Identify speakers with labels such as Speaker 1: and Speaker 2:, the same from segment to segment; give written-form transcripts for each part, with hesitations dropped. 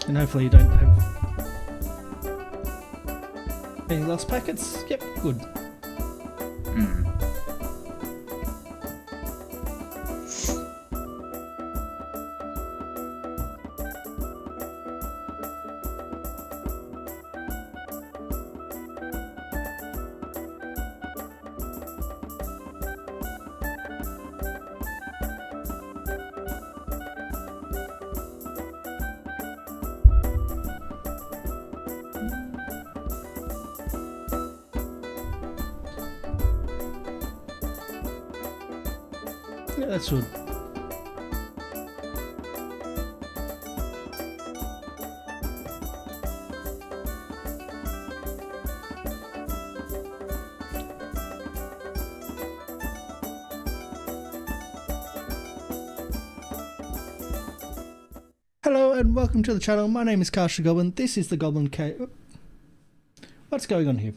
Speaker 1: And hopefully you don't have any lost packets. Yep, good. Yeah, that's good. Hello and welcome to the channel. My name is Karsha Goblin. This is the Goblin Cave. What's going on here?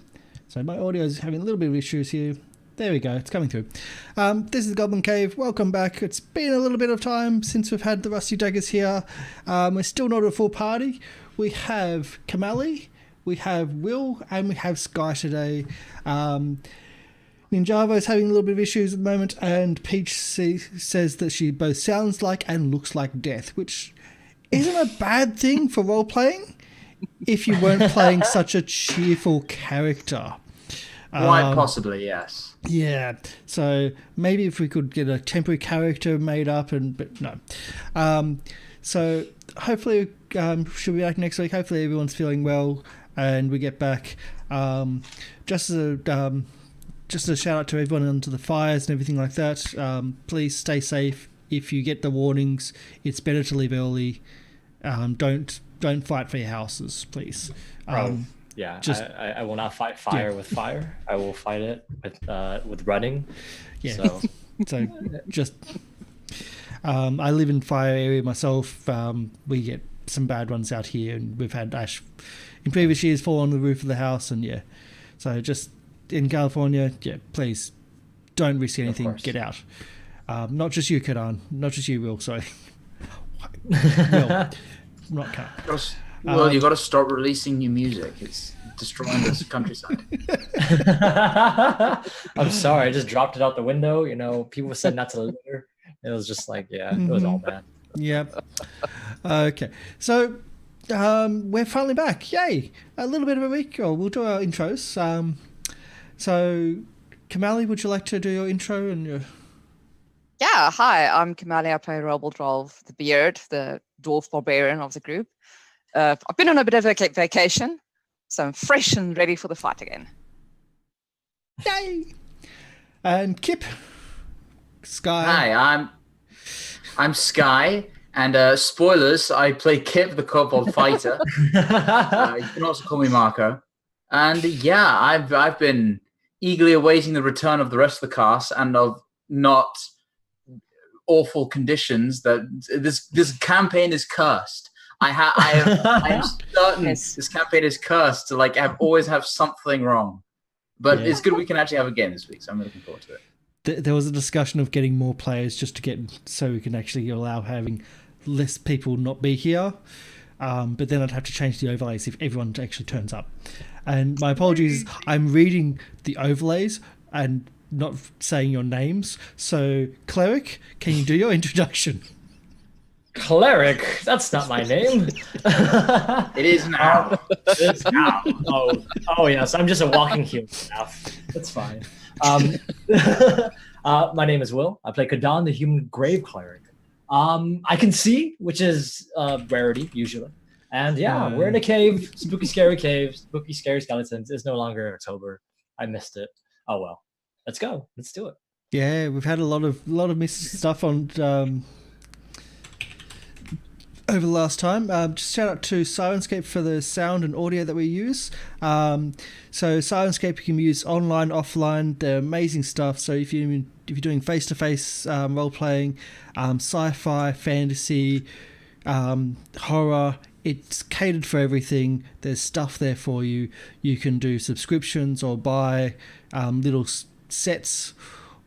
Speaker 1: So my audio is having a little bit of issues here. There we go, it's coming through. This is the Goblin Cave. Welcome back. It's been a little bit of time since we've had the Rusty Daggers here. We're still not a full party. We have Kamali, we have Will, and we have Sky today. Ninjava is having a little bit of issues at the moment, and Peach says that she both sounds like and looks like death, which isn't a bad thing for role-playing if you weren't playing such a cheerful character.
Speaker 2: Quite possibly, yes.
Speaker 1: Yeah, so maybe if we could get a temporary character made up, but no. So hopefully she'll be back next week. Hopefully everyone's feeling well and we get back. Just a shout out to everyone under the fires and everything like that. Please stay safe. If you get the warnings, it's better to leave early. Don't fight for your houses, please.
Speaker 3: Yeah, I will not fight fire with fire. I will fight it with running.
Speaker 1: Yeah. So just I live in fire area myself. We get some bad ones out here, and we've had ash in previous years fall on the roof of the house, and yeah. So just in California, yeah, please don't risk anything. Get out. Not just you, Kadan. Not just you, Will. Sorry. Will, not Kadan.
Speaker 2: Well, you've got to stop releasing new music. It's destroying this countryside.
Speaker 3: I'm sorry, I just dropped it out the window. You know, people said not to litter. It was just like, yeah, it was all bad.
Speaker 1: Yep. Okay. So we're finally back. Yay. A little bit of a week. Oh, we'll do our intros. So, Kamali, would you like to do your intro and your...
Speaker 4: Yeah, hi, I'm Kamali. I play Roboldrolf, the Beard, the dwarf barbarian of the group. I've been on a bit of a vacation, so I'm fresh and ready for the fight again.
Speaker 1: Yay! And Kip, Sky.
Speaker 2: Hi, I'm Sky, and spoilers, I play Kip, the kobold fighter. You can also call me Marco. And yeah, I've been eagerly awaiting the return of the rest of the cast and of not awful conditions. That this campaign is cursed. I am certain this campaign is cursed to always have something wrong. But it's good we can actually have a game this week, so I'm looking forward to it.
Speaker 1: There was a discussion of getting more players just to get so we can actually allow having less people not be here. But then I'd have to change the overlays if everyone actually turns up. And my apologies, I'm reading the overlays and not saying your names. So, Cleric, can you do your introduction?
Speaker 3: Cleric? That's not my name.
Speaker 2: It is now.
Speaker 3: It is now. Oh yes, I'm just a walking healing staff. That's fine. My name is Will. I play Kadan, the human grave cleric. I can see, which is a rarity usually. And yeah, we're in a cave, spooky, scary skeletons. It's no longer October. I missed it. Oh well. Let's go. Let's do it.
Speaker 1: Yeah, we've had a lot of missed stuff on over the last time. Just shout out to Syrinscape for the sound and audio that we use. So Syrinscape you can use online, offline. They're amazing stuff. So if you're doing face-to-face role playing, sci-fi, fantasy, horror, it's catered for everything. There's stuff there for you. You can do subscriptions or buy little sets,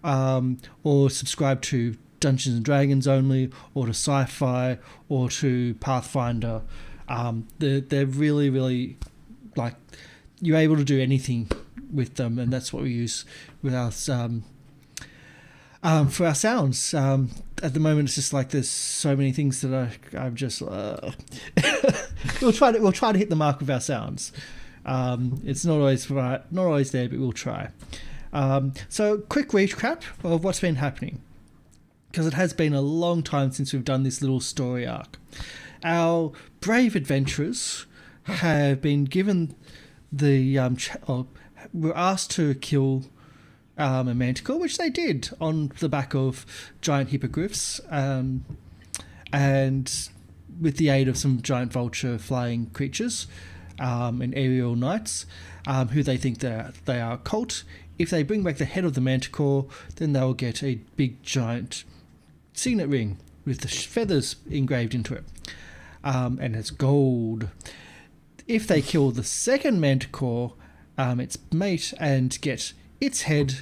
Speaker 1: or subscribe to Dungeons and Dragons only, or to sci-fi, or to Pathfinder. They're really, really like you're able to do anything with them, and that's what we use with our for our sounds. At the moment, it's just like there's so many things that I'm just we'll try to hit the mark with our sounds. It's not always right, not always there, but we'll try. So quick recap of what's been happening, because it has been a long time since we've done this little story arc. Our brave adventurers have been given the were asked to kill a manticore, which they did on the back of giant hippogriffs, and with the aid of some giant vulture flying creatures and aerial knights, who they think they are a cult. If they bring back the head of the manticore, then they'll get a big giant signet ring with the feathers engraved into it, and it's gold. If they kill the second manticore, its mate, and get its head,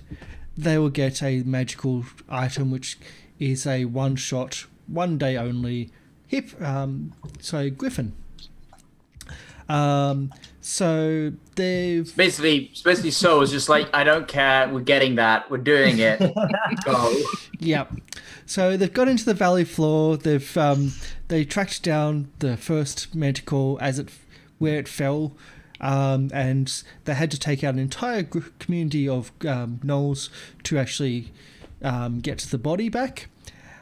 Speaker 1: they will get a magical item, which is a one-shot, 1 day only griffin. So they've
Speaker 2: basically Soul was just like, I don't care, we're getting that, we're doing it. Go.
Speaker 1: Yep. So they've got into the valley floor. They tracked down the first manticore where it fell, and they had to take out an entire community of gnolls to actually get the body back.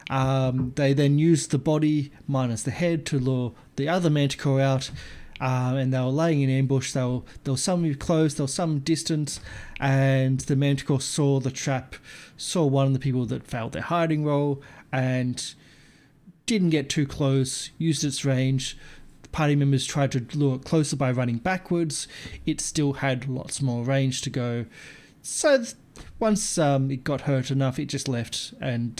Speaker 1: They then used the body minus the head to lure the other manticore out, and they were laying in ambush. There was some close, there was some distance, and the manticore saw the trap, saw one of the people that failed their hiding roll, and didn't get too close, used its range. Party members tried to lure it closer by running backwards. It still had lots more range to go. So once it got hurt enough, it just left, and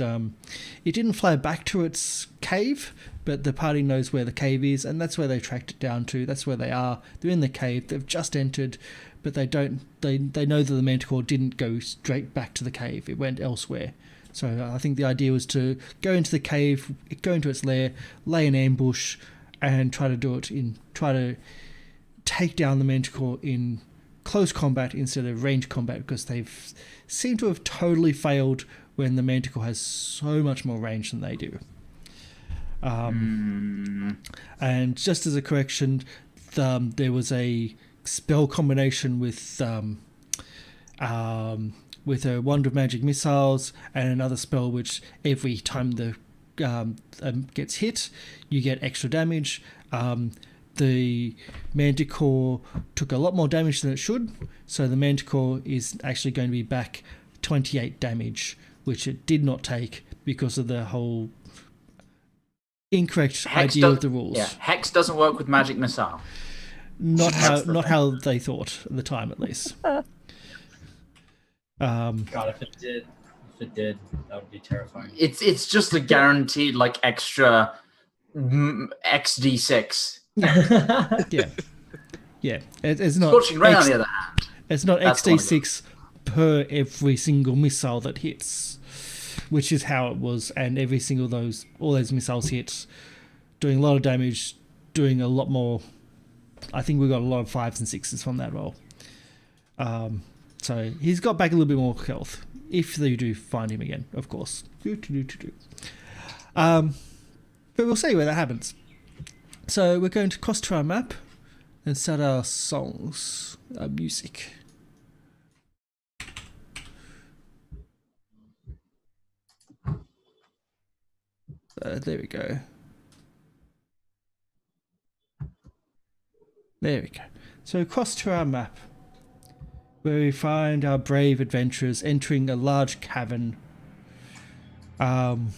Speaker 1: it didn't fly back to its cave, but the party knows where the cave is, and that's where they tracked it down to. That's where they are. They're in the cave. They've just entered, but they don't. They know that the manticore didn't go straight back to the cave. It went elsewhere. So I think the idea was to go into the cave, go into its lair, lay an ambush, and try to take down the manticore in close combat instead of range combat, because they've seemed to have totally failed when the manticore has so much more range than they do. And just as a correction, there was a spell combination with a wand of magic missiles and another spell which every time the gets hit, you get extra damage. The manticore took a lot more damage than it should, so the manticore is actually going to be back 28 damage, which it did not take because of the whole incorrect idea of the rules.
Speaker 2: Yeah, Hex doesn't work with magic missile.
Speaker 1: Not how they thought at the time, at least.
Speaker 3: God, if it did, that would be terrifying.
Speaker 2: It's just a guaranteed like extra XD6.
Speaker 1: Yeah. It's not.
Speaker 2: Scorching Ray, on the other hand,
Speaker 1: it's not XD6 per every single missile that hits, which is how it was, and every single all those missiles hit, doing a lot of damage, doing a lot more. I think we got a lot of 5s and 6s from that roll. So he's got back a little bit more health, if you do find him again, of course. But we'll see where that happens. So we're going to cross to our map and start our songs, our music. There we go. There we go. So cross to our map, where we find our brave adventurers entering a large cavern. And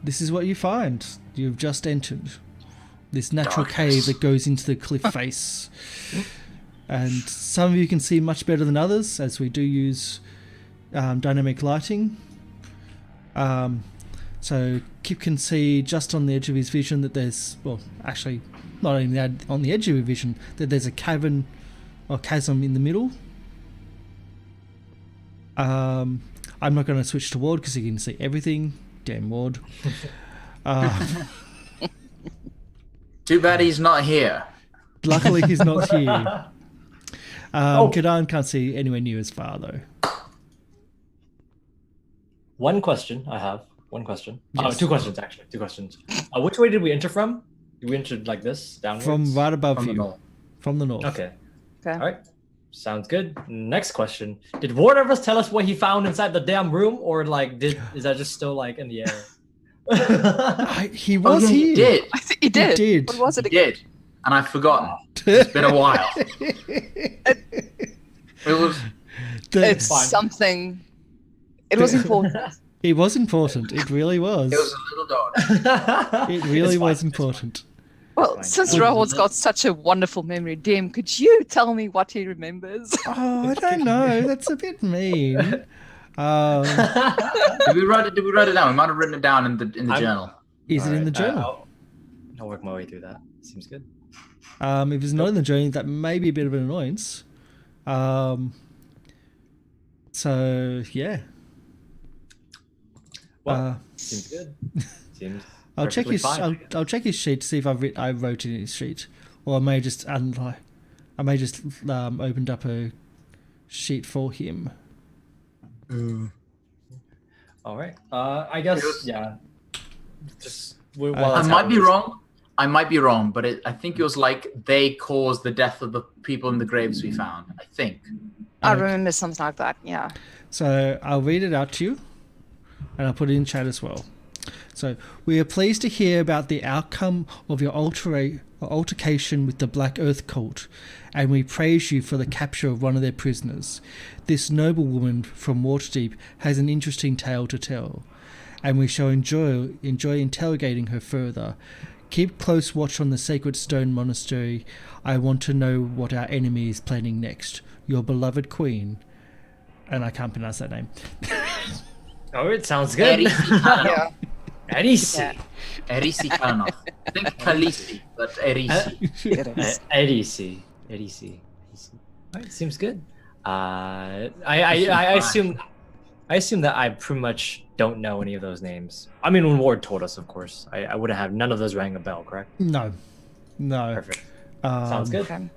Speaker 1: this is what you find. You've just entered this natural cave that goes into the cliff face. And some of you can see much better than others, as we do use dynamic lighting. So Kip can see just on the edge of his vision that there's, well, actually, not only on the edge of his vision, that there's a cavern or chasm in the middle. I'm not going to switch to Ward because you can see everything. Damn Ward.
Speaker 2: Too bad he's not here.
Speaker 1: Luckily, he's not here.
Speaker 3: Oh.
Speaker 1: Kadan can't see anywhere near as far, though.
Speaker 3: One question I have. One question. Oh,
Speaker 1: Yes.
Speaker 3: 2 questions actually. 2 questions. Which way did we enter from? Did we enter like this downwards?
Speaker 1: From right above
Speaker 2: From the
Speaker 1: you.
Speaker 2: north.
Speaker 1: From the north.
Speaker 3: Okay.
Speaker 4: Okay.
Speaker 3: All right. Sounds good. Next question. Did one of us tell us what he found inside the damn room, or like is that just still like in the air?
Speaker 1: He was
Speaker 2: Oh, yeah,
Speaker 1: here.
Speaker 2: he did.
Speaker 4: I think he did.
Speaker 1: did.
Speaker 4: What was
Speaker 2: He
Speaker 4: it again?
Speaker 2: did. And I've forgotten. It's been a while. It was.
Speaker 4: It's
Speaker 3: Fine.
Speaker 4: something. It was important.
Speaker 1: It was important. It really was.
Speaker 2: It was a little dog.
Speaker 1: It really
Speaker 3: It's
Speaker 1: was
Speaker 3: fine.
Speaker 1: important.
Speaker 4: Well,
Speaker 3: fine.
Speaker 4: since
Speaker 3: Would-
Speaker 4: Raoul's got such a wonderful memory, Dim, could you tell me what he remembers?
Speaker 1: Oh, I don't know. That's a bit mean.
Speaker 2: Did we write it? Did we write it down? We might have written it down in the journal.
Speaker 1: Is it in the
Speaker 3: Alright,
Speaker 1: journal?
Speaker 3: I'll work my way through that. Seems good.
Speaker 1: If it's not in the journal, that may be a bit of an annoyance. So yeah.
Speaker 3: Well, seems good. Seems.
Speaker 1: I'll check
Speaker 3: perfectly
Speaker 1: his.
Speaker 3: fine.
Speaker 1: I'll check his sheet to see if I wrote it in his sheet, or I may just opened up a sheet for him.
Speaker 3: All right. I guess yeah. Just while
Speaker 2: I
Speaker 3: that's
Speaker 2: might be
Speaker 3: happening-
Speaker 2: wrong. I might be wrong, but I think it was like they caused the death of the people in the graves we found. I think.
Speaker 4: I remember something like that. Yeah.
Speaker 1: So I'll read it out to you, and I'll put it in chat as well. So, we are pleased to hear about the outcome of your altercation with the Black Earth cult, and we praise you for the capture of one of their prisoners. This noble woman from Waterdeep has an interesting tale to tell, and we shall enjoy interrogating her further. Keep close watch on the Sacred Stone Monastery. I want to know what our enemy is planning next. Your beloved queen. And I can't pronounce that name.
Speaker 3: Oh, it sounds good.
Speaker 4: Yeah.
Speaker 3: Erisi.
Speaker 2: Erisi Kalanov. I think Khaleesi, but Erisi.
Speaker 4: It is.
Speaker 3: Erisi. Erisi. Alright, seems good. I assume that I pretty much don't know any of those names. I mean, when Ward told us, of course, I wouldn't have none of those rang a bell, correct?
Speaker 1: No.
Speaker 3: Perfect. Sounds good.
Speaker 4: Okay.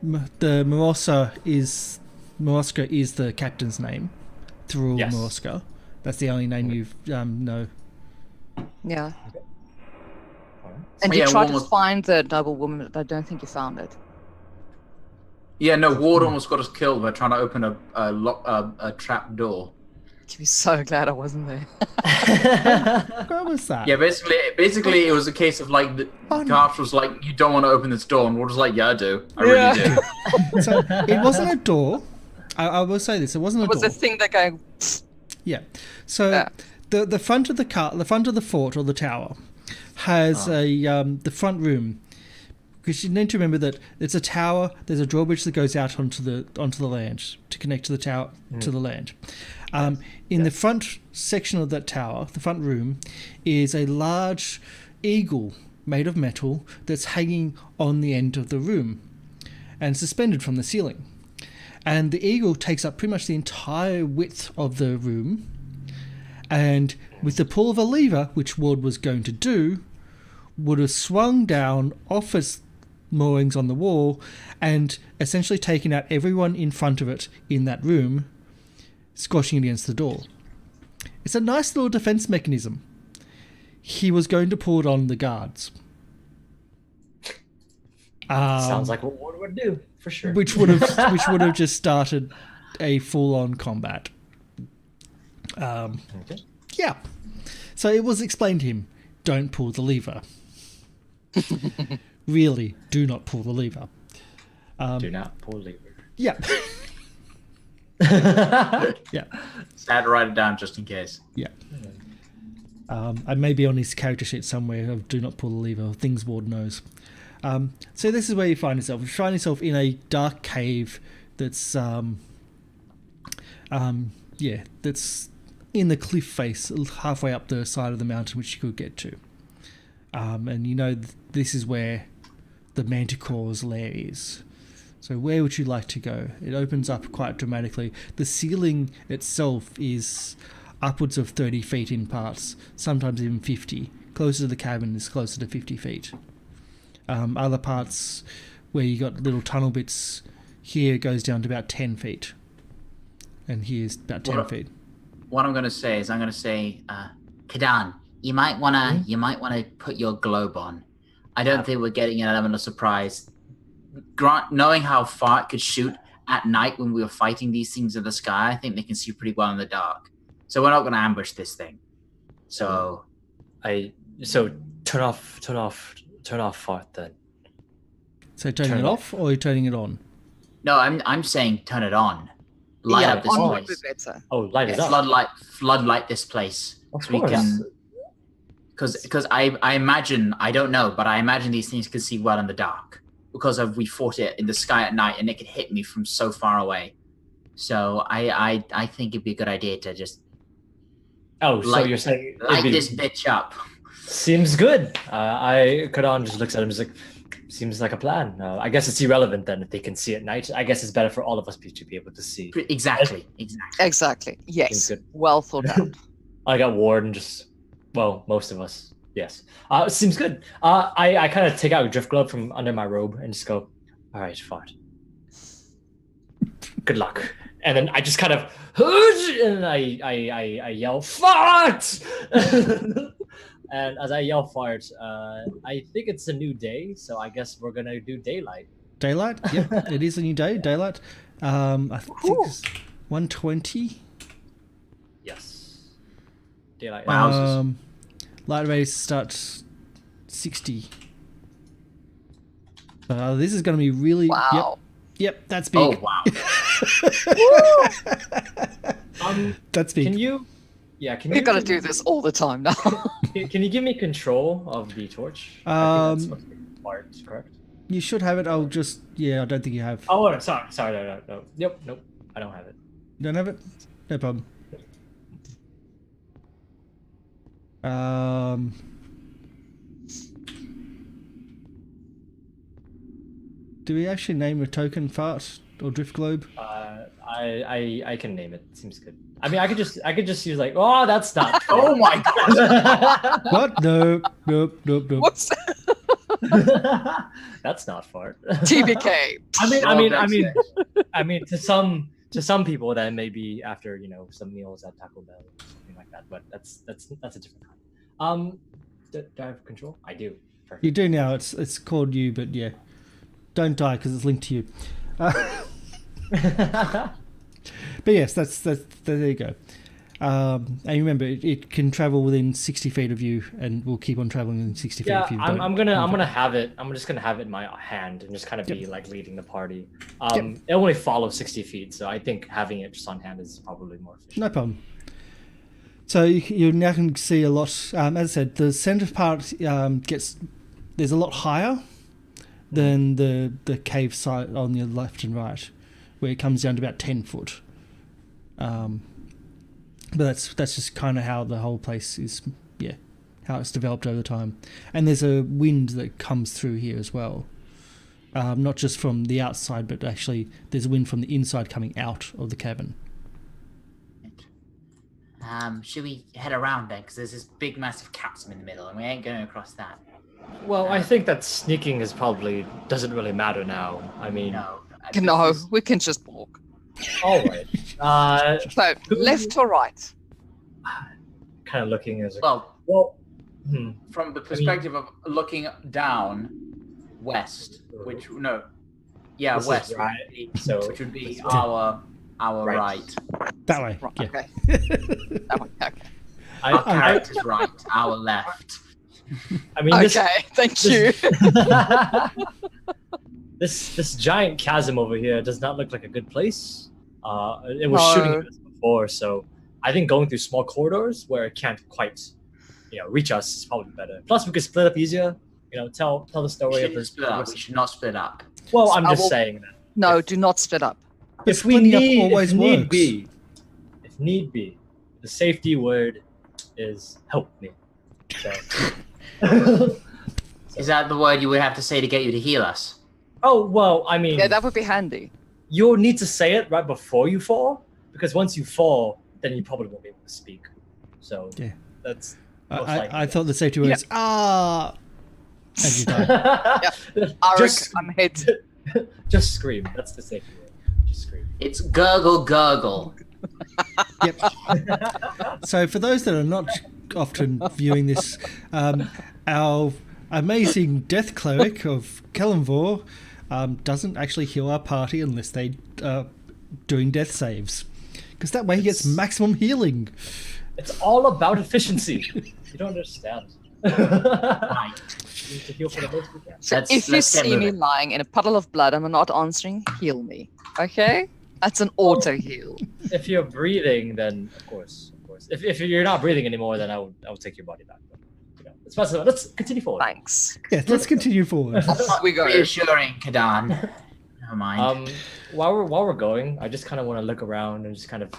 Speaker 1: The Moroska is the captain's name. Through
Speaker 3: Yes.
Speaker 1: Moroska. That's the only name you know.
Speaker 4: Yeah.
Speaker 3: Alright.
Speaker 4: And
Speaker 2: Yeah,
Speaker 4: you tried
Speaker 2: one
Speaker 4: to
Speaker 2: was-
Speaker 4: find the noble woman, but I don't think you found it.
Speaker 2: Yeah, no. Ward almost got us killed by trying to open a trap door.
Speaker 4: You'd be so glad I wasn't there.
Speaker 1: What was that?
Speaker 2: Yeah, basically, it was a case of like the
Speaker 1: Oh, no.
Speaker 2: Karch was like, "You don't want to open this door," and Ward was like, "Yeah, I do. I really do."
Speaker 1: So it wasn't a door. I will say this: it wasn't a
Speaker 4: It was
Speaker 1: door.
Speaker 4: the thing that going.
Speaker 1: Yeah. So
Speaker 4: Yeah.
Speaker 1: the front of the front of the fort or the tower has the front room. Because you need to remember that it's a tower. There's a drawbridge that goes out onto the land to connect to the tower to the land. In the front section of that tower, the front room, is a large eagle made of metal that's hanging on the end of the room and suspended from the ceiling. And the eagle takes up pretty much the entire width of the room. And with the pull of a lever, which Ward was going to do, would have swung down off its moorings on the wall and essentially taken out everyone in front of it in that room, squashing it against the door. It's a nice little defense mechanism. He was going to pull it on the guards.
Speaker 3: Sounds like what Ward would do, for sure.
Speaker 1: Which would have just started a full-on combat.
Speaker 3: Okay.
Speaker 1: Yeah. So it was explained to him, don't pull the lever. Really, do not pull the lever.
Speaker 3: Do not pull lever.
Speaker 1: Yeah. Yeah.
Speaker 2: So I had to write it down just in case.
Speaker 1: Yeah. I may be on his character sheet somewhere of do not pull the lever, or things Ward knows. So this is where you find yourself. You find yourself in a dark cave that's that's in the cliff face, halfway up the side of the mountain, which you could get to. And you know this is where the Manticore's lair is. So where would you like to go? It opens up quite dramatically. The ceiling itself is upwards of 30 feet in parts, sometimes even 50. Closer to the cabin is closer to 50 feet. Other parts where you got little tunnel bits, here it goes down to about 10 feet. And here's about 10 feet.
Speaker 2: What I'm going to say is Kadan, you might want to put your globe on. I don't think we're getting an element of surprise. Knowing how far it could shoot at night when we were fighting these things in the sky, I think they can see pretty well in the dark. So we're not going to ambush this thing. So
Speaker 3: turn off fart then.
Speaker 1: So turning it off or are you turning it on?
Speaker 2: No, I'm saying turn it on. Light up this
Speaker 4: on would be
Speaker 2: place.
Speaker 4: better.
Speaker 3: Oh, light it up.
Speaker 2: Floodlight this place.
Speaker 3: Of
Speaker 2: So we
Speaker 3: course.
Speaker 2: can, because I imagine, I don't know, but I imagine these things could see well in the dark because we fought it in the sky at night and it could hit me from so far away. So I think it'd be a good idea to just
Speaker 3: so you're saying
Speaker 2: light this bitch up.
Speaker 3: Seems good. Kadan just looks at him, just like, seems like a plan. I guess it's irrelevant then if they can see at night. I guess it's better for all of us to be able to see.
Speaker 2: Exactly.
Speaker 4: Yes.
Speaker 3: Seems good.
Speaker 4: Well thought out.
Speaker 3: I got Ward and most of us. Yes. Seems good. I kind of take out a drift glove from under my robe and just go, all right, fart. Good luck. And then I just kind of, and I yell, fart! And as I yell fart, I think it's a new day, so I guess we're going to do daylight.
Speaker 1: Daylight? Yep, it is a new day, daylight. I think it's 120.
Speaker 3: Yes. Daylight.
Speaker 1: Light rays start 60. This is going to be really...
Speaker 4: Wow.
Speaker 1: Yep, that's big.
Speaker 2: Oh wow.
Speaker 1: That's big.
Speaker 3: Can you... Yeah, can
Speaker 4: We've got to do this all the time now.
Speaker 3: Can you give me control of the torch? I think that's supposed to be part, correct?
Speaker 1: You should have it. I'll just... Yeah, I don't think you have.
Speaker 3: Oh, sorry, no. Nope, I don't have it.
Speaker 1: You don't have it? No problem. Do we actually name a token fart or drift globe?
Speaker 3: I can name it. Seems good. I mean, I could just use like, oh, that's not.
Speaker 2: Oh my god.
Speaker 1: What? Nope.
Speaker 4: What's that?
Speaker 3: That's not fart.
Speaker 4: TBK.
Speaker 3: I mean, to some people that may be after some meals at Taco Bell or something like that, but that's a different kind. Do I have control? I do. Perfect.
Speaker 1: You do now. It's called you, but yeah, don't die because it's linked to you. But yes, that's there you go. And remember, it can travel within 60 feet of you, and will keep on traveling within 60 feet of you.
Speaker 3: I'm gonna have it. I'm just gonna have it in my hand and just kind of be like leading the party. It only follows 60 feet, so I think having it just on hand is probably more efficient.
Speaker 1: No problem. So you now can see a lot. As I said, the center part there's a lot higher than the cave side on your left and right, where it comes down to about 10 foot. But that's just kind of how the whole place is, how it's developed over time. And there's a wind that comes through here as well. Not just from the outside, but actually there's a wind from the inside coming out of the cabin.
Speaker 2: Should we head around then? Because there's this big, massive chasm in the middle, and we ain't going across that.
Speaker 3: Well, I think that sneaking doesn't really matter now. I mean,
Speaker 4: No, we can just walk.
Speaker 3: all right.
Speaker 4: So, left or right?
Speaker 3: Kind of looking as
Speaker 2: from the perspective of looking down west,
Speaker 3: this
Speaker 2: west,
Speaker 3: is right. So
Speaker 2: which would be our right.
Speaker 1: That way.
Speaker 4: Right,
Speaker 1: Yeah.
Speaker 4: okay. That one, okay.
Speaker 2: Our character's right, our left.
Speaker 3: I mean,
Speaker 4: Okay, thank you.
Speaker 3: This giant chasm over here does not look like a good place. It was shooting at us before, so I think going through small corridors where it can't quite, reach us is probably better. Plus, we could split up easier. Tell the story of this.
Speaker 2: We should not split up.
Speaker 3: Well, I'm just saying that.
Speaker 4: No, do not split up.
Speaker 1: But splitting up always works.
Speaker 3: If need be, the safety word is help me. So.
Speaker 2: Is that the word you would have to say to get you to heal us?
Speaker 3: Oh, well, I mean...
Speaker 4: Yeah, that would be handy.
Speaker 3: You'll need to say it right before you fall, because once you fall, then you probably won't be able to speak. So,
Speaker 1: Yeah.
Speaker 3: that's...
Speaker 1: I thought the safety word is, And you die.
Speaker 3: Just,
Speaker 4: I'm hit.
Speaker 3: just scream. That's the safety word. Just scream.
Speaker 2: It's gurgle gurgle.
Speaker 1: Yep. So for those that are not often viewing this, our amazing death cleric of Kellenvor doesn't actually heal our party unless they are doing death saves, because that way he gets maximum healing.
Speaker 3: It's all about efficiency. You don't understand.
Speaker 2: Right.
Speaker 3: You need to heal for the most we can.
Speaker 4: If you
Speaker 2: Let's get
Speaker 4: see me
Speaker 2: moving.
Speaker 4: lying in a puddle of blood and I'm not answering, heal me. Okay? That's an auto heal.
Speaker 3: If you're breathing, then of course. If you're not breathing anymore, then I will take your body back. But, you know, it's possible. Let's continue forward.
Speaker 4: Thanks.
Speaker 1: Yeah, let's continue forward.
Speaker 4: Off we go.
Speaker 2: Reassuring, Kadan. Never mind.
Speaker 3: While we're going, I just kind of want to look around and just kind of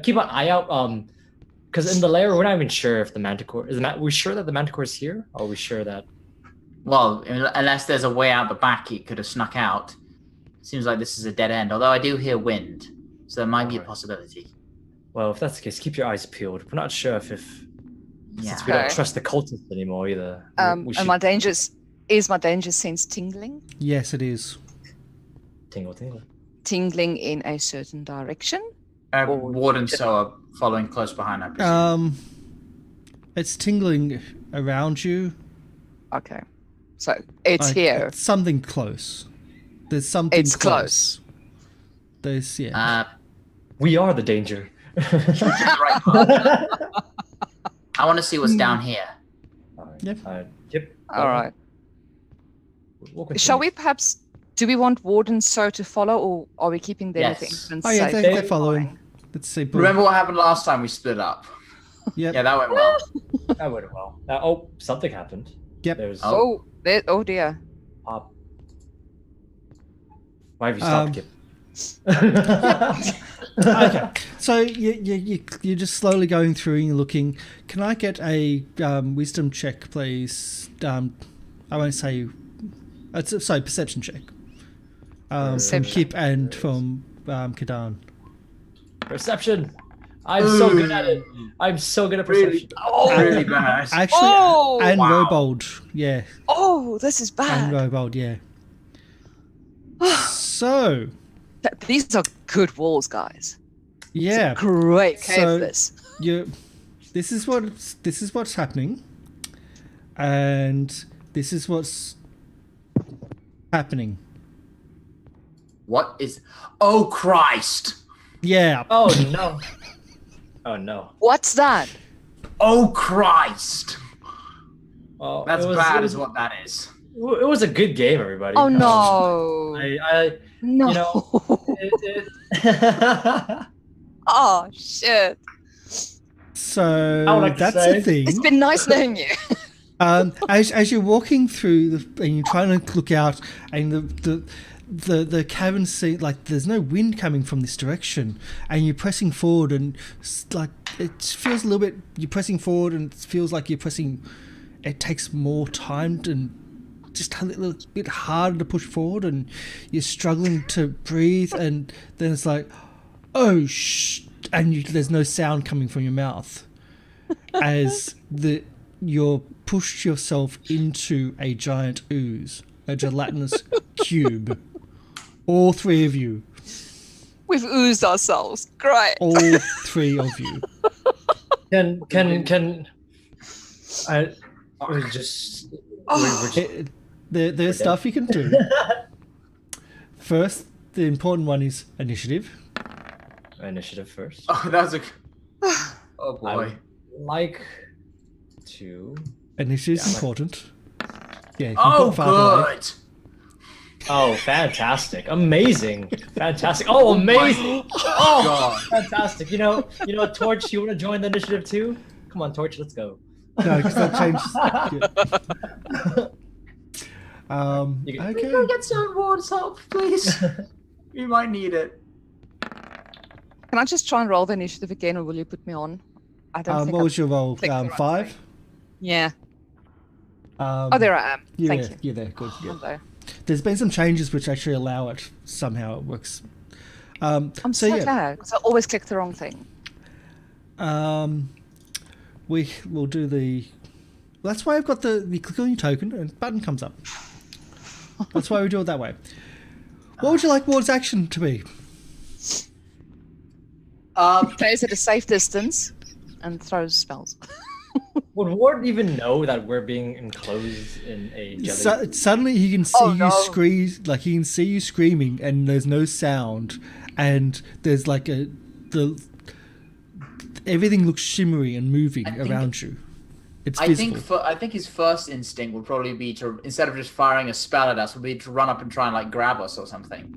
Speaker 3: keep an eye out. Because in the lair, we're not even sure if the manticore we sure that the manticore is here, or are we sure that?
Speaker 2: Well, unless there's a way out the back, it could have snuck out. Seems like this is a dead end. Although I do hear wind, so there might be a
Speaker 3: Alright.
Speaker 2: possibility.
Speaker 3: Well, if that's the case, keep your eyes peeled. We're not sure if
Speaker 2: Yeah.
Speaker 3: since we don't
Speaker 4: Okay.
Speaker 3: trust the cultists anymore either. We should
Speaker 4: And is my danger sense tingling?
Speaker 1: Yes, it is.
Speaker 3: tingle.
Speaker 4: Tingling in a certain direction? Or
Speaker 2: Ward and So are following close behind, I presume.
Speaker 1: It's tingling around you.
Speaker 4: Okay. So it's
Speaker 1: Like,
Speaker 4: here.
Speaker 1: it's something close. There's something
Speaker 4: It's close.
Speaker 1: There's yeah.
Speaker 3: We are the danger.
Speaker 2: Right. I want to see what's down here.
Speaker 3: Alright.
Speaker 1: Yep.
Speaker 3: Yep.
Speaker 4: All right.
Speaker 3: We'll continue.
Speaker 4: Shall we perhaps... Do we want Ward and So to follow, or are we keeping them at the
Speaker 2: Yes.
Speaker 4: entrance
Speaker 1: Oh yeah,
Speaker 4: safe?
Speaker 1: they're following. Let's see. boom.
Speaker 2: Remember what happened last time we split up?
Speaker 1: Yep.
Speaker 2: Yeah, that went well.
Speaker 3: That went well. Oh, something happened.
Speaker 1: Yep.
Speaker 3: There's
Speaker 4: Oh, oh dear.
Speaker 3: Why have you stopped, Kip?
Speaker 1: Okay. So you're just slowly going through and you're looking. Can I get a wisdom check, please? I won't say. Sorry, perception check. From
Speaker 4: Perception.
Speaker 1: Kip and from Kadan.
Speaker 3: Perception. I'm so good at it. I'm so good at
Speaker 2: Really?
Speaker 3: perception.
Speaker 2: Really bad.
Speaker 1: Actually,
Speaker 4: Oh!
Speaker 1: and
Speaker 2: Wow.
Speaker 1: Robold, yeah,
Speaker 4: Oh, this is
Speaker 1: and
Speaker 4: bad.
Speaker 1: Robold, yeah. So
Speaker 4: These are good walls, guys.
Speaker 1: yeah,
Speaker 4: Great cave,
Speaker 1: So-
Speaker 4: this.
Speaker 1: this is what's happening, and this is what's happening.
Speaker 2: What is... Oh, Christ!
Speaker 1: Yeah.
Speaker 3: Oh no. Oh no.
Speaker 4: What's that?
Speaker 2: Oh, Christ!
Speaker 3: Well,
Speaker 2: That's
Speaker 3: it was,
Speaker 2: bad
Speaker 3: it was,
Speaker 2: is what that is.
Speaker 3: It was a good game, everybody.
Speaker 4: Oh no.
Speaker 3: I
Speaker 4: No.
Speaker 3: you know, it
Speaker 4: Oh shit.
Speaker 1: So
Speaker 3: I would like to
Speaker 1: that's
Speaker 3: say-
Speaker 1: the thing.
Speaker 4: It's been nice knowing you.
Speaker 1: As you're walking through and you're trying to look out, and the cavern scene, like there's no wind coming from this direction, and you're pressing forward, and like it feels a little bit. You're pressing forward, and it feels like you're pressing. It takes more time and just a little bit harder to push forward, and you're struggling to breathe, and then it's like, oh and there's no sound coming from your mouth, as you're pushed yourself into a giant ooze, a gelatinous cube. All three of you.
Speaker 4: We've oozed ourselves. Great.
Speaker 1: All three of you.
Speaker 3: can I we just
Speaker 1: There's stuff you can do. First, the important one is initiative.
Speaker 3: initiative first?
Speaker 2: Oh, that was a... Oh,
Speaker 3: I
Speaker 2: boy.
Speaker 3: would like to.
Speaker 1: Initiative's
Speaker 3: Yeah,
Speaker 1: important. Yeah. You
Speaker 2: Oh,
Speaker 1: put farther away.
Speaker 2: good!
Speaker 3: Oh, fantastic! Amazing! Fantastic! Oh, amazing! Oh,
Speaker 2: God.
Speaker 3: fantastic! You know, Torch, you want to join the initiative too? Come on, Torch, let's go.
Speaker 1: No, because that changes. Yeah.
Speaker 3: You can-
Speaker 2: Can
Speaker 1: Okay.
Speaker 2: I get some Ward's help, please? You might need it.
Speaker 4: Can I just try and roll the initiative again, or will you put me on? I don't think
Speaker 1: What
Speaker 4: I've
Speaker 1: was your roll?
Speaker 4: clicked the right
Speaker 1: 5?
Speaker 4: way. Yeah.
Speaker 1: Oh,
Speaker 4: there I am.
Speaker 1: You're
Speaker 4: Thank
Speaker 1: there.
Speaker 4: you.
Speaker 1: You're there. Good.
Speaker 4: I'm
Speaker 1: Good.
Speaker 4: there.
Speaker 1: There's been some changes which actually allow it. Somehow it works.
Speaker 4: I'm so
Speaker 1: yeah.
Speaker 4: glad, because I always click the wrong thing.
Speaker 1: We will do the That's why I've got you click on your token and button comes up. That's why we do it that way. What would you like Ward's action to be?
Speaker 4: Plays at a safe distance and throws spells.
Speaker 3: Would Ward even know that we're being enclosed in a jelly?
Speaker 1: Suddenly he can see you
Speaker 4: no.
Speaker 1: scream, like he can see you screaming, and there's no sound, and there's like everything looks shimmery and moving around you. It's visible.
Speaker 2: I think his first instinct would probably be to, instead of just firing a spell at us, would be to run up and try and like grab us or something.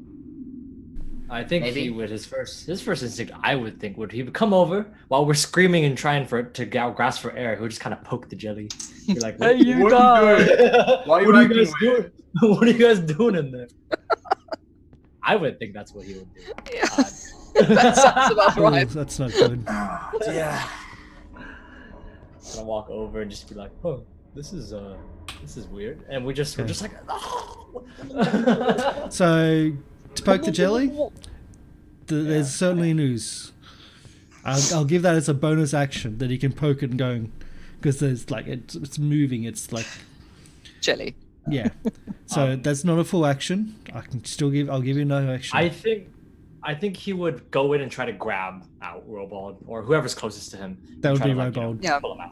Speaker 3: I think
Speaker 2: Maybe.
Speaker 3: he would his first instinct, I would think, would he would come over while we're screaming and trying to grasp for air. He would just kind of poke the jelly. Be like,
Speaker 2: Hey, you guys! Why
Speaker 3: what are you guys doing? What are you guys doing in there? I would think that's what he would do.
Speaker 4: Yeah. That sounds about
Speaker 1: Oh,
Speaker 4: right.
Speaker 1: that's not good.
Speaker 2: Yeah.
Speaker 3: Gonna walk over and just be like, "Oh, this is weird," and we're just like, "Oh."
Speaker 1: So to poke the jelly, there's certainly news. I'll give that as a bonus action that he can poke it and going, because there's like it's moving. It's like
Speaker 4: Jelly.
Speaker 1: yeah. So that's not a full action. I'll give you no action.
Speaker 3: I think he would go in and try to grab out Robold or whoever's closest to him.
Speaker 1: That would
Speaker 3: try
Speaker 1: be
Speaker 3: to,
Speaker 1: Robold.
Speaker 4: Yeah.
Speaker 3: Pull him out.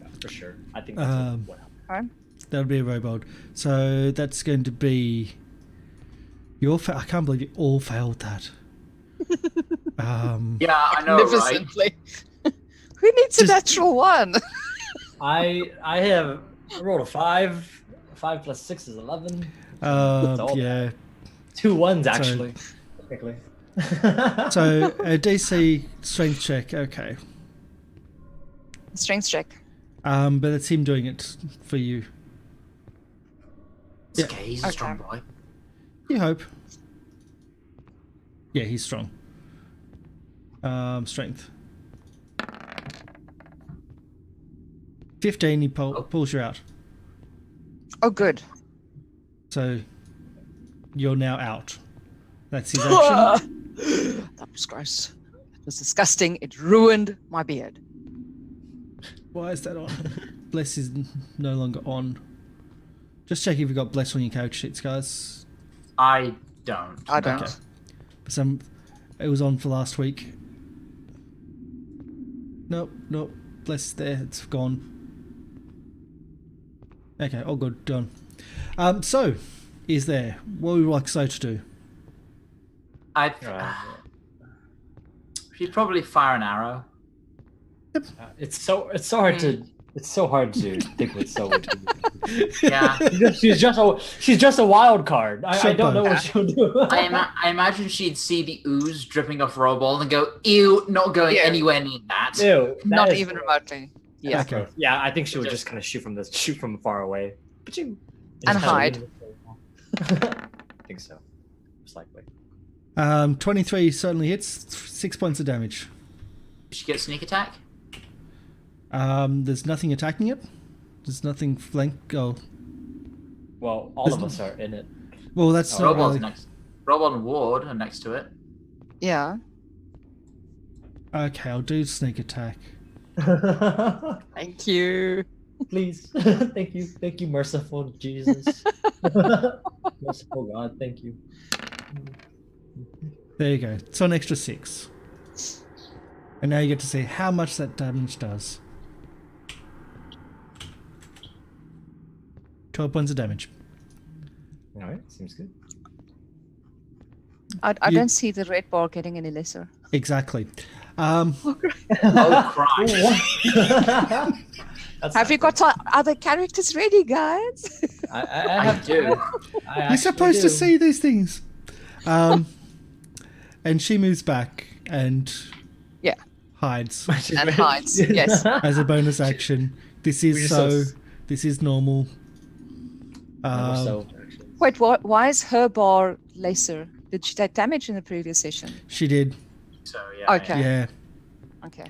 Speaker 3: Yeah, for sure. I think that's what happened.
Speaker 4: Okay.
Speaker 1: That would be a Robold. So that's going to be I can't believe you all failed that.
Speaker 2: Yeah, I know, right?
Speaker 4: Magnificently. Who needs a natural one?
Speaker 3: I rolled a 5. 5 plus 6 is 11. all
Speaker 1: Yeah.
Speaker 3: 2 1s actually. Technically.
Speaker 1: So a DC strength check. Okay.
Speaker 4: Strength check.
Speaker 1: But it's him doing it for you.
Speaker 2: It's okay, he's a strong boy.
Speaker 1: You hope. Yeah, he's strong. Strength. 15. He pulls you out.
Speaker 4: Oh, good.
Speaker 1: So you're now out. That's his action.
Speaker 4: That was gross. It was disgusting. It ruined my beard.
Speaker 1: Why is that on? Bless is no longer on. Just check if you've got Bless on your character sheets, guys.
Speaker 2: I don't.
Speaker 4: I don't.
Speaker 1: Okay. It was on for last week. Nope. Bless there. It's gone. Okay, all good. Done. So, is there? What would you like So to do?
Speaker 2: She'd probably fire an arrow.
Speaker 3: It's so hard to think what So would do.
Speaker 2: Yeah.
Speaker 3: She's just a wild card. I don't know what she'll do.
Speaker 2: I imagine she'd see the ooze dripping off Robold and go, ew, not going anywhere near that.
Speaker 3: Ew,
Speaker 4: Not
Speaker 3: is
Speaker 4: even
Speaker 3: gross.
Speaker 4: remotely. Yeah.
Speaker 1: Okay.
Speaker 3: Yeah, I think she would just kind of shoot from far away.
Speaker 4: And hide.
Speaker 3: I think so. Most likely.
Speaker 1: 23 certainly hits. 6 points of damage.
Speaker 2: Did she get sneak attack?
Speaker 1: There's nothing attacking it. There's nothing flank. Oh,
Speaker 3: Well, all of us are in it.
Speaker 1: well, that's not
Speaker 2: Robold's
Speaker 1: really.
Speaker 2: next. Robold and Ward are next to it.
Speaker 4: Yeah.
Speaker 1: Okay, I'll do sneak attack.
Speaker 4: Thank you.
Speaker 3: Please. Thank you, merciful Jesus. Merciful God, thank you.
Speaker 1: There you go. It's an extra 6. And now you get to see how much that damage does. 12 points of damage.
Speaker 3: Alright, seems good.
Speaker 4: I
Speaker 1: You-
Speaker 4: don't see the red bar getting any lesser.
Speaker 1: Exactly.
Speaker 2: Oh, Christ.
Speaker 4: Have you got other characters ready, guys?
Speaker 3: I
Speaker 2: do.
Speaker 1: You're supposed to see these things. And she moves back and
Speaker 4: Yeah.
Speaker 1: hides
Speaker 4: And hides. Yes.
Speaker 1: as a bonus action. This
Speaker 3: We're
Speaker 1: is
Speaker 3: just
Speaker 1: This is normal.
Speaker 4: Wait, why is her bar lesser? Did she take damage in the previous session?
Speaker 1: She did.
Speaker 2: So, yeah.
Speaker 4: Okay.
Speaker 1: Yeah.
Speaker 4: Okay.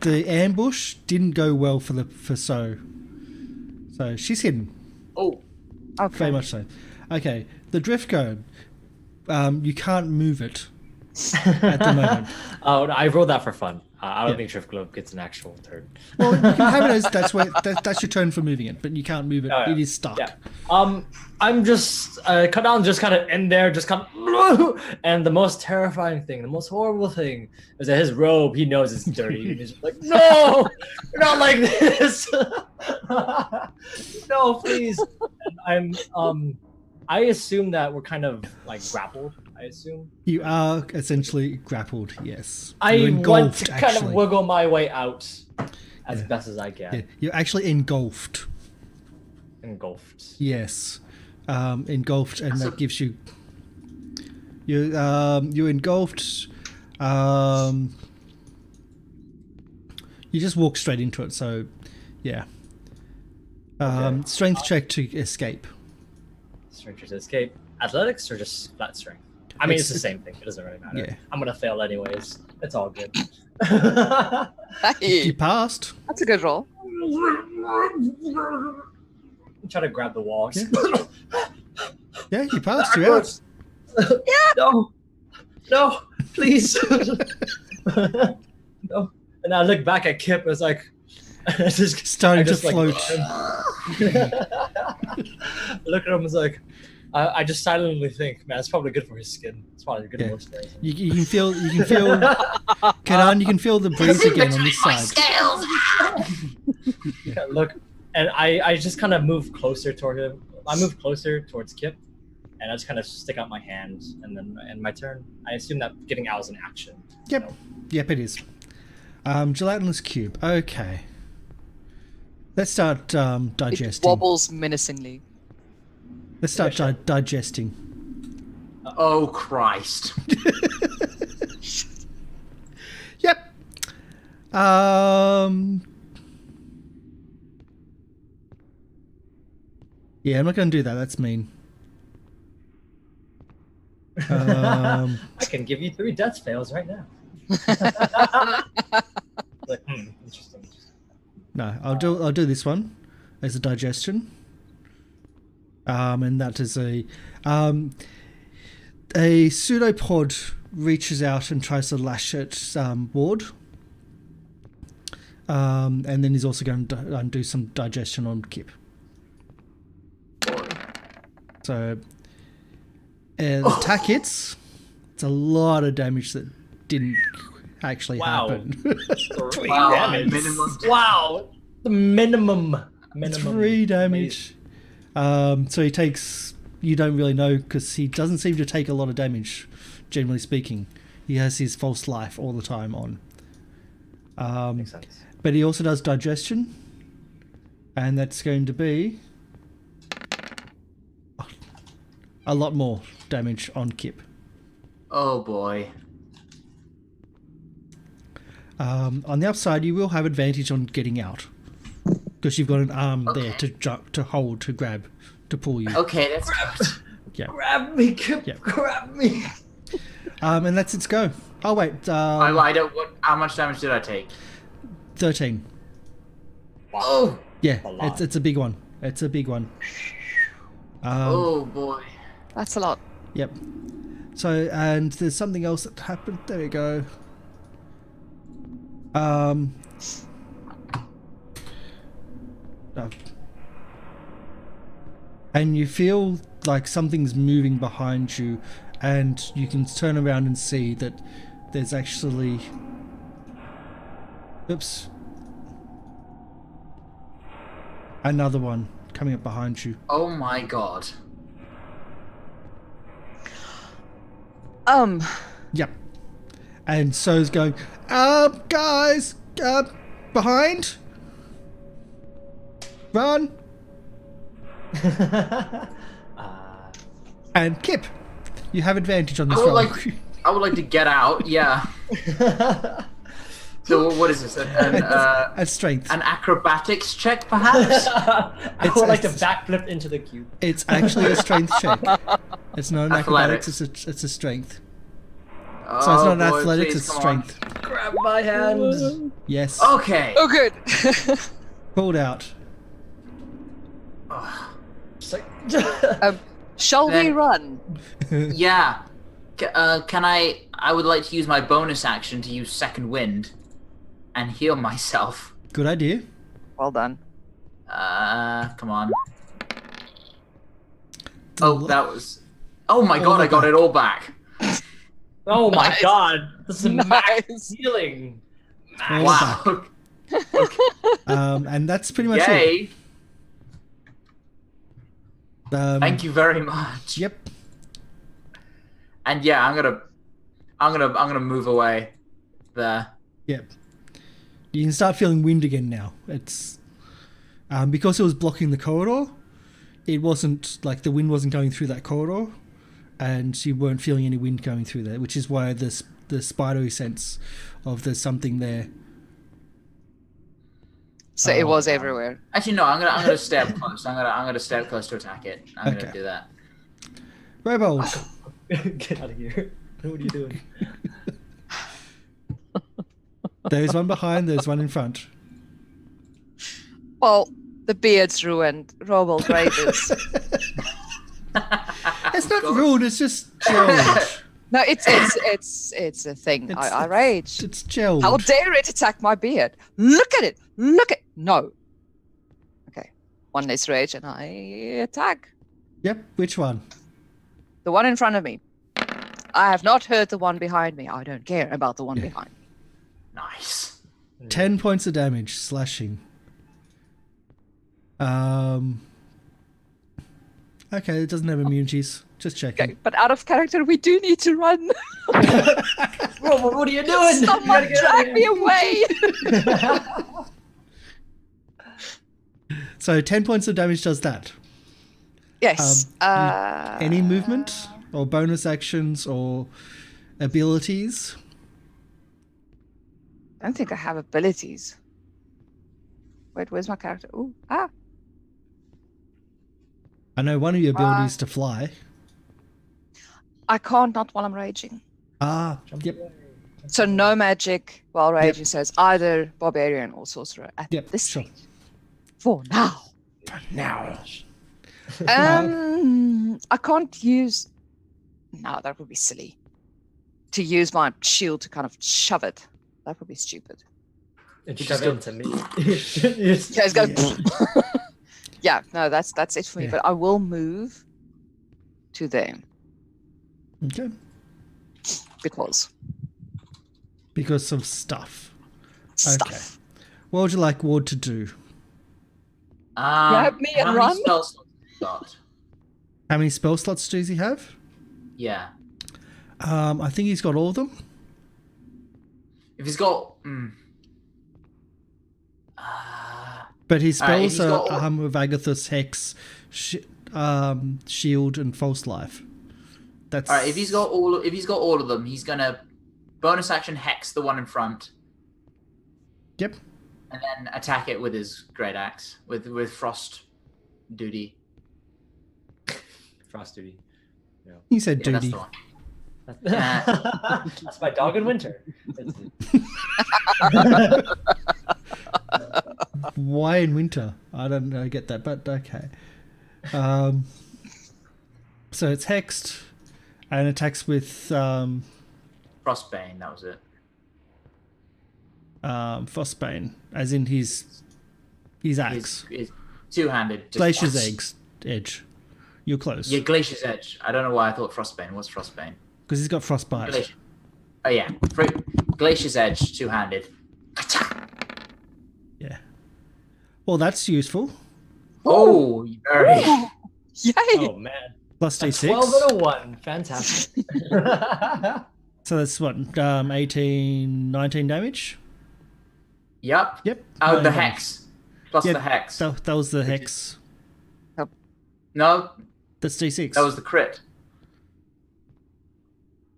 Speaker 1: The ambush didn't go well for So she's hidden.
Speaker 2: Oh,
Speaker 4: Okay.
Speaker 1: Very much so. Okay. The drift cone. You can't move it at the moment.
Speaker 3: Oh, I rolled that for fun. I don't think Drift Globe gets an actual turn.
Speaker 1: Well, you can have it as that's your turn for moving it, but you can't move it.
Speaker 3: Oh, yeah.
Speaker 1: It is stuck.
Speaker 3: Yeah. I'm just Kadan just kind of in there, just kind of, and the most terrifying thing, the most horrible thing, is that his robe. He knows it's dirty. And he's just like, no, not like this. No, please. And I assume that we're kind of like grappled. I assume
Speaker 1: You are essentially grappled. Yes.
Speaker 3: I
Speaker 1: You're
Speaker 3: want to
Speaker 1: engulfed,
Speaker 3: kind of
Speaker 1: actually.
Speaker 3: wiggle my way out as
Speaker 1: Yeah.
Speaker 3: best as I can.
Speaker 1: Yeah, you're actually engulfed.
Speaker 3: Engulfed.
Speaker 1: Yes, engulfed, and that gives you. You're engulfed. You just walk straight into it. So, yeah.
Speaker 3: Okay.
Speaker 1: Strength check to escape.
Speaker 3: Strength to escape. Athletics or just flat strength? I mean, it's the same thing. It doesn't really matter.
Speaker 1: Yeah.
Speaker 3: I'm gonna fail anyways. It's all good.
Speaker 4: Hey,
Speaker 1: You passed.
Speaker 4: that's a good roll.
Speaker 3: Try to grab the wall.
Speaker 1: Yeah, you passed. You're out.
Speaker 3: No, no, please, no. And I look back at Kip. It's like just
Speaker 1: Starting to
Speaker 3: just, like,
Speaker 1: float.
Speaker 3: look at him. It's like I just silently think, man, it's probably good for his skin. It's probably good
Speaker 1: Yeah.
Speaker 3: for his skin.
Speaker 1: You can feel. Karan, you can feel the breeze again on this side.
Speaker 3: Yeah, look, and I just kind of move closer toward him. I move closer towards Kip, and I just kind of stick out my hand, and then in my turn, I assume that getting out is an action.
Speaker 1: Yep.
Speaker 3: So,
Speaker 1: Yep, it is. Gelatinous cube. Okay. Let's start
Speaker 4: It
Speaker 1: digesting.
Speaker 4: wobbles menacingly.
Speaker 1: Let's start digesting.
Speaker 2: Oh Christ!
Speaker 1: Yep. Yeah, I'm not going to do that. That's mean.
Speaker 3: I can give you 3 death fails right now. Like, interesting.
Speaker 1: No, I'll do this one as a digestion. And that is a pseudopod reaches out and tries to lash at Ward. And then he's also going to do some digestion on Kip. So, attack hits. It's a lot of damage that didn't actually
Speaker 3: Wow.
Speaker 1: happen.
Speaker 3: 3
Speaker 2: Wow,
Speaker 3: damage.
Speaker 2: minimum.
Speaker 3: Wow, the minimum.
Speaker 1: 3 damage. So he takes. You don't really know because he doesn't seem to take a lot of damage, generally speaking. He has his false life all the time on.
Speaker 3: Makes sense.
Speaker 1: But he also does digestion, and that's going to be a lot more damage on Kip.
Speaker 2: Oh boy.
Speaker 1: On the upside, you will have advantage on getting out because you've got an arm there to hold, to grab, to pull you.
Speaker 2: Okay, that's good.
Speaker 1: Yeah.
Speaker 3: Grab me, Kip.
Speaker 1: Yeah.
Speaker 3: Grab me.
Speaker 1: And that's its go. Oh wait,
Speaker 2: I don't. How much damage did I take?
Speaker 1: 13.
Speaker 2: Oh.
Speaker 1: Yeah,
Speaker 3: A lot.
Speaker 1: it's a big one. It's a big one.
Speaker 2: Oh boy.
Speaker 4: That's a lot.
Speaker 1: Yep. So, and there's something else that happened. There we go. Oh. And you feel like something's moving behind you, and you can turn around and see that there's actually... Oops. Another one coming up behind you.
Speaker 2: Oh my god.
Speaker 1: Yep. And so's going, guys, behind. Run. And Kip, you have advantage on this roll.
Speaker 2: I would like to get out. Yeah. So what is this?
Speaker 1: A strength.
Speaker 2: An acrobatics check, perhaps?
Speaker 3: I would like to backflip into the cube.
Speaker 1: It's actually a strength check. It's not an acrobatics.
Speaker 2: Athletics.
Speaker 1: It's a strength.
Speaker 2: Oh,
Speaker 1: So it's not an
Speaker 2: boy,
Speaker 1: athletics.
Speaker 2: please,
Speaker 1: It's
Speaker 2: come on.
Speaker 1: strength.
Speaker 3: Grab my hand.
Speaker 1: Yes.
Speaker 2: Okay.
Speaker 4: Oh, good.
Speaker 1: Pulled out.
Speaker 3: Just like,
Speaker 4: Shall we
Speaker 2: Then-
Speaker 4: run?
Speaker 2: Yeah. Can I would like to use my bonus action to use second wind. and heal myself.
Speaker 1: Good idea.
Speaker 4: Well done.
Speaker 2: Come on.
Speaker 1: It's a
Speaker 2: Oh,
Speaker 1: lot-
Speaker 2: that was. Oh my god! I got it all back.
Speaker 3: Oh my
Speaker 4: Nice.
Speaker 3: god, this is max
Speaker 4: Nice.
Speaker 3: healing.
Speaker 1: All
Speaker 2: Wow.
Speaker 1: and that's pretty much it.
Speaker 2: Yay!
Speaker 1: Thank
Speaker 2: Thank you very much.
Speaker 1: Yep.
Speaker 2: And yeah, I'm gonna move away there.
Speaker 1: Yep. You can start feeling wind again now. It's because it was blocking the corridor. It wasn't like the wind wasn't going through that corridor, and you weren't feeling any wind going through there, which is why the spidery sense of there's something there.
Speaker 4: So it
Speaker 3: Oh,
Speaker 4: was
Speaker 3: God.
Speaker 4: everywhere.
Speaker 2: Actually, no. I'm gonna stay up close. I'm gonna stay up close to attack it. I'm
Speaker 1: Okay.
Speaker 2: gonna do that.
Speaker 1: Robold.
Speaker 3: Get out of here. What are you doing?
Speaker 1: There's one behind. There's one in front.
Speaker 4: Well, the beard's ruined. Robo Graders.
Speaker 1: It's not rude. It's just gelled.
Speaker 4: No, it's a thing. I rage.
Speaker 1: It's gelled.
Speaker 4: How dare it attack my beard? Look at it. Look at no. Okay. One less rage and I attack.
Speaker 1: Yep. Which one?
Speaker 4: The one in front of me. I have not hurt the one behind me. I don't care about the one behind me.
Speaker 2: Nice.
Speaker 1: 10 points of damage, slashing. Okay, it doesn't have immunities. Just checking.
Speaker 4: Okay, but out of character, we do need to run.
Speaker 3: Bro, what are you doing? You
Speaker 4: Someone
Speaker 3: gotta get out
Speaker 4: drag
Speaker 3: of
Speaker 4: me
Speaker 3: here.
Speaker 4: away.
Speaker 1: So 10 points of damage does that.
Speaker 4: Yes.
Speaker 1: Any movement or bonus actions or abilities?
Speaker 4: I don't think I have abilities. Wait, where's my character? Ooh,
Speaker 1: I know one of your abilities is to fly.
Speaker 4: I can't not while I'm raging.
Speaker 1: Yep.
Speaker 4: So no magic while raging. So it's either barbarian or sorcerer at
Speaker 1: Yep,
Speaker 4: this
Speaker 1: sure.
Speaker 4: stage. For now.
Speaker 1: Now.
Speaker 4: I can't use. No, that would be silly. To use my shield to kind of shove it. That would be stupid.
Speaker 3: And
Speaker 2: You
Speaker 3: shove
Speaker 2: just
Speaker 3: it
Speaker 2: go-
Speaker 3: into me.
Speaker 4: You guys go. Yeah, no, that's it for me.
Speaker 1: Yeah.
Speaker 4: But I will move to them
Speaker 1: Okay.
Speaker 4: because
Speaker 1: Because of stuff.
Speaker 4: stuff.
Speaker 1: What would you like Ward to do?
Speaker 4: Grab me
Speaker 2: how
Speaker 4: and
Speaker 2: many
Speaker 4: run?
Speaker 2: spell slots have you got?
Speaker 1: How many spell slots does he have?
Speaker 2: Yeah.
Speaker 1: I think he's got all of them.
Speaker 2: If he's got.
Speaker 1: But his
Speaker 2: Alright, if
Speaker 1: spells
Speaker 2: he's
Speaker 1: are
Speaker 2: got all-
Speaker 1: Armor of Agathis, Hex, Shield, and False Life. That's
Speaker 2: All right. If he's got all of them, he's gonna bonus action hex the one in front,
Speaker 1: Yep.
Speaker 2: and then attack it with his great axe with frost duty.
Speaker 3: Frost duty.
Speaker 1: He said
Speaker 2: Yeah, that's
Speaker 1: duty.
Speaker 2: the one.
Speaker 3: That's my dog in winter.
Speaker 1: Why in winter? I don't know, get that, but okay. So it's hexed and attacks with
Speaker 2: Frostbane. That was it.
Speaker 1: Frostbane, as in his axe.
Speaker 2: His two-handed. just-
Speaker 1: Glacier's edge. You're close.
Speaker 2: Yeah, Glacier's Edge. I don't know why I thought Frostbane. What's Frostbane?
Speaker 1: Because he's got frostbite.
Speaker 2: Glacier. Oh yeah, Glacier's Edge, two-handed.
Speaker 1: Yeah. Well, that's useful.
Speaker 2: Oh, very.
Speaker 4: Yay!
Speaker 3: Oh man.
Speaker 1: Plus
Speaker 3: A
Speaker 1: D6.
Speaker 3: 12 and a 1. Fantastic.
Speaker 1: So that's what, 18, 19 damage?
Speaker 2: Yep.
Speaker 1: Yep.
Speaker 2: Oh, the
Speaker 1: 9
Speaker 2: hex. Plus
Speaker 1: Yeah,
Speaker 2: the hex.
Speaker 1: That was the hex.
Speaker 2: No,
Speaker 1: That's D6.
Speaker 2: that was the crit.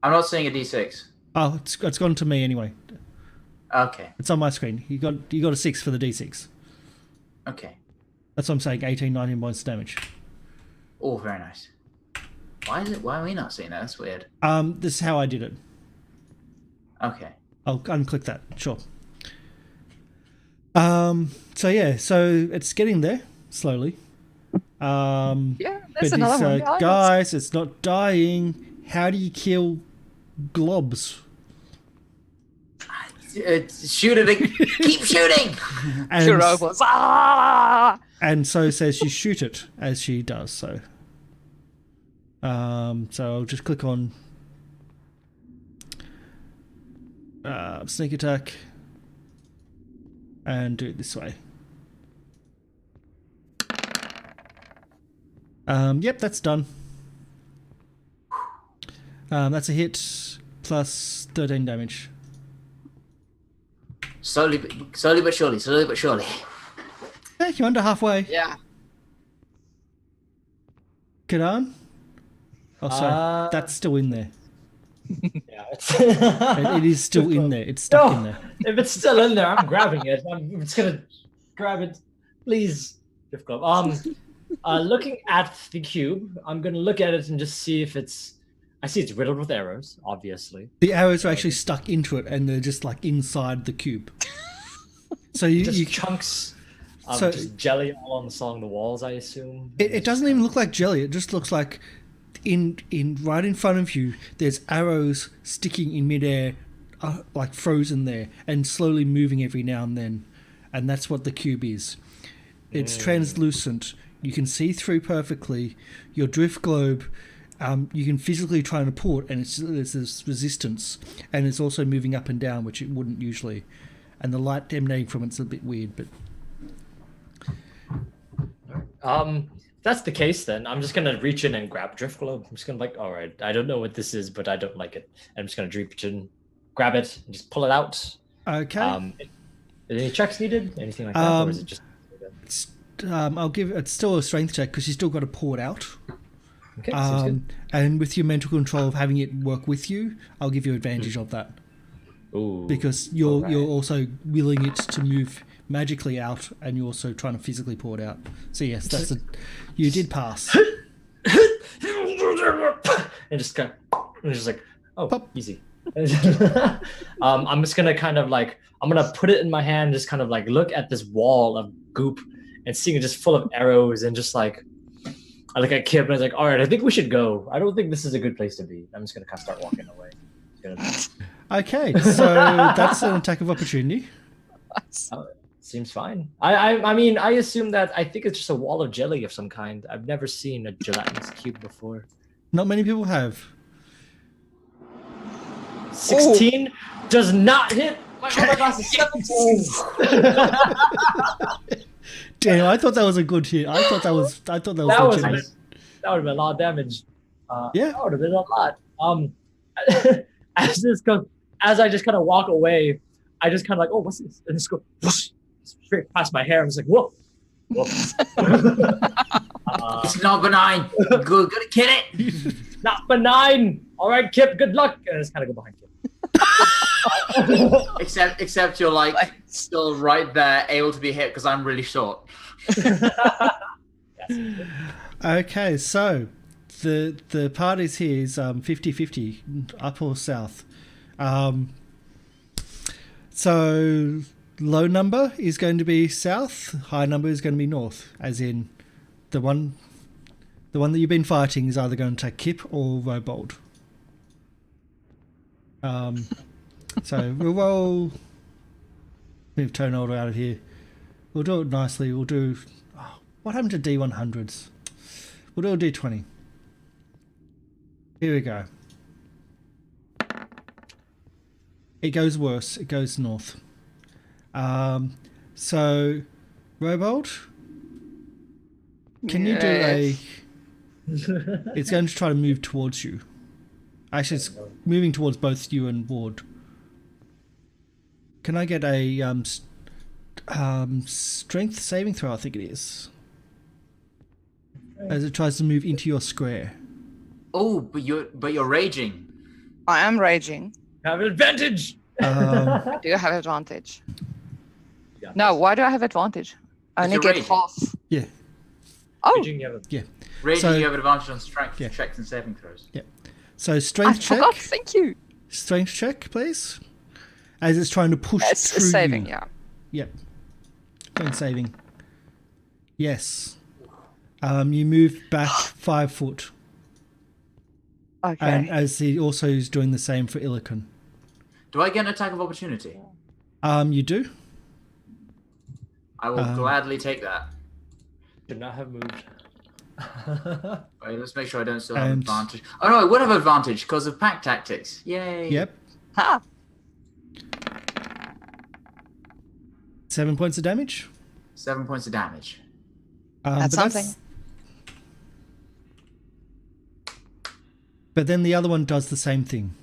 Speaker 2: I'm not seeing a d6.
Speaker 1: Oh, it's gone to me anyway.
Speaker 2: Okay.
Speaker 1: It's on my screen. You got a 6 for the D6.
Speaker 2: Okay.
Speaker 1: That's what I'm saying. 18, 19 points of damage.
Speaker 2: Oh, very nice. Why are we not seeing that? That's weird.
Speaker 1: This is how I did it.
Speaker 2: Okay.
Speaker 1: I'll unclick that. Sure. So yeah, so it's getting there slowly.
Speaker 4: Yeah, there's
Speaker 1: But
Speaker 4: another
Speaker 1: it's,
Speaker 4: one. behind us.
Speaker 1: guys, it's not dying. How do you kill globs?
Speaker 2: Shoot it. Keep shooting.
Speaker 4: Two robots. Ah!
Speaker 1: And so says she shoot it as she does so. So I'll just click on sneak attack and do it this way. Yep, that's done. That's a hit plus 13 damage.
Speaker 2: Slowly but surely.
Speaker 1: Yeah, you're under halfway.
Speaker 4: Yeah.
Speaker 1: Kadan? Oh, sorry. That's still in there.
Speaker 3: Yeah,
Speaker 1: It is still in there. It's stuck in there.
Speaker 3: If it's still in there, I'm grabbing it. I'm just gonna grab it, please. Drift Club. Looking at the cube, I'm gonna look at it and just see if it's. I see it's riddled with arrows, obviously.
Speaker 1: The arrows are actually stuck into it, and they're just like inside the cube. So
Speaker 3: Just
Speaker 1: you
Speaker 3: chunks of
Speaker 1: So-
Speaker 3: just jelly all along the walls, I assume.
Speaker 1: it doesn't even look like jelly. It just looks like in right in front of you, there's arrows sticking in midair, like frozen there, and slowly moving every now and then, and that's what the cube is. It's translucent. You can see through perfectly. Your drift globe, you can physically try and pull it, and there's this resistance, and it's also moving up and down, which it wouldn't usually. And the light emanating from it's a bit weird, but
Speaker 3: If that's the case, then I'm just gonna reach in and grab Drift Globe. I'm just gonna like, all right, I don't know what this is, but I don't like it. And I'm just gonna reach in, grab it, and just pull it out.
Speaker 1: okay.
Speaker 3: Any checks needed? Anything like that, or is it just?
Speaker 1: I'll give it's still a strength check because you still got to pull it out.
Speaker 3: Okay, seems good.
Speaker 1: And with your mental control of having it work with you, I'll give you advantage of that
Speaker 3: Ooh,
Speaker 1: because you're
Speaker 3: alright.
Speaker 1: you're also willing it to move magically out, and you're also trying to physically pull it out. So yes, you did pass.
Speaker 3: and just kind of, and just like, oh,
Speaker 1: Pop.
Speaker 3: easy. I'm just gonna kind of like, I'm gonna put it in my hand, just kind of like look at this wall of goop, and seeing it just full of arrows, and just like, I look at Kip and I was like, all right, I think we should go. I don't think this is a good place to be. I'm just gonna kind of start walking away.
Speaker 1: Okay, so that's an attack of opportunity.
Speaker 3: Seems fine. I mean, I assume that I think it's just a wall of jelly of some kind. I've never seen a gelatinous cube before.
Speaker 1: Not many people have.
Speaker 3: 16 does not hit. My armor class is 17.
Speaker 1: Damn, I thought that was a good hit. I thought that was
Speaker 3: that
Speaker 1: legitimate.
Speaker 3: would have been a lot of damage.
Speaker 1: Yeah.
Speaker 3: That would have been a lot. As I just kind of walk away, I just kind of like, oh, what's this? And just go whoosh, straight past my hair. I'm just like, whoa.
Speaker 2: It's not benign. Good, gonna kill it.
Speaker 3: Not benign. All right, Kip, good luck. And I just kind of go behind Kip.
Speaker 2: Except you're like still right there, able to be hit because I'm really short.
Speaker 1: Okay, so the parties here is 50-50, up or south. So low number is going to be south, high number is going to be north, as in the one that you've been fighting is either going to take Kip or Robold. So we'll roll. Move Tonolder out of here. We'll do it nicely. We'll do. Oh, what happened to D100s? We'll do a D20. Here we go. It goes worse. It goes north. So, Robold, can you do a... It's going to try to move towards you. Actually, it's moving towards both you and Ward. Can I get a strength saving throw? I think it is. As it tries to move into your square.
Speaker 2: Oh, but you're raging.
Speaker 4: I am raging.
Speaker 3: Have an advantage.
Speaker 4: I do have advantage.
Speaker 3: Yeah.
Speaker 4: No, why do I have advantage? I only
Speaker 2: you're
Speaker 4: get
Speaker 2: raging.
Speaker 4: half.
Speaker 1: Yeah.
Speaker 4: Oh,
Speaker 3: Raging, you have a-
Speaker 2: Raging,
Speaker 1: So-
Speaker 2: you have advantage on strength
Speaker 1: Yeah.
Speaker 2: checks and saving throws.
Speaker 1: So
Speaker 4: I
Speaker 1: strength check.
Speaker 4: forgot. Thank you.
Speaker 1: Strength check, please. As it's trying to push
Speaker 4: It's
Speaker 1: through
Speaker 4: saving,
Speaker 1: you.
Speaker 4: yeah.
Speaker 1: Yep. Strength saving. Yes. You move back 5 foot.
Speaker 4: Okay.
Speaker 1: And as he also is doing the same for Illican.
Speaker 2: Do I get an attack of opportunity?
Speaker 1: You do.
Speaker 2: I will gladly take that.
Speaker 3: Should not have moved.
Speaker 2: Wait, let's make sure I don't still have
Speaker 1: And-
Speaker 2: advantage. Oh no, I would have advantage because of pack tactics. Yay!
Speaker 1: Yep.
Speaker 4: Ha!
Speaker 1: 7 points of damage.
Speaker 2: 7 points of damage.
Speaker 4: That's
Speaker 1: but
Speaker 4: something.
Speaker 1: But then the other one does the same thing.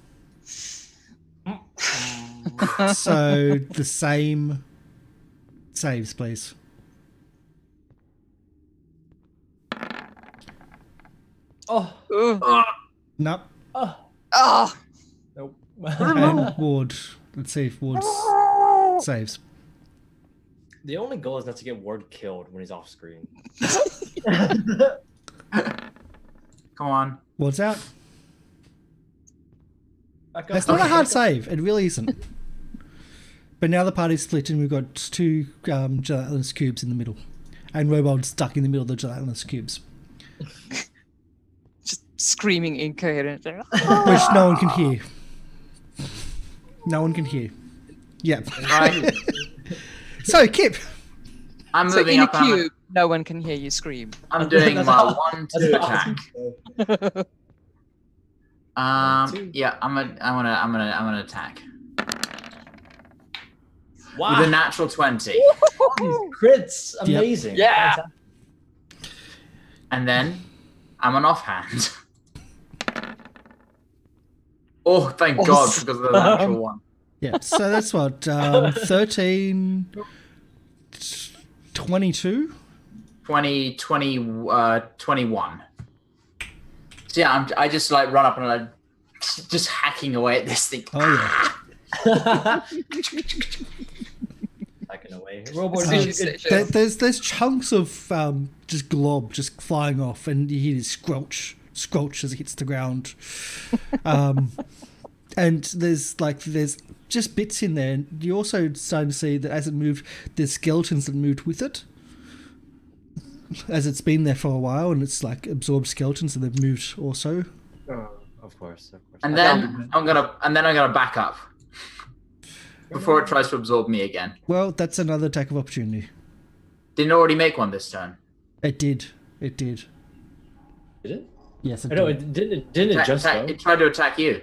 Speaker 1: So the same saves, please.
Speaker 3: Oh,
Speaker 4: Ooh.
Speaker 1: Nope.
Speaker 3: oh,
Speaker 4: Oh,
Speaker 3: nope.
Speaker 1: And Ward. Let's see if Ward saves.
Speaker 3: The only goal is not to get Ward killed when he's off screen.
Speaker 2: Come on.
Speaker 1: Ward's out.
Speaker 3: Back up.
Speaker 1: That's not a hard save. It really isn't. But now the party's split and we've got two gelatinous cubes in the middle. And Robold's stuck in the middle of the gelatinous cubes.
Speaker 4: just screaming incoherent.
Speaker 1: Which no one can hear. No one can hear. Yep.
Speaker 2: Right.
Speaker 1: So, Kip.
Speaker 2: I'm
Speaker 4: So
Speaker 2: moving
Speaker 4: in a
Speaker 2: up. I'm-
Speaker 4: cube, no one can hear you scream.
Speaker 2: I'm doing
Speaker 3: That's
Speaker 2: my
Speaker 3: how-
Speaker 2: 1-2
Speaker 3: that's how-
Speaker 2: attack. Yeah, I'm gonna attack
Speaker 3: Wow.
Speaker 2: with a natural 20,
Speaker 3: These crits,
Speaker 1: Yep.
Speaker 3: amazing.
Speaker 4: Yeah.
Speaker 2: and then I'm an offhand. Oh, thank God,
Speaker 3: Awesome.
Speaker 2: because of the natural one.
Speaker 1: Yeah, so that's what, 13, 22?
Speaker 2: 21. So yeah, I just like run up and I'm just hacking away at this thing.
Speaker 1: Oh, yeah.
Speaker 3: Backing away. Robo
Speaker 4: Sushi
Speaker 3: doing good.
Speaker 4: station.
Speaker 1: There's chunks of just glob just flying off, and you hear this squelch as it hits the ground. And there's just bits in there, and you also starting to see that as it moved, there's skeletons that moved with it. As it's been there for a while, and it's like absorbed skeletons, and they've moved also.
Speaker 3: Oh, of course.
Speaker 2: And then I'm gonna back up before it tries to absorb me again.
Speaker 1: Well, that's another attack of opportunity.
Speaker 2: Didn't already make one this turn.
Speaker 1: It did. It did.
Speaker 3: Did it?
Speaker 1: Yes, it
Speaker 3: I know
Speaker 1: did.
Speaker 3: it didn't it just though?
Speaker 2: It tried to attack you.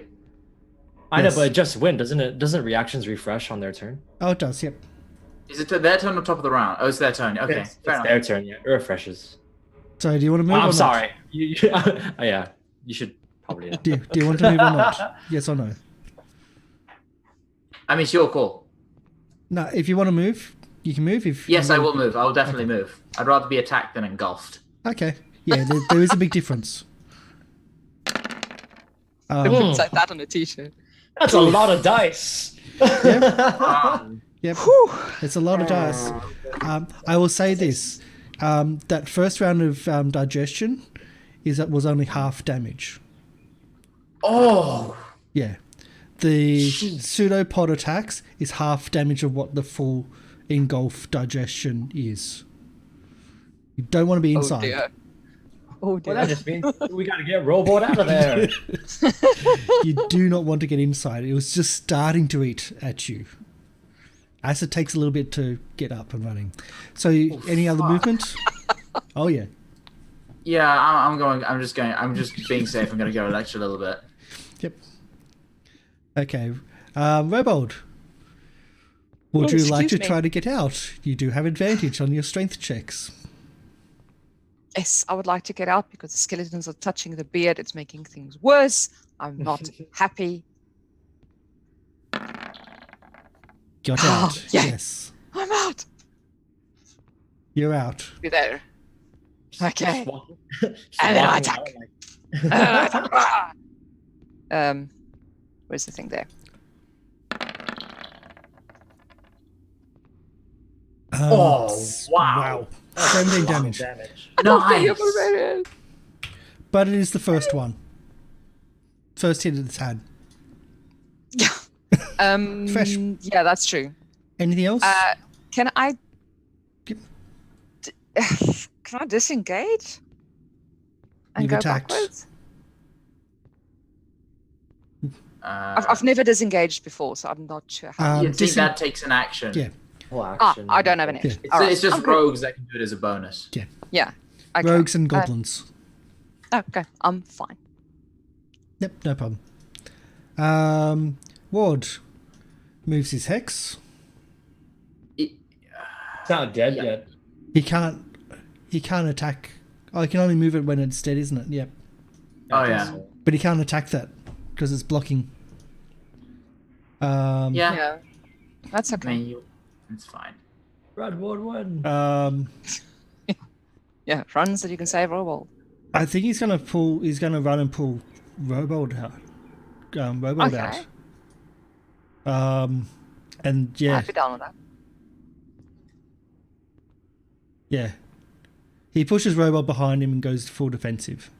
Speaker 3: I know,
Speaker 1: Yes.
Speaker 3: but it just win, doesn't it? Doesn't reactions refresh on their turn?
Speaker 1: Oh, it does. Yep.
Speaker 2: Is it their turn or top of the round? Oh, it's their turn. Okay,
Speaker 3: It's
Speaker 2: fair enough.
Speaker 3: their turn. Yeah, it refreshes.
Speaker 1: So, do you want to move?
Speaker 3: Oh,
Speaker 1: or
Speaker 3: I'm
Speaker 1: not?
Speaker 3: sorry. You oh, yeah, you should probably. Not.
Speaker 1: Do you want to move or not? Yes or no?
Speaker 2: I mean, it's your call.
Speaker 1: No, if you want to move, you can move. If
Speaker 2: Yes, I will move. I will definitely move. I'd rather be attacked than engulfed.
Speaker 1: Okay. Yeah, there is a big difference.
Speaker 4: It's like that on a t-shirt.
Speaker 3: That's a lot of dice.
Speaker 1: Yep. It's a lot of dice. I will say this: that first round of digestion was only half damage.
Speaker 2: Oh,
Speaker 1: Yeah, the pseudopod attacks is half damage of what the full engulf digestion is. You don't want to be
Speaker 4: Oh
Speaker 1: inside.
Speaker 4: dear. Oh
Speaker 3: Well,
Speaker 4: dear.
Speaker 3: that just means we gotta get Robot out of there.
Speaker 1: You do not want to get inside. It was just starting to eat at you. As it takes a little bit to get up and running. So, any other movement? Oh yeah.
Speaker 2: yeah. I'm just being safe. I'm going to go an extra little bit.
Speaker 1: Yep. Okay. Robold, would
Speaker 4: Oh,
Speaker 1: you like to
Speaker 4: excuse me.
Speaker 1: try to get out? You do have advantage on your strength checks.
Speaker 4: Yes, I would like to get out because the skeletons are touching the beard. It's making things worse. I'm not happy.
Speaker 1: Got
Speaker 4: Oh,
Speaker 1: out.
Speaker 4: yeah.
Speaker 1: Yes.
Speaker 4: I'm out.
Speaker 1: You're out.
Speaker 4: Be there. Okay.
Speaker 3: Just walking-
Speaker 4: And then I
Speaker 3: walking
Speaker 4: attack.
Speaker 3: out like-
Speaker 4: Where's the thing there?
Speaker 2: Oh, wow.
Speaker 1: 17
Speaker 3: Wow,
Speaker 1: damage.
Speaker 2: Nice.
Speaker 1: But it is the first one. First hit at its head.
Speaker 4: Yeah.
Speaker 1: Fresh.
Speaker 4: Yeah, that's true.
Speaker 1: Anything else?
Speaker 4: Can I?
Speaker 1: Yep.
Speaker 4: Can I disengage? And
Speaker 1: You've
Speaker 4: go
Speaker 1: attacked.
Speaker 4: backwards? I've never disengaged before, so I'm not sure how.
Speaker 2: You think that takes an action?
Speaker 1: Yeah.
Speaker 3: Action.
Speaker 4: I don't have an action.
Speaker 2: It's,
Speaker 4: All right,
Speaker 2: it's just
Speaker 4: I'm good.
Speaker 2: rogues that can do it as a bonus.
Speaker 4: Yeah. Okay.
Speaker 1: Rogues and goblins.
Speaker 4: Okay, I'm fine.
Speaker 1: Yep, no problem. Ward moves his hex.
Speaker 3: It's not dead yet.
Speaker 1: He can't attack. Oh, he can only move it when it's dead, isn't it? Yep.
Speaker 2: Oh yeah.
Speaker 1: But he can't attack that because it's blocking.
Speaker 2: Yeah.
Speaker 4: That's
Speaker 2: I
Speaker 4: okay.
Speaker 2: mean, it's fine.
Speaker 3: Run, Ward, run.
Speaker 4: Yeah, run so you can save Robold.
Speaker 1: I think he's gonna pull. He's gonna run and pull Robold out. Robold
Speaker 4: Okay.
Speaker 1: out. And yeah,
Speaker 4: I'd be down with that.
Speaker 1: yeah. He pushes Robold behind him and goes full defensive.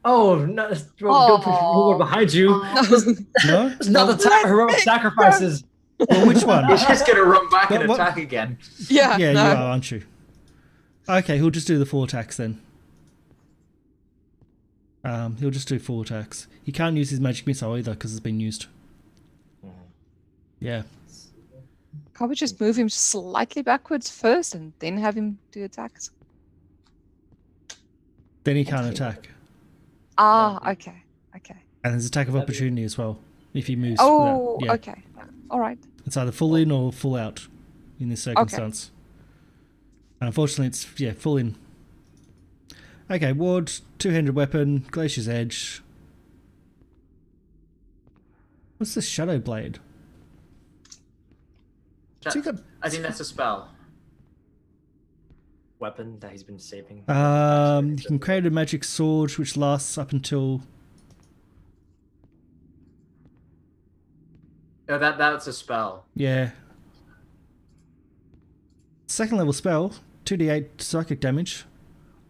Speaker 3: Oh, no, don't push Ward behind you.
Speaker 1: No,
Speaker 3: It's not the heroic sacrifices.
Speaker 1: well, which one?
Speaker 2: He's just gonna run back and
Speaker 1: What-
Speaker 2: attack again.
Speaker 4: Yeah.
Speaker 1: Yeah,
Speaker 4: no.
Speaker 1: you are, aren't you? Okay, he'll just do the 4 attacks then. He'll just do 4 attacks. He can't use his magic missile either because it's been used. Yeah.
Speaker 4: Can't we just move him slightly backwards first and then have him do attacks?
Speaker 1: Then he can't attack.
Speaker 4: Ah, okay. Okay.
Speaker 1: And there's attack of opportunity as well if he moves.
Speaker 4: Oh,
Speaker 1: yeah.
Speaker 4: okay. All right.
Speaker 1: It's either full in or full out in this circumstance. And unfortunately, it's full in. Okay, Ward, 2-handed weapon, Glacier's Edge. What's this Shadow Blade? So you got-
Speaker 2: I think that's a spell.
Speaker 3: Weapon that he's been saving.
Speaker 1: You can create a magic sword which lasts up until.
Speaker 2: No, that's a spell.
Speaker 1: Yeah. Second level spell, 2d8 psychic damage.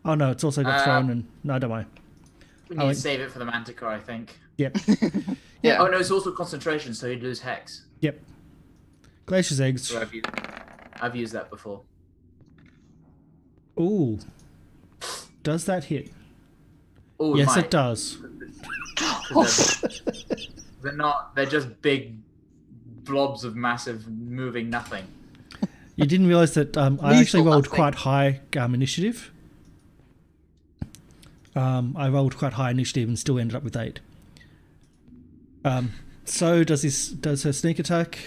Speaker 1: Oh no, it's also got thrown and. No, don't worry.
Speaker 2: We need to save it for the Manticore, I think.
Speaker 1: Yep.
Speaker 4: Yeah.
Speaker 2: Oh no, it's also concentration, so he'd lose hex.
Speaker 1: Yep. Glacier's Eggs.
Speaker 2: So I've used that before.
Speaker 1: Ooh. Does that hit?
Speaker 2: Oh,
Speaker 1: Yes, it does.
Speaker 2: They're not. They're just big blobs of massive moving nothing.
Speaker 1: You didn't realize that I actually rolled quite high initiative. I rolled quite high initiative and still ended up with 8. So does her sneak attack.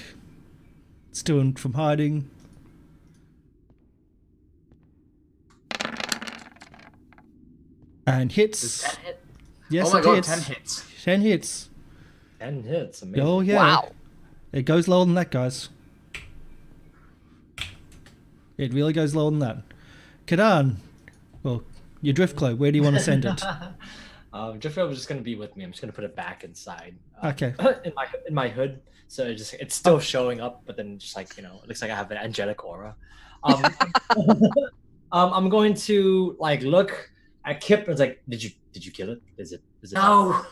Speaker 1: Still from hiding. And hits.
Speaker 2: Does 10 hit?
Speaker 1: Yes,
Speaker 2: Oh my
Speaker 1: it
Speaker 2: god,
Speaker 1: hits.
Speaker 2: 10 hits.
Speaker 1: 10 hits.
Speaker 3: 10 hits. Amazing.
Speaker 1: Oh yeah.
Speaker 4: Wow.
Speaker 1: It goes lower than that, guys. It really goes lower than that. Kadan, well, your Driftclaw, where do you want to send it?
Speaker 3: Driftclaw was just gonna be with me. I'm just gonna put it back inside.
Speaker 1: Okay.
Speaker 3: In my hood, so it's still showing up, but then just like it looks like I have an angelic aura. I'm going to like look at Kip and it's like, did you kill it? Is it?
Speaker 2: No.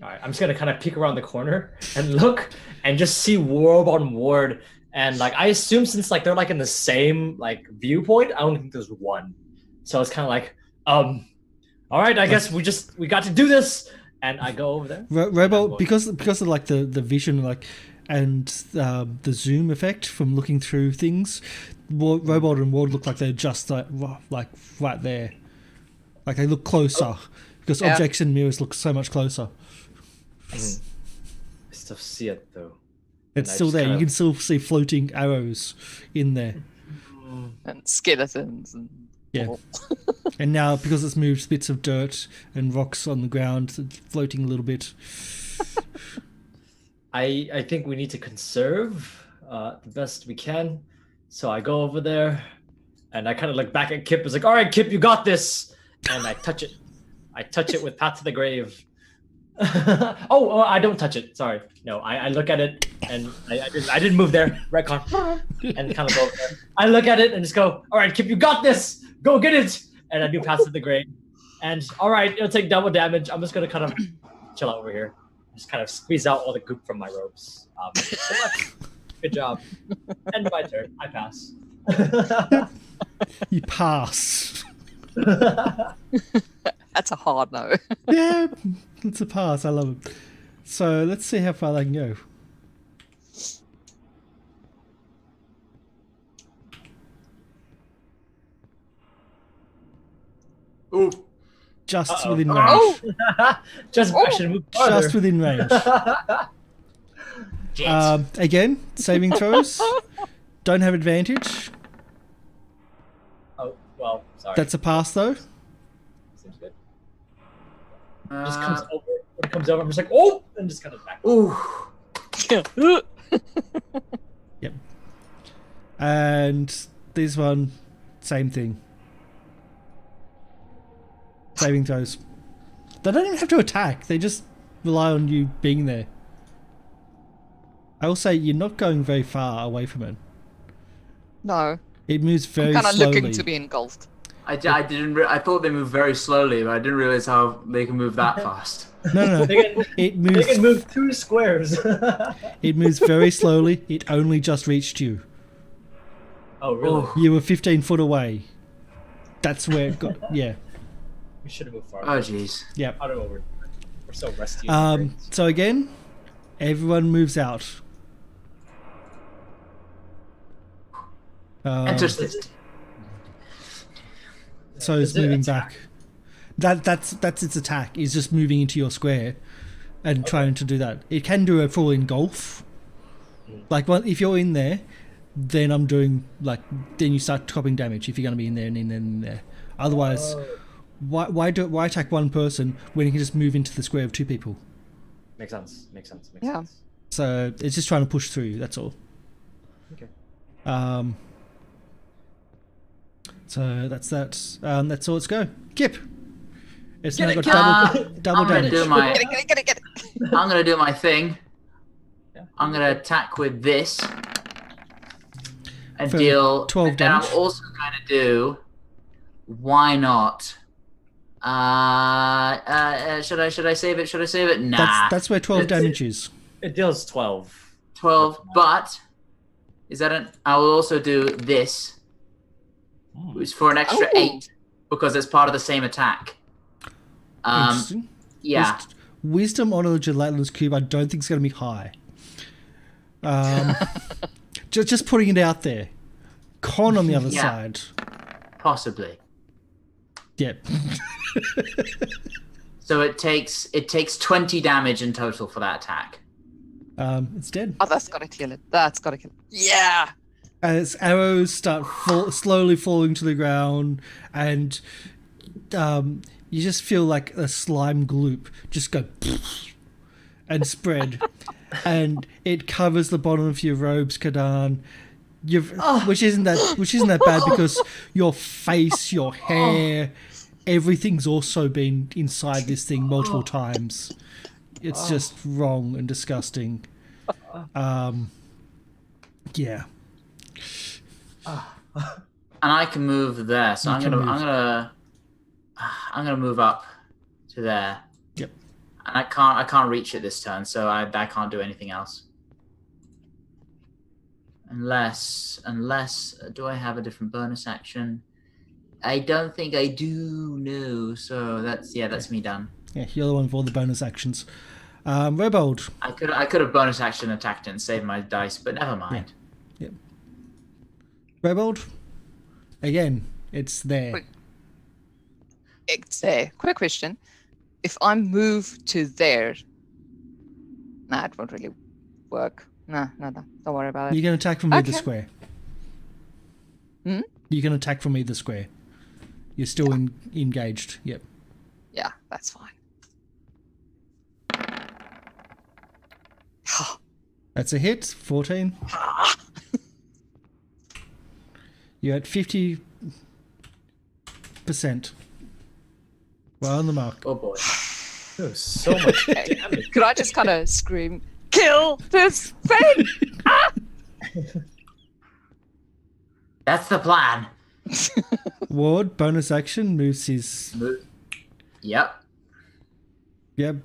Speaker 3: All right, I'm just gonna kind of peek around the corner and look and just see Ward on Ward, and like I assume since like they're like in the same like viewpoint, I don't think there's one, so it's kind of like all right, I guess we got to do this, and I go over there.
Speaker 1: Robo, because of like the vision like and the zoom effect from looking through things, Robot and Ward look like they're just like right there, like they look closer because objects and mirrors look so much closer.
Speaker 3: I still see it though.
Speaker 1: It's
Speaker 3: And I
Speaker 1: still
Speaker 3: just
Speaker 1: there.
Speaker 3: kind
Speaker 1: You
Speaker 3: of-
Speaker 1: can still see floating arrows in there.
Speaker 4: And skeletons and
Speaker 1: Yeah. And now, because it's moved bits of dirt and rocks on the ground, it's floating a little bit.
Speaker 3: I think we need to conserve the best we can. So I go over there and I kind of look back at Kip. It's like, all right, Kip, you got this. And I touch it. I touch it with Path to the Grave. oh, I don't touch it. Sorry. No, I look at it and I didn't move there. Retcon. And kind of go over there. I look at it and just go, all right, Kip, you got this. Go get it. And I do Path to the Grave. And all right, it'll take double damage. I'm just going to kind of chill out over here. Just kind of squeeze out all the goop from my robes. Good job. End my turn. I pass.
Speaker 1: You pass.
Speaker 4: that's a hard no.
Speaker 1: Yeah, it's a pass. I love it. So let's see how far they can go.
Speaker 2: Ooh.
Speaker 1: Just
Speaker 3: Uh-oh.
Speaker 1: within range.
Speaker 4: Oh,
Speaker 3: Just I should move farther.
Speaker 1: Just within range.
Speaker 2: Jet.
Speaker 1: Again, saving throws. Don't have advantage.
Speaker 3: Oh well, sorry.
Speaker 1: That's a pass though.
Speaker 3: Seems good.
Speaker 2: Uh,
Speaker 3: Just comes over. When it comes over, I'm just like, oh, and just kind of back.
Speaker 2: ooh.
Speaker 1: Yep. And this one, same thing. Saving throws. They don't even have to attack. They just rely on you being there. I will say you're not going very far away from it.
Speaker 4: no.
Speaker 1: It moves very
Speaker 4: Kind of
Speaker 1: slowly.
Speaker 4: looking to be engulfed.
Speaker 2: I thought they moved very slowly, but I didn't realize how they can move that fast.
Speaker 1: No.
Speaker 3: They can,
Speaker 1: It
Speaker 3: they
Speaker 1: moves.
Speaker 3: can move 2 squares.
Speaker 1: It moves very slowly. It only just reached you.
Speaker 3: Oh really?
Speaker 2: Oh,
Speaker 1: You were 15 foot away. That's where it got. Yeah.
Speaker 3: We should have moved farther.
Speaker 2: oh jeez.
Speaker 1: Yep.
Speaker 3: I don't know. We're so rusty. in our brains.
Speaker 1: So again, everyone moves out.
Speaker 2: Interesting.
Speaker 1: So it's
Speaker 3: Is it
Speaker 1: moving
Speaker 3: attack?
Speaker 1: back. That's its attack. Is just moving into your square, and trying to do that. It can do a full engulf. Like if you're in there, then I'm doing then you start copying damage if you're going to be in there and in there. Otherwise, why attack one person when you can just move into the square of 2 people?
Speaker 3: Makes sense. Makes sense. Makes
Speaker 4: Yeah.
Speaker 3: sense.
Speaker 1: So it's just trying to push through. That's all.
Speaker 3: Okay.
Speaker 1: So that's that. That's all. Let's go. Kip. It's
Speaker 3: Get
Speaker 1: now
Speaker 3: it,
Speaker 1: got
Speaker 3: Kip.
Speaker 1: double
Speaker 2: I'm gonna
Speaker 1: damage.
Speaker 2: do my.
Speaker 4: Get it.
Speaker 2: I'm gonna do my thing.
Speaker 3: Yeah.
Speaker 2: I'm gonna attack with this and
Speaker 1: For
Speaker 2: deal
Speaker 1: 12
Speaker 2: and then
Speaker 1: damage.
Speaker 2: I'm also gonna do. Why not? Should I save it? Should I save it? Nah.
Speaker 1: That's where 12
Speaker 2: It's-
Speaker 1: damage is.
Speaker 3: It deals 12.
Speaker 2: 12. But is that an? I will also do this. It's for an extra
Speaker 4: Oh.
Speaker 2: 8 because it's part of the same attack.
Speaker 1: Interesting.
Speaker 2: Yeah.
Speaker 1: Wisdom on a gelatinous cube, I don't think is going to be high. Just putting it out there. Con on the other
Speaker 2: Yeah.
Speaker 1: side.
Speaker 2: Possibly.
Speaker 1: Yep.
Speaker 2: So it takes 20 damage in total for that attack.
Speaker 1: It's dead.
Speaker 4: Oh, that's gotta kill it. That's gotta kill it. Yeah.
Speaker 1: As arrows start slowly falling to the ground, and you just feel like a slime gloop just go and spread, and it covers the bottom of your robes, Kadan. Which isn't that bad because your face, your hair, everything's also been inside this thing multiple times. It's just wrong and disgusting. Yeah.
Speaker 2: And I can move there, so
Speaker 1: You
Speaker 2: I'm
Speaker 1: can
Speaker 2: gonna
Speaker 1: move.
Speaker 2: I'm gonna move up to there.
Speaker 1: Yep.
Speaker 2: And I can't reach it this turn, so I can't do anything else. Unless do I have a different bonus action? I don't think I do. No, so that's me done.
Speaker 1: Yeah, you're the one with all the bonus actions. Rebold.
Speaker 2: I could have bonus action attacked it and saved my dice, but never mind.
Speaker 1: Yep. Rebold. Again, it's there.
Speaker 4: Wait. It's a quick question. If I move to there, nah, it won't really work. No, don't worry about it.
Speaker 1: You can attack from either
Speaker 4: Okay.
Speaker 1: square.
Speaker 4: Hmm?
Speaker 1: You can attack from either square. You're still engaged. Yep.
Speaker 4: Yeah, that's fine.
Speaker 1: That's a hit. 14. You're at 50%. Well on the mark.
Speaker 2: Oh boy.
Speaker 3: That was so much
Speaker 4: Okay.
Speaker 3: damage.
Speaker 4: Could I just kind of scream, kill this thing?
Speaker 2: That's the plan.
Speaker 1: Ward, bonus action, moves his...
Speaker 2: Move. Yep.
Speaker 1: Yep.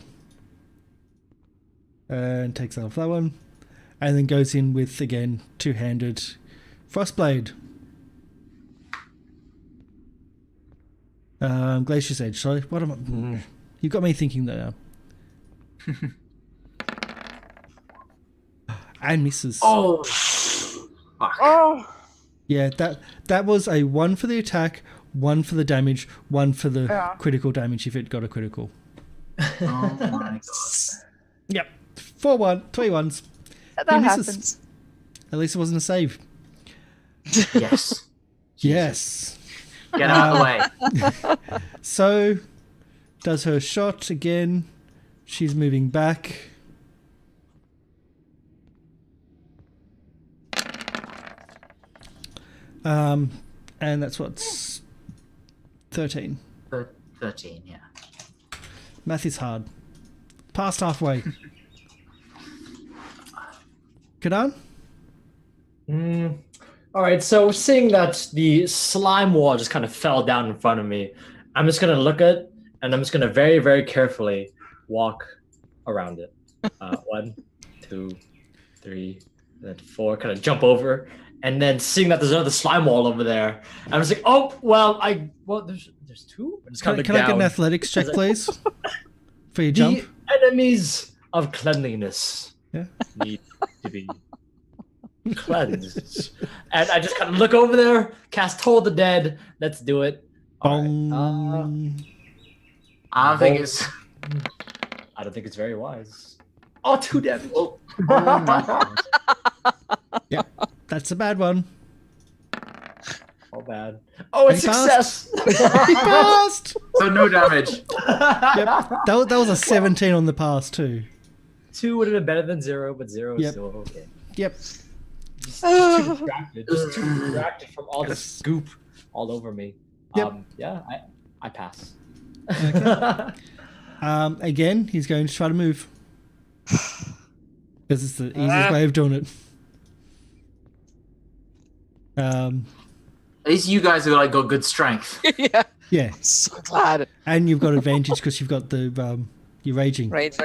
Speaker 1: And takes off that one. And then goes in with, again, two-handed Frostblade. Glacier's Edge, sorry. What am I... You've got me thinking there now. and misses.
Speaker 2: Oh, fuck.
Speaker 4: Oh,
Speaker 1: Yeah, that was a 1 for the attack, 1 for the damage, 1 for the
Speaker 4: Yeah.
Speaker 1: critical damage if it got a critical.
Speaker 2: Oh my god.
Speaker 1: Yep. 3 ones.
Speaker 4: that
Speaker 1: He misses.
Speaker 4: happens.
Speaker 1: At least it wasn't a save.
Speaker 2: Yes.
Speaker 1: Yes.
Speaker 2: Get out of the way.
Speaker 1: So, does her shot again. She's moving back. And that's what's 13.
Speaker 2: 13, yeah.
Speaker 1: Math is hard. Past halfway. Kadan?
Speaker 3: All right, so seeing that the slime wall just kind of fell down in front of me, I'm just gonna look at, and I'm just gonna very, very carefully walk around it. 1, 2, 3, and then 4. Kind of jump over, and then seeing that there's another slime wall over there, I'm just like, oh well, there's 2. I'm just
Speaker 1: Can
Speaker 3: kind of
Speaker 1: I get an athletics check, please? For your jump?
Speaker 3: The enemies of cleanliness
Speaker 1: Yeah.
Speaker 3: need to be cleansed. And I just kind of look over there, cast Toll the Dead. Let's do it. All right.
Speaker 1: Bong.
Speaker 2: I don't think it's.
Speaker 3: I don't think it's very wise. Oh, 2 damage.
Speaker 2: Oh, oh my god.
Speaker 1: Yep. That's a bad one.
Speaker 3: Oh, bad. Oh, it's
Speaker 1: He
Speaker 3: success.
Speaker 1: He passed!
Speaker 2: So no damage.
Speaker 1: Yep. That was a 17 on the pass, too.
Speaker 3: 2 would have been better than 0, but 0 is
Speaker 1: Yep.
Speaker 3: still okay.
Speaker 1: Yep.
Speaker 3: Just too distracted. Just too distracted from all this goop all over me.
Speaker 1: Yep.
Speaker 3: Yeah, I pass.
Speaker 1: Again, he's going to try to move. Because it's the easiest way of doing it.
Speaker 2: At least you guys have got good strength.
Speaker 4: Yeah,
Speaker 1: Yeah.
Speaker 4: so glad.
Speaker 1: And you've got advantage because you've got the you're raging.
Speaker 4: Rage.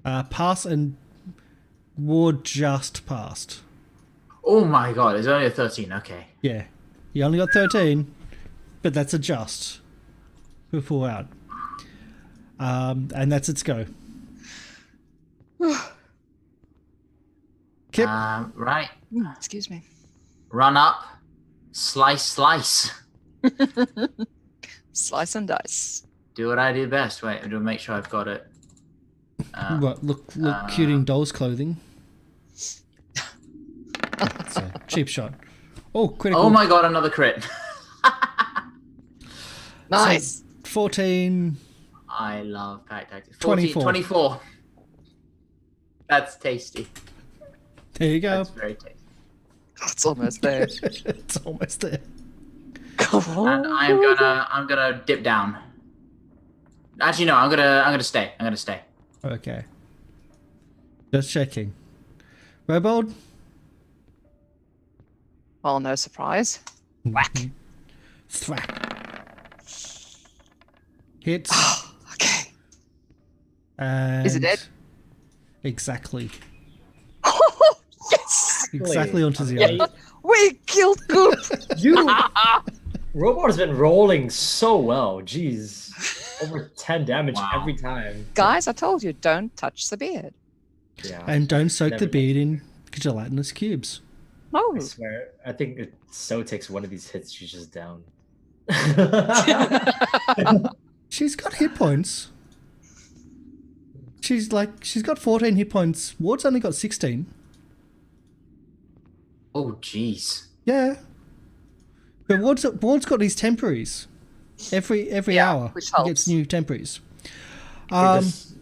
Speaker 1: Pass and Ward just passed.
Speaker 2: Oh my god, it's only a 13. Okay.
Speaker 1: Yeah. You only got 13, but that's a just. We'll pull out. And that's its go. Kip.
Speaker 2: Right.
Speaker 4: Excuse me.
Speaker 2: Run up. Slice, slice.
Speaker 4: Slice and dice.
Speaker 2: Do what I do best. Wait, I'm gonna make sure I've got it.
Speaker 1: What, look cute in doll's clothing. It's a cheap shot. Oh, critical.
Speaker 2: Oh my god, another crit.
Speaker 4: Nice.
Speaker 1: 14.
Speaker 2: I love pack tactics. 14,
Speaker 1: 24.
Speaker 2: 24. That's tasty.
Speaker 1: There you go.
Speaker 2: That's very tasty.
Speaker 4: It's almost there.
Speaker 1: It's almost there.
Speaker 4: Come on.
Speaker 2: And I'm gonna dip down. Actually, no, I'm gonna stay. I'm gonna stay.
Speaker 1: Okay. Just checking. Robold?
Speaker 4: Well, no surprise. Whack.
Speaker 1: Thwack. Hits.
Speaker 4: Okay.
Speaker 1: And
Speaker 4: Is it dead?
Speaker 1: Exactly.
Speaker 4: Yes!
Speaker 1: Exactly onto the
Speaker 3: Yeah,
Speaker 1: other.
Speaker 4: We killed Goop!
Speaker 3: you Robot has been rolling so well. Jeez. Over 10 damage
Speaker 2: Wow.
Speaker 3: every time.
Speaker 4: Guys, I told you, don't touch the beard.
Speaker 3: Yeah.
Speaker 1: And don't soak
Speaker 3: Never
Speaker 1: the beard in gelatinous cubes.
Speaker 4: No.
Speaker 3: I swear, I think it so takes one of these hits, she's just down.
Speaker 1: She's got hit points. She's got 14 hit points. Ward's only got 16.
Speaker 2: Oh jeez.
Speaker 1: Yeah. But Ward's got these temporaries. Every
Speaker 4: Yeah,
Speaker 1: hour
Speaker 4: which
Speaker 1: he gets
Speaker 4: helps.
Speaker 1: new temporaries.
Speaker 3: It's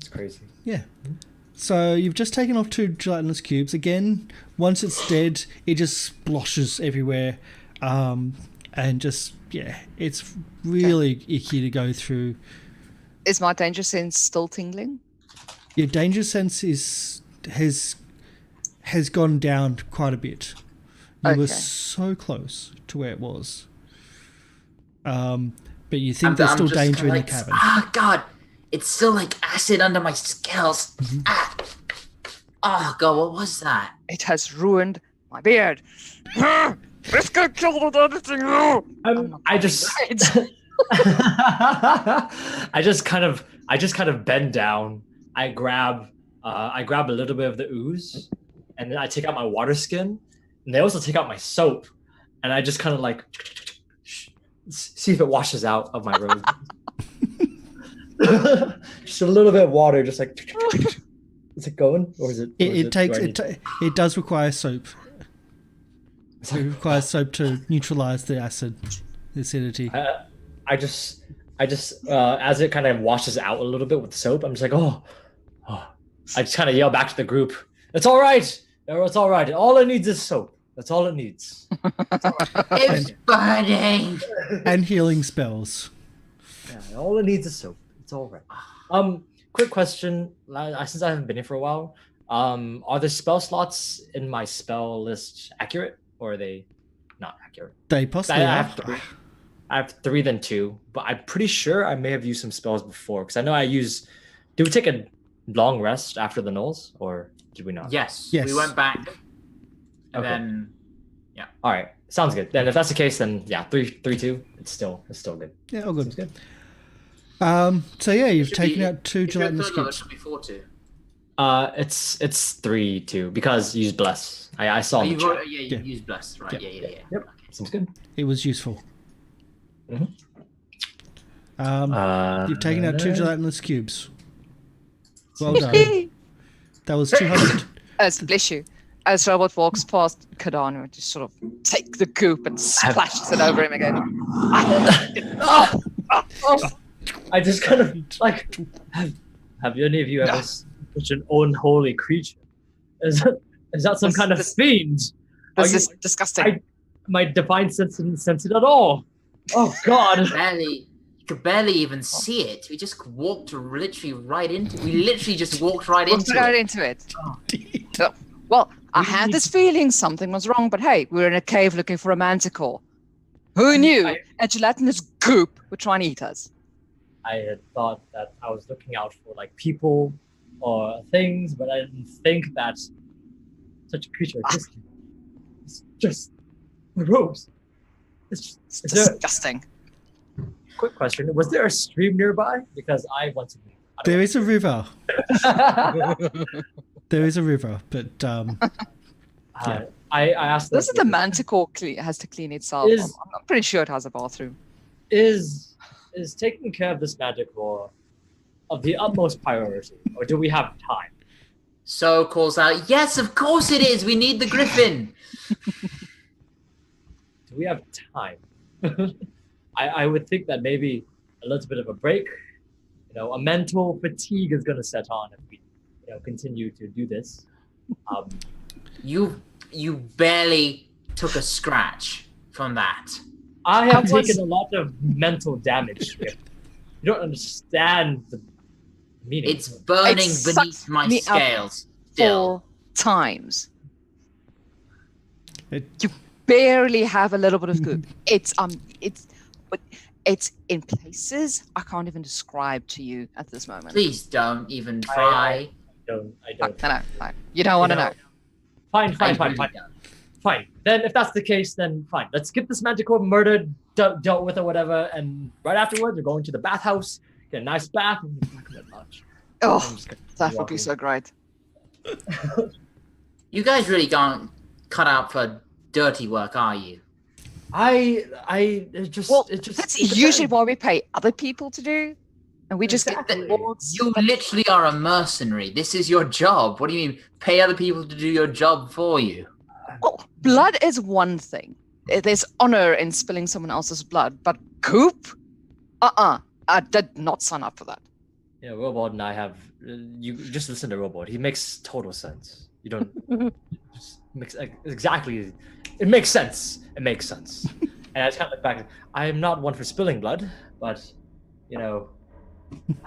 Speaker 3: crazy.
Speaker 1: Yeah. So you've just taken off 2 gelatinous cubes. Again, once it's dead, it just sploshes everywhere. And just, yeah, it's really icky to go through.
Speaker 4: Is my danger sense still tingling?
Speaker 1: Your danger sense has gone down quite a bit. You were
Speaker 4: Okay.
Speaker 1: so close to where it was. But you think there's still
Speaker 2: just
Speaker 1: danger in the
Speaker 2: like,
Speaker 1: cabin.
Speaker 2: Ah, god, it's still like acid under my scales.
Speaker 1: Mm-hmm.
Speaker 2: Ah. Oh god, what was that?
Speaker 4: It has ruined my beard. Let's go kill the other thing.
Speaker 3: I just I just kind of bend down I grab a little bit of the ooze, and then I take out my water skin, and they also take out my soap, and I just kind of like see if it washes out of my robe. Just a little bit of water, just like. Is it going, or is it?
Speaker 1: It does require soap. It requires soap to neutralize the acidity.
Speaker 3: I just as it kind of washes out a little bit with soap, I'm just like, oh. I just kind of yell back to the group, "It's all right. It's all right. All it needs is soap. That's all it needs."
Speaker 2: It's burning.
Speaker 1: And healing spells.
Speaker 3: Yeah, all it needs is soap. It's all right. Quick question. Since I haven't been here for a while, are the spell slots in my spell list accurate, or are they not accurate?
Speaker 1: They possibly
Speaker 3: I
Speaker 1: are.
Speaker 3: have 3 then 2, but I'm pretty sure I may have used some spells before, because I know did we take a long rest after the nulls, or did we not?
Speaker 2: Yes.
Speaker 1: Yes.
Speaker 2: We went back. And
Speaker 3: Okay.
Speaker 2: then
Speaker 3: All right, sounds good. Then if that's the case, then yeah, 3-2. It's still good.
Speaker 1: Yeah, all good.
Speaker 3: Sounds good.
Speaker 1: So yeah, you've
Speaker 2: Should
Speaker 1: taken
Speaker 2: be-
Speaker 1: out 2
Speaker 2: if you're
Speaker 1: gelatinous
Speaker 2: third level, it
Speaker 1: cubes.
Speaker 2: should be 4-2.
Speaker 3: It's 3-2 because use bless. I saw.
Speaker 2: Oh,
Speaker 3: in the
Speaker 2: you've
Speaker 3: chat.
Speaker 2: already, you
Speaker 1: Yeah.
Speaker 2: used bless, right?
Speaker 1: Yeah.
Speaker 2: Yeah.
Speaker 3: Yep.
Speaker 2: Okay.
Speaker 3: Sounds good.
Speaker 1: It was useful.
Speaker 3: Mhm.
Speaker 1: You've taken out 2 gelatinous cubes. Well done. That was 200.
Speaker 4: Bless you. As Robert walks past Kadan, we just sort of take the goop and splashes it over him again.
Speaker 3: I just kind of like have any of you ever seen such an unholy creature? Is that some kind of fiend?
Speaker 4: This is disgusting.
Speaker 3: My divine sense isn't sensitive at all. Oh God!
Speaker 2: You could barely even see it. We just walked literally right into it. We literally just walked right
Speaker 4: Walked
Speaker 2: into
Speaker 4: right
Speaker 2: it.
Speaker 4: into it. So, well, I had this feeling something was wrong, but hey, we were in a cave looking for a manticore. Who knew a gelatinous goop would try and eat us?
Speaker 3: I had thought that I was looking out for like people or things, but I didn't think that such a creature existed. It's just gross.
Speaker 4: It's
Speaker 3: Is there-
Speaker 4: disgusting.
Speaker 3: Quick question: was there a stream nearby? Because I want to.
Speaker 1: There is a river. There is a river, but yeah.
Speaker 3: I asked.
Speaker 4: This is the manticore has to clean itself.
Speaker 3: Is-
Speaker 4: I'm pretty sure it has a bathroom.
Speaker 3: Is taking care of this magic lore of the utmost priority, or do we have time?
Speaker 2: So calls out, yes, of course it is. We need the griffin.
Speaker 3: Do we have time? I would think that maybe a little bit of a break, a mental fatigue is going to set on if we, continue to do this.
Speaker 2: You barely took a scratch from that.
Speaker 3: I have
Speaker 4: That was-
Speaker 3: taken a lot of mental damage here. You don't understand the meaning.
Speaker 2: It's burning
Speaker 4: It
Speaker 2: beneath
Speaker 4: sucked
Speaker 2: my
Speaker 4: me up
Speaker 2: scales. Still.
Speaker 4: 4 times.
Speaker 1: It-
Speaker 4: You barely have a little bit of goop. It's in places I can't even describe to you at this moment.
Speaker 2: Please don't even try.
Speaker 3: I don't.
Speaker 4: No. You don't want to know.
Speaker 3: Fine.
Speaker 2: I really don't.
Speaker 3: Fine. Then if that's the case, then fine. Let's get this magical murder dealt with or whatever, and right afterwards we're going to the bathhouse, get a nice bath, and we're not gonna lunch.
Speaker 4: Oh,
Speaker 3: I'm just gonna
Speaker 4: that
Speaker 3: walk
Speaker 4: would be
Speaker 3: away.
Speaker 4: so great.
Speaker 2: You guys really aren't cut out for dirty work, are you?
Speaker 3: It just
Speaker 4: That's usually what we pay other people to do, and we just get
Speaker 3: Exactly.
Speaker 4: rewards.
Speaker 2: You literally are a mercenary. This is your job. What do you mean? Pay other people to do your job for you?
Speaker 4: Well, blood is one thing. There's honor in spilling someone else's blood, but goop? I did not sign up for that.
Speaker 3: Robot and I have you just listen to Robot. He makes total sense. You don't just makes exactly. It makes sense. It makes sense. And I just kind of look back. I am not one for spilling blood, but I'm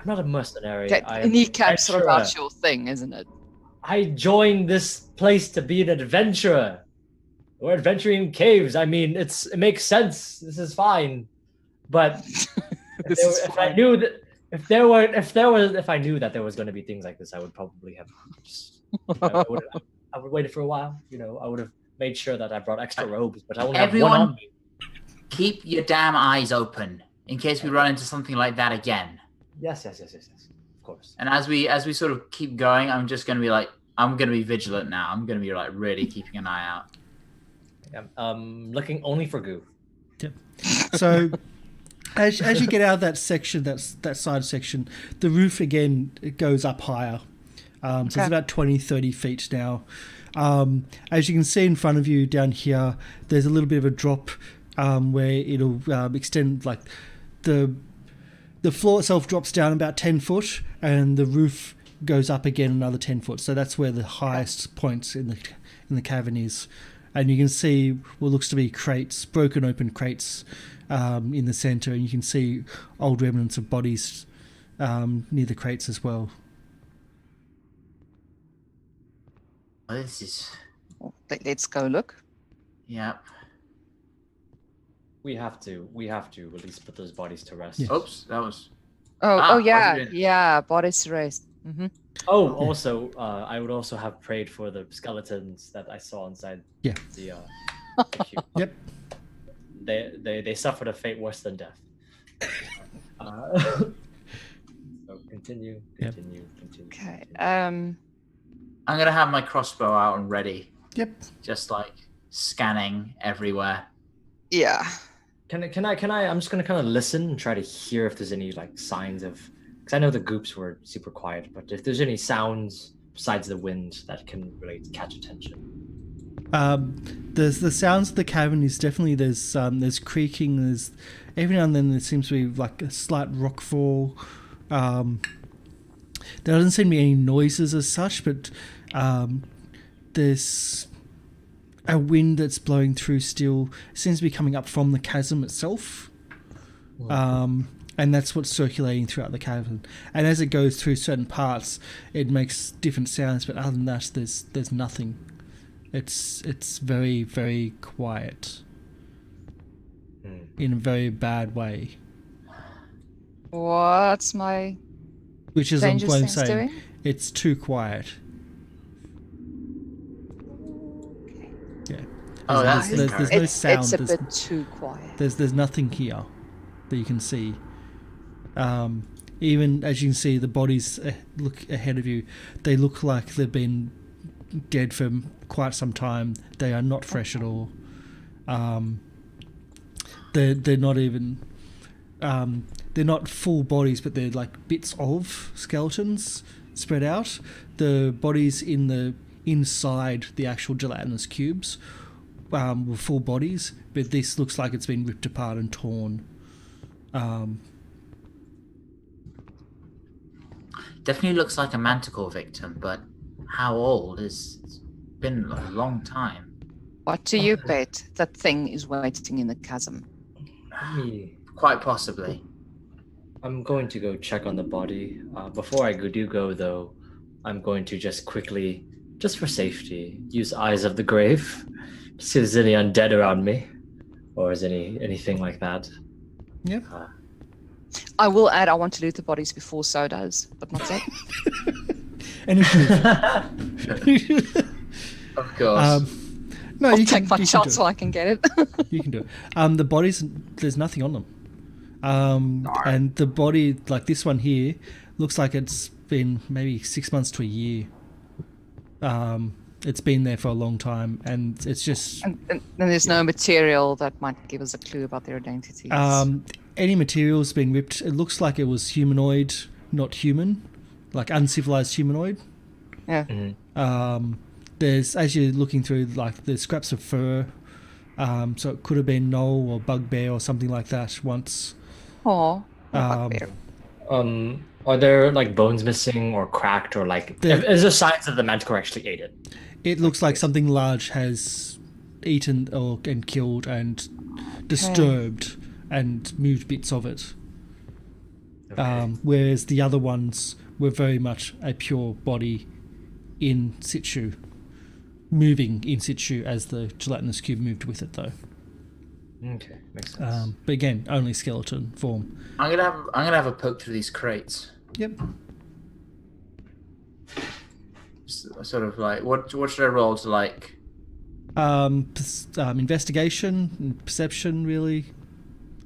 Speaker 3: not a mercenary.
Speaker 4: Okay,
Speaker 3: I am
Speaker 4: kneecaps are
Speaker 3: adventurer.
Speaker 4: about your thing, isn't it?
Speaker 3: I joined this place to be an adventurer. We're adventuring in caves. I mean, it makes sense. This is fine. But if I knew that if I knew that there was going to be things like this, I would probably have just I would wait for a while. I would have made sure that I brought extra robes, but I only have one
Speaker 2: Everyone-
Speaker 3: on me.
Speaker 2: Keep your damn eyes open in case we run into something like that again.
Speaker 3: Yes. Of course.
Speaker 2: And as we sort of keep going, I'm just going to be like, I'm going to be vigilant now. I'm going to be like really keeping an eye out.
Speaker 3: Looking only for goo.
Speaker 1: Yep. So as you get out of that section, that side section, the roof again, it goes up higher. So it's about 20, 30 feet now. As you can see in front of you down here, there's a little bit of a drop where it'll extend, like the floor itself drops down about 10 foot and the roof goes up again another 10 foot. So that's where the highest points in the cavern is. And you can see what looks to be crates, broken open crates in the center, and you can see old remnants of bodies near the crates as well.
Speaker 2: Oh, this is...
Speaker 4: Let's go look.
Speaker 2: Yep.
Speaker 3: We have to at least put those bodies to rest.
Speaker 1: Yeah.
Speaker 2: Oops, that was...
Speaker 4: Yeah, bodies to rest. Mm-hmm.
Speaker 3: Oh, also, I would also have prayed for the skeletons that I saw inside the cube.
Speaker 1: Yep.
Speaker 3: They suffered a fate worse than death. So continue.
Speaker 4: Okay.
Speaker 2: I'm going to have my crossbow out and ready.
Speaker 1: Yep.
Speaker 2: Just like scanning everywhere.
Speaker 4: Yeah.
Speaker 3: Can I? I'm just gonna kind of listen and try to hear if there's any like signs of, because I know the goops were super quiet, but if there's any sounds besides the wind that can really catch attention.
Speaker 1: There's the sounds of the cavern is definitely there's creaking. There's every now and then there seems to be like a slight rock fall. There doesn't seem to be any noises as such, but there's a wind that's blowing through still. It seems to be coming up from the chasm itself. And that's what's circulating throughout the cavern. And as it goes through certain parts, it makes different sounds, but other than that, there's nothing. It's very, very quiet. In a very bad way.
Speaker 4: What's my
Speaker 1: Which is what I'm
Speaker 4: Stranger Things
Speaker 1: saying.
Speaker 4: doing?
Speaker 1: It's too quiet. Yeah.
Speaker 2: Oh, that's
Speaker 1: there's no sound.
Speaker 4: It's a
Speaker 1: There's-
Speaker 4: bit too quiet.
Speaker 1: There's nothing here that you can see. Even as you can see, the bodies look ahead of you. They look like they've been dead for quite some time. They are not fresh at all. They're not even. They're not full bodies, but they're like bits of skeletons spread out. The bodies inside the actual gelatinous cubes were full bodies, but this looks like it's been ripped apart and torn.
Speaker 2: Definitely looks like a manticore victim, but how old? It's been a long time.
Speaker 4: What do you bet that thing is waiting in the chasm?
Speaker 2: Quite possibly.
Speaker 3: I'm going to go check on the body. Before I do go, though, I'm going to just quickly, just for safety, use Eyes of the Grave to see if there's any undead around me, or is anything like that.
Speaker 1: Yep.
Speaker 4: I will add, I want to loot the bodies before So does, but not yet.
Speaker 2: Of course.
Speaker 1: No,
Speaker 4: I'll
Speaker 1: you
Speaker 4: take my
Speaker 1: can
Speaker 4: shot
Speaker 1: do
Speaker 4: so I can get it.
Speaker 1: You can do it. The bodies, there's nothing on them. And the body, like this one here, looks like it's been maybe 6 months to a year. It's been there for a long time, and it's just...
Speaker 4: and there's no material that might give us a clue about their identities.
Speaker 1: Any material's been ripped. It looks like it was humanoid, not human, like uncivilized humanoid.
Speaker 4: Yeah.
Speaker 1: There's, as you're looking through, like there's scraps of fur. So it could have been gnoll or bugbear or something like that once.
Speaker 4: Oh, bugbear.
Speaker 3: Are there like bones missing or cracked, or like is there signs that the manticore actually ate it?
Speaker 1: It looks like something large has eaten and killed and disturbed and moved bits of it.
Speaker 3: Okay.
Speaker 1: Whereas the other ones were very much a pure body in situ, moving in situ as the gelatinous cube moved with it, though.
Speaker 3: Okay, makes sense.
Speaker 1: But again, only skeleton form.
Speaker 2: I'm gonna have a poke through these crates.
Speaker 1: Yep.
Speaker 2: Sort of like what should I roll to like?
Speaker 1: Investigation and perception, really.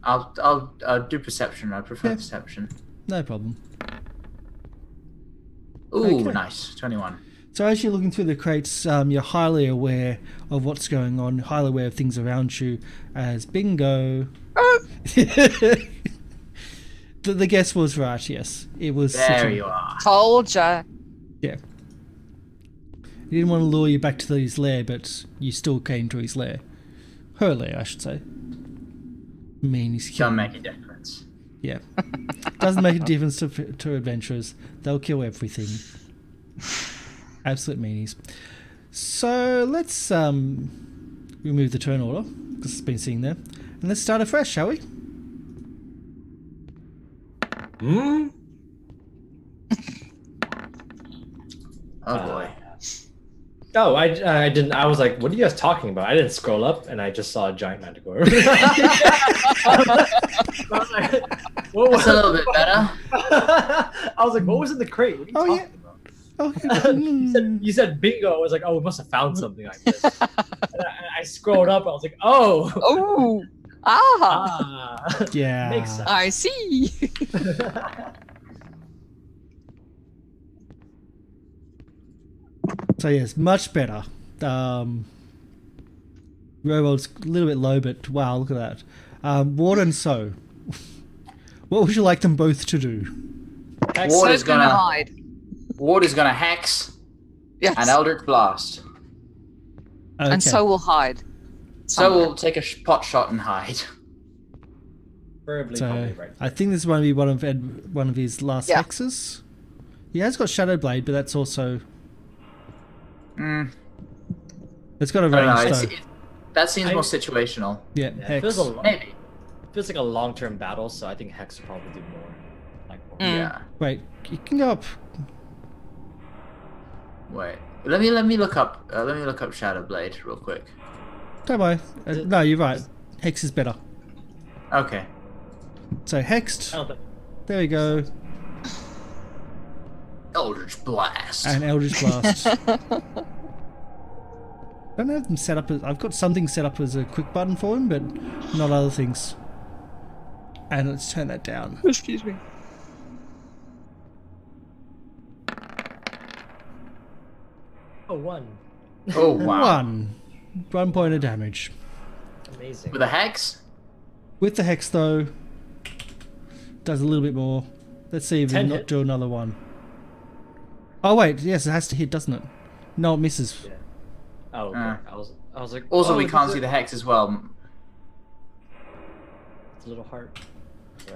Speaker 2: I'll do perception. I prefer
Speaker 1: Yeah.
Speaker 2: perception.
Speaker 1: No problem.
Speaker 2: Ooh,
Speaker 1: Okay.
Speaker 2: nice. 21.
Speaker 1: So as you're looking through the crates, you're highly aware of what's going on, highly aware of things around you, as bingo. The guess was right, yes. It was
Speaker 2: There
Speaker 1: sitting.
Speaker 2: you are.
Speaker 4: Told ya.
Speaker 1: Yeah. He didn't want to lure you back to his lair, but you still came to his lair. Her lair, I should say. He's
Speaker 2: Don't
Speaker 1: killing.
Speaker 2: make a difference.
Speaker 1: Yeah. Doesn't make a difference to adventurers. They'll kill everything. Absolute meanies. So let's remove the turn order, because it's been sitting there. And let's start afresh, shall we?
Speaker 3: Hmm?
Speaker 2: Oh boy.
Speaker 3: Oh, I didn't. I was like, "What are you guys talking about?" I didn't scroll up, and I just saw a giant manticore. What
Speaker 2: That's a little bit better.
Speaker 3: I was like, "What was in the crate? What are you
Speaker 1: Oh,
Speaker 3: talking
Speaker 1: yeah.
Speaker 3: about?"
Speaker 1: Oh,
Speaker 3: You said bingo. I was like, "Oh, we must have found something like this." And I scrolled up. I was like, "Oh,
Speaker 4: Oh. Ah.
Speaker 1: yeah.
Speaker 3: Makes sense.
Speaker 4: I see.
Speaker 1: So yes, much better. Robo's a little bit low, but wow, look at that. Ward and So. What would you like them both to do?
Speaker 2: Ward
Speaker 4: So
Speaker 2: is gonna
Speaker 4: hide.
Speaker 2: Ward is gonna hex
Speaker 4: Yes.
Speaker 2: and Eldritch Blast.
Speaker 1: Okay.
Speaker 4: And so will hide.
Speaker 2: So we'll take a pot shot and hide.
Speaker 3: Preferably
Speaker 1: So
Speaker 3: probably right."
Speaker 1: I think this is going to be one of his last
Speaker 4: Yeah.
Speaker 1: hexes. He has got Shadow Blade, but that's also it's got a
Speaker 2: I don't know.
Speaker 1: range though.
Speaker 2: That seems more situational.
Speaker 1: Yeah,
Speaker 3: Yeah, it
Speaker 1: hex.
Speaker 2: Maybe.
Speaker 3: feels like a long-term battle, so I think Hex will probably do more. More.
Speaker 2: Yeah.
Speaker 1: Wait, you can go up.
Speaker 2: Wait. Let me look up. Let me look up Shadow Blade real quick.
Speaker 1: Don't worry. No, you're right. Hex is better.
Speaker 2: Okay.
Speaker 1: So hexed.
Speaker 3: I don't think.
Speaker 1: There we go.
Speaker 2: Eldritch Blast.
Speaker 1: And Eldritch Blast. I don't have them set up as. I've got something set up as a quick button for him, but not other things. And let's turn that down.
Speaker 4: Excuse me.
Speaker 3: Oh, 1.
Speaker 2: Oh wow.
Speaker 1: 1 point of damage.
Speaker 3: Amazing.
Speaker 2: With a hex?
Speaker 1: With the hex though, does a little bit more. Let's see if we
Speaker 3: 10
Speaker 1: not
Speaker 3: hit.
Speaker 1: do another one. Oh wait, yes, it has to hit, doesn't it? No, it misses.
Speaker 3: Yeah. Oh, okay. I was like.
Speaker 2: Also,
Speaker 3: oh,
Speaker 2: we can't
Speaker 3: it's
Speaker 2: see
Speaker 3: a-
Speaker 2: the hex as well.
Speaker 3: It's a little heart.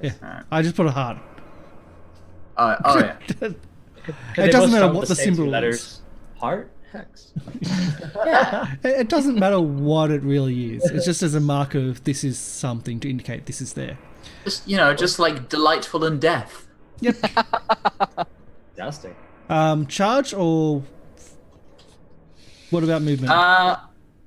Speaker 1: Yeah,
Speaker 2: Alright.
Speaker 1: I just put a heart.
Speaker 2: Oh yeah.
Speaker 3: They
Speaker 1: It doesn't
Speaker 3: both
Speaker 1: matter
Speaker 3: start
Speaker 1: what
Speaker 3: with
Speaker 1: the
Speaker 3: same two
Speaker 1: symbol
Speaker 3: letters.
Speaker 1: is.
Speaker 3: Heart. Hex.
Speaker 1: It doesn't matter what it really is. It's just as a marker of this is something to indicate this is there.
Speaker 2: Just just like delightful in death.
Speaker 1: Yep.
Speaker 3: Fantastic.
Speaker 1: Charge or what about movement?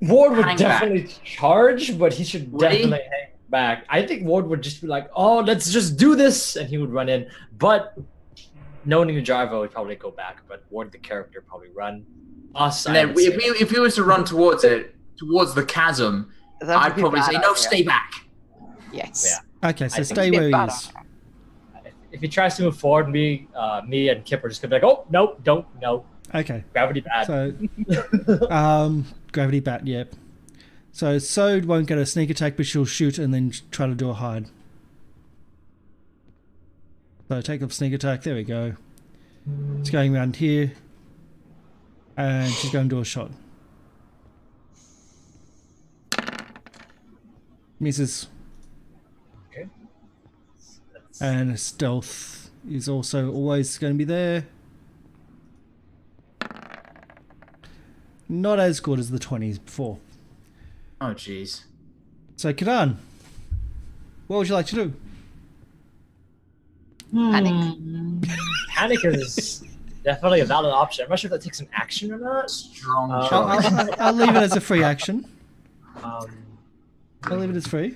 Speaker 3: Ward would
Speaker 2: Hang
Speaker 3: definitely charge, but he should
Speaker 2: Would he?
Speaker 3: definitely hang back. I think Ward would just be like, "Oh, let's just do this," and he would run in. But knowing Jarvo would probably go back, but Ward the character probably run. Us,
Speaker 2: And
Speaker 3: I
Speaker 2: then
Speaker 3: would say-
Speaker 2: if we was to run towards the chasm,
Speaker 4: That would
Speaker 2: I'd
Speaker 4: be
Speaker 2: probably
Speaker 4: bad
Speaker 2: say, no,
Speaker 4: idea.
Speaker 2: stay back.
Speaker 4: Yes.
Speaker 3: Yeah.
Speaker 1: Okay, so
Speaker 3: I think
Speaker 1: stay
Speaker 4: it'd be a
Speaker 1: where he
Speaker 4: bad
Speaker 1: is.
Speaker 3: if he tries to move forward, me and Kip are just gonna be like, "Oh, no, don't, no,
Speaker 1: Okay,
Speaker 3: gravity bad."
Speaker 1: so gravity bat, yep. So Sode won't get a sneak attack, but she'll shoot and then try to do a hide. So take up sneak attack. There we go. It's going around here, and she's going to do a shot. Misses.
Speaker 3: Okay.
Speaker 1: And stealth is also always going to be there. Not as good as the 20s before.
Speaker 2: Oh jeez.
Speaker 1: So Kadan, what would you like to do?
Speaker 4: Panic.
Speaker 3: Panic is definitely a valid option. I'm not sure if that takes an action or not.
Speaker 2: Strong
Speaker 3: Uh,
Speaker 2: choice.
Speaker 1: I'll leave it as a free action.
Speaker 3: Um,
Speaker 1: I'll leave it as free.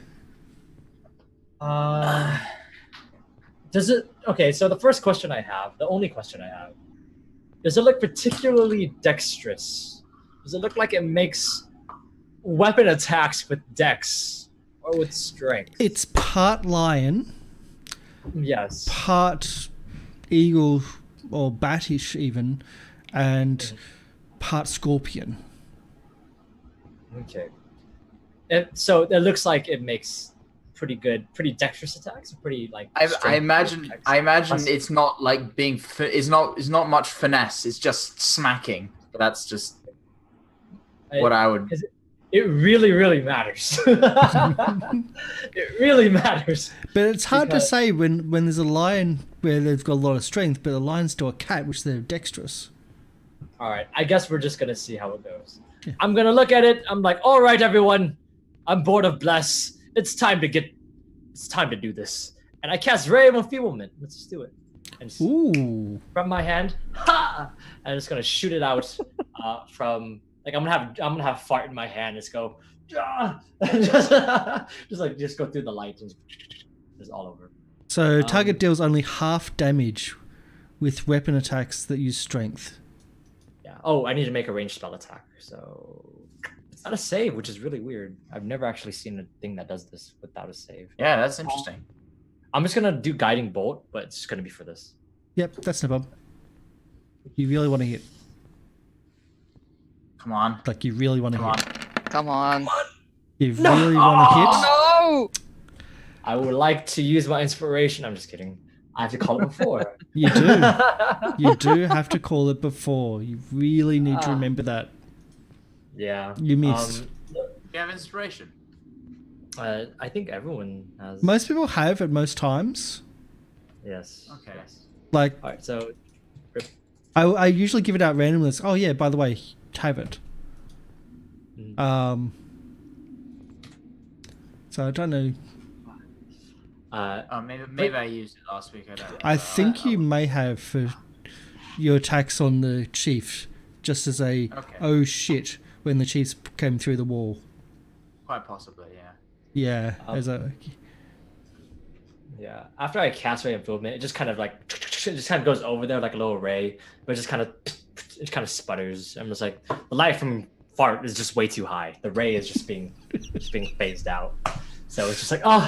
Speaker 3: Does it? Okay, so the first question I have, the only question I have, does it look particularly dexterous? Does it look like it makes weapon attacks with dex or with strength?
Speaker 1: It's part lion,
Speaker 3: Yes.
Speaker 1: part eagle or batish even, and part scorpion.
Speaker 3: Okay. So it looks like it makes pretty dexterous attacks, pretty like.
Speaker 2: I imagine
Speaker 3: Plus-
Speaker 2: it's not like being it's not much finesse. It's just smacking. But that's just what I would.
Speaker 3: It really matters. It really matters.
Speaker 1: But it's hard to say when there's a lion where they've got a lot of strength, but the lion's to a cat, which they're dexterous.
Speaker 3: All right, I guess we're just gonna see how it goes.
Speaker 1: Yeah.
Speaker 3: I'm gonna look at it. I'm like, all right, everyone, I'm bored of bless. It's time to do this. And I cast Ray of Enfeeblement. Let's just do it. And just
Speaker 1: Ooh.
Speaker 3: from my hand, ha! I'm just gonna shoot it out from. Like I'm gonna have fart in my hand. Just go, just go through the light and just all over.
Speaker 1: So target deals only half damage with weapon attacks that use strength.
Speaker 3: Yeah. Oh, I need to make a ranged spell attack. So it's not a save, which is really weird. I've never actually seen a thing that does this without a save.
Speaker 2: Yeah, that's interesting.
Speaker 3: I'm just gonna do guiding bolt, but it's just gonna be for this.
Speaker 1: Yep, that's no problem. You really want to hit.
Speaker 2: Come on.
Speaker 1: Like you really want to
Speaker 2: Come
Speaker 1: hit.
Speaker 2: on.
Speaker 4: Come on.
Speaker 1: You really want to hit.
Speaker 4: Oh no!
Speaker 3: I would like to use my inspiration. I'm just kidding. I have to call it before.
Speaker 1: You do. You do have to call it before. You really need to remember that.
Speaker 3: Yeah.
Speaker 1: You missed.
Speaker 2: You have inspiration.
Speaker 3: I think everyone has.
Speaker 1: Most people have at most times.
Speaker 3: Yes.
Speaker 2: Okay.
Speaker 3: Yes.
Speaker 1: Like,
Speaker 3: All right. So.
Speaker 1: I usually give it out randomly. It's, oh yeah, by the way, have it. So I don't know.
Speaker 2: Maybe I used it last week. I don't know.
Speaker 1: I think you may have for your attacks on the chief, just as a oh shit when the chiefs came through the wall.
Speaker 2: Quite possibly, yeah.
Speaker 1: Yeah, as a.
Speaker 3: Yeah. After I cast Ray of Enfeeblement, it just kind of like it just kind of goes over there like a little ray, but it just kind of sputters. I'm just like the light from fart is just way too high. The ray is just being phased out. So it's just like all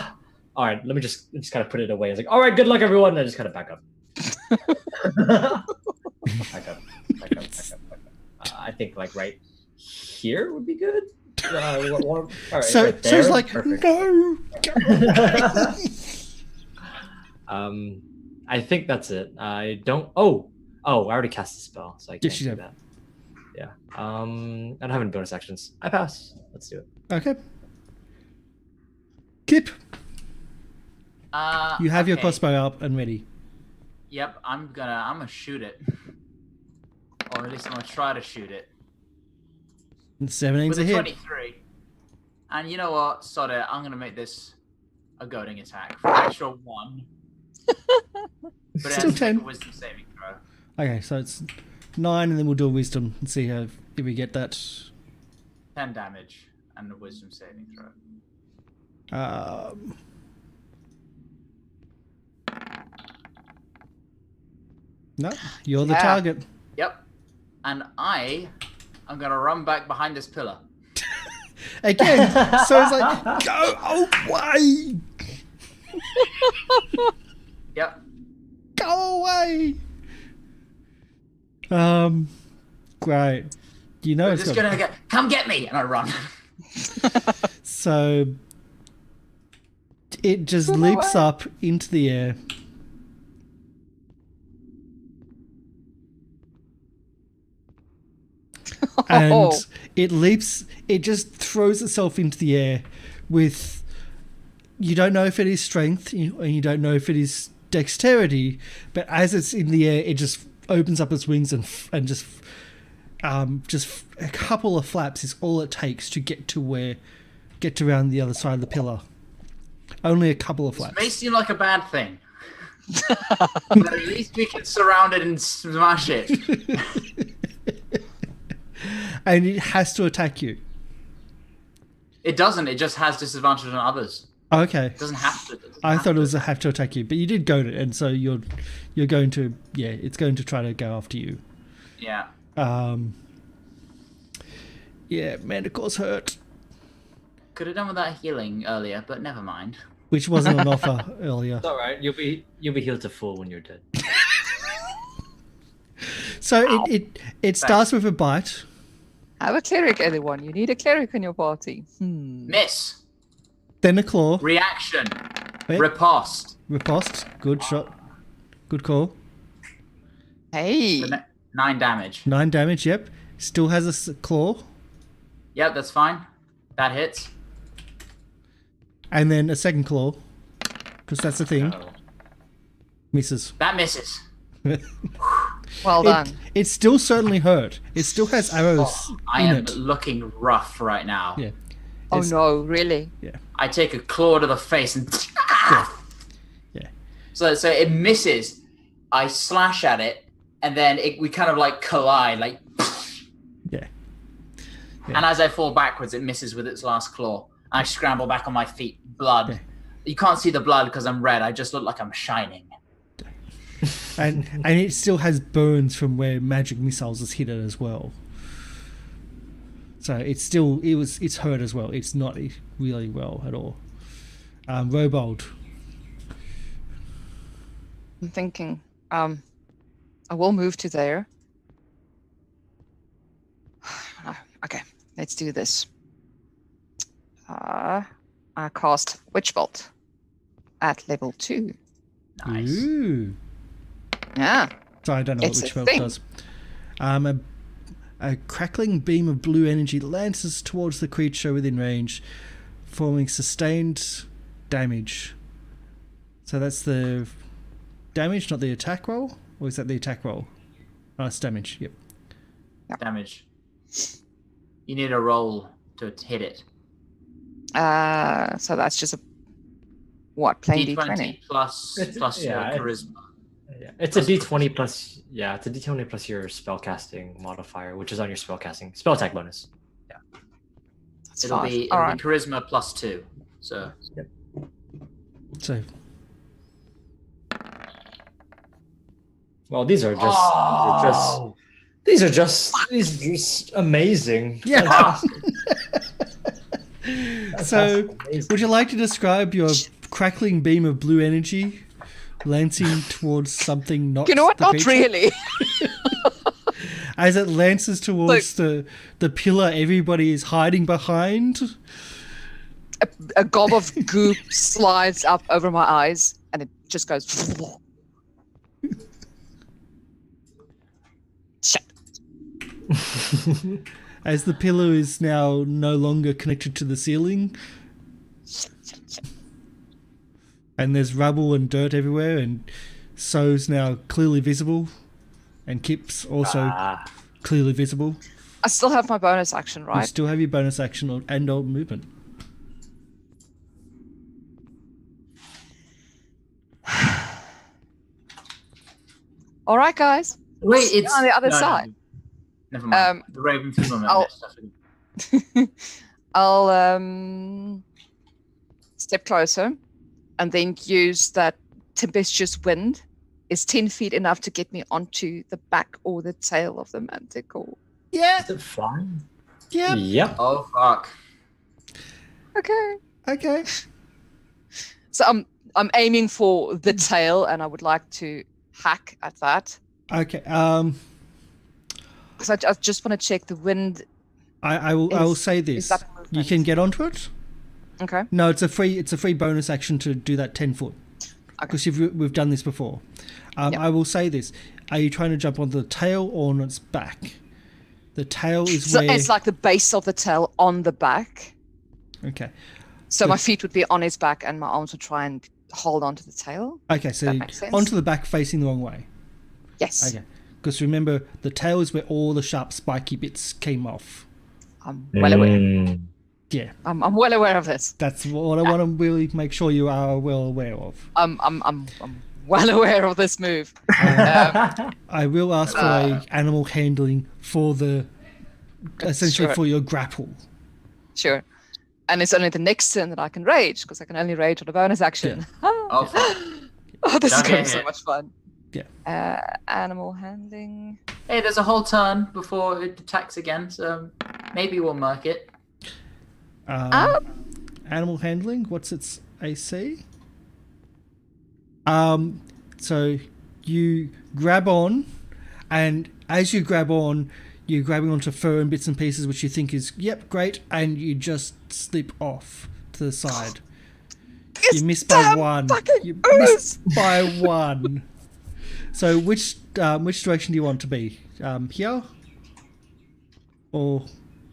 Speaker 3: right, let me just kind of put it away. It's like, all right, good luck, everyone. And I just kind of back up. back up. I think like right here would be good. All right,
Speaker 1: So
Speaker 3: right there.
Speaker 1: it's like
Speaker 3: Perfect.
Speaker 1: no.
Speaker 3: I think that's it. I don't. Oh, I already cast the spell, so I can't
Speaker 1: Yes, you
Speaker 3: do
Speaker 1: did.
Speaker 3: that. Yeah. I don't have any bonus actions. I pass. Let's do it.
Speaker 1: Okay. Kip, you have your
Speaker 2: okay.
Speaker 1: crossbow up and ready.
Speaker 2: Yep, I'm gonna shoot it. Or at least I'm gonna try to shoot it.
Speaker 1: And 17's
Speaker 2: With
Speaker 1: a
Speaker 2: a
Speaker 1: hit.
Speaker 2: 23. And you know what? Sod it, I'm gonna make this a goading attack for an extra 1. But it
Speaker 1: Still
Speaker 2: has to make
Speaker 1: 10.
Speaker 2: a wisdom saving throw.
Speaker 1: Okay, so it's 9, and then we'll do a wisdom and see if we get that.
Speaker 2: 10 damage and a wisdom saving throw.
Speaker 1: No, you're the
Speaker 4: Yeah.
Speaker 1: target.
Speaker 2: Yep. And I'm gonna run back behind this pillar.
Speaker 1: Again, so it's like, go away!
Speaker 2: Yep.
Speaker 1: Go away! Great. You know
Speaker 2: I'm
Speaker 1: it's
Speaker 2: just
Speaker 1: got...
Speaker 2: gonna go, come get me! And I run.
Speaker 1: So it just leaps up into the air. And it just throws itself into the air with, you don't know if it is strength and you don't know if it is dexterity, but as it's in the air, it just opens up its wings and just a couple of flaps is all it takes to get to around the other side of the pillar. Only a couple of flaps.
Speaker 2: It may seem like a bad thing. But at least we can surround it and smash it.
Speaker 1: And it has to attack you.
Speaker 2: It doesn't, it just has disadvantage on others.
Speaker 1: Okay.
Speaker 2: It doesn't have to.
Speaker 1: I thought it was a have to attack you, but you did goad it, and so you're going to it's going to try to go after you.
Speaker 2: Yeah.
Speaker 1: Yeah, Manticore's hurt,
Speaker 2: Could have done with that healing earlier, but never mind.
Speaker 1: which wasn't on offer earlier.
Speaker 3: It's all right. You'll be healed to full when you're dead.
Speaker 1: So it starts with a bite.
Speaker 4: Have a cleric, everyone. You need a cleric in your party.
Speaker 2: Miss.
Speaker 1: Then a claw.
Speaker 2: Reaction.
Speaker 1: Wait.
Speaker 2: Riposte.
Speaker 1: Riposte. Good shot. Good call.
Speaker 4: Hey.
Speaker 2: So 9 damage.
Speaker 1: 9 damage. Yep. Still has a claw.
Speaker 2: Yep, that's fine. That hits.
Speaker 1: And then a second claw, because that's the thing. Misses.
Speaker 2: That misses.
Speaker 4: Well done.
Speaker 1: It still certainly hurt. It still has arrows
Speaker 2: I
Speaker 1: in
Speaker 2: am
Speaker 1: it.
Speaker 2: looking rough right now.
Speaker 1: Yeah.
Speaker 4: Oh
Speaker 1: It's-
Speaker 4: no, really?
Speaker 1: Yeah.
Speaker 2: I take a claw to the face and
Speaker 1: Yeah.
Speaker 2: so it misses. I slash at it, and then we kind of like collide, like.
Speaker 1: Yeah.
Speaker 2: And as I fall backwards, it misses with its last claw. I scramble back on my feet. Blood.
Speaker 1: Yeah.
Speaker 2: You can't see the blood because I'm red. I just look like I'm shining.
Speaker 1: And it still has burns from where magic missiles has hit it as well. So it's hurt as well. It's not really well at all. Robold.
Speaker 4: I'm thinking. I will move to there. Okay, let's do this. I cast Witch Bolt at level 2.
Speaker 2: Nice.
Speaker 1: Ooh.
Speaker 4: Yeah.
Speaker 1: So I don't know
Speaker 4: It's
Speaker 1: what
Speaker 4: a
Speaker 1: Witch Bolt
Speaker 4: thing.
Speaker 1: does. A crackling beam of blue energy lances towards the creature within range, forming sustained damage. So that's the damage, not the attack roll? Or is that the attack roll? Oh, it's damage, yep.
Speaker 2: Damage. You need a roll to hit it.
Speaker 4: So that's just a plain D20.
Speaker 2: plus your
Speaker 3: yeah,
Speaker 2: charisma.
Speaker 3: Yeah, it's a D20 plus. Yeah, it's a D20 plus your spellcasting modifier, which is on your spellcasting spell attack bonus.
Speaker 4: That's
Speaker 2: It'll
Speaker 4: 5.
Speaker 2: be
Speaker 4: All right.
Speaker 2: charisma plus 2. So
Speaker 1: So
Speaker 3: Well, these are just amazing.
Speaker 1: yeah.
Speaker 3: That's
Speaker 1: So
Speaker 3: amazing.
Speaker 1: would you like to describe your crackling beam of blue energy lancing towards something not
Speaker 4: You know what?
Speaker 1: the
Speaker 4: Not
Speaker 1: creature?
Speaker 4: really.
Speaker 1: As it lances towards the pillar everybody is hiding behind.
Speaker 4: A gob of goop slides up over my eyes, and it just goes. Shit.
Speaker 1: As the pillar is now no longer connected to the ceiling. And there's rubble and dirt everywhere, and So's now clearly visible, and Kip's also clearly visible.
Speaker 4: I still have my bonus action,
Speaker 1: You
Speaker 4: right?
Speaker 1: still have your bonus action and/or movement.
Speaker 4: All right, guys.
Speaker 2: wait,
Speaker 4: See you
Speaker 2: it's
Speaker 4: on the other
Speaker 2: no,
Speaker 4: side.
Speaker 2: Never mind. The Raven female.
Speaker 4: I'll step closer, and then use that tempestuous wind. Is 10 feet enough to get me onto the back or the tail of the manticore?
Speaker 1: Yeah,
Speaker 3: Is it fine?
Speaker 1: yeah,
Speaker 3: Yep.
Speaker 2: Oh fuck!
Speaker 4: Okay.
Speaker 1: okay.
Speaker 4: So I'm aiming for the tail, and I would like to hack at that.
Speaker 1: Okay,
Speaker 4: Because I just want to check the wind.
Speaker 1: I will say
Speaker 4: Is
Speaker 1: this.
Speaker 4: that
Speaker 1: You
Speaker 4: movement?
Speaker 1: can get onto it.
Speaker 4: Okay.
Speaker 1: No, it's a free bonus action to do that 10 foot. Because we've done this before.
Speaker 4: Yep.
Speaker 1: I will say this. Are you trying to jump on the tail or on its back? The tail is
Speaker 4: So
Speaker 1: where...
Speaker 4: it's like the base of the tail on the back.
Speaker 1: Okay.
Speaker 4: So my feet would be on his back, and my arms would try and hold onto the tail.
Speaker 1: Okay, so
Speaker 4: That makes sense.
Speaker 1: onto the back facing the wrong way.
Speaker 4: Yes.
Speaker 1: Okay. Because remember, the tail is where all the sharp spiky bits came off.
Speaker 4: I'm well aware.
Speaker 3: Mm.
Speaker 1: Yeah,
Speaker 4: I'm well aware of this.
Speaker 1: that's what I want to really make sure you are well aware of.
Speaker 4: I'm well aware of this move.
Speaker 1: I will ask for a animal handling for the essentially
Speaker 4: Sure.
Speaker 1: for your grapple.
Speaker 4: Sure. And it's only the next turn that I can rage, because I can only rage on a bonus action.
Speaker 2: Oh fuck!
Speaker 4: Oh, this is
Speaker 2: Don't
Speaker 4: going to
Speaker 2: get
Speaker 4: be so
Speaker 2: hit.
Speaker 4: much fun.
Speaker 1: Yeah.
Speaker 4: Animal handling.
Speaker 2: Hey, there's a whole turn before it attacks again, so maybe we'll mark it.
Speaker 1: Animal handling. What's its AC? So you grab on, and as you grab on, you're grabbing onto fur and bits and pieces, which you think is, yep, great, and you just slip off to the side. You missed by one. You missed by one. So which direction do you want to be? Here? Or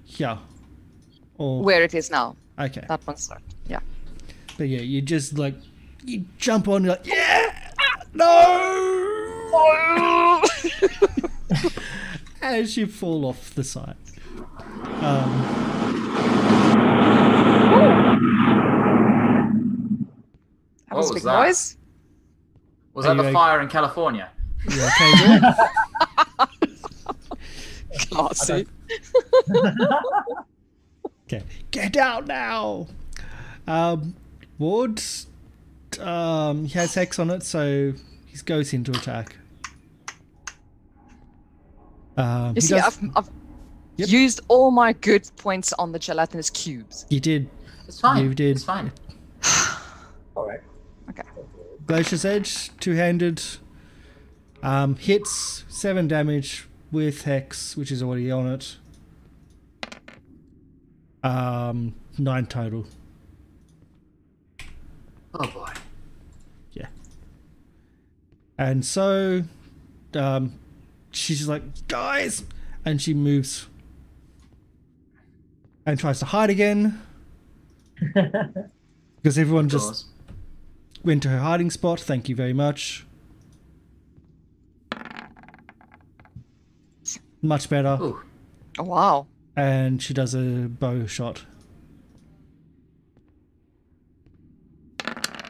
Speaker 1: here? Or
Speaker 4: Where it is now.
Speaker 1: okay.
Speaker 4: That one's start. Yeah.
Speaker 1: But yeah, you just like you jump on, you're like, yeah, no, as you fall off the side.
Speaker 4: That was a
Speaker 2: What
Speaker 4: big
Speaker 2: was that?
Speaker 4: noise.
Speaker 2: Was
Speaker 1: Are
Speaker 2: that
Speaker 1: you
Speaker 2: the fire in California?
Speaker 1: You okay there?
Speaker 4: Classy.
Speaker 1: Okay, get out now. Ward, he has hex on it, so he goes into attack.
Speaker 4: You
Speaker 1: He
Speaker 4: see,
Speaker 1: does-
Speaker 4: I've
Speaker 1: Yep.
Speaker 4: used all my good points on the gelatinous cubes.
Speaker 1: you did.
Speaker 2: It's fine.
Speaker 1: You did.
Speaker 2: It's fine.
Speaker 3: All right.
Speaker 4: Okay.
Speaker 1: Glacier's Edge, two-handed, hits 7 damage with hex, which is already on it. 9 total.
Speaker 2: Oh boy.
Speaker 1: Yeah. And so, she's just like, guys! And she moves and tries to hide again. Because everyone
Speaker 2: Of
Speaker 1: just
Speaker 2: course.
Speaker 1: went to her hiding spot. Thank you very much. Much better.
Speaker 2: Ooh.
Speaker 4: Oh, wow.
Speaker 1: And she does a bow shot.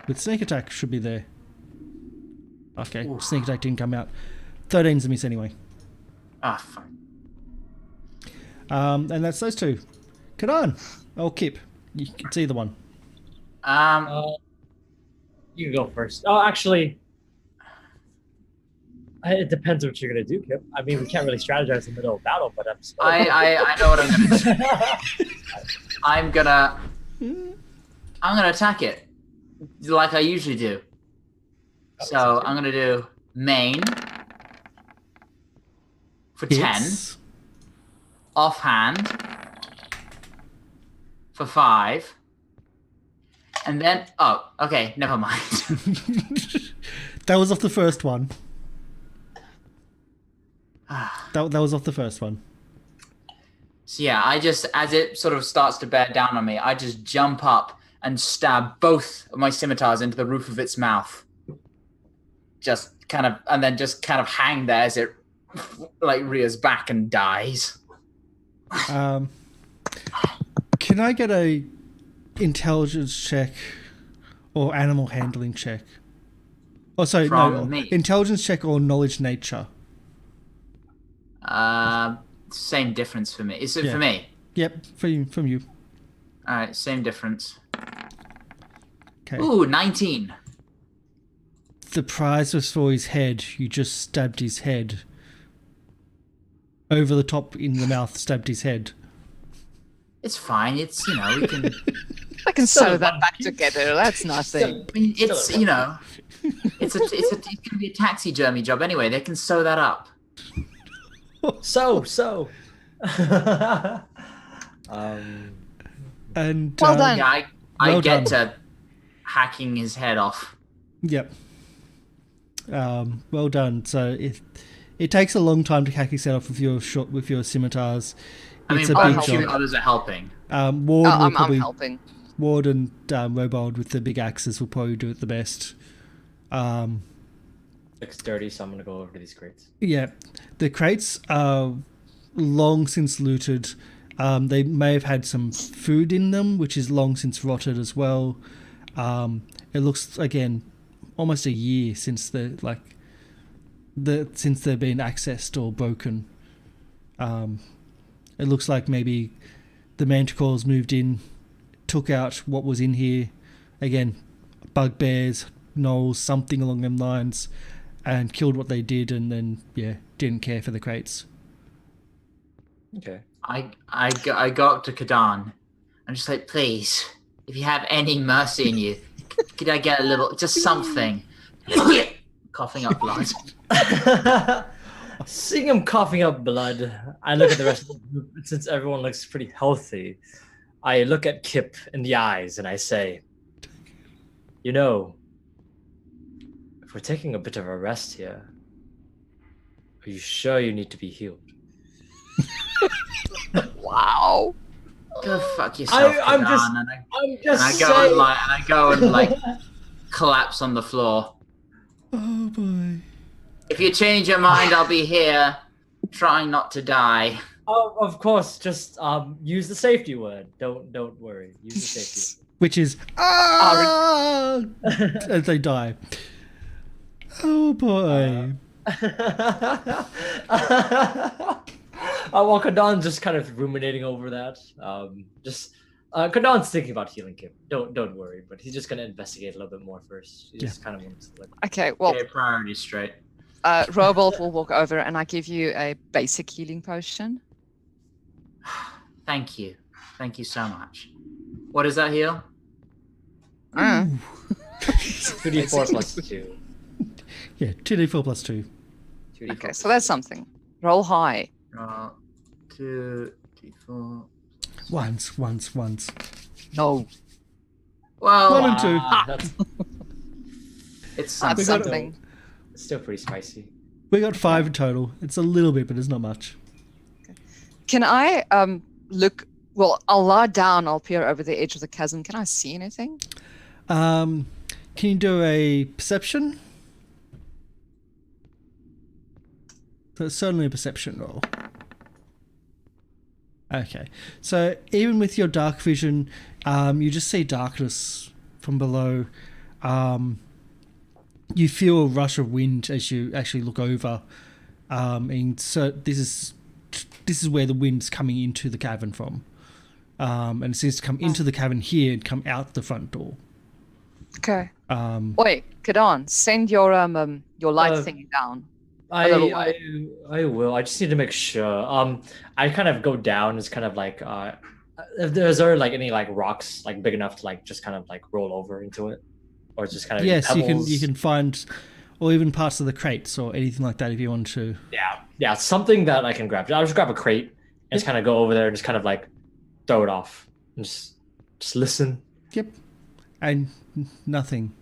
Speaker 1: With sneak attack should be there. Okay,
Speaker 2: Ooh.
Speaker 1: sneak attack didn't come out. 13's a miss anyway.
Speaker 2: Ah, fine.
Speaker 1: And that's those two. Kadan or Kip. It's either one.
Speaker 3: You can go first. Oh, actually, it depends on what you're gonna do, Kip. I mean, we can't really strategize in the middle of battle, but
Speaker 2: I know what I'm gonna do. I'm gonna attack it like I usually do. So I'm gonna do main for 10,
Speaker 1: Hits.
Speaker 2: offhand for 5, and then okay, never mind.
Speaker 1: That was off the first one. That was off the first one.
Speaker 2: So yeah, I just, as it sort of starts to bear down on me, I just jump up and stab both of my scimitars into the roof of its mouth. Just kind of, and then just kind of hang there as it like rears back and dies.
Speaker 1: Can I get a intelligence check or animal handling check? Oh, sorry,
Speaker 2: From
Speaker 1: no,
Speaker 2: me?
Speaker 1: intelligence check or knowledge nature.
Speaker 2: Same difference for me. Is it
Speaker 1: Yeah.
Speaker 2: for me?
Speaker 1: Yep, from you.
Speaker 2: All right, same difference.
Speaker 1: Okay.
Speaker 2: Ooh, 19.
Speaker 1: The prize was for his head. You just stabbed his head. Over the top in the mouth, stabbed his head.
Speaker 2: It's fine. It's, you know, we can.
Speaker 4: I can
Speaker 3: Still
Speaker 4: sew
Speaker 3: a
Speaker 4: that
Speaker 3: one.
Speaker 4: back together. That's nothing.
Speaker 2: I mean, it's, you know, it's gonna be a taxidermy job anyway. They can sew that up.
Speaker 3: So.
Speaker 1: And
Speaker 4: Well done.
Speaker 2: Yeah, I
Speaker 1: Well
Speaker 2: get
Speaker 1: done.
Speaker 2: to hacking his head off.
Speaker 1: Yep. Well done. So it takes a long time to hack his head off with your scimitars.
Speaker 2: I mean,
Speaker 1: It's a
Speaker 2: I'm
Speaker 1: big
Speaker 2: assuming
Speaker 1: job.
Speaker 2: others are helping.
Speaker 1: Ward
Speaker 4: Oh,
Speaker 1: will
Speaker 4: I'm
Speaker 1: probably
Speaker 4: helping.
Speaker 1: Ward and Robold with the big axes will probably do it the best.
Speaker 3: Dexterity, so I'm gonna go over to these crates.
Speaker 1: Yeah, the crates are long since looted. They may have had some food in them, which is long since rotted as well. It looks again almost a year since they've been accessed or broken. It looks like maybe the manticores moved in, took out what was in here. Again, bugbears, gnolls, something along them lines, and killed what they did, and then didn't care for the crates.
Speaker 3: Okay.
Speaker 2: I got to Kadan. I'm just like, please, if you have any mercy in you, could I get a little, just something? Coughing up blood.
Speaker 3: Seeing him coughing up blood, I look at the rest of the group. Since everyone looks pretty healthy, I look at Kip in the eyes and I say, you know, if we're taking a bit of a rest here, are you sure you need to be healed?
Speaker 4: Wow.
Speaker 2: Go fuck yourself,
Speaker 3: I'm
Speaker 2: Kadan,
Speaker 3: just
Speaker 2: and
Speaker 3: saying.
Speaker 2: I go and like collapse on the floor.
Speaker 1: Oh boy.
Speaker 2: If you change your mind, I'll be here, trying not to die.
Speaker 3: Oh, of course, just use the safety word. Don't worry. Use the safety
Speaker 1: Which is as they die. Oh boy.
Speaker 3: word. Well, Kadan's just kind of ruminating over that. Kadan's thinking about healing Kip. Don't worry, but he's just gonna investigate a little bit more first. He just kind of wants to like
Speaker 4: Okay, well,
Speaker 2: Get your priorities straight.
Speaker 4: Robold will walk over and I give you a basic healing potion.
Speaker 2: Thank you. Thank you so much. What does that heal?
Speaker 3: 2d4 plus 2.
Speaker 1: Yeah, 2d4 plus 2.
Speaker 3: 2d4
Speaker 4: Okay, so that's something. Roll high.
Speaker 2: 2d4.
Speaker 1: Once.
Speaker 4: No.
Speaker 2: Well,
Speaker 1: 1 and 2.
Speaker 3: That's
Speaker 2: it's
Speaker 4: That's
Speaker 2: something.
Speaker 4: something.
Speaker 3: still pretty spicy.
Speaker 1: We got 5 in total. It's a little bit, but it's not much.
Speaker 4: Can I look? Well, I'll lie down. I'll peer over the edge of the chasm. Can I see anything?
Speaker 1: Can you do a perception? So it's certainly a perception roll. Okay. So even with your dark vision, you just see darkness from below. You feel a rush of wind as you actually look over. And so this is where the wind's coming into the cavern from. And it seems to come into the cavern here and come out the front door.
Speaker 4: Okay. Wait, Kadan, send your light thingy down.
Speaker 3: I
Speaker 4: little
Speaker 3: will. I just need to make sure. I kind of go down. It's kind of like if there like any like rocks like big enough to like just kind of like roll over into it, or just kind of
Speaker 1: Yes,
Speaker 3: pebbles.
Speaker 1: you can find, or even parts of the crates or anything like that if you want to.
Speaker 3: Yeah, something that I can grab. I'll just grab a crate and just kind of go over there and just kind of like throw it off and just listen.
Speaker 1: Yep. And nothing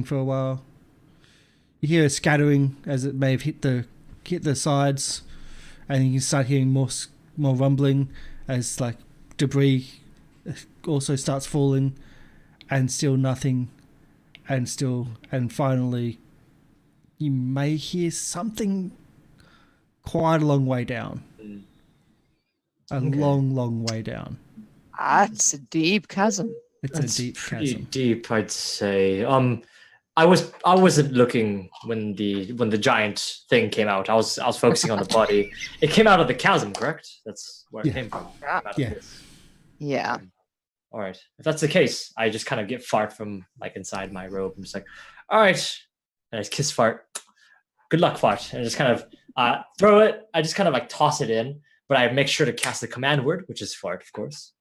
Speaker 1: for a while. You hear a scattering as it may have hit the sides, and you can start hearing more rumbling as like debris also starts falling, and still nothing, and finally you may hear something quite a long way down. A long way down.
Speaker 4: That's a deep chasm.
Speaker 1: It's
Speaker 3: That's
Speaker 1: a deep
Speaker 3: pretty
Speaker 1: chasm.
Speaker 3: deep, I'd say. I wasn't looking when the giant thing came out. I was focusing on the body. It came out of the chasm, correct? That's where it came from.
Speaker 4: Yeah.
Speaker 3: Came out of
Speaker 1: Yeah.
Speaker 3: this.
Speaker 4: Yeah.
Speaker 3: All right. If that's the case, I just kind of get fart from like inside my robe. I'm just like, all right. And I just kiss fart. Good luck, fart. And I just kind of throw it. I just kind of like toss it in, but I make sure to cast the command word, which is fart, of course.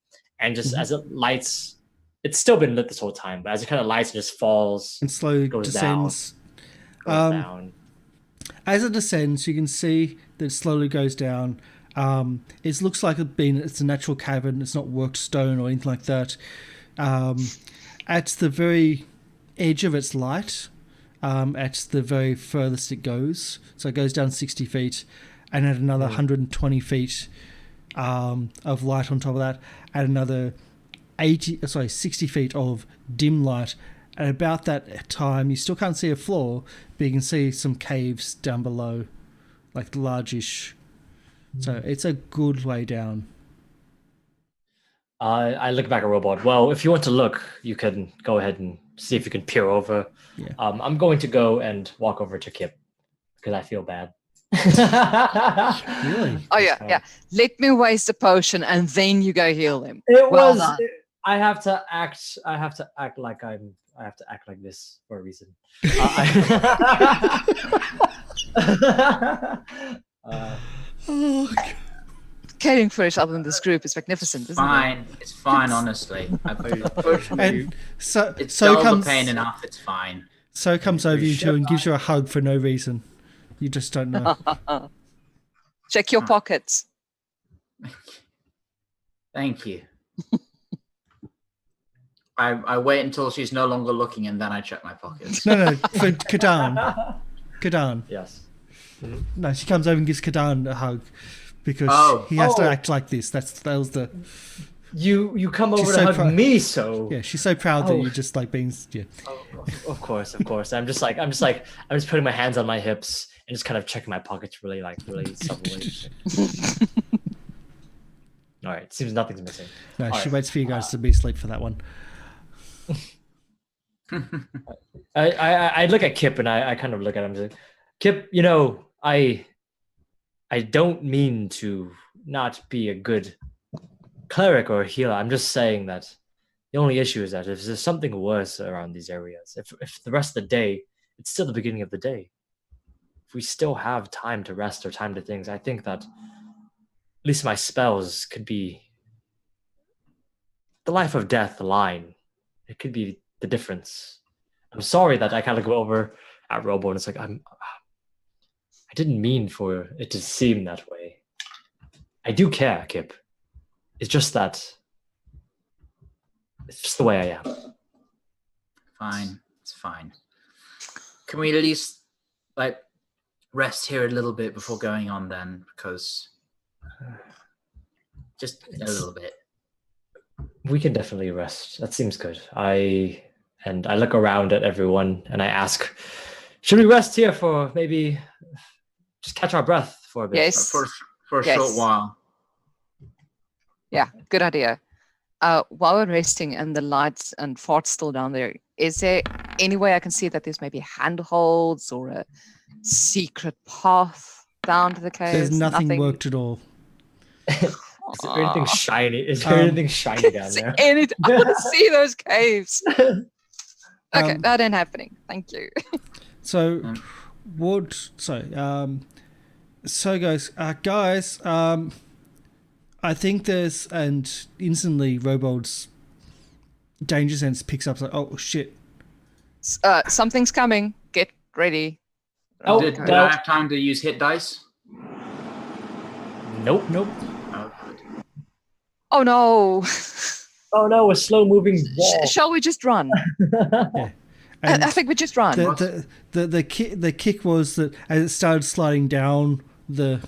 Speaker 3: And just as it lights, it's still been lit this whole time, but as it kind of lights, it just falls.
Speaker 1: And slowly
Speaker 3: Goes
Speaker 1: descends.
Speaker 3: Goes down.
Speaker 1: As it descends, you can see that it slowly goes down. It looks like it's a natural cavern. It's not worked stone or anything like that. At the very edge of its light, at the very furthest it goes, so it goes down 60 feet, and at another 120 feet of light on top of that, and another 60 feet of dim light. At about that time, you still can't see a floor, but you can see some caves down below, like largish. So it's a good way down.
Speaker 3: I look back at Robot. Well, if you want to look, you can go ahead and see if you can peer over.
Speaker 1: Yeah.
Speaker 3: I'm going to go and walk over to Kip because I feel bad.
Speaker 1: Really?
Speaker 4: Oh yeah. Let me waste a potion and then you go heal him.
Speaker 3: It
Speaker 4: Well
Speaker 3: was.
Speaker 4: done.
Speaker 3: I have to act like I have to act like this for a reason.
Speaker 1: Oh,
Speaker 4: Caring for each other in this group is magnificent, isn't
Speaker 2: Fine. It's fine, honestly. I push you.
Speaker 1: and so
Speaker 2: It's
Speaker 1: so
Speaker 2: dull
Speaker 1: comes
Speaker 2: the pain enough. It's fine.
Speaker 1: so comes over you two and gives you a hug for no reason. You just don't know.
Speaker 4: Check your pockets.
Speaker 2: Thank you. I wait until she's no longer looking, and then I check my pockets.
Speaker 1: No, for Kadan. Kadan.
Speaker 3: Yes.
Speaker 1: No, she comes over and gives Kadan a hug because he has to act like this. That was the.
Speaker 3: You come over
Speaker 1: She's
Speaker 3: to
Speaker 1: so
Speaker 3: hug
Speaker 1: proud.
Speaker 3: me, so
Speaker 1: Yeah, she's so proud that you just like being. Yeah.
Speaker 3: Of course. I'm just putting my hands on my hips and just kind of checking my pockets really subtly. All right, seems nothing's missing.
Speaker 1: No,
Speaker 3: All
Speaker 1: she
Speaker 3: right.
Speaker 1: waits for you guys to be asleep for that one.
Speaker 3: I look at Kip and I kind of look at him and say, Kip, I don't mean to not be a good cleric or healer. I'm just saying that the only issue is that if there's something worse around these areas, if the rest of the day, it's still the beginning of the day. If we still have time to rest or time to things, I think that at least my spells could be the life of death line. It could be the difference. I'm sorry that I kind of go over at Robo and it's like, I didn't mean for it to seem that way. I do care, Kip. It's just that it's just the way I am.
Speaker 2: Fine, it's fine. Can we at least rest here a little bit before going on then? Because just a little bit.
Speaker 3: We can definitely rest. That seems good. I look around at everyone and I ask, should we rest here for maybe just catch our breath for a bit?
Speaker 4: Yes.
Speaker 2: For a short while.
Speaker 4: Yeah, good idea. While we're resting and the lights and fart's still down there, is there any way I can see that there's maybe handholds or a secret path down to the cave?
Speaker 1: There's nothing worked at all.
Speaker 3: Is there anything shiny? Is there anything shiny down there?
Speaker 4: I want to see those caves. Okay, that ain't happening. Thank you.
Speaker 1: So, guys, I think there's, and instantly Robold's danger sense picks up like, oh shit.
Speaker 4: Something's coming. Get ready.
Speaker 3: Oh,
Speaker 2: Did I have time to use hit dice?
Speaker 3: Nope.
Speaker 2: Oh, good.
Speaker 4: Oh no.
Speaker 3: Oh no, a slow moving wall.
Speaker 4: Shall we just run?
Speaker 1: Yeah. And
Speaker 4: I think we just run.
Speaker 1: the kick was that as it started sliding down the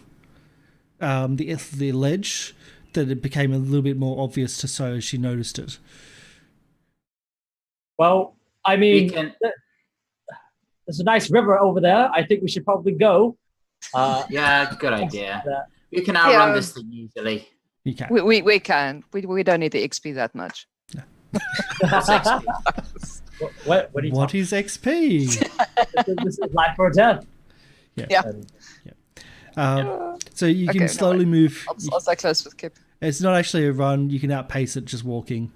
Speaker 1: ledge, that it became a little bit more obvious to So as she noticed it.
Speaker 3: Well, I mean, there's a nice river over there. I think we should probably go.
Speaker 2: Yeah, good idea. You can outrun this thing easily.
Speaker 1: You can.
Speaker 4: We can. We don't need the XP that much.
Speaker 2: That's XP.
Speaker 3: What are you
Speaker 1: What
Speaker 3: talking
Speaker 1: is XP?
Speaker 3: This is life or death.
Speaker 4: Yeah.
Speaker 1: So you can slowly move.
Speaker 4: I'll stay close with Kip.
Speaker 1: It's not actually a run. You can outpace it just walking.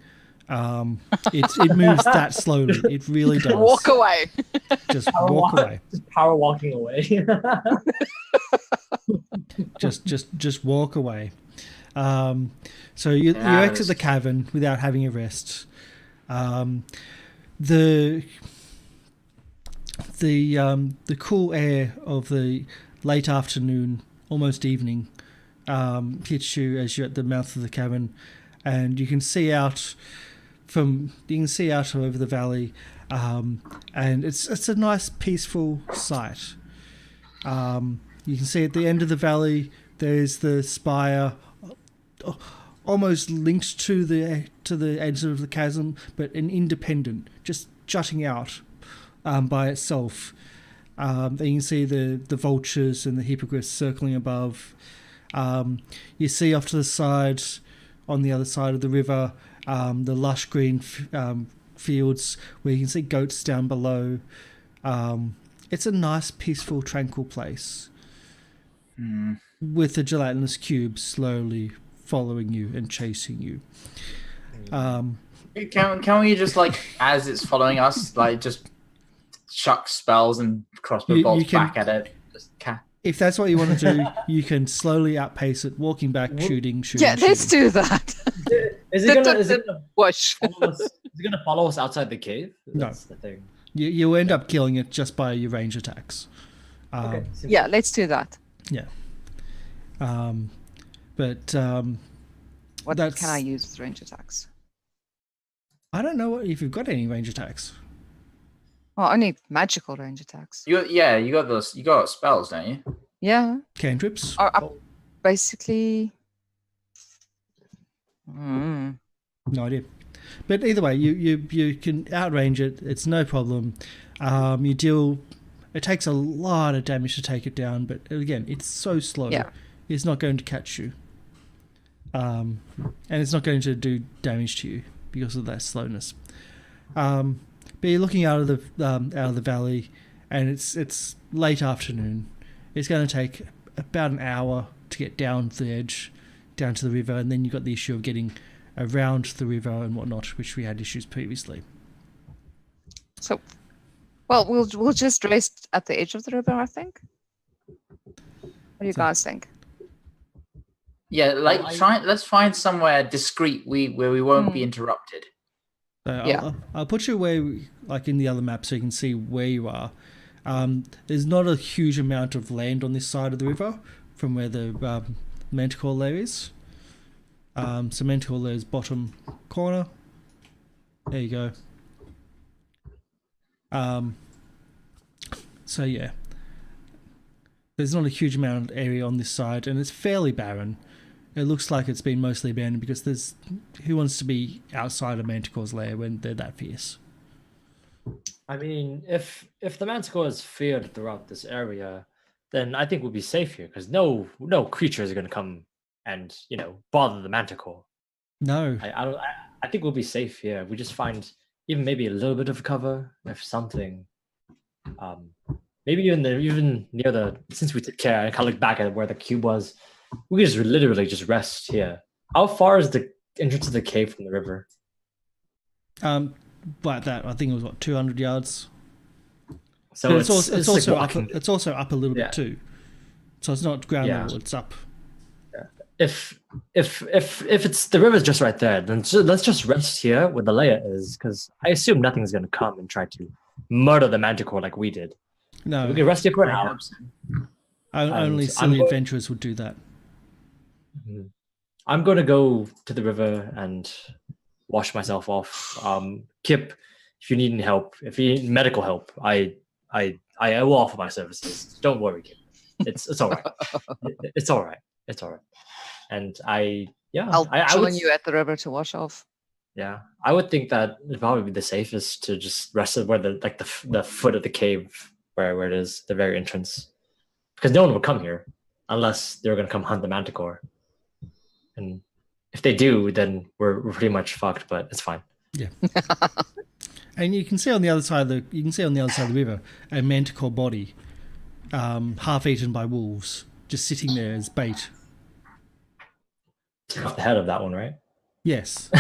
Speaker 1: It moves that slowly. It really does.
Speaker 4: Walk away.
Speaker 1: Just walk away.
Speaker 3: Just power walking away.
Speaker 1: Just walk away. So you exit the cavern without having a rest. The cool air of the late afternoon, almost evening, hits you as you're at the mouth of the cavern, and you can see out over the valley, and it's a nice peaceful sight. You can see at the end of the valley there's the spire, almost linked to the edge of the chasm, but an independent, just jutting out by itself. Then you can see the vultures and the hippogriffs circling above. You see off to the side, on the other side of the river, the lush green fields where you can see goats down below. It's a nice, peaceful, tranquil place with the gelatinous cube slowly following you and chasing you.
Speaker 2: Can we just as it's following us, just chuck spells and crossbow bolts back at it?
Speaker 1: If that's what you want to do, you can slowly outpace it, walking back, shooting.
Speaker 4: Yeah, let's do that.
Speaker 3: Is it gonna
Speaker 4: Whoosh.
Speaker 3: follow us outside the cave?
Speaker 1: No.
Speaker 3: That's the thing.
Speaker 1: You end up killing it just by your range attacks.
Speaker 3: Okay.
Speaker 4: Yeah, let's do that.
Speaker 1: But
Speaker 4: What
Speaker 1: That's-
Speaker 4: can I use with range attacks?
Speaker 1: I don't know if you've got any range attacks.
Speaker 4: Well, only magical range attacks.
Speaker 2: You got those. You got spells, don't you?
Speaker 4: Yeah.
Speaker 1: Cantrips.
Speaker 4: Or basically. Mm.
Speaker 1: No idea. But either way, you can outrange it. It's no problem. You deal. It takes a lot of damage to take it down, but again, it's so slow.
Speaker 4: Yeah.
Speaker 1: It's not going to catch you. And it's not going to do damage to you because of that slowness. But you're looking out of the valley, and it's late afternoon. It's going to take about an hour to get down the edge, down to the river, and then you've got the issue of getting around the river and whatnot, which we had issues previously.
Speaker 4: So, well, we'll just rest at the edge of the river, I think. What do you guys think?
Speaker 2: Yeah, let's find somewhere discreet where we won't be interrupted.
Speaker 1: So
Speaker 4: Yeah.
Speaker 1: I'll put you like in the other map so you can see where you are. There's not a huge amount of land on this side of the river from where the manticore lair is. So manticore lair's bottom corner. There you go. So yeah, there's not a huge amount of area on this side, and it's fairly barren. It looks like it's been mostly abandoned because who wants to be outside of Manticore's lair when they're that fierce?
Speaker 3: I mean, if the manticore is feared throughout this area, then I think we'll be safe here because no creatures are going to come and bother the manticore.
Speaker 1: No.
Speaker 3: I think we'll be safe here. We just find even maybe a little bit of cover, if something. Maybe even near since we took care, I kind of look back at where the cube was. We could just literally just rest here. How far is the entrance to the cave from the river?
Speaker 1: But that I think it was 200 yards.
Speaker 3: So
Speaker 1: it's also
Speaker 3: like
Speaker 1: up. It's also up a little bit too. So it's not ground level. It's up.
Speaker 3: If it's the river's just right there, then let's just rest here where the layer is, because I assume nothing's going to come and try to murder the manticore like we did.
Speaker 1: No,
Speaker 3: we can rest here for an hour.
Speaker 1: Only silly adventurers would do that.
Speaker 3: I'm going to go to the river and wash myself off. Kip, if you need any help, if you need medical help, I will offer my services. Don't worry, Kip. It's all right. It's all right. It's all right. And
Speaker 4: I'll join you at the river to wash off.
Speaker 3: Yeah, I would think that it'd probably be the safest to just rest at where the foot of the cave, where it is, the very entrance, because no one would come here unless they were going to come hunt the manticore. And if they do, then we're pretty much fucked. But it's fine.
Speaker 1: Yeah. And you can see on the other side of the river a manticore body, half eaten by wolves, just sitting there as bait.
Speaker 3: Take off the head of that one, right?
Speaker 1: Yes.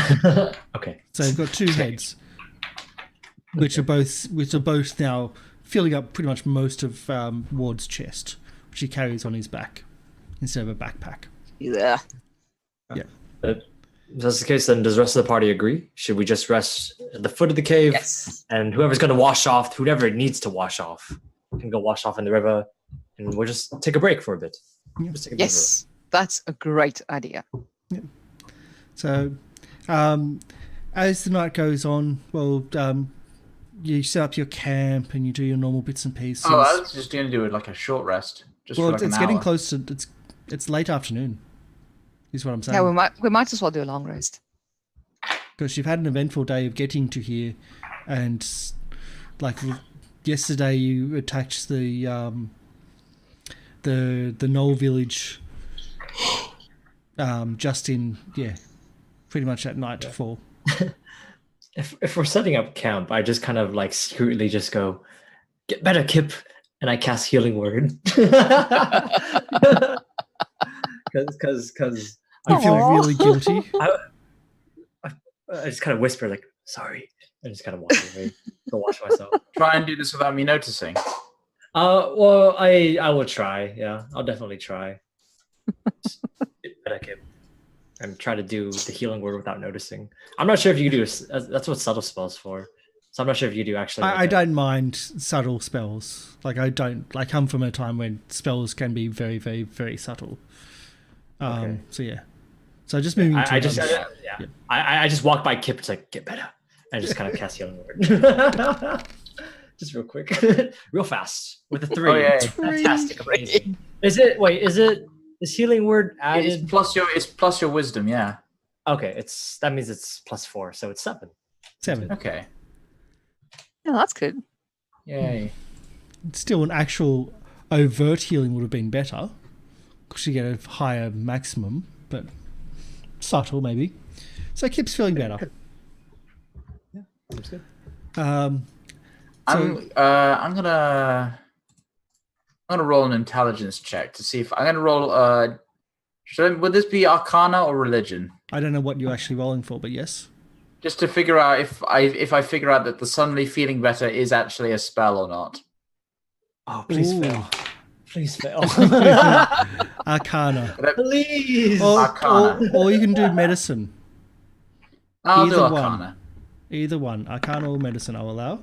Speaker 3: Okay.
Speaker 1: So you've got two heads, which are both now filling up pretty much most of Ward's chest, which he carries on his back instead of a backpack.
Speaker 4: Yeah.
Speaker 1: Yeah.
Speaker 3: If that's the case, then does the rest of the party agree? Should we just rest at the foot of the cave?
Speaker 4: Yes.
Speaker 3: And whoever's going to wash off, whoever needs to wash off, can go wash off in the river, and we'll just take a break for a bit.
Speaker 1: Yeah.
Speaker 3: Just take a
Speaker 4: Yes, that's a great idea.
Speaker 1: Yeah. So, as the night goes on, you set up your camp and you do your normal bits and pieces.
Speaker 2: Oh, I was just going to do it like a short rest. Just for like
Speaker 1: it's
Speaker 2: an
Speaker 1: getting
Speaker 2: hour.
Speaker 1: close to it's late afternoon. Is what I'm saying.
Speaker 4: Yeah, we might as well do a long rest.
Speaker 1: Because you've had an eventful day of getting to here, and like yesterday you attacked the Knoll village. Just in pretty much at nightfall.
Speaker 3: If we're setting up camp, I just kind of like secretly just go, "Get better, Kip," and I cast Healing Word. Because
Speaker 1: You feel really guilty.
Speaker 3: I just kind of whisper like, "Sorry," and just kind of walk away to wash myself.
Speaker 2: Try and do this without me noticing.
Speaker 3: Well, I will try. Yeah, I'll definitely try. And try to do the Healing Word without noticing. I'm not sure if you can do that's what subtle spells for. So I'm not sure if you do actually.
Speaker 1: I don't mind subtle spells. Like I come from a time when spells can be very, very, very subtle.
Speaker 3: Okay.
Speaker 1: So yeah. So just moving.
Speaker 3: I just walk by Kip. It's like, get better. I just kind of cast Healing Word. Just real quick, real fast with a 3.
Speaker 2: Oh, yeah.
Speaker 3: Fantastic, amazing. Is Healing Word added?
Speaker 2: It's plus your wisdom, yeah.
Speaker 3: Okay, that means it's +4, so it's 7.
Speaker 1: 7.
Speaker 2: Okay.
Speaker 4: Yeah, that's good.
Speaker 2: Yay.
Speaker 1: Still, an actual overt healing would have been better because you get a higher maximum, but subtle maybe. So Kip's feeling better.
Speaker 3: Yeah, seems good.
Speaker 2: I'm gonna roll an intelligence check to see if I'm gonna roll. Would this be Arcana or Religion?
Speaker 1: I don't know what you're actually rolling for, but yes.
Speaker 2: Just to figure out if I figure out that the suddenly feeling better is actually a spell or not.
Speaker 3: Oh, please
Speaker 1: Ooh.
Speaker 3: fail. Please fail.
Speaker 1: Arcana.
Speaker 3: Please.
Speaker 2: Arcana.
Speaker 1: Or you can do medicine.
Speaker 2: I'll do
Speaker 1: Either one.
Speaker 2: Arcana.
Speaker 1: Either one. Arcana or medicine I'll allow.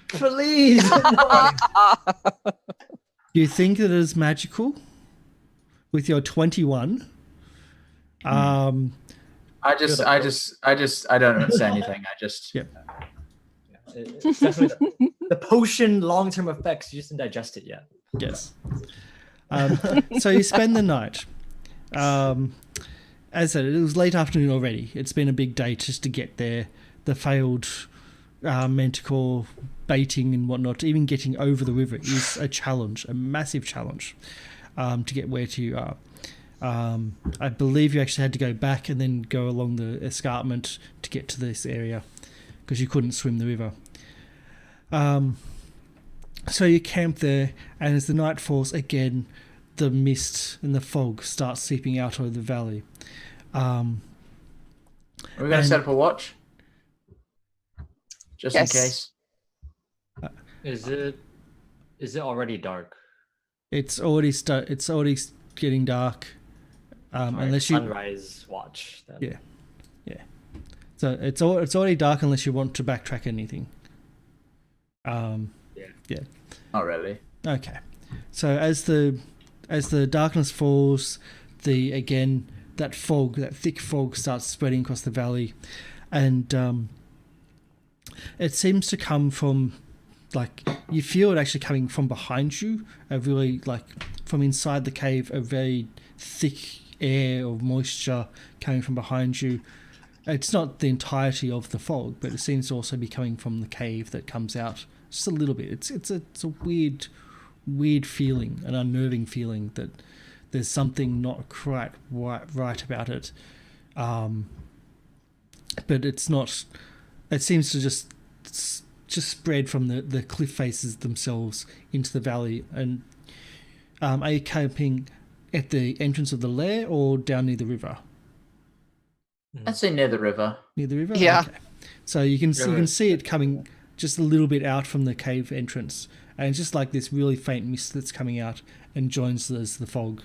Speaker 3: Please.
Speaker 1: You think that it is magical with your 21?
Speaker 2: I don't say anything. I just
Speaker 1: Yep.
Speaker 3: It's definitely the potion long-term effects. You just didn't digest it yet.
Speaker 1: Yes. So you spend the night. As I said, it was late afternoon already. It's been a big day just to get there. The failed manticore baiting and whatnot, even getting over the river is a challenge, a massive challenge to get where you are. I believe you actually had to go back and then go along the escarpment to get to this area because you couldn't swim the river. So you camp there, and as the night falls again, the mist and the fog starts seeping out over the valley.
Speaker 2: Are we going to set up a watch? Just in case.
Speaker 3: Is it already dark?
Speaker 1: It's already getting dark. Unless you
Speaker 3: sunrise watch. Then.
Speaker 1: Yeah. So it's already dark unless you want to backtrack anything. Yeah.
Speaker 2: Not really.
Speaker 1: Okay. So as the darkness falls, that thick fog starts spreading across the valley, and it seems to come from, like, you feel it actually coming from behind you, from inside the cave, a very thick air of moisture coming from behind you. It's not the entirety of the fog, but it seems to also be coming from the cave that comes out just a little bit. It's a weird feeling, an unnerving feeling that there's something not quite right about it. But it's not. It seems to just spread from the cliff faces themselves into the valley. And are you camping at the entrance of the lair or down near the river?
Speaker 2: I'd say near the river.
Speaker 1: Near the river?
Speaker 4: Yeah.
Speaker 1: Okay. So you can see it coming just a little bit out from the cave entrance. And it's just like this really faint mist that's coming out and joins the fog.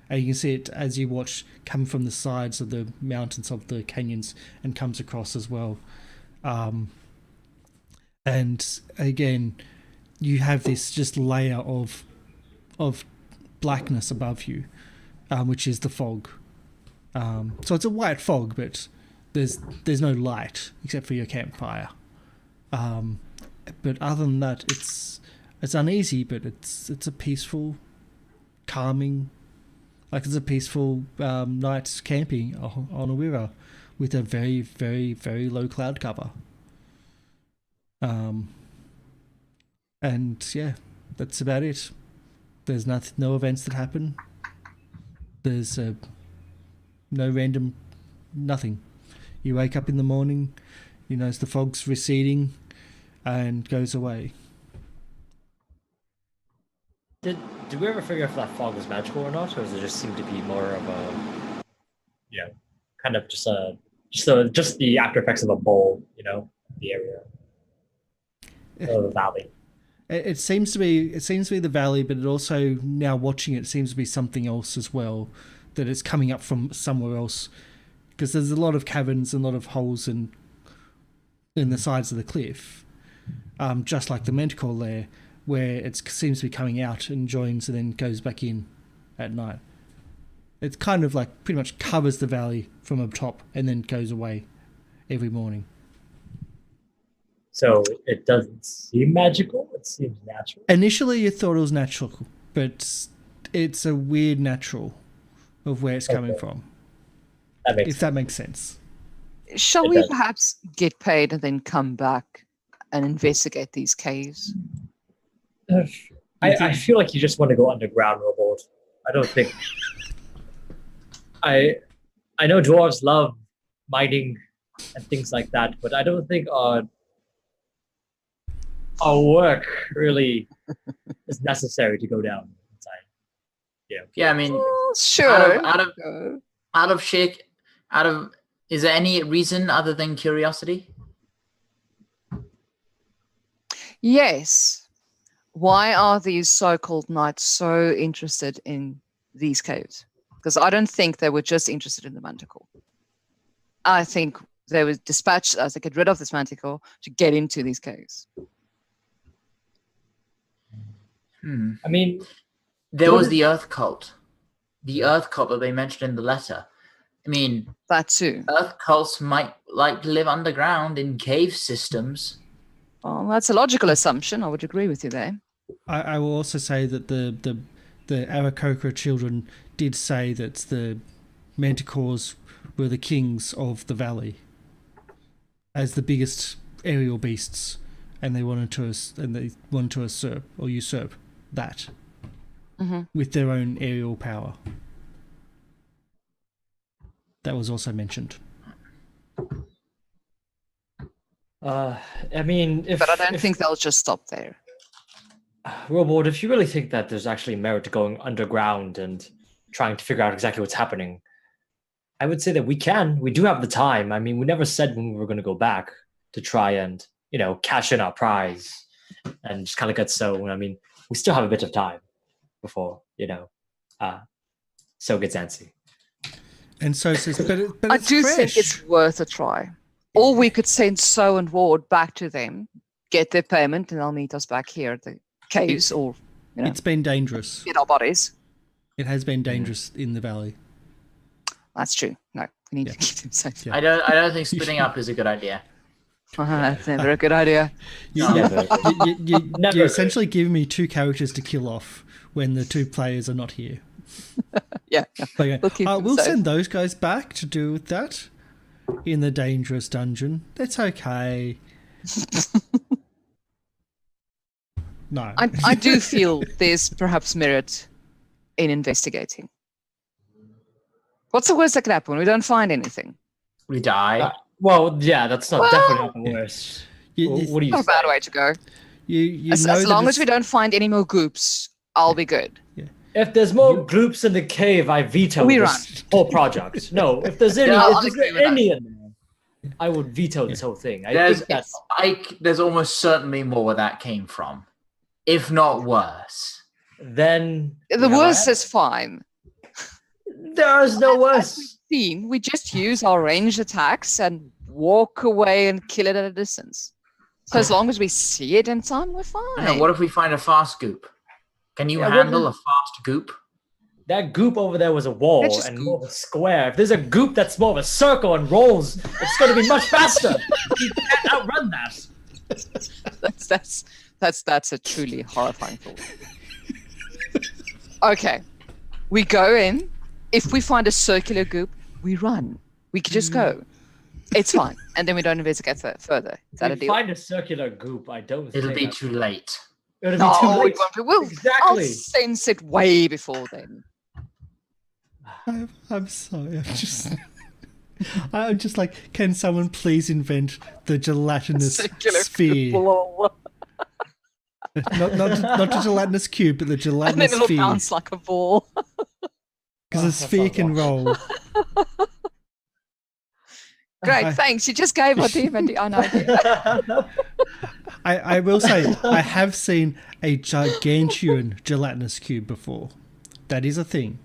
Speaker 1: And you can see it as you watch come from the sides of the mountains of the canyons and comes across as well. And again, you have this just layer of blackness above you, which is the fog. So it's a white fog, but there's no light except for your campfire. But other than that, it's uneasy, but it's a peaceful, calming, it's a peaceful night camping on a river with a very, very, very low cloud cover. And yeah, that's about it. There's no events that happen. There's no random nothing. You wake up in the morning, as the fog's receding and goes away.
Speaker 3: Did we ever figure if that fog was magical or not, or does it just seem to be more of a, kind of just the after effects of a bowl, the area, or the valley?
Speaker 1: It seems to be the valley, but it also, now watching it, seems to be something else as well, that it's coming up from somewhere else, because there's a lot of caverns and a lot of holes in the sides of the cliff, just like the Manticore lair, where it seems to be coming out and joins and then goes back in at night. It's kind of like pretty much covers the valley from up top and then goes away every morning.
Speaker 3: So it doesn't seem magical. It seems natural.
Speaker 1: Initially, you thought it was natural, but it's a weird natural of where it's coming from. That makes sense.
Speaker 4: Shall we perhaps get paid and then come back and investigate these caves?
Speaker 3: I feel like you just want to go underground, Robot. I don't think. I know dwarves love mining and things like that, but I don't think our work really is necessary to go down inside.
Speaker 2: Yeah, I mean,
Speaker 4: Sure.
Speaker 2: Is there any reason other than curiosity?
Speaker 4: Yes. Why are these so-called knights so interested in these caves? Because I don't think they were just interested in the Manticore. I think they were dispatched as to get rid of this Manticore to get into these caves.
Speaker 3: I mean,
Speaker 2: there was the Earth cult. The Earth cult that they mentioned in the letter. I mean,
Speaker 4: that too.
Speaker 2: Earth cults might like to live underground in cave systems.
Speaker 4: Well, that's a logical assumption. I would agree with you there.
Speaker 1: I will also say that the Arakocra children did say that the Manticores were the kings of the valley as the biggest aerial beasts, and they wanted to usurp that with their own aerial power. That was also mentioned.
Speaker 3: I mean,
Speaker 4: but I don't think they'll just stop there.
Speaker 3: Robot, if you really think that there's actually merit to going underground and trying to figure out exactly what's happening, I would say that we do have the time. I mean, we never said when we were going to go back to try and, cash in our prize and just kind of get so. I mean, we still have a bit of time before, So gets antsy.
Speaker 1: And so says, but
Speaker 4: I
Speaker 1: it's
Speaker 4: do
Speaker 1: fresh.
Speaker 4: think it's worth a try. Or we could send So and Ward back to them, get their payment, and they'll meet us back here at the caves, or
Speaker 1: it's been dangerous.
Speaker 4: get our bodies.
Speaker 1: It has been dangerous in the valley.
Speaker 4: That's true. No, we need to keep them safe.
Speaker 1: Yeah.
Speaker 2: I don't think splitting up is a good idea.
Speaker 4: That's never a good idea.
Speaker 1: You're essentially giving me two characters to kill off when the two players are not here.
Speaker 4: Yeah.
Speaker 1: Okay. We'll
Speaker 4: safe.
Speaker 1: send those guys back to do with that in the dangerous dungeon. That's okay. No.
Speaker 4: I do feel there's perhaps merit in investigating. What's the worst that could happen when we don't find anything?
Speaker 2: We die.
Speaker 3: Well, yeah, that's not definitely not the worst. What do you
Speaker 4: Not a
Speaker 3: say?
Speaker 4: bad way to go.
Speaker 1: You
Speaker 4: As
Speaker 1: know that
Speaker 4: long as
Speaker 1: it's-
Speaker 4: we don't find any more goops, I'll be good.
Speaker 3: If there's more groups in the cave, I veto
Speaker 4: We
Speaker 3: this whole project. No, if there's any,
Speaker 4: Yeah, I'll
Speaker 3: if
Speaker 4: agree
Speaker 3: there's
Speaker 4: with that.
Speaker 3: any in there, I would veto this whole thing. I
Speaker 2: There's,
Speaker 3: think that's
Speaker 2: there's almost certainly more where that came from, if not worse.
Speaker 3: then
Speaker 4: The worst is fine.
Speaker 3: there is no worse.
Speaker 4: Seen, we just use our ranged attacks and walk away and kill it at a distance. So as long as we see it in time, we're
Speaker 2: I
Speaker 4: fine.
Speaker 2: know, what if we find a fast goop? Can you
Speaker 3: Yeah,
Speaker 2: handle a fast goop?
Speaker 3: That goop over there was a wall
Speaker 4: That's just
Speaker 3: and
Speaker 4: goop.
Speaker 3: more of a square. If there's a goop that's more of a circle and rolls, it's going to be much faster. You can't outrun that.
Speaker 4: That's a truly horrifying thought. Okay, we go in. If we find a circular goop, we run. We can just go. It's fine, and then we don't investigate further. Is that a
Speaker 3: If you
Speaker 4: deal?
Speaker 3: find a circular goop, I don't
Speaker 2: It'll
Speaker 3: think
Speaker 2: be
Speaker 3: that's-
Speaker 2: too late.
Speaker 3: It'll
Speaker 4: No,
Speaker 3: be too
Speaker 4: we
Speaker 3: late.
Speaker 4: won't. We'll, I'll
Speaker 3: Exactly.
Speaker 4: sense it way before then.
Speaker 1: I'm sorry. I'm just like, can someone please invent the gelatinous
Speaker 4: Circular
Speaker 1: sphere?
Speaker 4: Blah.
Speaker 1: not the gelatinous cube, but the
Speaker 4: And then
Speaker 1: gelatinous
Speaker 4: it'll
Speaker 1: sphere.
Speaker 4: bounce like a ball.
Speaker 1: Because a sphere can roll.
Speaker 4: Great, thanks. You just gave our team an idea.
Speaker 1: I will say, I have seen a gigantuan gelatinous cube before. That is a thing.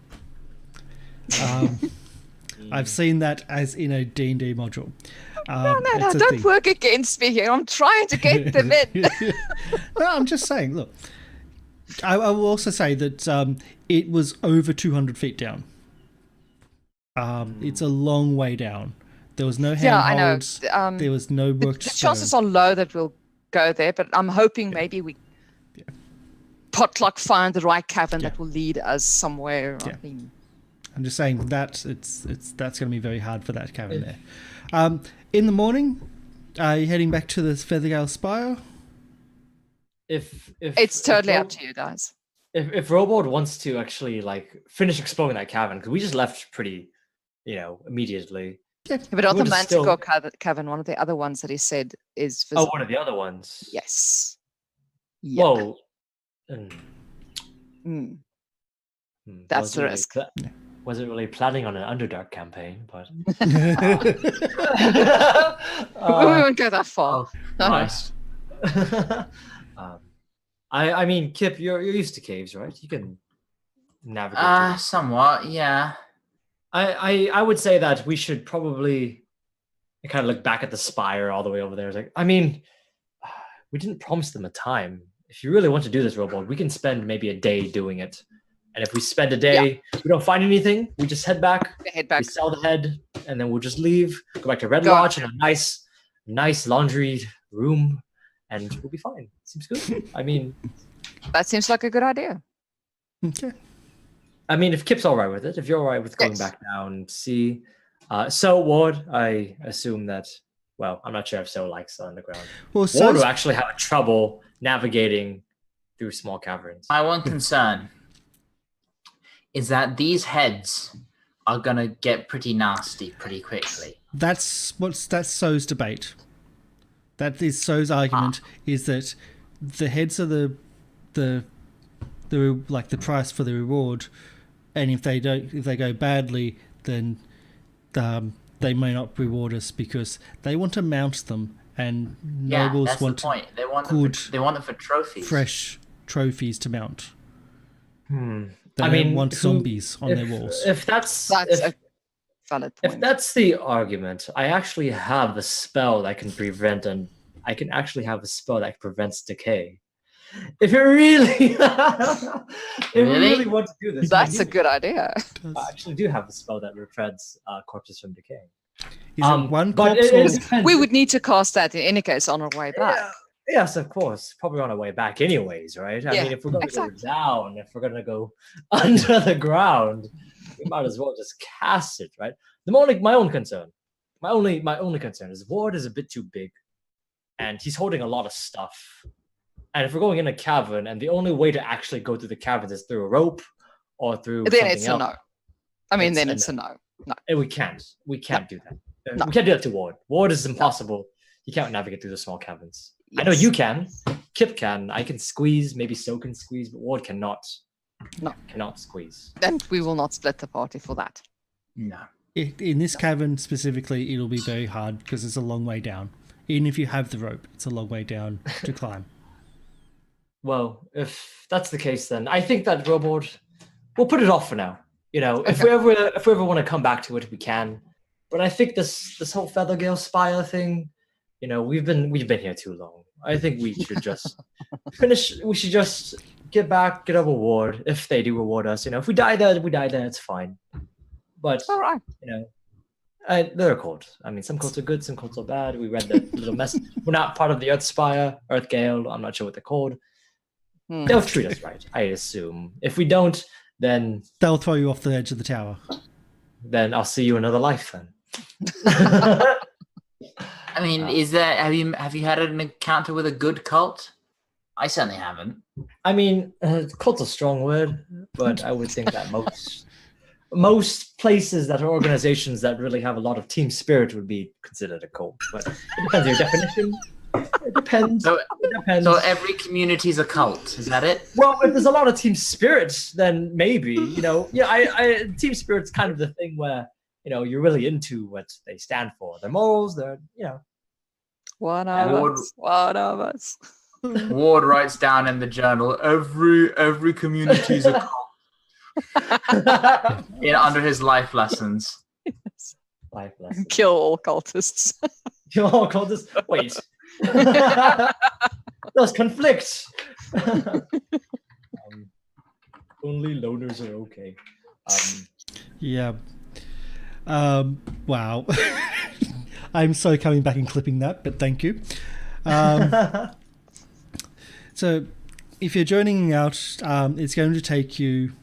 Speaker 1: I've seen that as in a D&D module.
Speaker 4: No,
Speaker 1: it's a
Speaker 4: don't
Speaker 1: thing.
Speaker 4: work against me here. I'm trying to get them in.
Speaker 1: No, I'm just saying. Look, I will also say that it was over 200 feet down. It's a long way down. There was no
Speaker 4: Yeah, I know.
Speaker 1: handholds. There was no work.
Speaker 4: The chances are low that we'll go there, but I'm hoping maybe we potluck find the right cavern that will lead us somewhere.
Speaker 1: Yeah.
Speaker 4: I mean,
Speaker 1: I'm just saying that that's going to be very hard for that cavern there. In the morning, are you heading back to the Feathergale Spire?
Speaker 3: If
Speaker 4: it's totally up to you guys.
Speaker 3: If Robot wants to actually like finish exploring that cavern, because we just left pretty, immediately.
Speaker 1: Yeah.
Speaker 4: But not
Speaker 3: We're
Speaker 4: the
Speaker 3: just still-
Speaker 4: Manticore cavern, one of the other ones that he said is visible.
Speaker 3: Oh, one of the other ones.
Speaker 4: Yes. Yeah.
Speaker 3: Whoa.
Speaker 4: Mm. That's the risk.
Speaker 3: Wasn't really planning on an Underdark campaign, but
Speaker 4: we won't go that far. No, no.
Speaker 2: Nice.
Speaker 3: I mean, Kip, you're used to caves, right? You can navigate.
Speaker 2: Somewhat, yeah.
Speaker 3: I would say that we should probably kind of look back at the spire all the way over there. It's like, I mean, we didn't promise them a time. If you really want to do this, Robot, we can spend maybe a day doing it. And if we spend a day, we don't find anything, we just head back. We sell the head, and then we'll just leave, go back to Red Lodge in a nice laundry room, and we'll be fine. Seems good. I mean,
Speaker 4: that seems like a good idea.
Speaker 1: Okay.
Speaker 3: I mean, if Kip's all right with it, if you're all right with going back down and see. So, Ward, I assume that, well, I'm not sure if So likes the underground.
Speaker 1: Well,
Speaker 3: Ward will actually have trouble navigating through small caverns.
Speaker 2: My one concern is that these heads are going to get pretty nasty pretty quickly.
Speaker 1: That's So's debate. That is So's argument, is that the heads are the like the price for the reward, and if they go badly, then they may not reward us because they want to mount them, and nobles
Speaker 2: that's
Speaker 1: want
Speaker 2: the point. They want
Speaker 1: good,
Speaker 2: they want them for trophies.
Speaker 1: fresh trophies to mount. They
Speaker 3: I
Speaker 1: don't
Speaker 3: mean,
Speaker 1: want zombies on their walls.
Speaker 3: If that's
Speaker 4: a valid point.
Speaker 3: If that's the argument, I actually have a spell that can prevent, and I can actually have a spell that prevents decay. If you really, really want to do this,
Speaker 4: that's a good idea.
Speaker 3: I actually do have a spell that prevents corpses from decaying.
Speaker 1: Is it one
Speaker 3: but
Speaker 1: corpse?
Speaker 4: We would need to cast that in any case on our way back.
Speaker 3: Yes, of course. Probably on our way back, anyways, right? I mean, if we're going to go down, if we're going to go under the ground, we might as well just cast it, right? My only concern is Ward is a bit too big, and he's holding a lot of stuff. And if we're going in a cavern, and the only way to actually go through the cavern is through a rope or through
Speaker 4: then
Speaker 3: something
Speaker 4: it's
Speaker 3: else.
Speaker 4: a no. I mean, then it's a no. No.
Speaker 3: And we can't do that. We can't do that to Ward. Ward is impossible. He can't navigate through the small caverns. I know you can. Kip can. I can squeeze. Maybe So can squeeze, but Ward cannot.
Speaker 4: No.
Speaker 3: Cannot squeeze.
Speaker 4: Then we will not split the party for that.
Speaker 2: No.
Speaker 1: In this cavern specifically, it'll be very hard because it's a long way down. Even if you have the rope, it's a long way down to climb.
Speaker 3: Well, if that's the case, then I think that Robot, we'll put it off for now. If we ever want to come back to it, we can. But I think this whole Feathergale Spire thing, we've been here too long. I think we should just finish. We should just get back, get a reward if they do reward us. If we die there, we die there. It's fine. But
Speaker 4: all right.
Speaker 3: There are cults. I mean, some cults are good, some cults are bad. We read the little mess. We're not part of the Earthgale. I'm not sure what they're called. They'll treat us right, I assume. If we don't, then
Speaker 1: they'll throw you off the edge of the tower.
Speaker 3: Then I'll see you another life. Then.
Speaker 2: I mean, have you had an encounter with a good cult? I certainly haven't. I
Speaker 3: mean, cult's a strong word, but I would think that most places that are organizations that really have a lot of team spirit would be considered a cult. But it depends on your definition. It depends.
Speaker 2: So every community is a cult. Is that it?
Speaker 3: Well, if there's a lot of team spirit, then maybe, team spirit's kind of the thing where, you're really into what they stand for. Their morals,
Speaker 4: One of us.
Speaker 2: Ward writes down in the journal, every community is a cult. Under his life lessons.
Speaker 3: Life lesson.
Speaker 4: Kill all cultists.
Speaker 3: You're called this. Wait. Those conflicts. Only loners are okay.
Speaker 1: Yeah. Wow. I'm so coming back and clipping that, but thank you. So, if you're joining out, it's going to take you.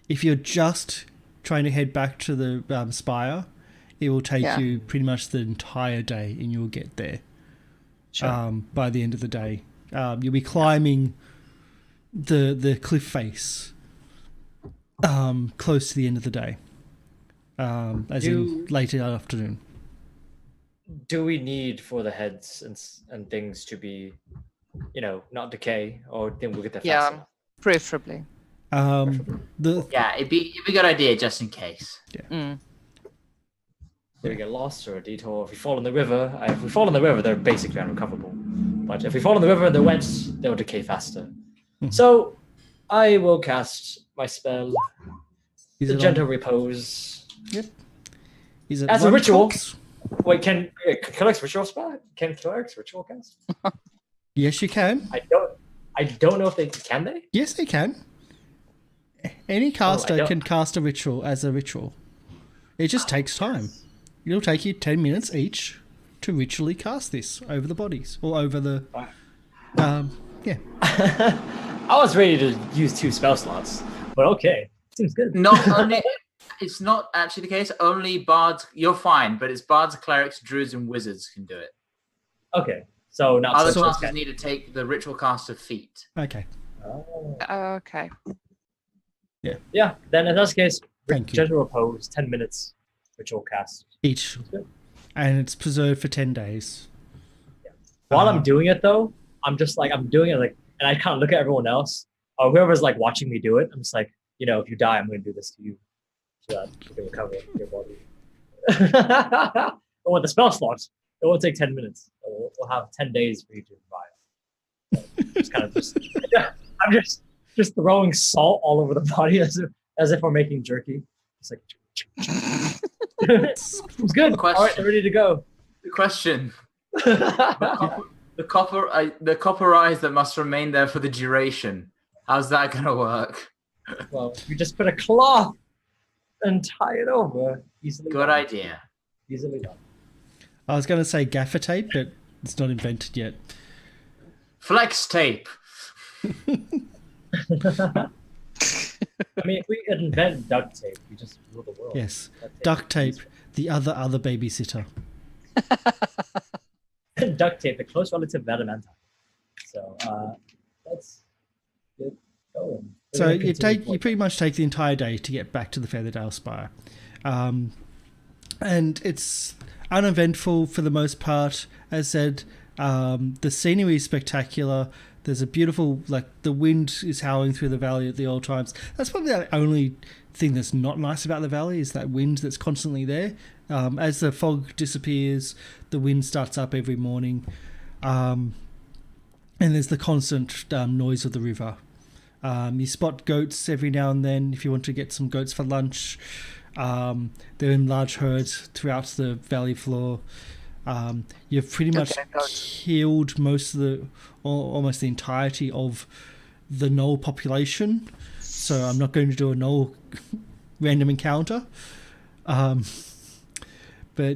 Speaker 1: If you're just trying to head back to the spire, it will take you pretty much the entire day, and you'll get there.
Speaker 3: Sure.
Speaker 1: By the end of the day, you'll be climbing the cliff face. Close to the end of the day, as in later afternoon.
Speaker 3: Do we need for the heads and things to be, not decay, or then we'll get there faster?
Speaker 4: Yeah, preferably.
Speaker 2: It'd be a good idea just in case.
Speaker 4: Mm.
Speaker 3: Do we get lost or a detour? If we fall in the river, they're basically unrecoverable. But if we fall in the river and they're wet, they'll decay faster. So I will cast my spell, the Gentle Repose.
Speaker 1: Yep.
Speaker 3: As a ritual. Wait, can clerics ritual spell? Can clerics ritual cast?
Speaker 1: Yes, you can.
Speaker 3: I don't know if they can. They?
Speaker 1: Yes, they can. Any caster can cast a ritual as a ritual. It just takes time. It'll take you 10 minutes each to ritually cast this over the bodies or over the. Yeah.
Speaker 3: I was ready to use 2 spell slots, but okay, seems good.
Speaker 2: It's not actually the case. Only bards. You're fine, but it's bards, clerics, druids, and wizards can do it.
Speaker 3: Okay, so not
Speaker 2: other classes need to take the ritual caster feat.
Speaker 1: Okay.
Speaker 3: Oh.
Speaker 4: Okay.
Speaker 1: Yeah.
Speaker 3: Yeah. Then in this case,
Speaker 1: Thank you.
Speaker 3: Gentle Repose, 10 minutes, ritual cast
Speaker 1: Each, and it's preserved for 10 days.
Speaker 3: Yeah. While I'm doing it though, I'm just like I'm doing it like, and I kind of look at everyone else, or whoever's like watching me do it. I'm just like, if you die, I'm going to do this to you, so that you can recover your body. But with the spell slots, it won't take 10 minutes. We'll have 10 days for you to revive. So just kind of I'm just throwing salt all over the body as if we're making jerky. It's like it's good. All right, they're ready to go.
Speaker 2: The question: the copper eyes that must remain there for the duration. How's that gonna work?
Speaker 3: Well, you just put a cloth and tie it over. Easily.
Speaker 2: Good idea.
Speaker 3: Easily done.
Speaker 1: I was going to say gaffer tape, but it's not invented yet.
Speaker 2: Flex tape.
Speaker 3: I mean, if we could invent duct tape, we just rule the world.
Speaker 1: Yes, duct tape, the other babysitter.
Speaker 3: Duct tape, the close relative of adamantine. So that's good going.
Speaker 1: So you pretty much take the entire day to get back to the Featherdale Spire, and it's uneventful for the most part. As said, the scenery is spectacular. There's a beautiful, the wind is howling through the valley at the all times. That's probably the only thing that's not nice about the valley is that wind that's constantly there. As the fog disappears, the wind starts up every morning. And there's the constant noise of the river. You spot goats every now and then if you want to get some goats for lunch. They're in large herds throughout the valley floor. You've pretty much killed almost the entirety of the gnoll population. So I'm not going to do a gnoll random encounter. But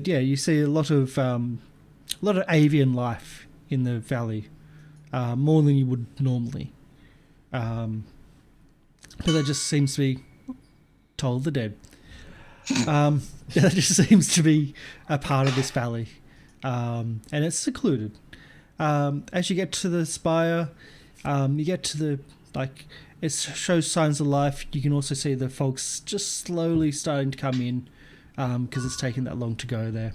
Speaker 1: yeah, you see a lot of avian life in the valley, more than you would normally. But that just seems to be Toll the Dead. That just seems to be a part of this valley. And it's secluded. As you get to the spire, you get to it shows signs of life. You can also see the folks just slowly starting to come in because it's taken that long to go there.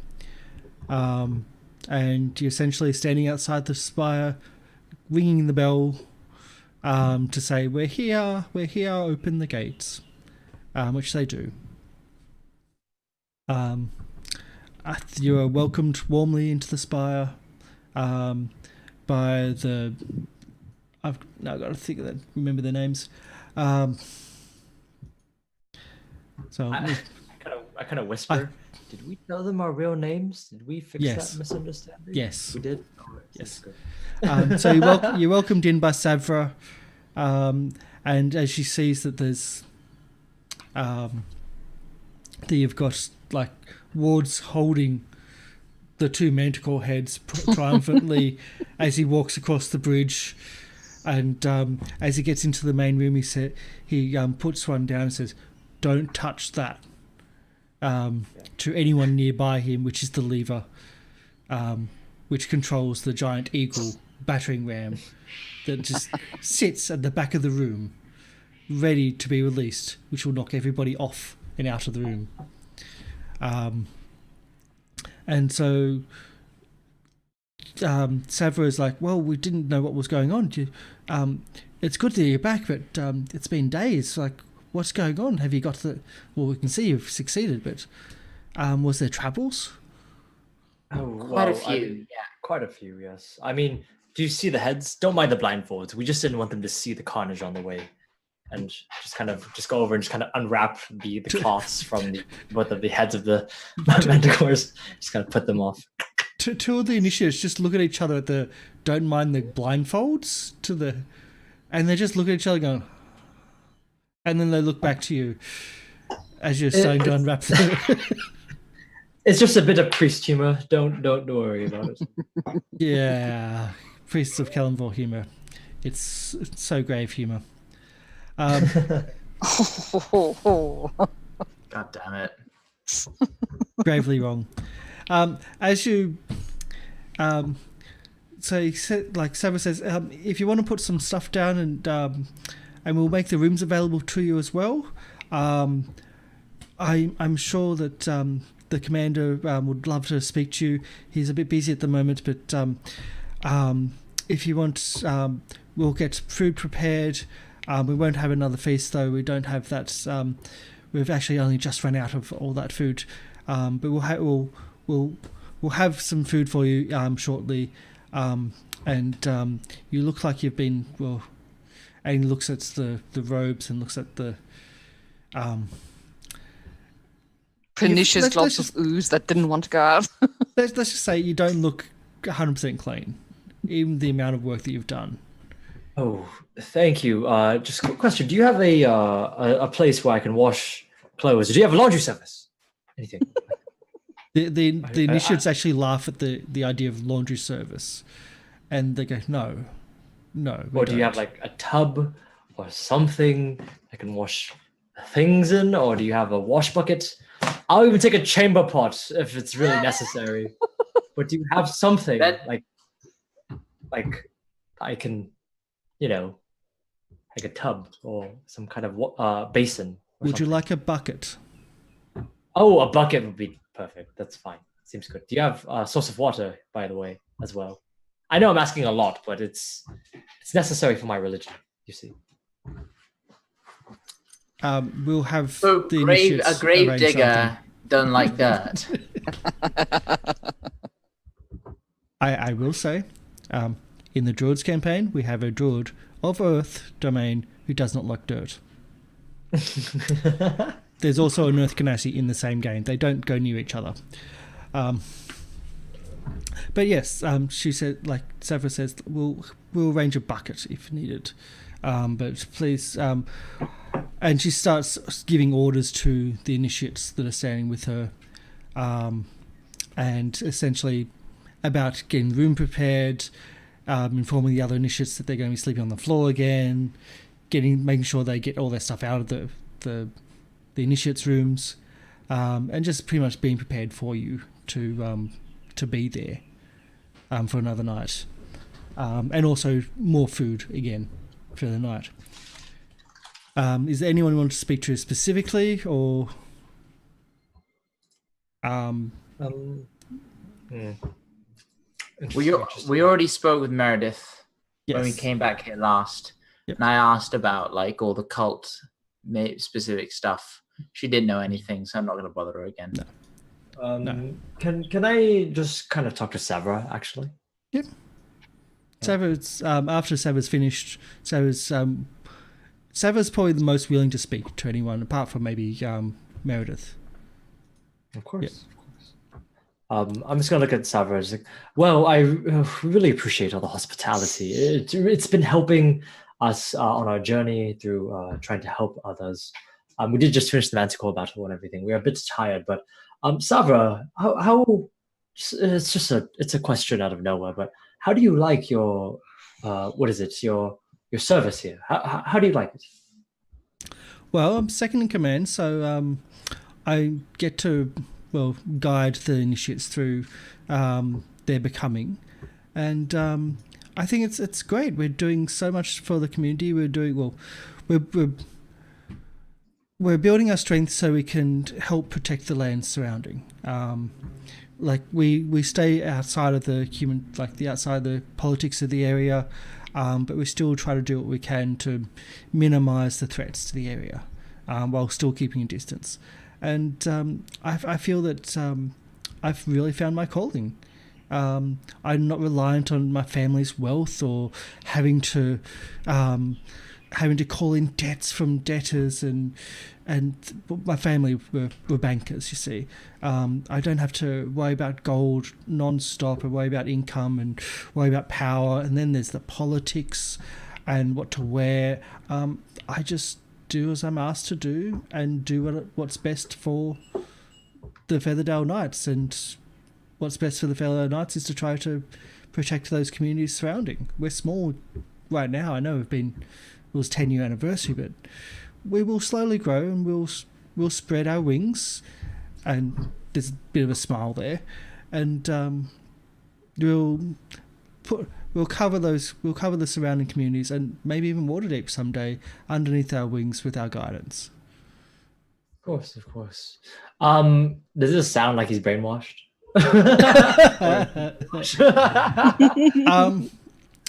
Speaker 1: And you're essentially standing outside the spire, ringing the bell to say, we're here, open the gates, which they do. You are welcomed warmly into the spire by the... I've now got to think of that. Remember their names. So
Speaker 3: I kind of whisper Did we tell them our real names? Did we fix
Speaker 1: Yes.
Speaker 3: that misunderstanding?
Speaker 1: Yes.
Speaker 3: We did? Alright,
Speaker 1: Yes.
Speaker 3: that's good.
Speaker 1: So you're welcomed in by Savra, and as she sees that there's that you've got like wards holding the two manticore heads triumphantly as he walks across the bridge, and as he gets into the main room, he puts one down and says, "Don't touch that." To anyone nearby him, which is the lever, which controls the giant eagle battering ram that just sits at the back of the room, ready to be released, which will knock everybody off and out of the room. And so Savra is like, well, we didn't know what was going on. It's good that you're back, but it's been days. Like, what's going on? Have you got the... Well, we can see you've succeeded, but was there troubles?
Speaker 3: Oh,
Speaker 2: Quite a
Speaker 3: well,
Speaker 2: few, yeah.
Speaker 3: Quite a few, yes. I mean, do you see the heads? Don't mind the blindfolds. We just didn't want them to see the carnage on the way. And just go over and just kind of unwrap the cloths from both of the heads of the manticores. Just kind of put them off.
Speaker 1: Two of the initiates just look at each other don't mind the blindfolds and they just look at each other going, and then they look back to you as you're starting to unwrap them.
Speaker 3: It's just a bit of priest humor. Don't worry about it.
Speaker 1: Yeah, priests of Kellenvor humor. It's so grave humor.
Speaker 2: God damn it.
Speaker 1: Gravely wrong. As you, so he said, like Savra says, if you want to put some stuff down and we'll make the rooms available to you as well. I'm sure that the commander would love to speak to you. He's a bit busy at the moment, but if you want, we'll get food prepared. We won't have another feast though. We don't have that. We've actually only just run out of all that food, but we'll have some food for you shortly. And you look like you've been well. And he looks at the robes and looks at the
Speaker 4: pernicious
Speaker 1: let's
Speaker 4: globs
Speaker 1: just-
Speaker 4: of ooze that didn't want to go out.
Speaker 1: let's just say you don't look 100% clean, even the amount of work that you've done.
Speaker 3: Oh, thank you. Just a quick question. Do you have a place where I can wash clothes? Do you have a laundry service? Anything?
Speaker 1: The initiates actually laugh at the idea of laundry service, and they go, no.
Speaker 3: Or do you have like a tub or something I can wash things in? Or do you have a wash bucket? I'll even take a chamber pot if it's really necessary. But do you have something like I can, like a tub or some kind of basin?
Speaker 1: Would you like a bucket?
Speaker 3: Oh, a bucket would be perfect. That's fine. Seems good. Do you have a source of water, by the way, as well? I know I'm asking a lot, but it's necessary for my religion, you see.
Speaker 1: We'll have
Speaker 2: So
Speaker 1: the
Speaker 2: a
Speaker 1: initiates
Speaker 2: grave
Speaker 1: arrange
Speaker 2: digger done like that.
Speaker 1: I will say, in the Druids campaign, we have a Druid of Earth domain who does not like dirt. There's also an Earth Ganassi in the same game. They don't go near each other. But yes, she said, like Savra says, we'll arrange a bucket if needed. But please, and she starts giving orders to the initiates that are standing with her, and essentially about getting the room prepared, informing the other initiates that they're going to be sleeping on the floor again, making sure they get all their stuff out of the initiates' rooms, and just pretty much being prepared for you to be there for another night, and also more food again for the night. Is there anyone you want to speak to specifically, or
Speaker 2: We already spoke with Meredith when we
Speaker 1: yes.
Speaker 2: came back here last,
Speaker 1: Yep.
Speaker 2: and I asked about like all the cult specific stuff. She didn't know anything, so I'm not going to bother her again.
Speaker 1: No. No.
Speaker 3: Can I just kind of talk to Savra, actually?
Speaker 1: Yep. Savra's, after Savra's finished, Savra's probably the most willing to speak to anyone, apart from maybe Meredith.
Speaker 3: Of course. I'm just gonna look at Savra. It's like, well, I really appreciate all the hospitality. It's been helping us on our journey through trying to help others. We did just finish the Manticore battle and everything. We are a bit tired, but Savra, how it's a question out of nowhere, but how do you like your what is it your service here? How do you like it?
Speaker 1: Well, I'm second in command, so I get to guide the initiates through their becoming, and I think it's great. We're doing so much for the community. We're doing we're building our strength so we can help protect the land surrounding. Like we stay outside of the outside of the politics of the area, but we still try to do what we can to minimize the threats to the area, while still keeping a distance. And I feel that I've really found my calling. I'm not reliant on my family's wealth or having to call in debts from debtors, and my family were bankers, you see. I don't have to worry about gold non-stop, or worry about income, and worry about power, and then there's the politics and what to wear. I just do as I'm asked to do, and do what's best for the Featherdale Knights. And what's best for the Featherdale Knights is to try to protect those communities surrounding. We're small right now. I know it was 10-year anniversary, but we will slowly grow, and we'll spread our wings. And there's a bit of a smile there, and we'll cover the surrounding communities, and maybe even Waterdeep someday underneath our wings with our guidance.
Speaker 3: Of course. Does this sound like he's brainwashed?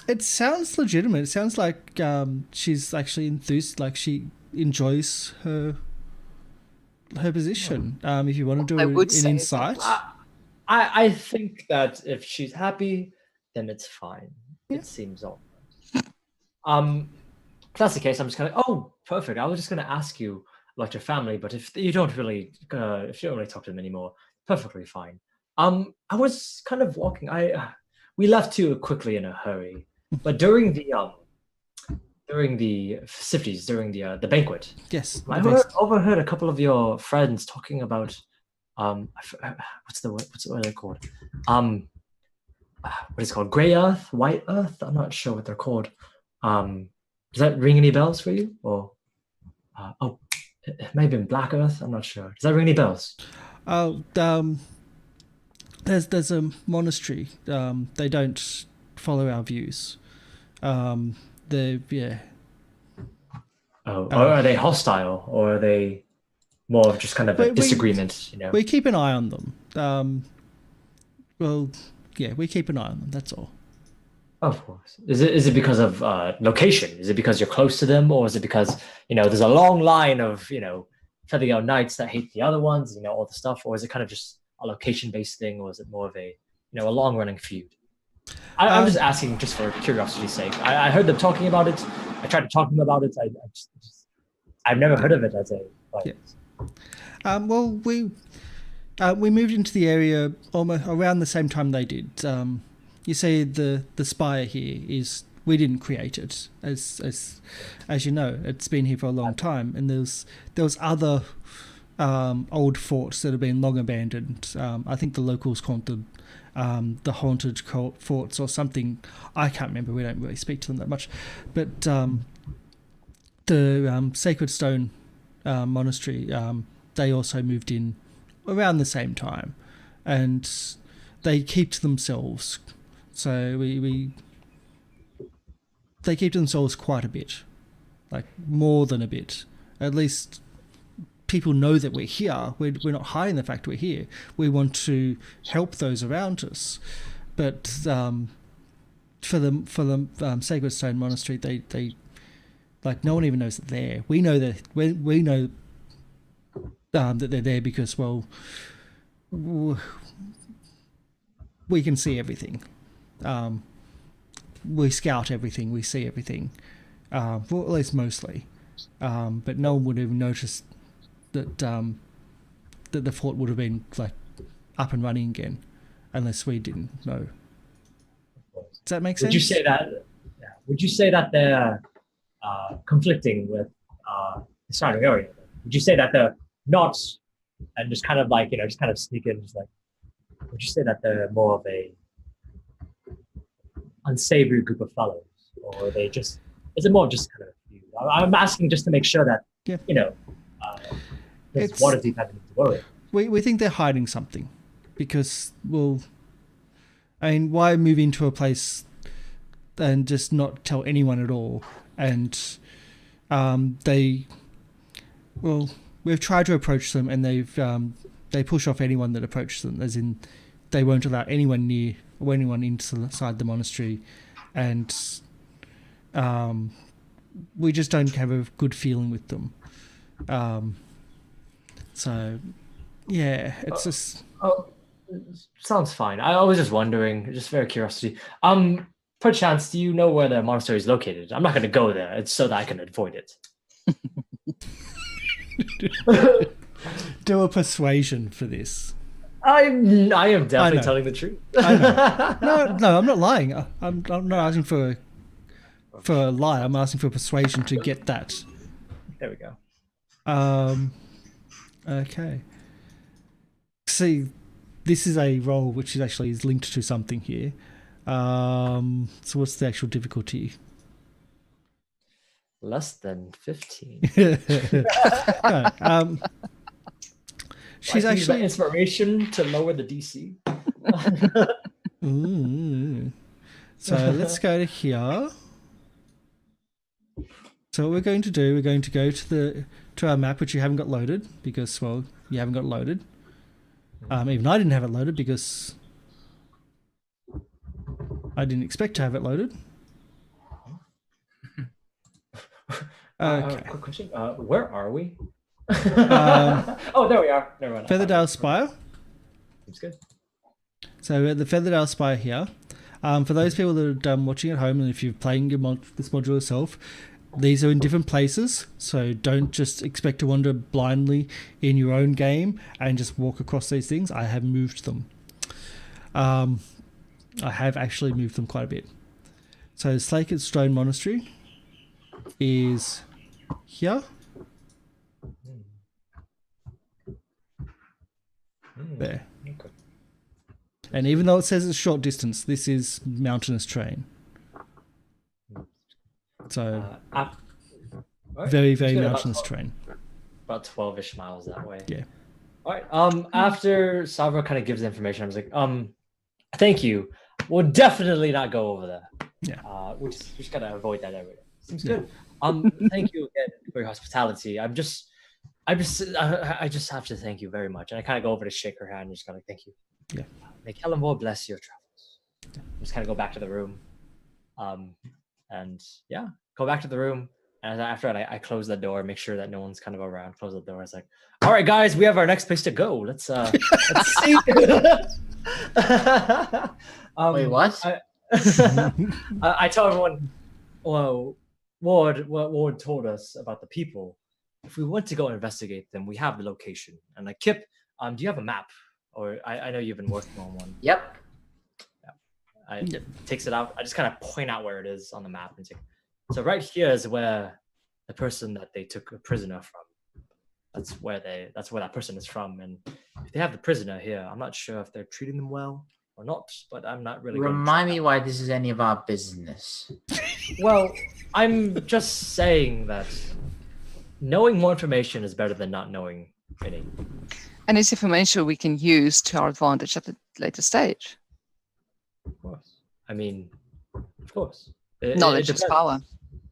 Speaker 1: It sounds legitimate. It sounds like she's actually enthused, like she enjoys her position. If you want to do an insight.
Speaker 3: I think that if she's happy, then it's fine. Yeah. It seems all right. If that's the case, I'm just kind of, oh, perfect. I was just going to ask you about your family, but if you don't really talk to them anymore, perfectly fine. I was kind of walking. We left too quickly in a hurry, but during the festivities, during the banquet,
Speaker 1: yes,
Speaker 3: I overheard a couple of your friends talking about what's the word are they called? What is it called? Gray Earth, White Earth? I'm not sure what they're called. Does that ring any bells for you? Or it may have been Black Earth. I'm not sure. Does that ring any bells?
Speaker 1: There's a monastery. They don't follow our views.
Speaker 3: Oh, are they hostile, or are they more of just kind of a disagreement?
Speaker 1: We keep an eye on them. We keep an eye on them. That's all.
Speaker 3: Of course. Is it because of location? Is it because you're close to them, or is it because there's a long line of Feathergale Knights that hate the other ones? All the stuff, or is it kind of just a location-based thing, or is it more of a a long-running feud? I'm just asking, just for curiosity's sake. I heard them talking about it. I tried to talk to them about it. I've never heard of it as a.
Speaker 1: Well, we moved into the area almost around the same time they did. You see, the spire here we didn't create it, as you know. It's been here for a long time, and there was other old forts that have been long abandoned. I think the locals called them the haunted forts or something. I can't remember. We don't really speak to them that much, but the Sacred Stone Monastery, they also moved in around the same time, and they keep to themselves. So they keep to themselves quite a bit, like more than a bit. At least people know that we're here. We're not hiding the fact we're here. We want to help those around us. But for the Sacred Stone Monastery, they like no one even knows that they're there. We know that we know that they're there because we can see everything. We scout everything. We see everything. Well, at least mostly. But no one would have noticed that the fort would have been like up and running again. unless we didn't know. Does that make sense?
Speaker 3: Would you say that? Yeah. Would you say that they're conflicting with the surrounding area? Would you say that they're not, and just kind of like just kind of sneak in, just like? Would you say that they're more of a unsavory group of fellows, or are they just? Is it more just kind of a few? I'm asking just to make sure that there's Waterdeep having to worry.
Speaker 1: We think they're hiding something, because why move into a place and just not tell anyone at all? And we've tried to approach them, and they push off anyone that approaches them, as in they won't allow anyone near or anyone inside the monastery, and we just don't have a good feeling with them. So yeah, it's just.
Speaker 3: Oh, sounds fine. I was just wondering, just very curiosity. Perchance, do you know where the monastery is located? I'm not going to go there. It's so that I can avoid it.
Speaker 1: Do a persuasion for this.
Speaker 3: I am definitely telling the truth.
Speaker 1: I know. No, I'm not lying. I'm not asking for a lie. I'm asking for persuasion to get that.
Speaker 3: There we go.
Speaker 1: Okay. See, this is a roll which is linked to something here. So what's the actual difficulty?
Speaker 3: Less than 15.
Speaker 1: No, she's actually
Speaker 3: inspiration to lower the DC.
Speaker 1: So let's go to here. So what we're going to do, we're going to go to our map, which you haven't got loaded because, well, you haven't got it loaded. Even I didn't have it loaded because I didn't expect to have it loaded. Okay.
Speaker 3: Quick question. Where are we? Oh, there we are. Never mind.
Speaker 1: Featherdale Spire.
Speaker 3: Seems good.
Speaker 1: So we're at the Featherdale Spire here. For those people that are watching at home, and if you're playing this module yourself, these are in different places, so don't just expect to wander blindly in your own game and just walk across these things. I have moved them. I have actually moved them quite a bit. So Slaked Stone Monastery is here. There.
Speaker 3: Okay.
Speaker 1: And even though it says it's short distance, this is mountainous terrain. So very, very mountainous terrain.
Speaker 3: About 12-ish miles that way.
Speaker 1: Yeah.
Speaker 3: All right. After Salvador kind of gives the information, I was like, thank you. We'll definitely not go over there.
Speaker 1: Yeah.
Speaker 3: We just gotta avoid that area. Seems good. Thank you again for your hospitality. I just have to thank you very much. And I kind of go over to shake her hand and just kind of thank you.
Speaker 1: Yeah.
Speaker 3: May Kellenborg bless your travels. Yeah. Just kind of go back to the room. And yeah, go back to the room. And after that, I close the door, make sure that no one's kind of around. Close the door. It's like, all right, guys, we have our next place to go. Let's see.
Speaker 2: Wait, what?
Speaker 3: I tell everyone, well, Ward told us about the people. If we want to go investigate them, we have the location. And like, Kip, do you have a map? Or I know you've been working on one.
Speaker 2: Yep.
Speaker 3: Takes it out. I just kind of point out where it is on the map and say, so right here is where the person that they took a prisoner from. That's where that person is from. And if they have the prisoner here, I'm not sure if they're treating them well or not, but I'm not really.
Speaker 2: Remind me why this is any of our business.
Speaker 3: Well, I'm just saying that knowing more information is better than not knowing any.
Speaker 4: And it's information we can use to our advantage at a later stage.
Speaker 3: Of course. I mean, of course.
Speaker 4: Knowledge is power.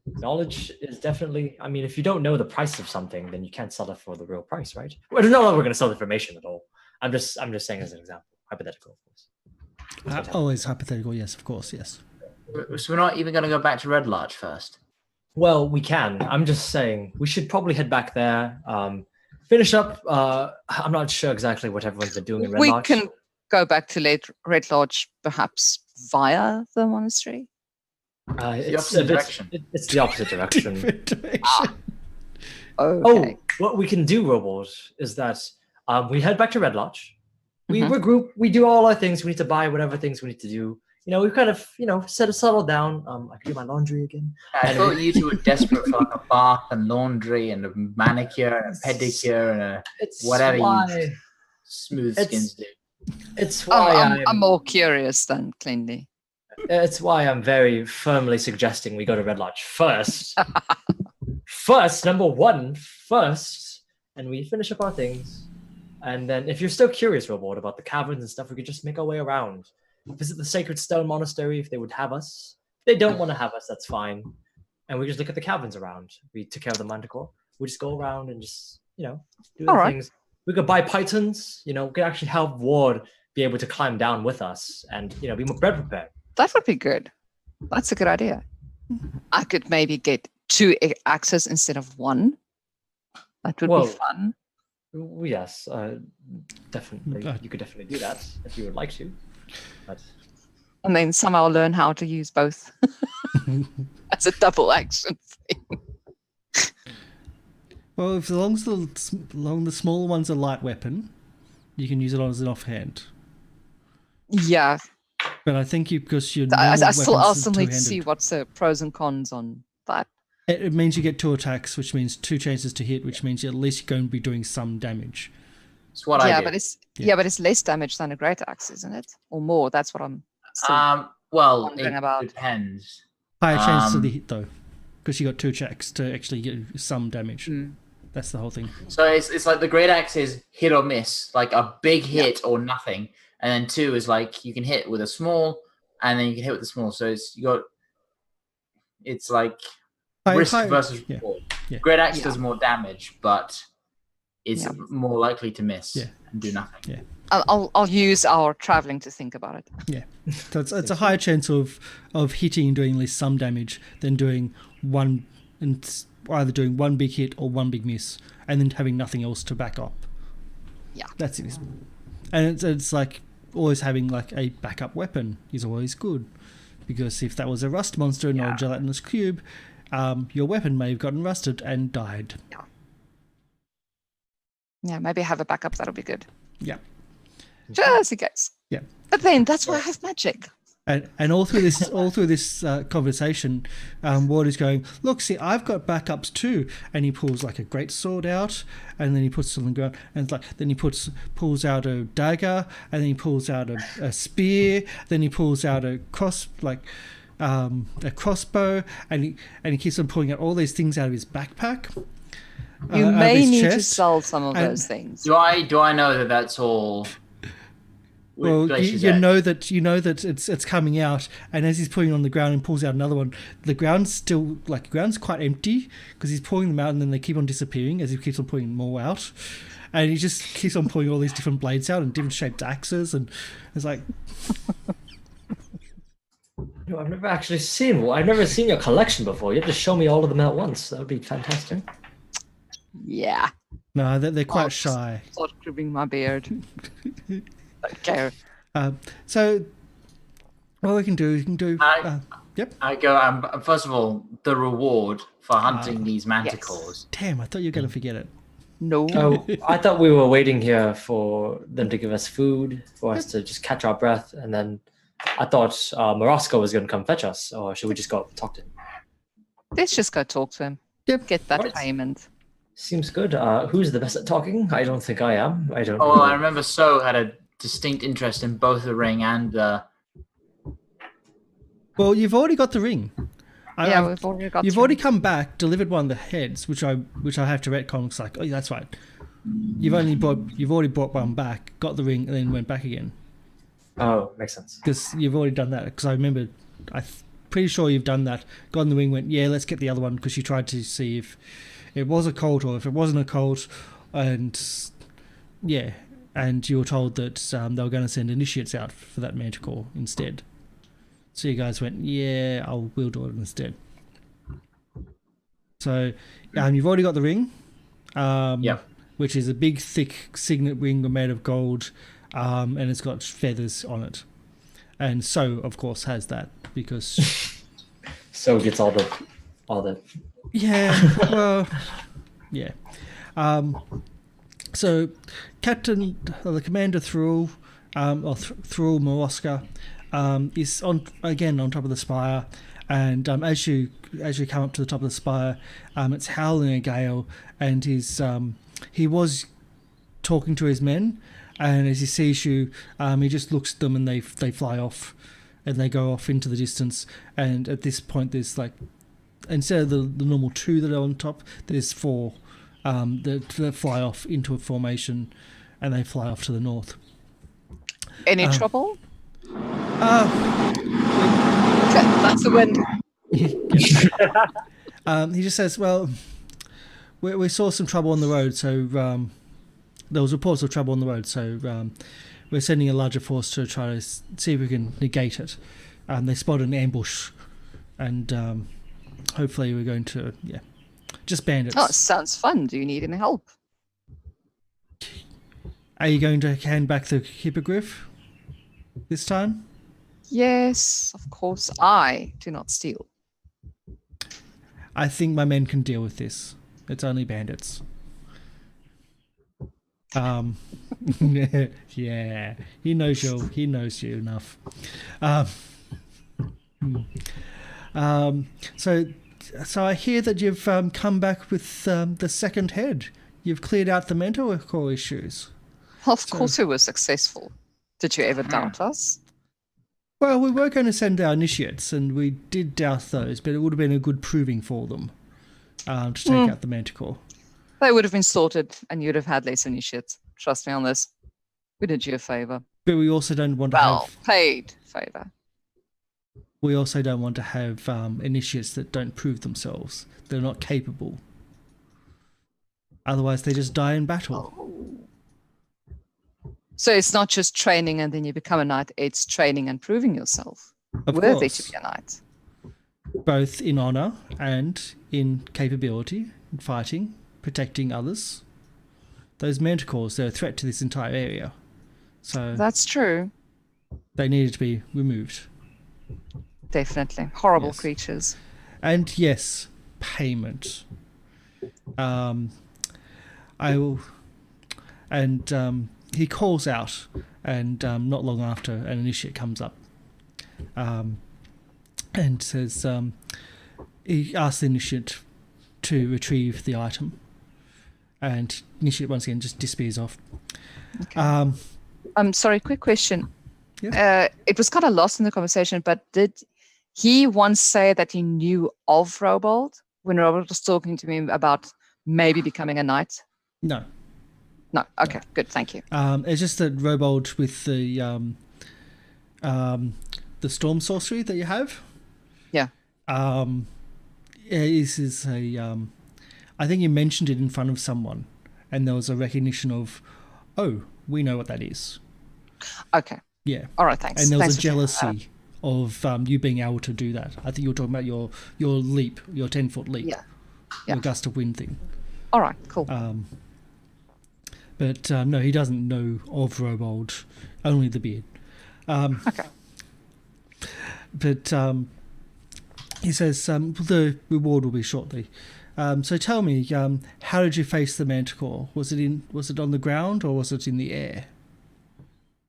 Speaker 3: Knowledge is definitely, I mean, if you don't know the price of something, then you can't sell it for the real price, right? Well, no, we're going to sell information at all. I'm just saying as an example, hypothetical, of course.
Speaker 1: Always hypothetical, yes, of course, yes.
Speaker 2: So we're not even going to go back to Red Larch first?
Speaker 3: Well, we can. I'm just saying we should probably head back there, finish up. I'm not sure exactly what everyone's been doing in Red Larch.
Speaker 4: We can go back to Red Lodge, perhaps via the monastery.
Speaker 3: It's the opposite direction.
Speaker 4: Okay.
Speaker 3: What we can do, Robot, is that we head back to Red Lodge. We
Speaker 4: Mhm.
Speaker 3: regroup. We do all our things. We need to buy whatever things we need to do. We've kind of settled down. I can do my laundry again.
Speaker 2: I
Speaker 3: And
Speaker 2: thought you two were desperate for like a bath and laundry and a manicure and a pedicure and
Speaker 3: It's
Speaker 2: whatever
Speaker 3: why
Speaker 2: you smooth
Speaker 3: It's-
Speaker 2: skins do.
Speaker 3: it's why
Speaker 4: I'm more curious than cleanly.
Speaker 3: It's why I'm very firmly suggesting we go to Red Lodge first. First, number one, first, and we finish up our things. And then, if you're still curious, Robot, about the caverns and stuff, we could just make our way around. Visit the Sacred Stone Monastery if they would have us. If they don't want to have us, that's fine. And we just look at the caverns around. We took care of the Manticore. We just go around and just, do the
Speaker 4: All right.
Speaker 3: things. We could buy pythons. We could actually help Ward be able to climb down with us and, be more bread prepared.
Speaker 4: That would be good. That's a good idea. I could maybe get 2 axes instead of 1. That would
Speaker 3: Whoa.
Speaker 4: be fun.
Speaker 3: Yes, definitely.
Speaker 1: Okay.
Speaker 3: You could definitely do that if you would like to. But
Speaker 4: And then somehow learn how to use both as a double action thing.
Speaker 1: Well, as long as the small one's a light weapon, you can use it as an offhand.
Speaker 4: Yeah.
Speaker 1: But I think because your
Speaker 4: I
Speaker 1: normal
Speaker 4: still
Speaker 1: weapons
Speaker 4: also
Speaker 1: are
Speaker 4: need to see
Speaker 1: two-handed.
Speaker 4: what's the pros and cons on that.
Speaker 1: It means you get 2 attacks, which means 2 chances to hit, which means at least you're going to be doing some damage.
Speaker 2: It's what I
Speaker 4: Yeah,
Speaker 2: do.
Speaker 4: but it's
Speaker 1: Yeah.
Speaker 4: but it's less damage than a great axe, isn't it? Or more. That's what I'm still
Speaker 2: Well,
Speaker 4: wondering
Speaker 2: it
Speaker 4: about.
Speaker 2: depends.
Speaker 1: Higher chances of
Speaker 2: Um,
Speaker 1: the hit though, because you got 2 checks to actually get some damage.
Speaker 4: Mm.
Speaker 1: That's the whole thing.
Speaker 2: So it's like the great axe is hit or miss, like a big hit or nothing, and then 2 is like you can hit with a small, and then you can hit with a small. So it's like risk versus
Speaker 1: yeah.
Speaker 2: reward.
Speaker 1: Yeah.
Speaker 2: Great axe
Speaker 4: Yeah.
Speaker 2: does more damage, but it's
Speaker 4: Yeah.
Speaker 2: more likely to miss
Speaker 1: Yeah.
Speaker 2: and do nothing.
Speaker 4: I'll use our traveling to think about it.
Speaker 1: So it's a higher chance of hitting and doing at least some damage than doing one, and either doing one big hit or one big miss, and then having nothing else to back up.
Speaker 4: Yeah.
Speaker 1: That's it. And it's like always having like a backup weapon is always good, because if that was a rust monster and not a gelatinous cube, your weapon may have gotten rusted and died.
Speaker 4: Yeah, maybe have a backup. That'll be good.
Speaker 1: Yeah.
Speaker 4: Just in case.
Speaker 1: Yeah.
Speaker 4: But then that's why I have magic.
Speaker 1: And all through this conversation, Ward is going, look, see, I've got backups too. And he pulls like a great sword out, and then he puts it on the ground, and it's like then he pulls out a dagger, and then he pulls out a spear, then he pulls out a crossbow, and he keeps on pulling out all these things out of his backpack.
Speaker 4: You
Speaker 1: out of
Speaker 4: may
Speaker 1: his
Speaker 4: need to
Speaker 1: chest.
Speaker 4: sell some of
Speaker 1: and-
Speaker 4: those things.
Speaker 2: Do I know that that's all?
Speaker 1: Well,
Speaker 2: Glacier's
Speaker 1: you
Speaker 2: Edge?
Speaker 1: know that it's coming out, and as he's pulling it on the ground and pulls out another one, the ground's quite empty because he's pulling them out, and then they keep on disappearing as he keeps on pulling more out, and he just keeps on pulling all these different blades out and different shaped axes, and it's like,
Speaker 3: No, I've never actually seen one. I've never seen your collection before. You have to show me all of them at once. That would be fantastic.
Speaker 4: Yeah.
Speaker 1: no, they're quite
Speaker 4: Oh,
Speaker 1: shy.
Speaker 4: Start grooming my beard. Don't care.
Speaker 1: So what we can do, yep.
Speaker 2: I go. First of all, the reward for hunting these manticores.
Speaker 1: Damn, I thought you were going to forget it.
Speaker 4: No.
Speaker 3: Oh, I thought we were waiting here for them to give us food, for us to just catch our breath, and then I thought Morosco was going to come fetch us, or should we just go talk to him?
Speaker 4: Let's just go talk to him.
Speaker 1: Yep.
Speaker 4: Get that
Speaker 3: Right.
Speaker 4: payment.
Speaker 3: Seems good. Who's the best at talking? I don't think I am. I don't
Speaker 2: Oh,
Speaker 3: know.
Speaker 2: I remember So had a distinct interest in both the ring and the.
Speaker 1: Well, you've already got the ring.
Speaker 4: Yeah, we've already got.
Speaker 1: You've
Speaker 4: through.
Speaker 1: already come back, delivered one of the heads, which I have to retcon. It's like, oh, yeah, that's right. You've already brought one back, got the ring, and then went back again.
Speaker 3: Oh, makes sense.
Speaker 1: Because you've already done that. Because I remember, pretty sure you've done that. Got in the ring, went, yeah, let's get the other one. Because you tried to see if it was a cult or if it wasn't a cult, and yeah, and you were told that they were going to send initiates out for that manticore instead. So you guys went, yeah, we'll do it instead. So you've already got the ring.
Speaker 2: Yep.
Speaker 1: Which is a big, thick signet ring made of gold, and it's got feathers on it. And So, of course, has that because
Speaker 3: So gets all the.
Speaker 1: yeah, well, yeah. So, the Commander Thrall or Thrall Moroska, is on top of the spire, and as you come up to the top of the spire, it's howling a gale, and he was talking to his men, and as he sees you, he just looks at them, and they fly off, and they go off into the distance. And at this point, there's like, instead of the normal 2 that are on top, there's 4 that fly off into a formation, and they fly off to the north.
Speaker 4: Any trouble? That's the wind.
Speaker 1: He just says, well, we saw some trouble on the road, so there was reports of trouble on the road, so we're sending a larger force to try to see if we can negate it. They spotted an ambush, and hopefully we're going to, just bandits.
Speaker 4: Oh, sounds fun. Do you need any help?
Speaker 1: Are you going to hand back the hippogriff this time?
Speaker 4: Yes, of course. I do not steal.
Speaker 1: I think my men can deal with this. It's only bandits. Yeah, he knows you enough. So I hear that you've come back with the second head. You've cleared out the mental core issues.
Speaker 4: Of course we were successful. Did you ever doubt us?
Speaker 1: Well, we were going to send our initiates, and we did doubt those, but it would have been a good proving for them to take out the manticore.
Speaker 4: They would have been sorted, and you'd have had less initiates. Trust me on this. We did you a favor.
Speaker 1: But we also don't want to have...
Speaker 4: paid favor.
Speaker 1: We also don't want to have initiates that don't prove themselves. They're not capable. Otherwise, they just die in battle.
Speaker 4: So it's not just training and then you become a knight. It's training and proving yourself
Speaker 1: Of
Speaker 4: worthy
Speaker 1: course.
Speaker 4: to be a knight.
Speaker 1: Both in honor and in capability, in fighting, protecting others. Those manticores, they're a threat to this entire area. So
Speaker 4: That's true.
Speaker 1: they needed to be removed.
Speaker 4: Definitely. Horrible
Speaker 1: Yes.
Speaker 4: creatures.
Speaker 1: And yes, payment. I will... And he calls out, and not long after, an initiate comes up. And says... he asks the initiate to retrieve the item. And initiate once again just disappears off.
Speaker 4: Okay. I'm sorry, quick question.
Speaker 1: Yeah.
Speaker 4: It was kind of lost in the conversation, but did he once say that he knew of Robold when Robold was talking to him about maybe becoming a knight?
Speaker 1: No.
Speaker 4: No. Okay, good. Thank you.
Speaker 1: It's just that Robold with the storm sorcery that you have.
Speaker 4: Yeah.
Speaker 1: Is a I think you mentioned it in front of someone, and there was a recognition of, oh, we know what that is.
Speaker 4: Okay.
Speaker 1: Yeah.
Speaker 4: All right, thanks.
Speaker 1: And there was
Speaker 4: Thanks
Speaker 1: a
Speaker 4: for
Speaker 1: jealousy of you being able to do that. I think you were talking about your leap, your 10-foot leap.
Speaker 4: Yeah.
Speaker 1: Your gust of wind thing.
Speaker 4: All right, cool.
Speaker 1: But no, he doesn't know of Robold, only the beard.
Speaker 4: Okay.
Speaker 1: But he says the reward will be shortly. So tell me, how did you face the manticore? Was it on the ground or was it in the air?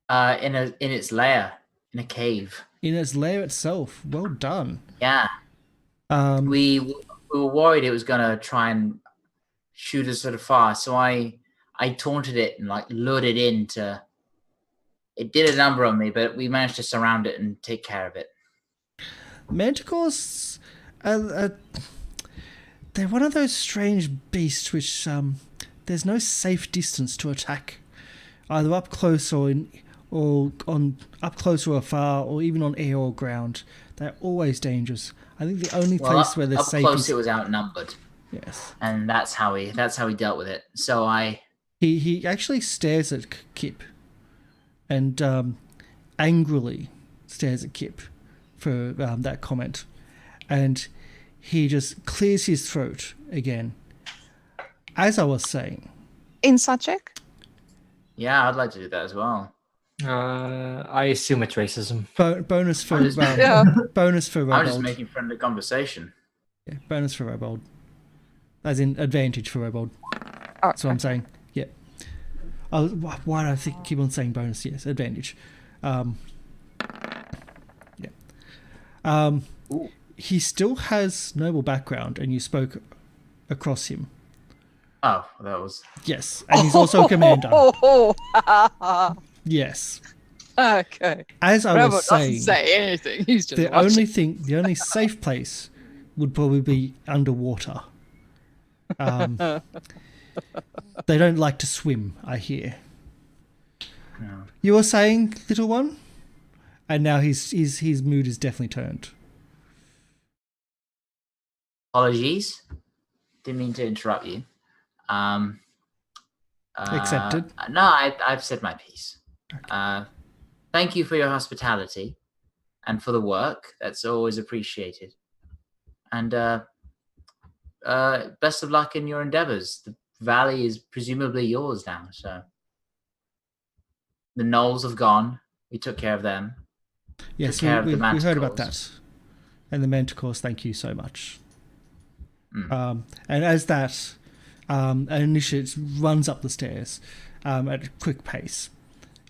Speaker 2: In its lair, in a cave.
Speaker 1: In its lair itself. Well done.
Speaker 2: Yeah. We were worried it was gonna try and shoot us sort of far, so I taunted it and like lured it into. It did a number on me, but we managed to surround it and take care of it.
Speaker 1: Manticores, they're one of those strange beasts which there's no safe distance to attack, either up close or up close or afar, or even on air or ground. They're always dangerous. I think the only place where they're
Speaker 2: up
Speaker 1: safe
Speaker 2: close
Speaker 1: is...
Speaker 2: it was outnumbered.
Speaker 1: Yes.
Speaker 2: And that's how we dealt with it. So
Speaker 1: He actually stares at Kip, and angrily stares at Kip for that comment, and he just clears his throat again. As I was saying,
Speaker 4: Inside check?
Speaker 2: Yeah, I'd like to do that as well.
Speaker 3: I assume it's racism.
Speaker 1: Bonus for
Speaker 2: I'm just-
Speaker 1: bonus for
Speaker 2: I'm just
Speaker 1: Robold.
Speaker 2: making friendly conversation.
Speaker 1: Yeah, bonus for Robold. As in advantage for Robold.
Speaker 4: Oh,
Speaker 1: That's what I'm saying. Yeah. Why do I keep on saying bonus? Yes, advantage. Yeah.
Speaker 2: Ooh.
Speaker 1: He still has noble background, and you spoke across him.
Speaker 2: Oh, that was.
Speaker 1: Yes, and he's also a commander. Yes.
Speaker 4: Okay.
Speaker 1: As I
Speaker 4: Bravo
Speaker 1: was
Speaker 4: doesn't
Speaker 1: saying,
Speaker 4: say anything. He's just
Speaker 1: the
Speaker 4: watching.
Speaker 1: only safe place would probably be underwater. They don't like to swim, I hear.
Speaker 2: No.
Speaker 1: You were saying, little one? And now his mood is definitely turned.
Speaker 2: Apologies. Didn't mean to interrupt you.
Speaker 1: Accepted.
Speaker 2: No, I've said my piece. Thank you for your hospitality and for the work. That's always appreciated. And best of luck in your endeavors. The valley is presumably yours now, so the gnolls have gone. We took care of them.
Speaker 1: Yes,
Speaker 2: Took care of
Speaker 1: we
Speaker 2: the
Speaker 1: heard about
Speaker 2: manticores.
Speaker 1: that. And the manticores, thank you so much.
Speaker 2: Mm.
Speaker 1: And as that, an initiate runs up the stairs at a quick pace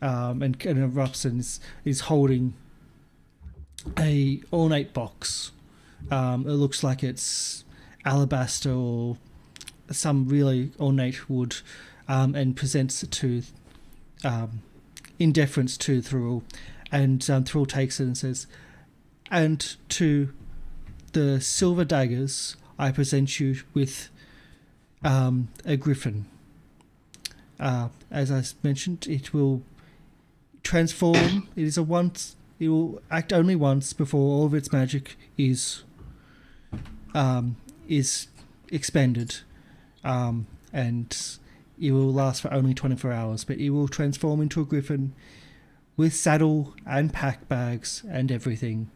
Speaker 1: and erupts and is holding a ornate box. It looks like it's alabaster or some really ornate wood, and presents it to, in deference to Thrall. And Thrall takes it and says, "And to the silver daggers, I present you with a griffin. As I mentioned, it will transform. It is a once. It will act only once before all of its magic is expended, and it will last for only 24 hours. But it will transform into a griffin with saddle and pack bags and everything.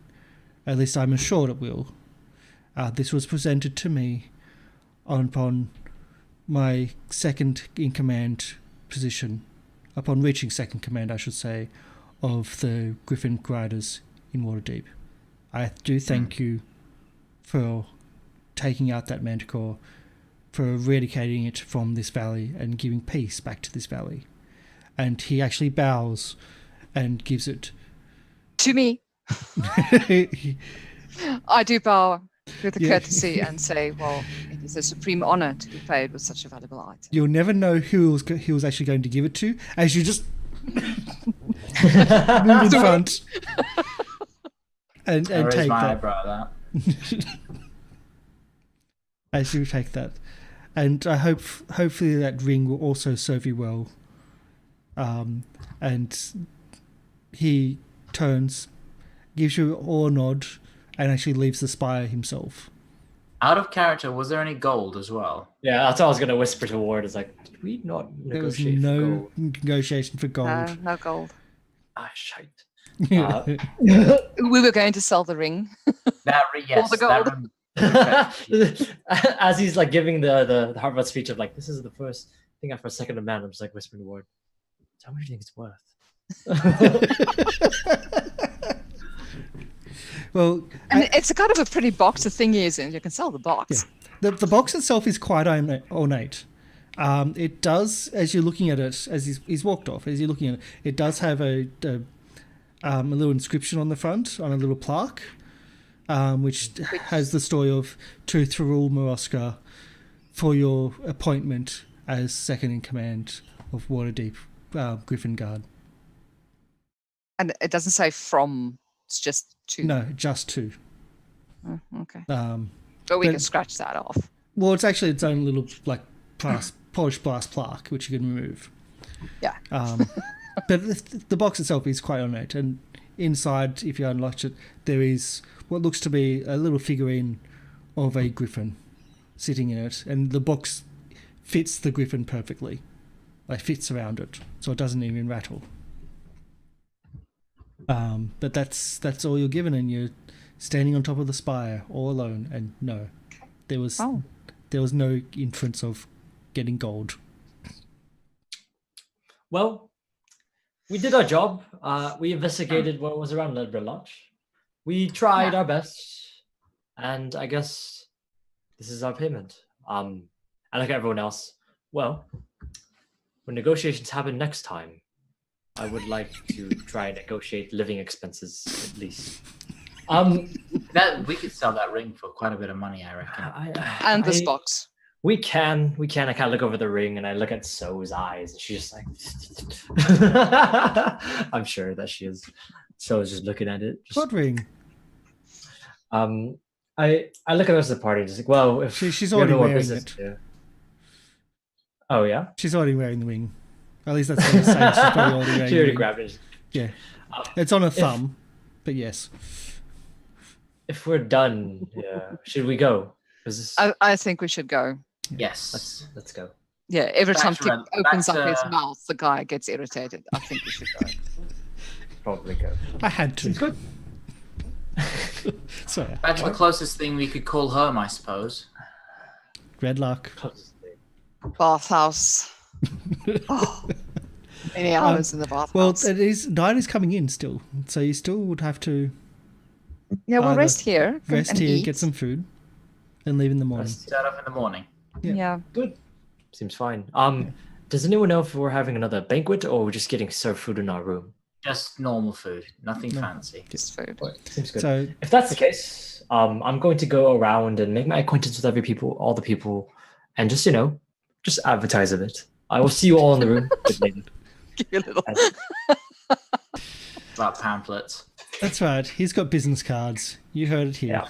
Speaker 1: At least I'm assured it will. This was presented to me upon my second in command position, upon reaching second command, I should say, of the Griffin Riders in Waterdeep. I do thank you for taking out that manticore, for eradicating it from this valley and giving peace back to this valley." And he actually bows and gives it
Speaker 4: To me, I do bow with a
Speaker 1: Yeah.
Speaker 4: courtesy and say, well, it is a supreme honor to be played with such a valuable item.
Speaker 1: You'll never know who he was actually going to give it to, as you just move in front and
Speaker 2: I raised
Speaker 1: take
Speaker 2: my
Speaker 1: that.
Speaker 2: eyebrow at that.
Speaker 1: As you take that, and I hopefully that ring will also serve you well. And he turns, gives you all a nod, and actually leaves the spire himself.
Speaker 2: Out of character, was there any gold as well?
Speaker 3: Yeah, that's what I was gonna whisper to Ward. Is like, did we not
Speaker 1: There was
Speaker 3: negotiate for
Speaker 1: no
Speaker 3: gold?
Speaker 1: negotiation for gold.
Speaker 4: No gold.
Speaker 3: Ah, shite.
Speaker 4: We were going to sell the ring.
Speaker 2: Yes,
Speaker 4: the gold.
Speaker 3: As he's like giving the Harvard speech of like, this is the first thing after a second of man, I'm just like whispering to Ward, how much do you think it's worth?
Speaker 1: Well,
Speaker 4: And it's a kind of a pretty box. The thing is, and you can sell the box.
Speaker 1: Yeah. The box itself is quite ornate. It does, as you're looking at it, as he's walked off, as you're looking at it, it does have a little inscription on the front, on a little plaque, which has the story of to Thrall Moroska for your appointment as second in command of Waterdeep Griffin Guard.
Speaker 4: And it doesn't say from, it's just to.
Speaker 1: No, just to.
Speaker 4: Oh, okay.
Speaker 1: but-
Speaker 4: But we can scratch that off.
Speaker 1: Well, it's actually its own little like polished brass plaque, which you can remove.
Speaker 4: Yeah.
Speaker 1: But the box itself is quite ornate, and inside, if you unlock it, there is what looks to be a little figurine of a griffin sitting in it, and the box fits the griffin perfectly, like fits around it, so it doesn't even rattle. But that's all you're given, and you're standing on top of the spire all alone, and no, there was no inference of getting gold.
Speaker 3: Well, we did our job. We investigated what was around a little bit of lunch. We tried our best, and I guess this is our payment. I look at everyone else. Well, when negotiations happen next time, I would like to try and negotiate living expenses at least.
Speaker 2: That we could sell that ring for quite a bit of money, I reckon.
Speaker 4: And this box.
Speaker 3: We can. I kind of look over the ring and I look at So's eyes, and she's just like, I'm sure that she is. So's just looking at it.
Speaker 1: What ring?
Speaker 3: I look at the rest of the party, just like, well, if
Speaker 1: She's
Speaker 3: we have
Speaker 1: already
Speaker 3: no more
Speaker 1: wearing
Speaker 3: business
Speaker 1: it.
Speaker 3: to do- Oh yeah,
Speaker 1: She's already wearing the ring. At least that's what I'm saying. She's probably already wearing
Speaker 3: she
Speaker 1: the
Speaker 3: already
Speaker 1: ring.
Speaker 3: grabbed it.
Speaker 1: Yeah. It's on her thumb, but yes.
Speaker 3: If we're done, should we go?
Speaker 4: I think we should go.
Speaker 2: Yes.
Speaker 3: Let's go.
Speaker 4: Yeah, every time
Speaker 2: Back to
Speaker 4: Tip
Speaker 2: run-
Speaker 4: opens
Speaker 2: back
Speaker 4: up his
Speaker 2: to-
Speaker 4: mouth, the guy gets irritated. I think we should go.
Speaker 3: Probably go.
Speaker 1: I had to.
Speaker 3: It's good.
Speaker 1: So,
Speaker 2: That's the closest thing we could call home, I suppose.
Speaker 1: red luck.
Speaker 4: Bathhouse. Oh, many hours in the bathhouse.
Speaker 1: Well, night is coming in still, so you still would have to
Speaker 4: yeah, we'll
Speaker 1: either
Speaker 4: rest here.
Speaker 1: rest
Speaker 4: and
Speaker 1: here,
Speaker 4: eat.
Speaker 1: get some food, and leave in the morning.
Speaker 2: Start up in the morning.
Speaker 1: Yeah.
Speaker 4: Yeah.
Speaker 3: Good. Seems fine. Does anyone know if we're having another banquet or we're just getting served food in our room?
Speaker 2: Just normal food, nothing fancy.
Speaker 4: Just food.
Speaker 3: Seems good.
Speaker 1: So,
Speaker 3: If that's the case, I'm going to go around and make my acquaintance with all the people, and just just advertise a bit. I will see you all in the room. Good lady.
Speaker 4: Give you a little.
Speaker 2: About pamphlets.
Speaker 1: that's right. He's got business cards. You heard it here.
Speaker 3: Yeah.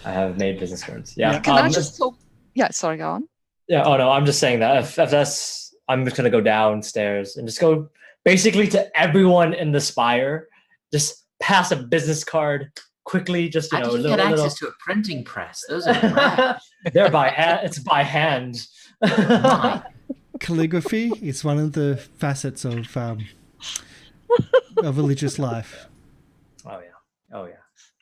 Speaker 3: I have made business cards. Yeah.
Speaker 1: Yeah.
Speaker 4: Can I just talk? Yeah, sorry, go on.
Speaker 3: Yeah. Oh no, I'm just saying that if that's, I'm just gonna go downstairs and just go basically to everyone in the spire, just pass a business card quickly. Just
Speaker 2: How do you get access to a printing press? Those are rare.
Speaker 3: They're by hand. It's by hand.
Speaker 2: My.
Speaker 1: Calligraphy is one of the facets of religious life.
Speaker 3: Oh yeah.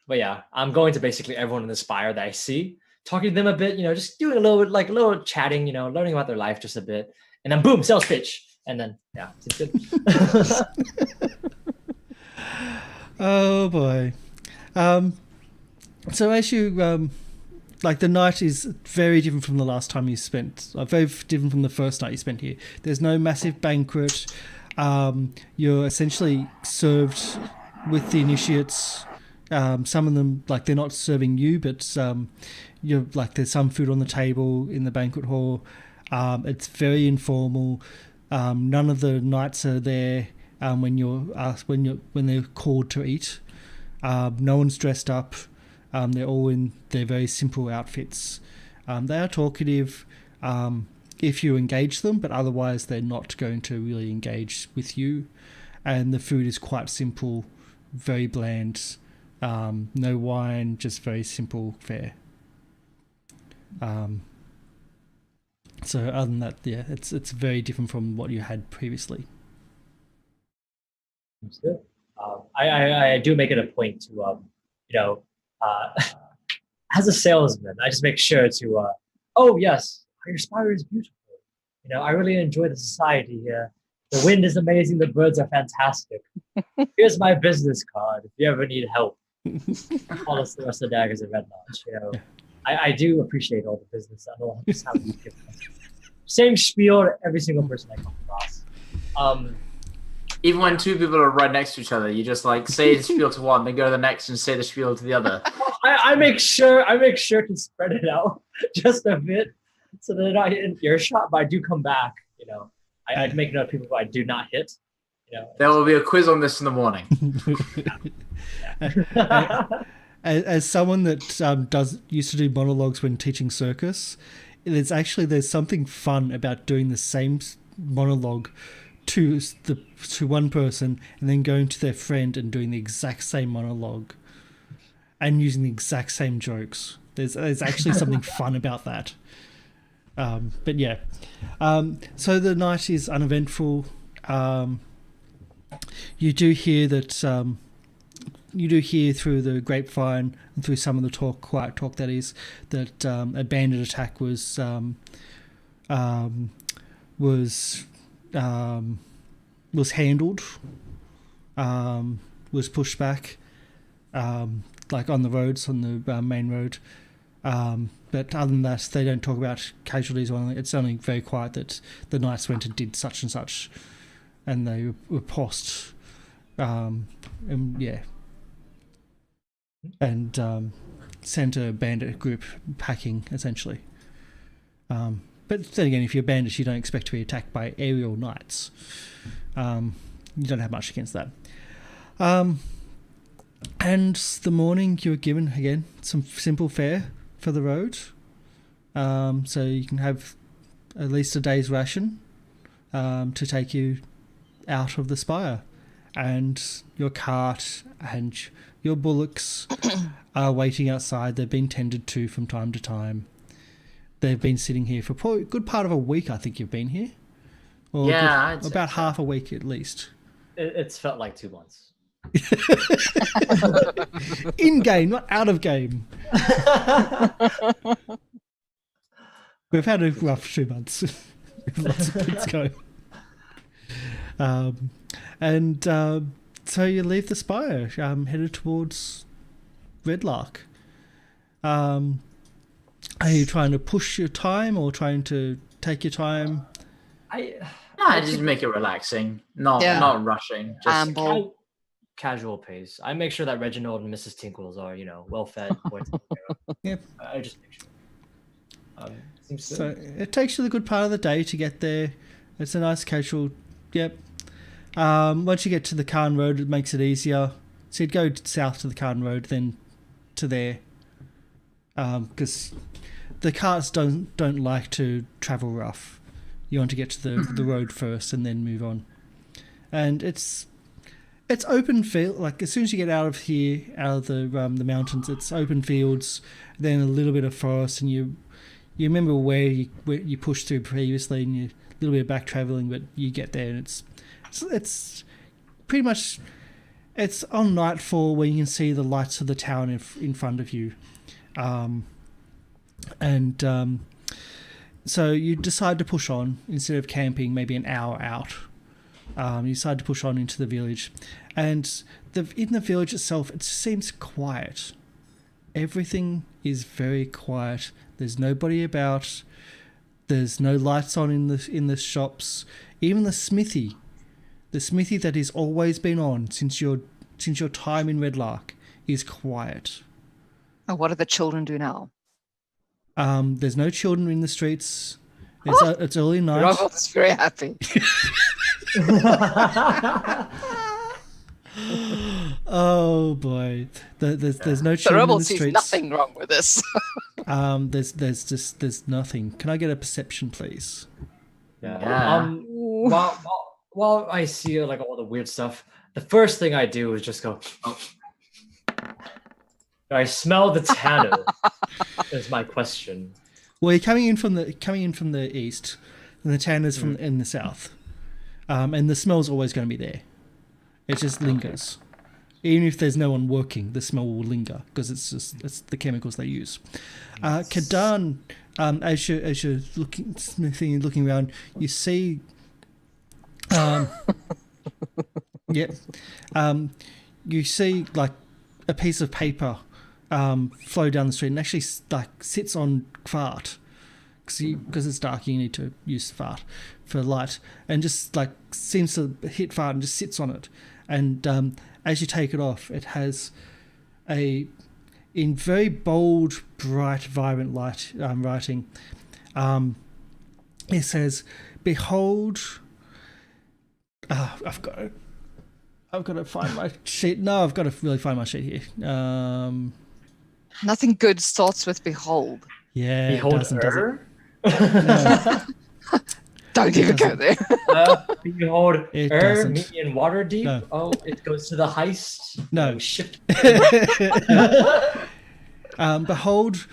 Speaker 3: But yeah, I'm going to basically everyone in the spire that I see, talking to them a bit, just doing a little chatting, learning about their life just a bit, and then boom, sales pitch, and then it's good.
Speaker 1: Oh boy. So as you the night is very different from the last time you spent. Very different from the first night you spent here. There's no massive banquet. You're essentially served with the initiates. Some of them, they're not serving you, but you're there's some food on the table in the banquet hall. It's very informal. None of the knights are there when you're asked, when they're called to eat. No one's dressed up. They're all in their very simple outfits. They are talkative if you engage them, but otherwise they're not going to really engage with you. And the food is quite simple, very bland. No wine, just very simple fare. So other than that, yeah, it's very different from what you had previously.
Speaker 3: That's good. I do make it a point to as a salesman, I just make sure to oh yes, your spire is beautiful. I really enjoy the society here. The wind is amazing, the birds are fantastic. Here's my business card if you ever need help. Call us the rest of the daggers at Red Lodge. I do appreciate all the business and all just how you give us. Same spiel to every single person I come across.
Speaker 2: Even when two people are right next to each other, you just say the spiel to one, then go to the next and say the spiel to the other.
Speaker 3: I make sure to spread it out just a bit so that they're not hitting earshot, but I do come back. I make note of people who I do not hit.
Speaker 2: There will be a quiz on this in the morning.
Speaker 1: As someone that used to do monologues when teaching circus, there's something fun about doing the same monologue to one person and then going to their friend and doing the exact same monologue and using the exact same jokes. There's actually something fun about that. But yeah, so the night is uneventful. You do hear that. You do hear through the grapevine and through some of the quiet talk that is, that a bandit attack was handled, was pushed back, on the roads, on the main road. But other than that, they don't talk about casualties. It's only very quiet that the knights went and did such and such, and they were possed. And sent a bandit group packing, essentially. But then again, if you're bandits, you don't expect to be attacked by aerial knights. You don't have much against that. And the morning you were given, again, some simple fare for the road. So you can have at least a day's ration to take you out of the spire. And your cart and your bullocks are waiting outside. They've been tended to from time to time. They've been sitting here for probably a good part of a week, I think you've been here. Or about half a week at least.
Speaker 3: It's felt like 2 months.
Speaker 1: In game, not out of game. We've had a rough 2 months. Lots of things going. So you leave the spire, headed towards Redlark. Are you trying to push your time or trying to take your time?
Speaker 2: I just make it relaxing, not rushing. Just
Speaker 3: casual pace. I make sure that Reginald and Mrs. Tinkles are, well fed.
Speaker 1: Yep.
Speaker 3: I just make sure. Seems
Speaker 1: So
Speaker 3: good.
Speaker 1: it takes you the good part of the day to get there. It's a nice casual. Yep. Once you get to the Khan Road, it makes it easier. So you'd go south to the Khan Road, then to there, because the carts don't like to travel rough. You want to get to the road first and then move on. And it's open field. Like as soon as you get out of here, out of the mountains, it's open fields. Then a little bit of forest, and you remember where you pushed through previously, and you a little bit of back traveling, but you get there, and it's pretty much it's on nightfall where you can see the lights of the town in front of you, so you decide to push on instead of camping maybe an hour out. You decide to push on into the village, and in the village itself, it seems quiet. Everything is very quiet. There's nobody about. There's no lights on in the shops. Even the smithy that has always been on since your time in Redlark, is quiet.
Speaker 4: Oh, what do the children do now?
Speaker 1: There's no children in the streets. It's early night.
Speaker 4: Robert is very happy.
Speaker 1: Oh boy, there's no
Speaker 4: The
Speaker 1: children
Speaker 4: rebel
Speaker 1: in the
Speaker 4: sees
Speaker 1: streets.
Speaker 4: nothing wrong with this.
Speaker 1: There's nothing. Can I get a perception, please?
Speaker 3: Yeah. While I see like all the weird stuff, the first thing I do is just go. Oh. I smell the tanner. Is my question.
Speaker 1: Well, you're coming in from the east, and the tanner's from in the south, and the smell's always going to be there. It just lingers. Even if there's no one working, the smell will linger because it's the chemicals they use. Kadan, as you're looking around, you see, you see like a piece of paper flow down the street and actually like sits on fart because it's dark. You need to use fart for light, and just like seems to hit fart and just sits on it. And as you take it off, it has in very bold, bright, vibrant light writing. It says, "Behold." I've got to find my sheet. No, I've got to really find my sheet here.
Speaker 4: Nothing good starts with behold.
Speaker 1: Yeah,
Speaker 3: Behold
Speaker 1: it doesn't, does it?
Speaker 3: her.
Speaker 1: No.
Speaker 4: Don't even go there.
Speaker 3: Behold,
Speaker 1: It doesn't.
Speaker 3: me in water deep.
Speaker 1: No.
Speaker 3: Oh, it goes to the heist.
Speaker 1: No.
Speaker 3: Oh, shit.
Speaker 1: Behold,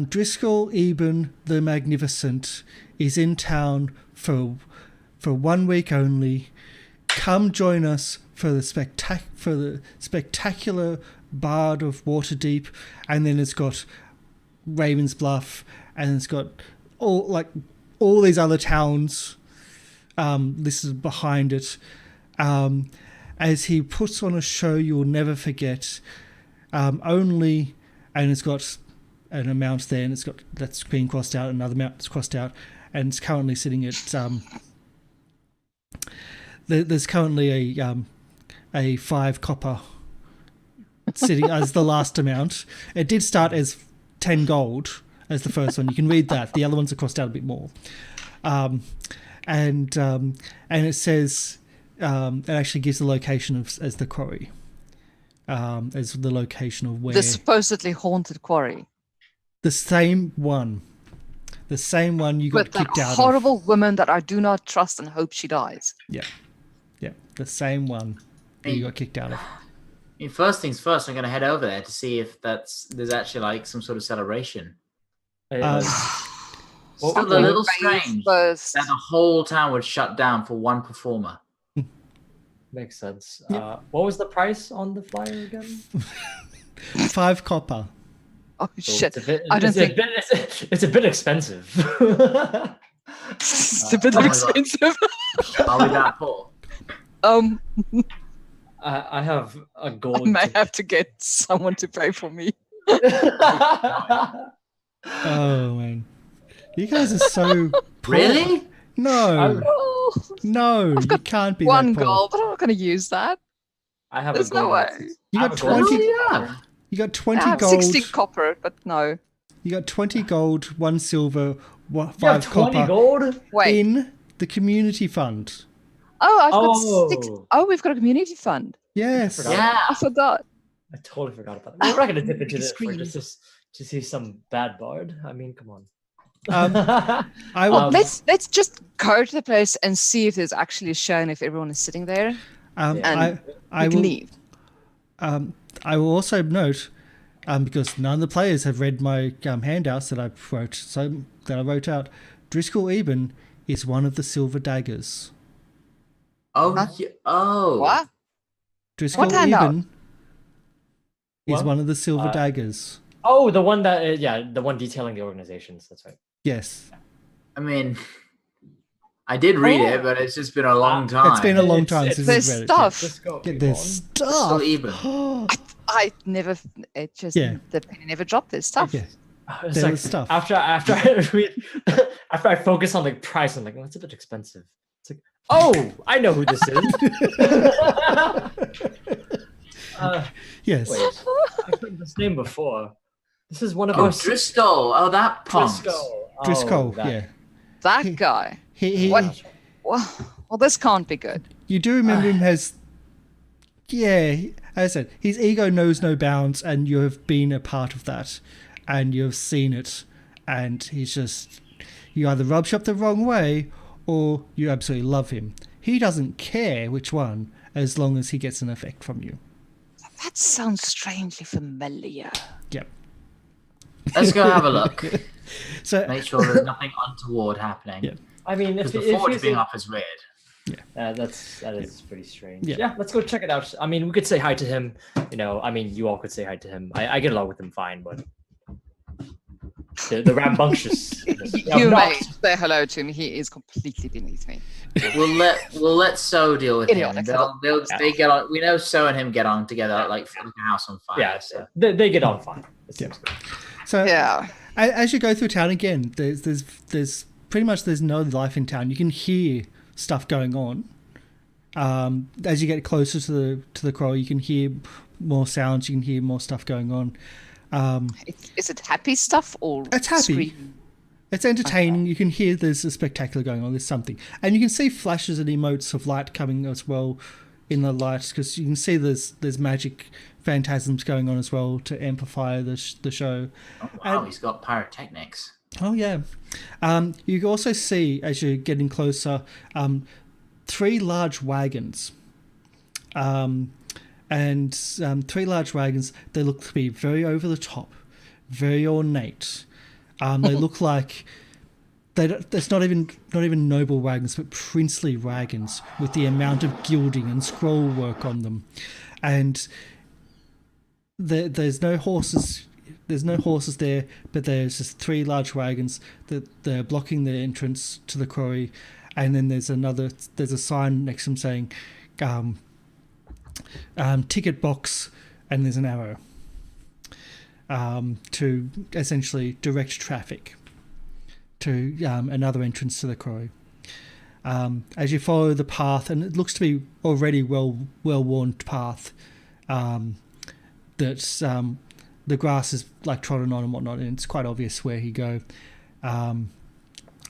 Speaker 1: Driscoll Eben the Magnificent is in town for 1 week only. Come join us for the spectacular Bard of Waterdeep, and then it's got Raven's Bluff, and it's got all these other towns listed behind it. As he puts on a show you'll never forget. And it's got an amount there, and that's been crossed out. Another amount that's crossed out, and it's currently sitting at there's currently a 5 copper sitting as the last amount. It did start as 10 gold as the first one. You can read that. The other ones are crossed out a bit more. And it says it actually gives the location as the quarry, as the location of where
Speaker 4: The supposedly haunted quarry.
Speaker 1: the same one you got
Speaker 4: With that
Speaker 1: kicked out
Speaker 4: horrible woman that I do not trust and hope she dies.
Speaker 1: of. Yeah, the same one that you got kicked out of.
Speaker 2: I mean, first things first, I'm going to head over there to see if there's actually like some sort of celebration. Still a little strange
Speaker 4: First.
Speaker 2: that the whole town would shut down for one performer.
Speaker 3: Makes sense. What was the price on the flyer again?
Speaker 1: 5 copper.
Speaker 4: Oh
Speaker 3: So
Speaker 4: shit!
Speaker 3: It's a bit,
Speaker 4: I don't think
Speaker 3: it's a bit expensive.
Speaker 4: it's a bit
Speaker 2: Oh my God.
Speaker 4: expensive.
Speaker 2: Are we that poor?
Speaker 3: I have a
Speaker 4: I
Speaker 3: gold.
Speaker 4: may have to get someone to pay for me.
Speaker 1: Oh man, you guys are so poor.
Speaker 2: Really?
Speaker 1: No,
Speaker 4: Oh,
Speaker 1: no, you can't be
Speaker 4: one
Speaker 1: that poor.
Speaker 4: gold, but I'm not going to use that.
Speaker 3: I have
Speaker 4: There's
Speaker 3: a gold.
Speaker 4: no way.
Speaker 1: You
Speaker 3: I
Speaker 1: got
Speaker 3: have a gold
Speaker 1: 20
Speaker 2: Yeah.
Speaker 1: You got
Speaker 4: I
Speaker 1: 20
Speaker 4: have
Speaker 1: gold.
Speaker 4: 60 copper, but no.
Speaker 1: You got 20 gold, 1 silver, 5
Speaker 3: You have 20
Speaker 1: copper
Speaker 3: gold?
Speaker 4: Wait.
Speaker 1: in the community fund.
Speaker 4: Oh, I've got
Speaker 3: Oh.
Speaker 4: 6. Oh, we've got a community fund.
Speaker 1: Yes.
Speaker 3: forgot.
Speaker 2: Yeah.
Speaker 4: I forgot.
Speaker 3: I totally forgot about that. We're not going to dip into this for
Speaker 4: Screen.
Speaker 3: just to see some bad bard. I mean, come on.
Speaker 1: I will.
Speaker 3: Um,
Speaker 4: Let's just go to the place and see if there's actually a show and if everyone is sitting there.
Speaker 1: I
Speaker 4: we can
Speaker 1: will.
Speaker 4: leave.
Speaker 1: I will also note, because none of the players have read my handouts that I wrote out. Driscoll Eben is one of the silver daggers.
Speaker 2: Oh.
Speaker 4: Huh?
Speaker 2: Oh.
Speaker 4: What?
Speaker 1: Driscoll
Speaker 4: handout?
Speaker 1: Eben is
Speaker 3: What?
Speaker 1: one of the silver daggers.
Speaker 3: Oh, the one that, the one detailing the organizations. That's right.
Speaker 1: Yes.
Speaker 2: I mean, I did read it, but it's just been a long time.
Speaker 1: It's been a long
Speaker 3: It's-
Speaker 1: time
Speaker 3: it's-
Speaker 1: since
Speaker 4: There's
Speaker 1: we've read
Speaker 4: stuff.
Speaker 3: Let's go.
Speaker 1: it. Yeah,
Speaker 3: keep
Speaker 1: there's
Speaker 3: on.
Speaker 1: stuff.
Speaker 2: Still even.
Speaker 4: I never. It just
Speaker 1: Yeah.
Speaker 4: the penny never dropped. There's stuff.
Speaker 1: Yeah.
Speaker 3: It's
Speaker 1: There
Speaker 3: like,
Speaker 1: was stuff.
Speaker 3: After I read, after I focus on the price, I'm like, well, it's a bit expensive. It's like, oh, I know who this is.
Speaker 1: Yes.
Speaker 3: Wait, I've heard this name before. This is one of
Speaker 2: Oh,
Speaker 3: our
Speaker 2: Driscoll. Oh, that punk.
Speaker 3: Driscoll. Oh,
Speaker 1: Driscoll.
Speaker 3: that-
Speaker 1: Yeah.
Speaker 4: That guy.
Speaker 1: He
Speaker 4: What? Well, this can't be good.
Speaker 1: You do remember him as, as I said, his ego knows no bounds, and you have been a part of that, and you have seen it, and he's just, you either rubs you up the wrong way, or you absolutely love him. He doesn't care which one, as long as he gets an effect from you.
Speaker 4: That sounds strangely familiar.
Speaker 1: Yep.
Speaker 2: Let's go have a look.
Speaker 1: So
Speaker 2: Make sure there's nothing untoward happening.
Speaker 1: Yeah.
Speaker 3: I mean,
Speaker 2: Because
Speaker 3: if
Speaker 2: the forge
Speaker 3: you
Speaker 2: being
Speaker 3: see-
Speaker 2: up is weird.
Speaker 3: that is pretty strange.
Speaker 1: Yeah.
Speaker 3: Yeah, let's go check it out. I mean, we could say hi to him. You know, I mean, you all could say hi to him. I get along with him fine, but the rambunctious.
Speaker 4: You may say hello to him. He is completely beneath me.
Speaker 2: We'll let So deal with him.
Speaker 4: Idiotic.
Speaker 2: They get on. We know So and him get on together like a house on fire.
Speaker 3: Yeah,
Speaker 2: So.
Speaker 3: they get on fine. It seems good.
Speaker 1: So
Speaker 4: Yeah.
Speaker 1: as you go through town again, there's pretty much there's no life in town. You can hear stuff going on. As you get closer to the quarry, you can hear more sounds. You can hear more stuff going on.
Speaker 4: Is it happy stuff or
Speaker 1: It's happy.
Speaker 4: screaming?
Speaker 1: It's entertaining. You can hear there's a spectacular going on. There's something, and you can see flashes and emotes of light coming as well in the lights, because you can see there's magic phantasms going on as well to amplify the show.
Speaker 2: Oh, wow,
Speaker 1: And-
Speaker 2: he's got pyrotechnics.
Speaker 1: Oh yeah. You can also see as you're getting closer, 3 large wagons. And 3 large wagons. They look to be very over the top, very ornate. They look like it's not even noble wagons, but princely wagons with the amount of gilding and scroll work on them, and there's no horses. There's no horses there, but there's just 3 large wagons that they're blocking the entrance to the quarry, and then there's a sign next to them saying, ticket box, and there's an arrow. to essentially direct traffic to another entrance to the quarry. As you follow the path, and it looks to be already well-worn path, that's the grass is like trodden on and whatnot, and it's quite obvious where you go.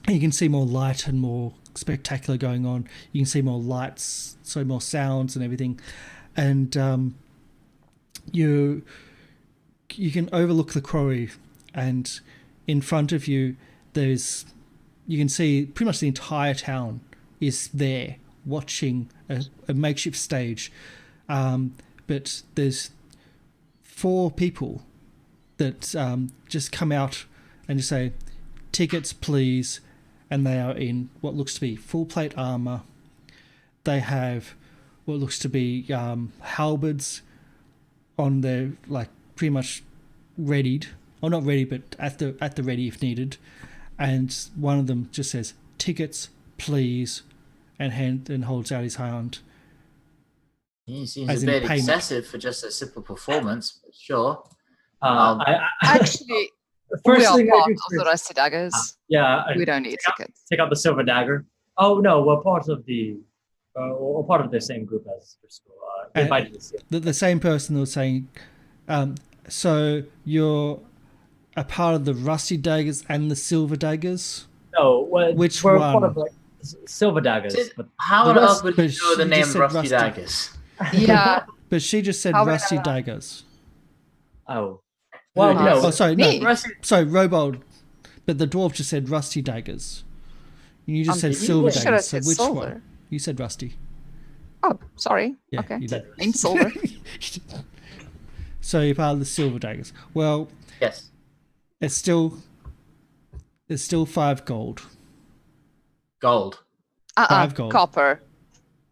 Speaker 1: You can see more light and more spectacular going on. You can see more lights, so more sounds and everything, and you can overlook the quarry, and in front of you you can see pretty much the entire town is there watching a makeshift stage, but there's 4 people that just come out and just say, "Tickets, please," and they are in what looks to be full plate armor. They have what looks to be halberds on their, like, pretty much readied, or not ready, but at the ready if needed. And one of them just says, "Tickets, please," and holds out his hand.
Speaker 2: He seems
Speaker 1: As
Speaker 2: a
Speaker 1: in
Speaker 2: bit
Speaker 1: payment.
Speaker 2: excessive for just a simple performance, but sure.
Speaker 4: Actually,
Speaker 3: the
Speaker 4: we
Speaker 3: first
Speaker 4: are
Speaker 3: thing I
Speaker 4: part
Speaker 3: do
Speaker 4: of the
Speaker 3: first-
Speaker 4: Rusty Daggers.
Speaker 3: yeah,
Speaker 4: We don't need tickets.
Speaker 3: take out the silver dagger. Oh no, we're part of the, we're part of the same group as Driscoll. They invited us.
Speaker 1: The same person was saying, "So you're a part of the Rusty Daggers and the Silver Daggers?"
Speaker 3: No,
Speaker 1: Which
Speaker 3: we're
Speaker 1: one?
Speaker 3: part of like silver daggers. But
Speaker 2: How
Speaker 3: the
Speaker 2: on
Speaker 3: rest-
Speaker 2: earth would
Speaker 1: but
Speaker 2: you know the
Speaker 1: she
Speaker 2: name
Speaker 1: just said
Speaker 2: Rusty
Speaker 1: Rusty.
Speaker 2: Daggers?
Speaker 4: Yeah.
Speaker 1: But she just said
Speaker 4: How would I
Speaker 1: Rusty
Speaker 4: know that?
Speaker 1: Daggers.
Speaker 3: oh, well,
Speaker 2: Who
Speaker 3: no.
Speaker 2: did?
Speaker 1: Oh, sorry,
Speaker 4: Me?
Speaker 1: no.
Speaker 3: Rusty,
Speaker 1: Sorry, Robold. But the dwarf just said Rusty Daggers. You just said
Speaker 3: you
Speaker 1: Silver
Speaker 4: should have
Speaker 1: Daggers. So
Speaker 4: said
Speaker 1: which
Speaker 4: silver.
Speaker 1: one? You said Rusty.
Speaker 4: Oh, sorry.
Speaker 1: Yeah,
Speaker 4: Okay.
Speaker 1: you did.
Speaker 4: In silver.
Speaker 1: So you're part of the Silver Daggers. Well,
Speaker 2: Yes.
Speaker 1: it's still 5 gold.
Speaker 2: Gold.
Speaker 1: 5 gold.
Speaker 4: Copper.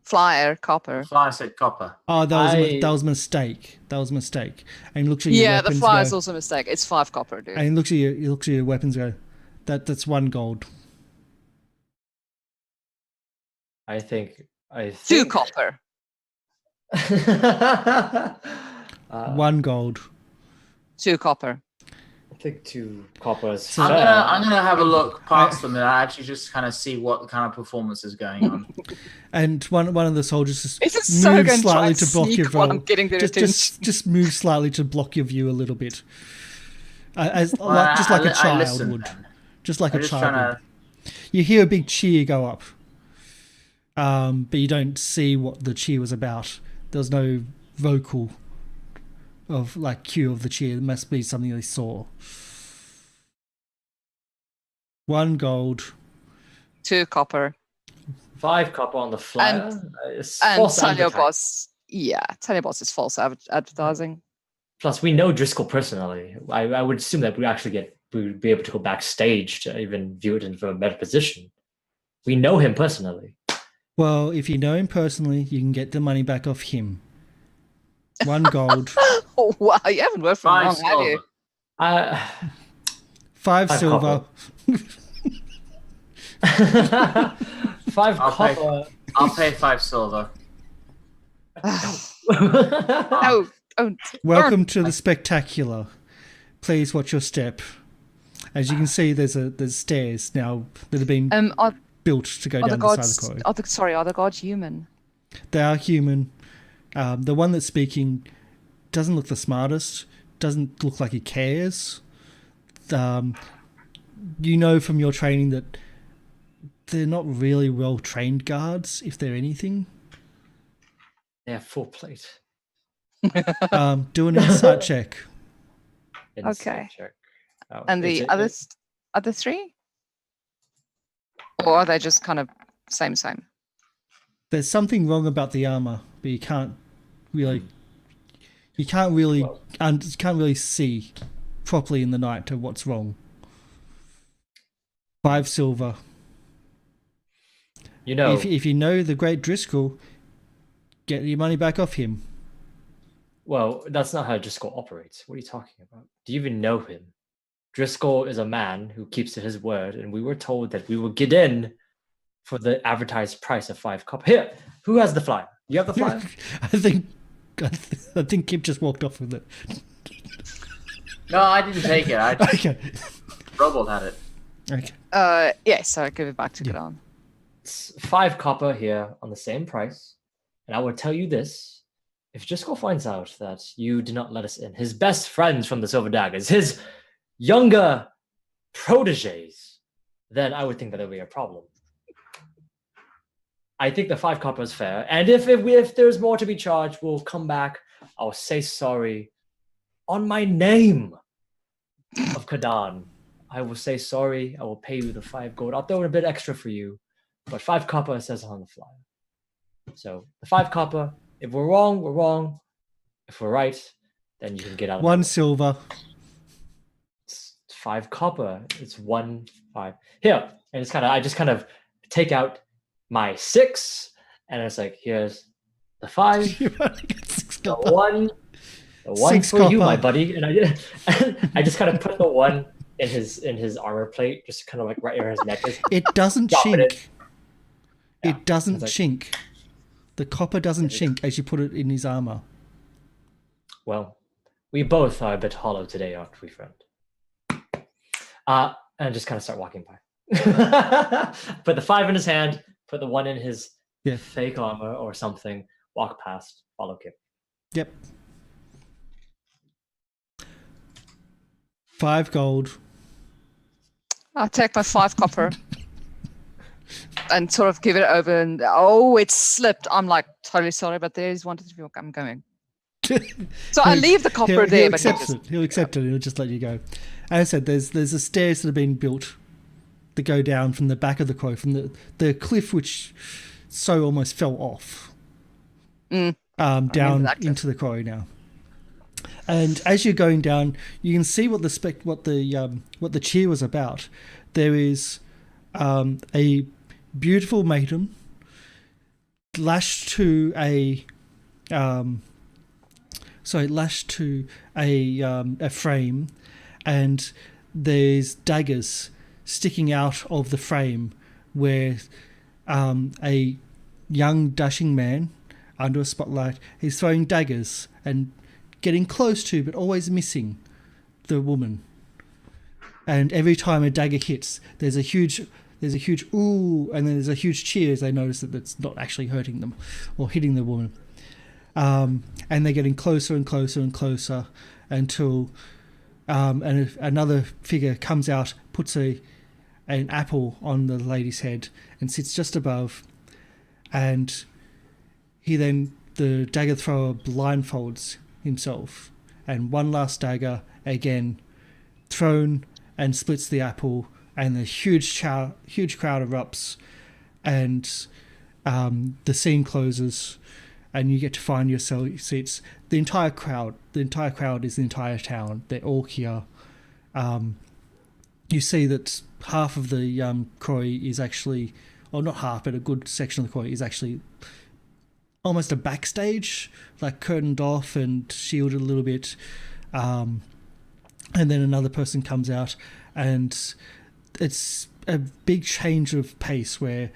Speaker 4: Flyer, copper.
Speaker 2: Flyer said copper.
Speaker 1: Oh, that
Speaker 3: I-
Speaker 1: was a mistake. That was a mistake. And he looks at your
Speaker 4: Yeah, the
Speaker 1: weapons.
Speaker 4: flyer's
Speaker 1: Go,
Speaker 4: also a mistake. It's 5 copper, dude.
Speaker 1: and he looks at your weapons. Go, that's 1 gold.
Speaker 3: I think
Speaker 4: 2 copper.
Speaker 1: 1 gold.
Speaker 4: 2 copper.
Speaker 3: I think 2 coppers.
Speaker 1: So-
Speaker 2: I'm gonna have a look past them and actually just kind of see what kind of performance is going on.
Speaker 1: And one of the soldiers just
Speaker 4: Is it so
Speaker 1: moves
Speaker 4: going to try
Speaker 1: slightly
Speaker 4: and
Speaker 1: to block your
Speaker 4: sneak while
Speaker 1: view.
Speaker 4: I'm getting their
Speaker 1: Just move slightly to block your view a little bit, just
Speaker 2: Well,
Speaker 1: like a
Speaker 2: I
Speaker 1: child
Speaker 2: listen
Speaker 1: would.
Speaker 2: then.
Speaker 1: Just like
Speaker 2: I'm
Speaker 1: a
Speaker 2: just
Speaker 1: child
Speaker 2: trying
Speaker 1: would.
Speaker 2: to.
Speaker 1: You hear a big cheer go up, but you don't see what the cheer was about. There's no vocal of like cue of the cheer. It must be something they saw. 1 gold.
Speaker 4: 2 copper.
Speaker 3: 5 copper on the flyer. It's
Speaker 4: And
Speaker 3: false
Speaker 4: tell your
Speaker 3: advertising.
Speaker 4: boss. Yeah, tell your boss it's false advertising.
Speaker 3: Plus, we know Driscoll personally. I would assume that we would be able to go backstage to even view it in a better position. We know him personally.
Speaker 1: Well, if you know him personally, you can get the money back off him. 1 gold.
Speaker 4: Oh, wow, you haven't worked for
Speaker 2: Five
Speaker 4: long, have you?
Speaker 2: silver.
Speaker 1: 5
Speaker 3: 5
Speaker 1: silver.
Speaker 3: copper. 5
Speaker 2: I'll pay.
Speaker 3: copper.
Speaker 2: I'll pay 5 silver.
Speaker 4: Oh, oh,
Speaker 1: Welcome to the spectacular. Please watch your step. As you can see, there's stairs now that have been
Speaker 4: are
Speaker 1: built to go
Speaker 4: the
Speaker 1: down the side of
Speaker 4: gods?
Speaker 1: the quarry.
Speaker 4: Are the gods human?
Speaker 1: They are human. The one that's speaking doesn't look the smartest. Doesn't look like he cares. You know from your training that they're not really well trained guards, if they're anything.
Speaker 3: Yeah, full plate.
Speaker 1: Do an insight check.
Speaker 3: Insight
Speaker 4: Okay.
Speaker 3: check. Oh,
Speaker 4: And the other 3? Or are they just kind of same?
Speaker 1: There's something wrong about the armor, but you can't really see properly in the night to what's wrong. 5 silver.
Speaker 3: You know,
Speaker 1: If you know the great Driscoll, get your money back off him.
Speaker 3: well, that's not how Driscoll operates. What are you talking about? Do you even know him? Driscoll is a man who keeps to his word, and we were told that we would get in for the advertised price of 5 copper. Here, who has the flyer? You have the flyer?
Speaker 1: I think Kip just walked off with it.
Speaker 2: No, I didn't take it.
Speaker 1: Okay.
Speaker 2: Robold had it.
Speaker 1: Okay.
Speaker 4: Yes, so I give it back to Kadan.
Speaker 3: It's 5 copper here on the same price. And I will tell you this. If Driscoll finds out that you did not let us in, his best friends from the Silver Daggers, his younger proteges, then I would think that it would be a problem. I think the 5 copper is fair. And if there's more to be charged, we'll come back. I'll say sorry on my name of Kadan. I will say sorry. I will pay you the 5 gold. I'll throw in a bit extra for you. But 5 copper says on the flyer. So the 5 copper, if we're wrong, we're wrong. If we're right, then you can get out of
Speaker 1: 1 silver.
Speaker 3: It's 5 copper. It's 1 5. Here. And I just kind of take out my 6, and it's like, here's the 5,
Speaker 1: You only get 6
Speaker 3: the
Speaker 1: copper.
Speaker 3: 1, the 1
Speaker 1: 6
Speaker 3: for you,
Speaker 1: copper.
Speaker 3: my buddy. And I just kind of put the 1 in his armor plate, just kind of like right where his neck is.
Speaker 1: It doesn't
Speaker 3: Drop it in.
Speaker 1: chink. It doesn't
Speaker 3: It's like-
Speaker 1: chink. The copper doesn't chink as you put it in his armor.
Speaker 3: Well, we both are a bit hollow today, aren't we, friend? And just kind of start walking by. Put the 5 in his hand, put the 1 in his fake armor or something, walk past, follow Kip.
Speaker 1: Yep. 5 gold.
Speaker 4: I'll take my 5 copper and sort of give it over. And it slipped. I'm like totally sorry, but there's 1 to 3. I'm going. So I leave the copper there, but
Speaker 1: He'll accept it. He'll just let you go. As I said, there's the stairs that have been built that go down from the back of the crow, from the cliff which so almost fell off, down into the quarry now. And as you're going down, you can see what the cheer was about. There is a beautiful maiden lashed to a frame, and there's daggers sticking out of the frame where a young dashing man under a spotlight is throwing daggers and getting close to but always missing the woman. And every time a dagger hits, there's a huge ooh, and then there's a huge cheer as they notice that it's not actually hurting them or hitting the woman. And they're getting closer and closer and closer until another figure comes out, puts an apple on the lady's head and sits just above. And the dagger thrower blindfolds himself. And one last dagger, again, thrown and splits the apple, and the huge crowd erupts, and the scene closes. And you get to find your seats. The entire crowd is the entire town. They're all here. You see that half of the quarry is actually, or not half, but a good section of the quarry is actually almost a backstage, like curtained off and shielded a little bit. And then another person comes out, and it's a big change of pace where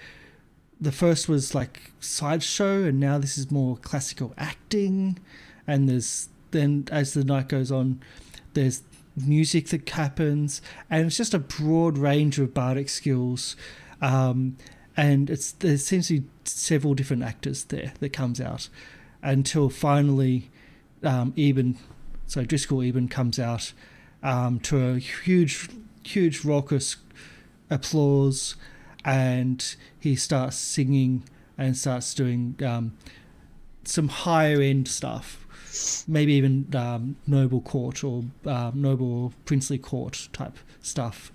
Speaker 1: the first was like sideshow, and now this is more classical acting. And then as the night goes on, there's music that happens, and it's just a broad range of bardic skills. And there seems to be several different actors there that comes out until finally Driscoll Eben comes out to a huge raucous applause. And he starts singing and starts doing some higher end stuff, maybe even noble court or noble or princely court type stuff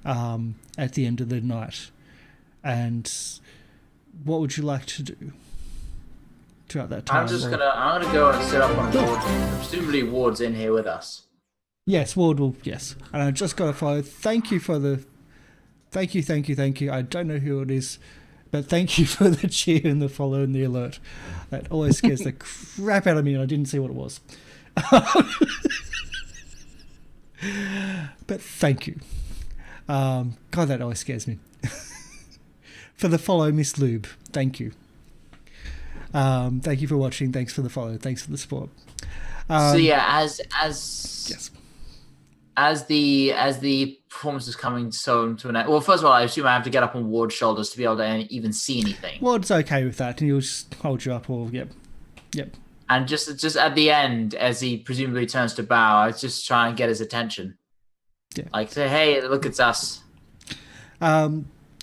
Speaker 1: at the end of the night. And what would you like to do throughout that time?
Speaker 2: I'm gonna go and sit up on Ward. Presumably Ward's in here with us.
Speaker 1: Yes, Ward will. Yes, and I just got to follow. Thank you. I don't know who it is, but thank you for the cheer and the follow and the alert. That always scares the crap out of me, and I didn't see what it was. But thank you. God, that always scares me. For the follow, Miss Lube. Thank you. Thank you for watching. Thanks for the follow. Thanks for the support.
Speaker 2: So yeah, as
Speaker 1: yes.
Speaker 2: as the performance is coming to an end. Well, first of all, I assume I have to get up on Ward's shoulders to be able to even see anything.
Speaker 1: Ward's okay with that, and he'll just hold you up. Or yep.
Speaker 2: And just at the end, as he presumably turns to bow, I was just trying to get his attention.
Speaker 1: Yeah.
Speaker 2: Like say, hey, look, it's us.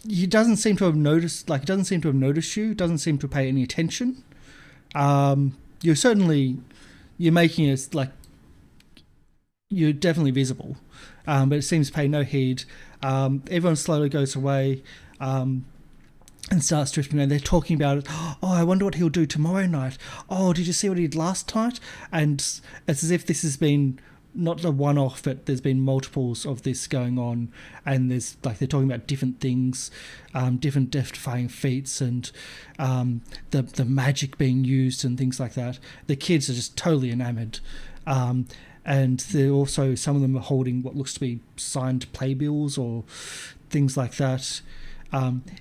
Speaker 1: He doesn't seem to have noticed. Like, he doesn't seem to have noticed you. Doesn't seem to pay any attention. You're making it like you're definitely visible, but it seems to pay no heed. Everyone slowly goes away and starts drifting around. They're talking about it. Oh, I wonder what he'll do tomorrow night. Oh, did you see what he did last night? And it's as if this has been not a one-off, but there's been multiples of this going on, and there's like they're talking about different things, different death-defying feats, and the magic being used and things like that. The kids are just totally enamored, and they're also, some of them are holding what looks to be signed playbills or things like that.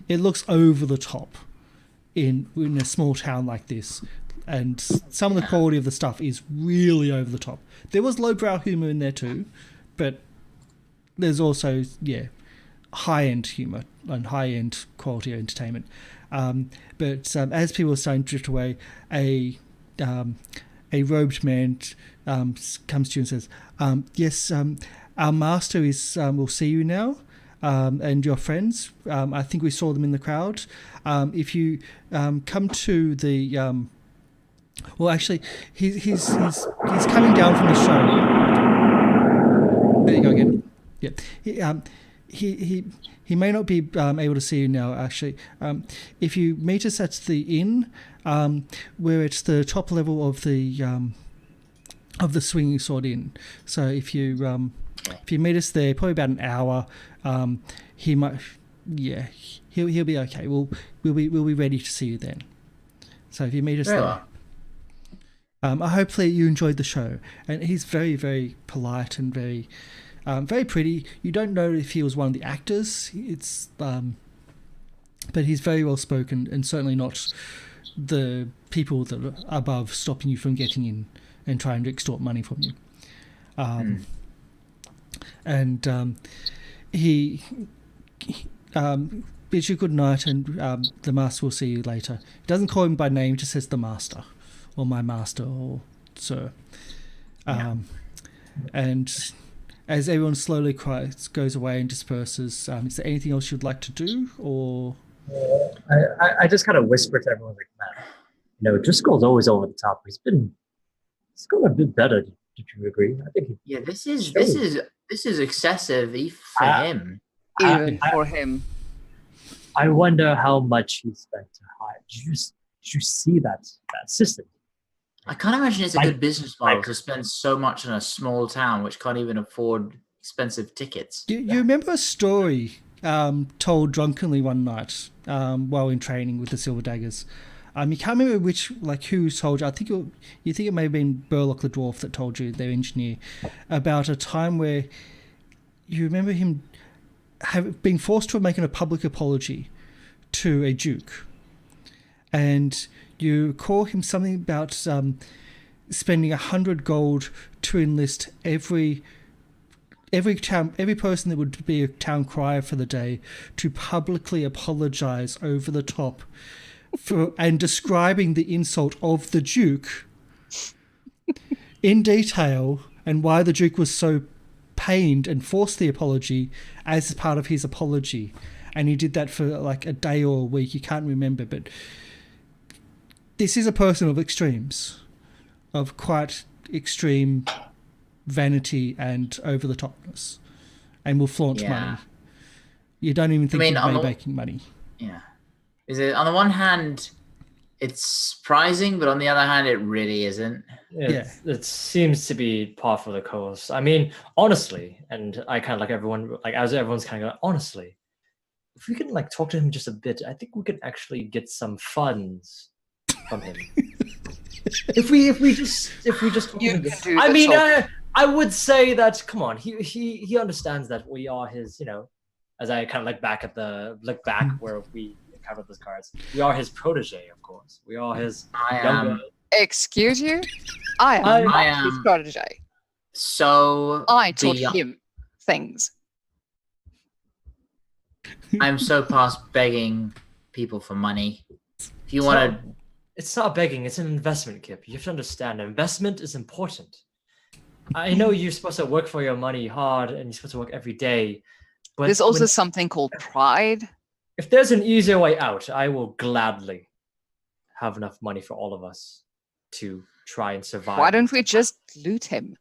Speaker 1: It looks over the top in a small town like this. And some of the quality of the stuff is really over the top. There was lowbrow humor in there too, but there's also high-end humor and high-end quality of entertainment. But as people are starting to drift away, a robed man comes to you and says, "Yes, our master will see you now, and your friends. I think we saw them in the crowd. If you come to the..." Well, actually, he's coming down from the show. There you go again. Yeah, he may not be able to see you now. Actually, if you meet us at the inn, we're at the top level of the Swinging Sword Inn. So if you meet us there, probably about an hour, he might. Yeah, he'll be okay. We'll be ready to see you then. So if you meet us there. Hopefully you enjoyed the show, and he's very, very polite and very, very pretty. You don't know if he was one of the actors. But he's very well spoken, and certainly not the people that are above stopping you from getting in and trying to extort money from you. And he bids you good night, and the master will see you later. He doesn't call him by name; he just says the master. Or my master, or sir. And as everyone slowly goes away and disperses, is there anything else you'd like to do, or?
Speaker 3: I just kind of whisper to everyone, like, man, Driscoll's always over the top. He's gone a bit better. Did you agree? I think.
Speaker 2: This is excessive for him.
Speaker 4: Even for him.
Speaker 3: I wonder how much he spent to hire. Did you see that assistant?
Speaker 2: I can't imagine it's a good business model to spend so much in a small town which can't even afford expensive tickets.
Speaker 1: You remember a story told drunkenly one night while in training with the Silver Daggers? You can't remember who told you. I think you think it may have been Burlock the Dwarf that told you, their engineer, about a time where you remember him being forced to make a public apology to a duke, and you call him something about spending 100 gold to enlist every person that would be a town crier for the day to publicly apologize over the top and describing the insult of the Duke in detail, and why the Duke was so pained and forced the apology as part of his apology. And he did that for like a day or a week. You can't remember, but this is a person of extremes, of quite extreme vanity and over-the-topness, and will flaunt money. You don't even think he's making money.
Speaker 2: Yeah. Is it, on the one hand, it's surprising, but on the other hand, it really isn't.
Speaker 3: It seems to be par for the course. I mean, honestly, and I kind of like everyone, like as everyone's kind of going, honestly, if we can like talk to him just a bit, I think we could actually get some funds from him. if we just I mean, I would say that, come on, he understands that we are his, as I kind of look back where we encountered those cards, we are his protege, of course. We are his younger.
Speaker 4: Excuse you? I am his protege.
Speaker 2: So
Speaker 4: I taught him. things.
Speaker 2: I'm so past begging people for money. If you want to,
Speaker 3: It's not begging, it's an investment, Kip. You have to understand, investment is important. I know you're supposed to work for your money hard and you're supposed to work every day. But
Speaker 4: There's also something called pride.
Speaker 3: if there's an easier way out, I will gladly have enough money for all of us to try and survive.
Speaker 4: Why don't we just loot him?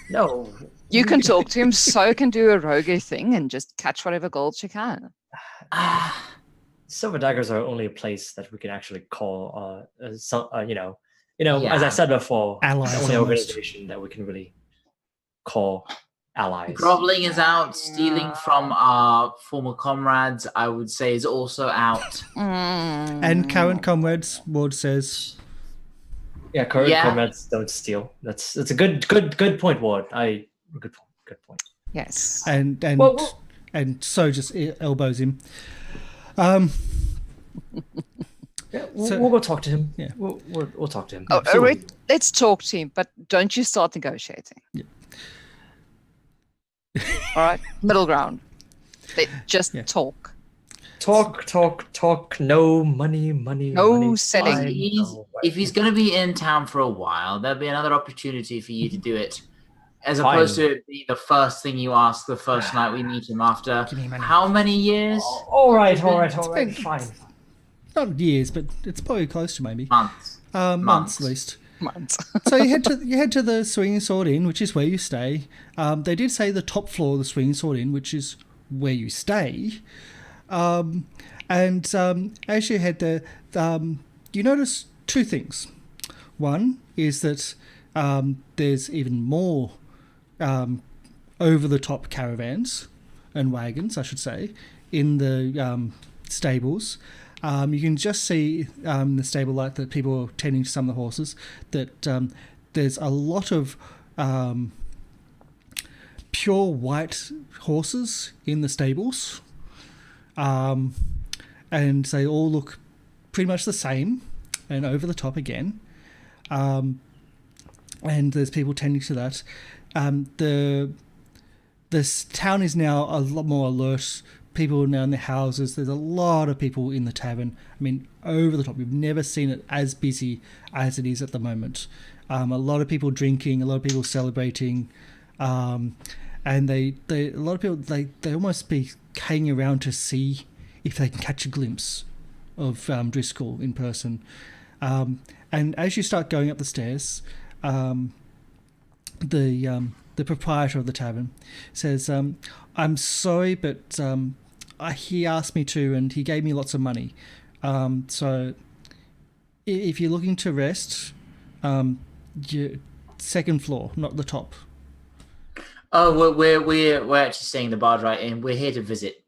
Speaker 3: No.
Speaker 4: You can talk to him, so can do a rogue thing and just catch whatever gold you can.
Speaker 3: Silver daggers are only a place that we can actually call, as I
Speaker 2: Yeah.
Speaker 3: said before,
Speaker 1: Allies
Speaker 3: the only
Speaker 1: almost.
Speaker 3: organization that we can really call allies.
Speaker 2: groveling is out. Stealing from our former comrades, I would say, is also out.
Speaker 1: And current comrades, Ward says.
Speaker 3: Yeah, current
Speaker 2: Yeah.
Speaker 3: comrades don't steal. That's a good point, Ward. Good point.
Speaker 4: Yes.
Speaker 1: And
Speaker 3: Well-
Speaker 1: so just elbows him.
Speaker 3: Yeah,
Speaker 1: So-
Speaker 3: we'll go talk to him.
Speaker 1: Yeah.
Speaker 3: We'll talk to him.
Speaker 4: Oh,
Speaker 3: See what we-
Speaker 4: let's talk to him, but don't you start negotiating.
Speaker 1: Yeah.
Speaker 4: All right, middle ground. Just
Speaker 1: Yeah.
Speaker 4: talk.
Speaker 3: Talk. No money.
Speaker 4: No
Speaker 3: money,
Speaker 4: selling.
Speaker 3: fine,
Speaker 2: If he's going to be in town for a while, there'll be another opportunity for you to do it. As opposed to it being the first thing you ask the first night we meet him after
Speaker 1: Give me money.
Speaker 2: how many years?
Speaker 3: All right.
Speaker 1: been-
Speaker 3: Fine.
Speaker 1: Not years, but it's probably close to maybe.
Speaker 2: Months.
Speaker 1: Months at least.
Speaker 4: Months.
Speaker 1: So you head to the Swinging Sword Inn, which is where you stay. They did say the top floor of the Swinging Sword Inn, which is where you stay. And as you head there, you notice two things. One is that there's even more over-the-top caravans and wagons, I should say, in the stables. You can just see in the stable light that people are tending to some of the horses, that there's a lot of pure white horses in the stables. And they all look pretty much the same and over the top again. And there's people tending to that. This town is now a lot more alert. People are now in their houses. There's a lot of people in the tavern. I mean, over the top. We've never seen it as busy as it is at the moment. A lot of people drinking, a lot of people celebrating, and a lot of people they almost be hanging around to see if they can catch a glimpse of Driscoll in person. And as you start going up the stairs, the proprietor of the tavern says, "I'm sorry, but he asked me to, and he gave me lots of money. So if you're looking to rest, second floor, not the top."
Speaker 2: Oh, we're actually staying in the Bard Right Inn. We're here to visit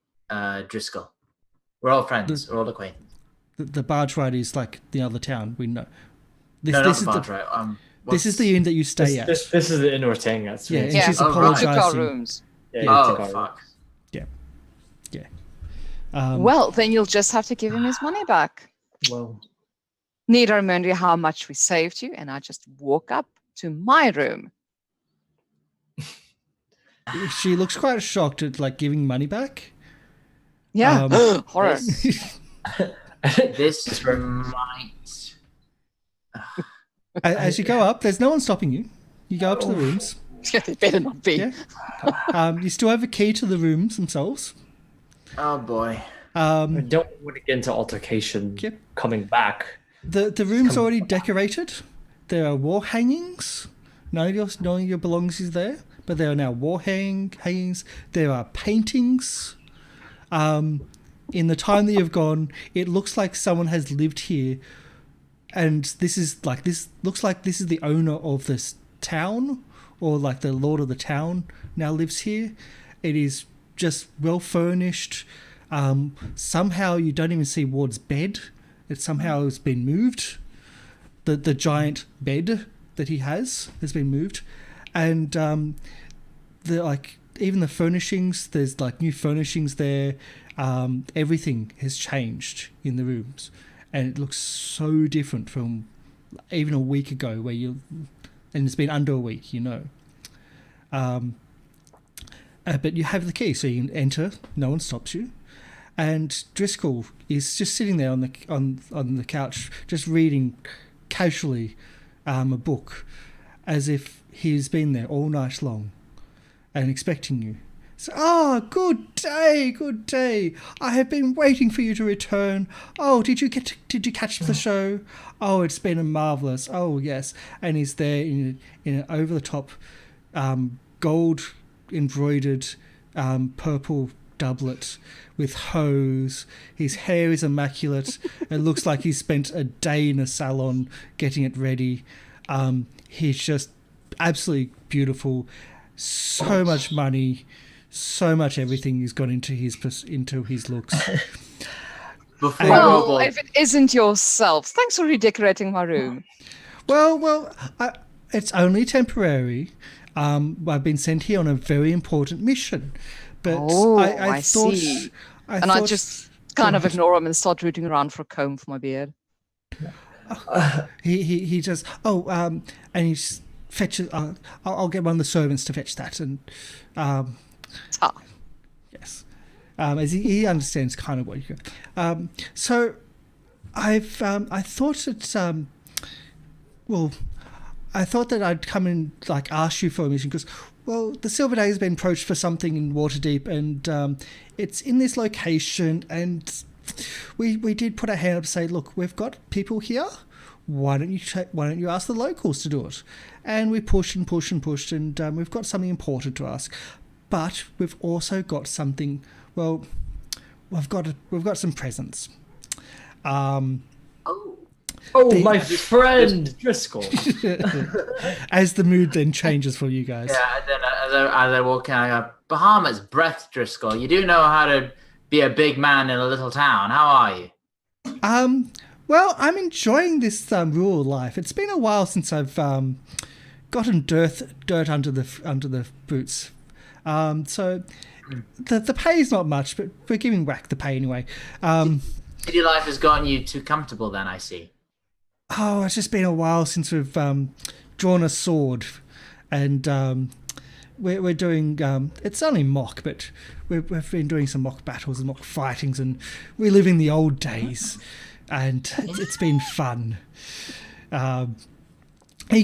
Speaker 2: Driscoll. We're all friends. We're all acquaintances.
Speaker 1: The barge ride is like the other town. We know. This
Speaker 2: No, not
Speaker 1: is
Speaker 2: the Bard Right.
Speaker 1: this is the inn that you stay at.
Speaker 3: This is the inn we're staying at.
Speaker 1: Yeah, and
Speaker 4: Yeah,
Speaker 1: she's
Speaker 2: oh, right.
Speaker 4: we took our
Speaker 1: apologising.
Speaker 4: rooms.
Speaker 3: Yeah, you
Speaker 2: Oh
Speaker 3: took our-
Speaker 2: fuck!
Speaker 4: Well, then you'll just have to give him his money back.
Speaker 3: Well,
Speaker 4: Need I remind you how much we saved you? And I just walk up to my room.
Speaker 1: She looks quite shocked at like giving money back.
Speaker 4: Yeah, horror.
Speaker 2: This might.
Speaker 1: As you go up, there's no one stopping you. You go up to the rooms.
Speaker 4: They better not be.
Speaker 1: Yeah. You still have a key to the rooms themselves.
Speaker 2: Oh boy.
Speaker 3: I don't want to get into altercation
Speaker 1: Yep.
Speaker 3: coming back.
Speaker 1: The room's already decorated. There are wall hangings. None of your belongings is there, but there are now wall hangings. There are paintings. In the time that you've gone, it looks like someone has lived here, and this looks like this is the owner of this town, or like the lord of the town now lives here. It is just well furnished. Somehow you don't even see Ward's bed. It somehow has been moved. The giant bed that he has been moved, and even the furnishings. There's like new furnishings there. Everything has changed in the rooms, and it looks so different from even a week ago, and it's been under a week, you know. but you have the key, so you can enter. No one stops you. And Driscoll is just sitting there on the couch, just reading casually a book, as if he's been there all night long, and expecting you. So, good day, good day. I have been waiting for you to return. Oh, did you catch the show? Oh, it's been marvelous. Oh, yes. And he's there in an over the top, gold embroidered, purple doublet with hose. His hair is immaculate. It looks like he spent a day in a salon getting it ready. He's just absolutely beautiful. So much money. So much everything has gone into his looks.
Speaker 4: Well, if it isn't yourself, thanks for redecorating my room.
Speaker 1: Well, it's only temporary. I've been sent here on a very important mission, but I thought,
Speaker 4: see. I just kind of ignore him and start rooting around for a comb for my beard.
Speaker 1: He just and he fetches. I'll get one of the servants to fetch that, and yes, as he understands kind of what you go. So I thought that I thought that I'd come and ask you for a mission because the Silver Day has been approached for something in Waterdeep, and it's in this location, and we did put our hand up to say, look, we've got people here. Why don't you ask the locals to do it? And we pushed and pushed and pushed, and we've got something important to ask. But we've also got something. Well, we've got some presents.
Speaker 3: My friend Driscoll.
Speaker 1: As the mood then changes for you guys.
Speaker 2: Yeah, and then as I walk in, I go, Bahamut's breath, Driscoll. You do know how to be a big man in a little town. How are you?
Speaker 1: Well, I'm enjoying this rural life. It's been a while since I've gotten dirt under the boots. So the pay is not much, but we're giving whack the pay anyway.
Speaker 2: City life has gotten you too comfortable then, I see.
Speaker 1: Oh, it's just been a while since we've drawn a sword, and we're doing. It's only mock, but we've been doing some mock battles and mock fightings, and reliving the old days, and it's been fun. You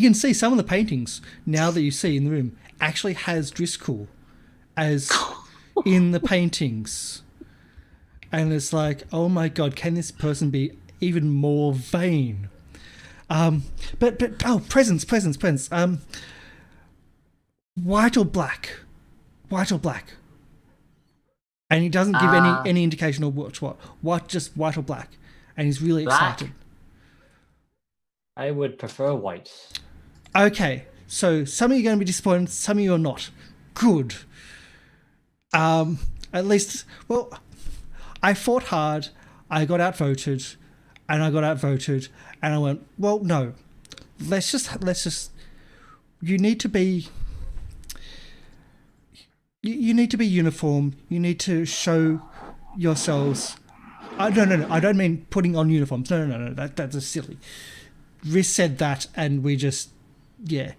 Speaker 1: can see some of the paintings now that you see in the room actually has Driscoll as in the paintings, and it's like, oh my god, can this person be even more vain? But presents. White or black, and he doesn't give any indication of what, just white or black, and he's really excited.
Speaker 3: I would prefer white.
Speaker 1: Okay, so some of you are going to be disappointed, some of you are not. Good. At least, I fought hard, I got outvoted, and I went, well, no, let's just, you need to be uniform, you need to show yourselves. No, I don't mean putting on uniforms, no, that's just silly. Riz said that, and we just, yeah.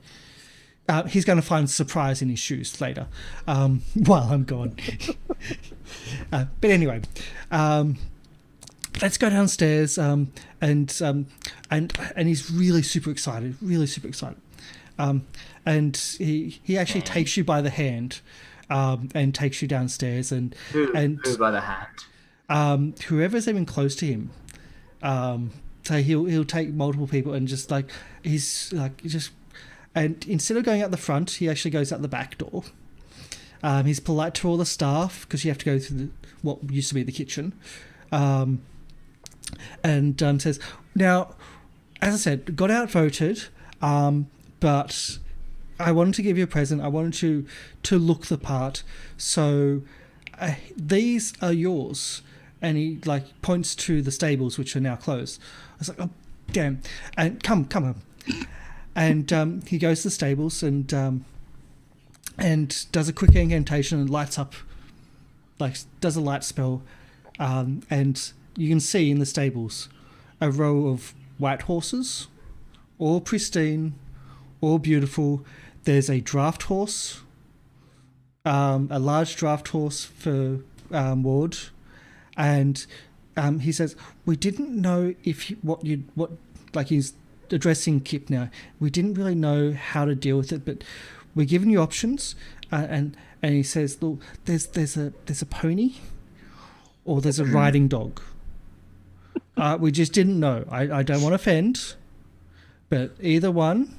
Speaker 1: He's going to find surprise in his shoes later, while I'm gone. But anyway, let's go downstairs, and he's really super excited, and he actually takes you by the hand, and takes you downstairs, and
Speaker 2: who by the hand?
Speaker 1: Whoever's even close to him. So he'll take multiple people, and just and instead of going out the front, he actually goes out the back door. He's polite to all the staff because you have to go through what used to be the kitchen, and says, now, as I said, got outvoted, but I wanted to give you a present. I wanted you to look the part. So these are yours. And he points to the stables, which are now closed. I was like, oh, damn. And come on. And he goes to the stables and does a quick incantation and lights up, does a light spell. And you can see in the stables a row of white horses, all pristine, all beautiful. There's a draft horse, a large draft horse for Ward, and he says, "We didn't know if he's addressing Kip now. We didn't really know how to deal with it, but we're giving you options." And he says, "Look, there's a pony, or there's a riding dog. We just didn't know. I don't want to offend, but either one,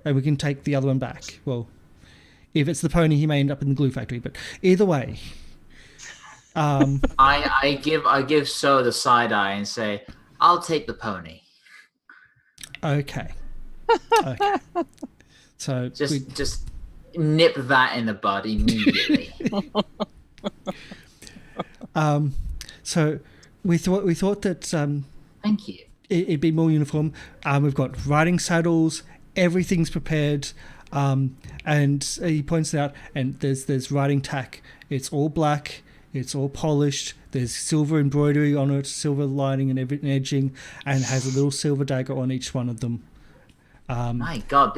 Speaker 1: and we can take the other one back. Well, if it's the pony, he may end up in the glue factory, but either way."
Speaker 2: I give So the side eye and say, "I'll take the pony."
Speaker 1: Okay. So
Speaker 2: just nip that in the bud immediately.
Speaker 1: So we thought that
Speaker 2: Thank you.
Speaker 1: it'd be more uniform. We've got riding saddles, everything's prepared, and he points out, and there's riding tack. It's all black, it's all polished. There's silver embroidery on it, silver lining and edging, and has a little silver dagger on each one of them.
Speaker 2: My God,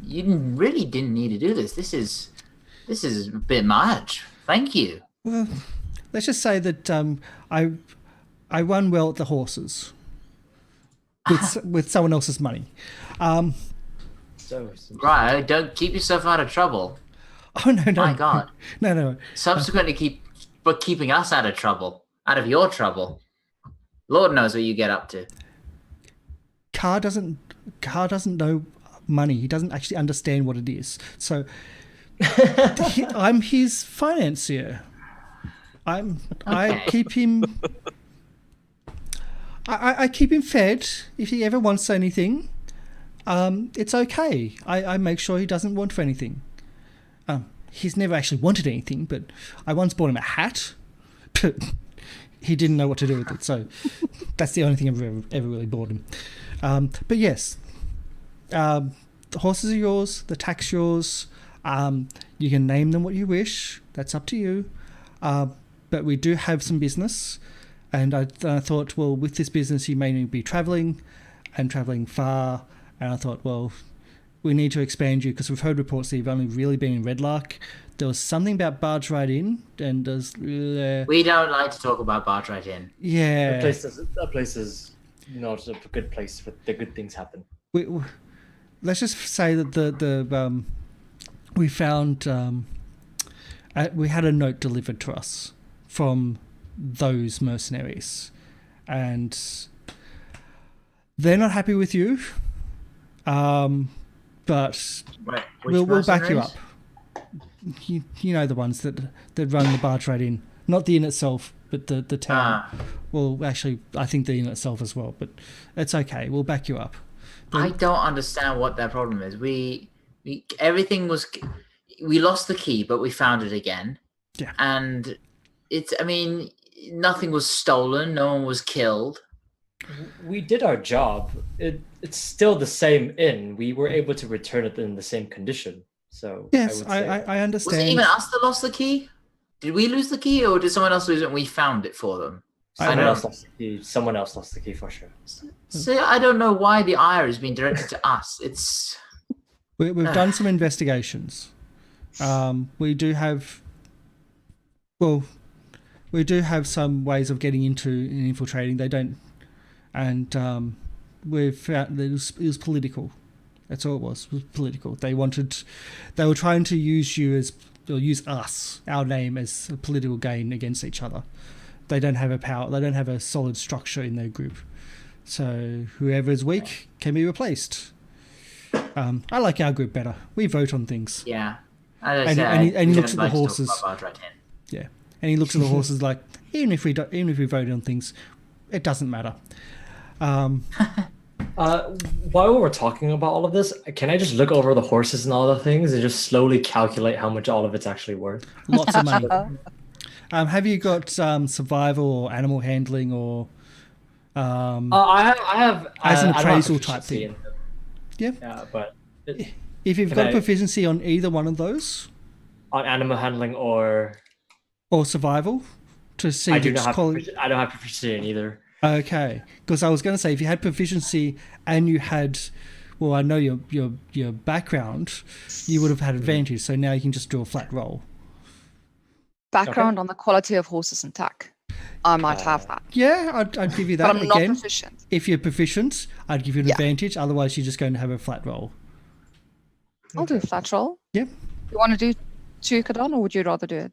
Speaker 2: you really didn't need to do this. This is a bit much. Thank you.
Speaker 1: Well, let's just say that I won well at the horses with someone else's money.
Speaker 2: Right, don't keep yourself out of trouble.
Speaker 1: Oh no!
Speaker 2: My God.
Speaker 1: No.
Speaker 2: Subsequently, keeping us out of trouble, out of your trouble. Lord knows what you get up to.
Speaker 1: Carr doesn't know money. He doesn't actually understand what it is. So I'm his financier. I keep him. I keep him fed. If he ever wants anything, it's okay. I make sure he doesn't want for anything. He's never actually wanted anything, but I once bought him a hat, but he didn't know what to do with it. So that's the only thing I've ever really bought him. But yes, the horses are yours, the tack's yours. You can name them what you wish. That's up to you. But we do have some business, and I thought, well, with this business, you may be travelling far, and I thought, well, we need to expand you because we've heard reports that you've only really been in Redlark. There was something about Barge Right In, and there's...
Speaker 2: we don't like to talk about Barge Right In.
Speaker 1: Yeah.
Speaker 3: That place is not a good place where the good things happen.
Speaker 1: Let's just say that we found... we had a note delivered to us from those mercenaries, and they're not happy with you. But we'll back you up. You know the ones that run the Barge Right In, not the inn itself, but the town. Well, actually, I think the inn itself as well. But it's okay. We'll back you up.
Speaker 2: I don't understand what their problem is. Everything was. We lost the key, but we found it again.
Speaker 1: Yeah.
Speaker 2: And nothing was stolen. No one was killed.
Speaker 3: We did our job. It's still the same inn. We were able to return it in the same condition. So
Speaker 1: yes, I understand.
Speaker 2: Was it even us that lost the key? Did we lose the key, or did someone else lose it and we found it for them?
Speaker 3: Someone else lost the key. Someone else lost the key for sure.
Speaker 2: So I don't know why the ire is being directed to us.
Speaker 1: We've done some investigations. We do have some ways of getting into and infiltrating. They don't, and we've found that it was political. That's all it was. It was political. They were trying to use use us, our name, as a political gain against each other. They don't have a power. They don't have a solid structure in their group. So whoever is weak can be replaced. I like our group better. We vote on things.
Speaker 2: Yeah.
Speaker 1: And he looks at the horses. Yeah, and he looks at the horses like, even if we vote on things, it doesn't matter.
Speaker 3: While we're talking about all of this, can I just look over the horses and all the things and just slowly calculate how much all of it's actually worth?
Speaker 1: Lots of money. Have you got survival or animal handling or?
Speaker 3: I have
Speaker 1: as an appraisal type thing. Yeah.
Speaker 3: Yeah, but
Speaker 1: if you've got a proficiency on either one of those,
Speaker 3: on animal handling or
Speaker 1: survival, to see
Speaker 3: I don't have proficiency in either.
Speaker 1: Okay, because I was going to say if you had proficiency and you had, I know your background, you would have had advantage. So now you can just do a flat roll.
Speaker 4: background on the quality of horses and tack. I might have that.
Speaker 1: Yeah, I'd give you that.
Speaker 4: But I'm not
Speaker 1: again.
Speaker 4: proficient.
Speaker 1: If you're proficient, I'd give you an
Speaker 4: Yeah.
Speaker 1: advantage. Otherwise, you're just going to have a flat roll.
Speaker 4: I'll do a flat roll.
Speaker 1: Yep.
Speaker 4: You want to do 2 Kadon, or would you rather do it?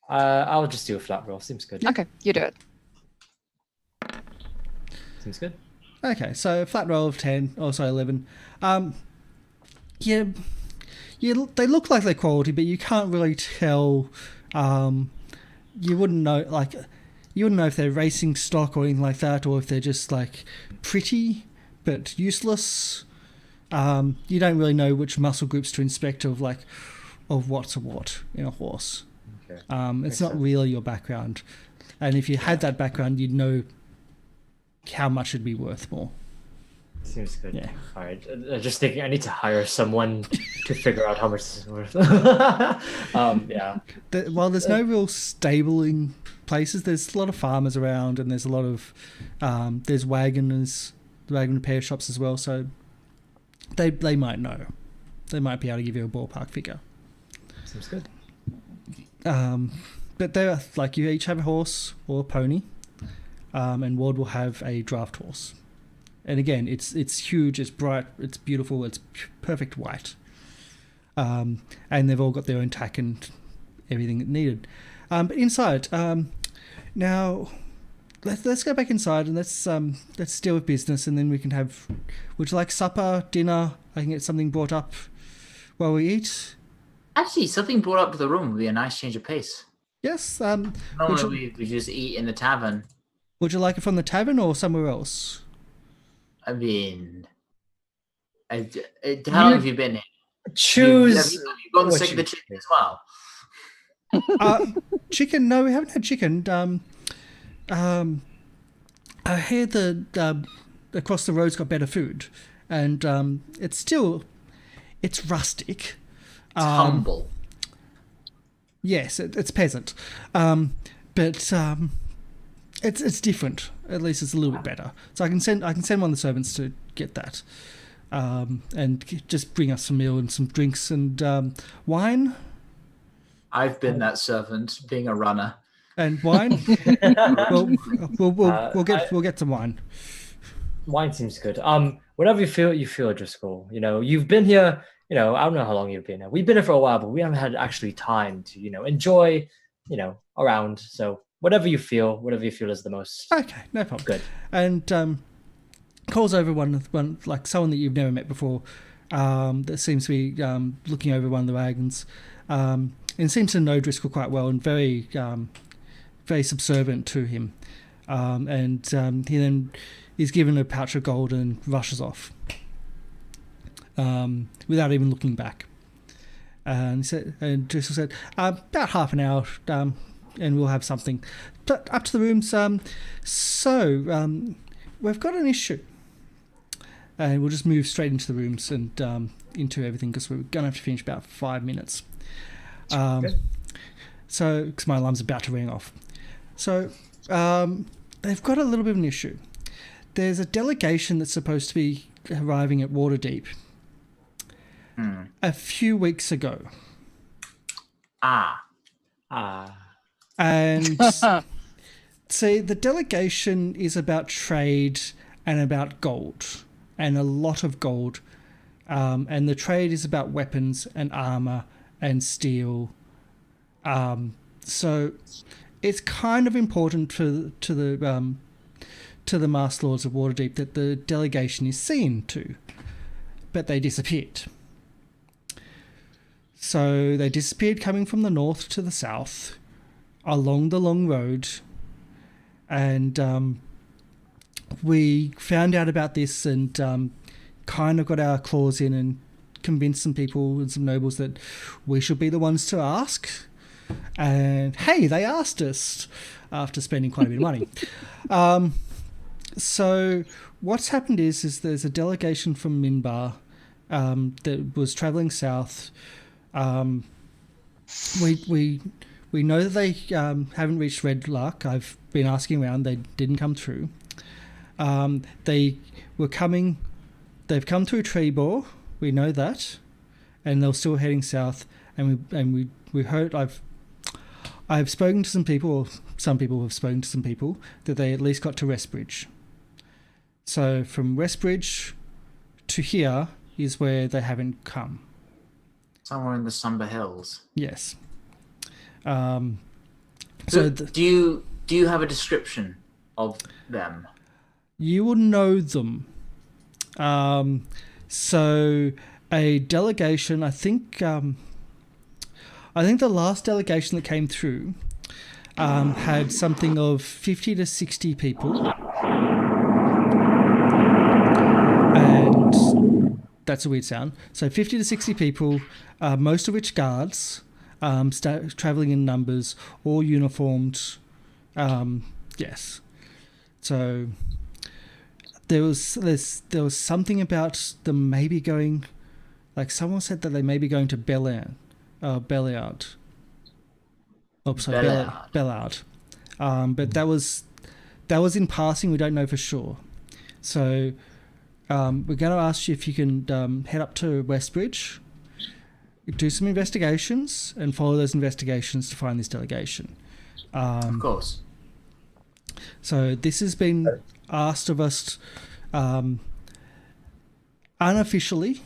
Speaker 3: I'll just do a flat roll. Seems good.
Speaker 4: Okay, you do it.
Speaker 3: Seems good.
Speaker 1: Okay, so flat roll of 10, also 11. Yeah, they look like they're quality, but you can't really tell. You wouldn't know, you wouldn't know if they're racing stock or anything like that, or if they're just like pretty but useless. You don't really know which muscle groups to inspect of what's what in a horse.
Speaker 3: Okay.
Speaker 1: It's not really your background, and if you had that background, you'd know how much it'd be worth more.
Speaker 3: Seems good.
Speaker 1: Yeah.
Speaker 3: All right. Just thinking, I need to hire someone to figure out how much this is worth. Yeah.
Speaker 1: While there's no real stabling places, there's a lot of farmers around, and there's a lot of there's wagon repair shops as well. So they might know. They might be able to give you a ballpark figure.
Speaker 3: Seems good.
Speaker 1: But they're like, you each have a horse or a pony, and Ward will have a draft horse. And again, it's huge, it's bright, it's beautiful, it's perfect white. And they've all got their own tack and everything needed. But inside, now let's go back inside and let's deal with business, and then we can have. Would you like supper, dinner? I can get something brought up while we eat.
Speaker 2: Actually, something brought up to the room would be a nice change of pace.
Speaker 1: Yes.
Speaker 2: Normally we just eat in the tavern.
Speaker 1: Would you like it from the tavern or somewhere else?
Speaker 2: I mean, how long have you been here?
Speaker 3: Choose.
Speaker 2: Have you gotten
Speaker 3: what
Speaker 2: sick of
Speaker 3: you
Speaker 2: the chicken as well?
Speaker 1: Chicken? No, we haven't had chicken. I hear the across the road's got better food, and it's rustic.
Speaker 2: It's humble.
Speaker 1: Yes, it's peasant, but it's different. At least it's a little bit better. So I can send one of the servants to get that, and just bring us some meal and some drinks and wine.
Speaker 3: I've
Speaker 2: I've been that servant, being a runner.
Speaker 1: And wine. we'll get some wine.
Speaker 3: Wine seems good. Whatever you feel, Driscoll. You know, you've been here. You know, I don't know how long you've been here. We've been here for a while, but we haven't had actually time to, enjoy, around. So whatever you feel is the most.
Speaker 1: Okay, no problem.
Speaker 3: Good.
Speaker 1: And calls over one like someone that you've never met before. That seems to be looking over one of the wagons, and seems to know Driscoll quite well and very subservient to him. And he then is given a pouch of gold and rushes off. Without even looking back. And Driscoll said, about half an hour, and we'll have something. But up to the rooms. So we've got an issue. And we'll just move straight into the rooms and into everything, because we're going to have to finish about 5 minutes. So, because my alarm's about to ring off. So, they've got a little bit of an issue. There's a delegation that's supposed to be arriving at Waterdeep a few weeks ago. And see, the delegation is about trade and about gold, and a lot of gold. And the trade is about weapons and armor and steel. So it's kind of important to the Master Lords of Waterdeep that the delegation is seen to, but they disappeared. So they disappeared coming from the north to the south along the long road, and we found out about this and kind of got our claws in and convinced some people and some nobles that we should be the ones to ask. And hey, they asked us after spending quite a bit of money. So what's happened is there's a delegation from Minbar that was traveling south. We know that they haven't reached Red Lark. I've been asking around. They didn't come through. They were coming. They've come through Trebor. We know that, and they're still heading south. And we heard. I've spoken to some people, or some people have spoken to some people, that they at least got to Westbridge. So from Westbridge to here is where they haven't come.
Speaker 2: Somewhere in the Somber Hills.
Speaker 1: Yes.
Speaker 2: So do you have a description of them?
Speaker 1: You will know them. So a delegation, I think the last delegation that came through had something of 50 to 60 people. And that's a weird sound. So 50 to 60 people, most of which guards, traveling in numbers, all uniformed. Yes. So there was something about them maybe going, like someone said that they may be going to Bellard. Oh, sorry, Bellard. But that was in passing. We don't know for sure. So we're going to ask you if you can head up to Westbridge, do some investigations, and follow those investigations to find this delegation.
Speaker 2: Of course.
Speaker 1: So this has been asked of us unofficially,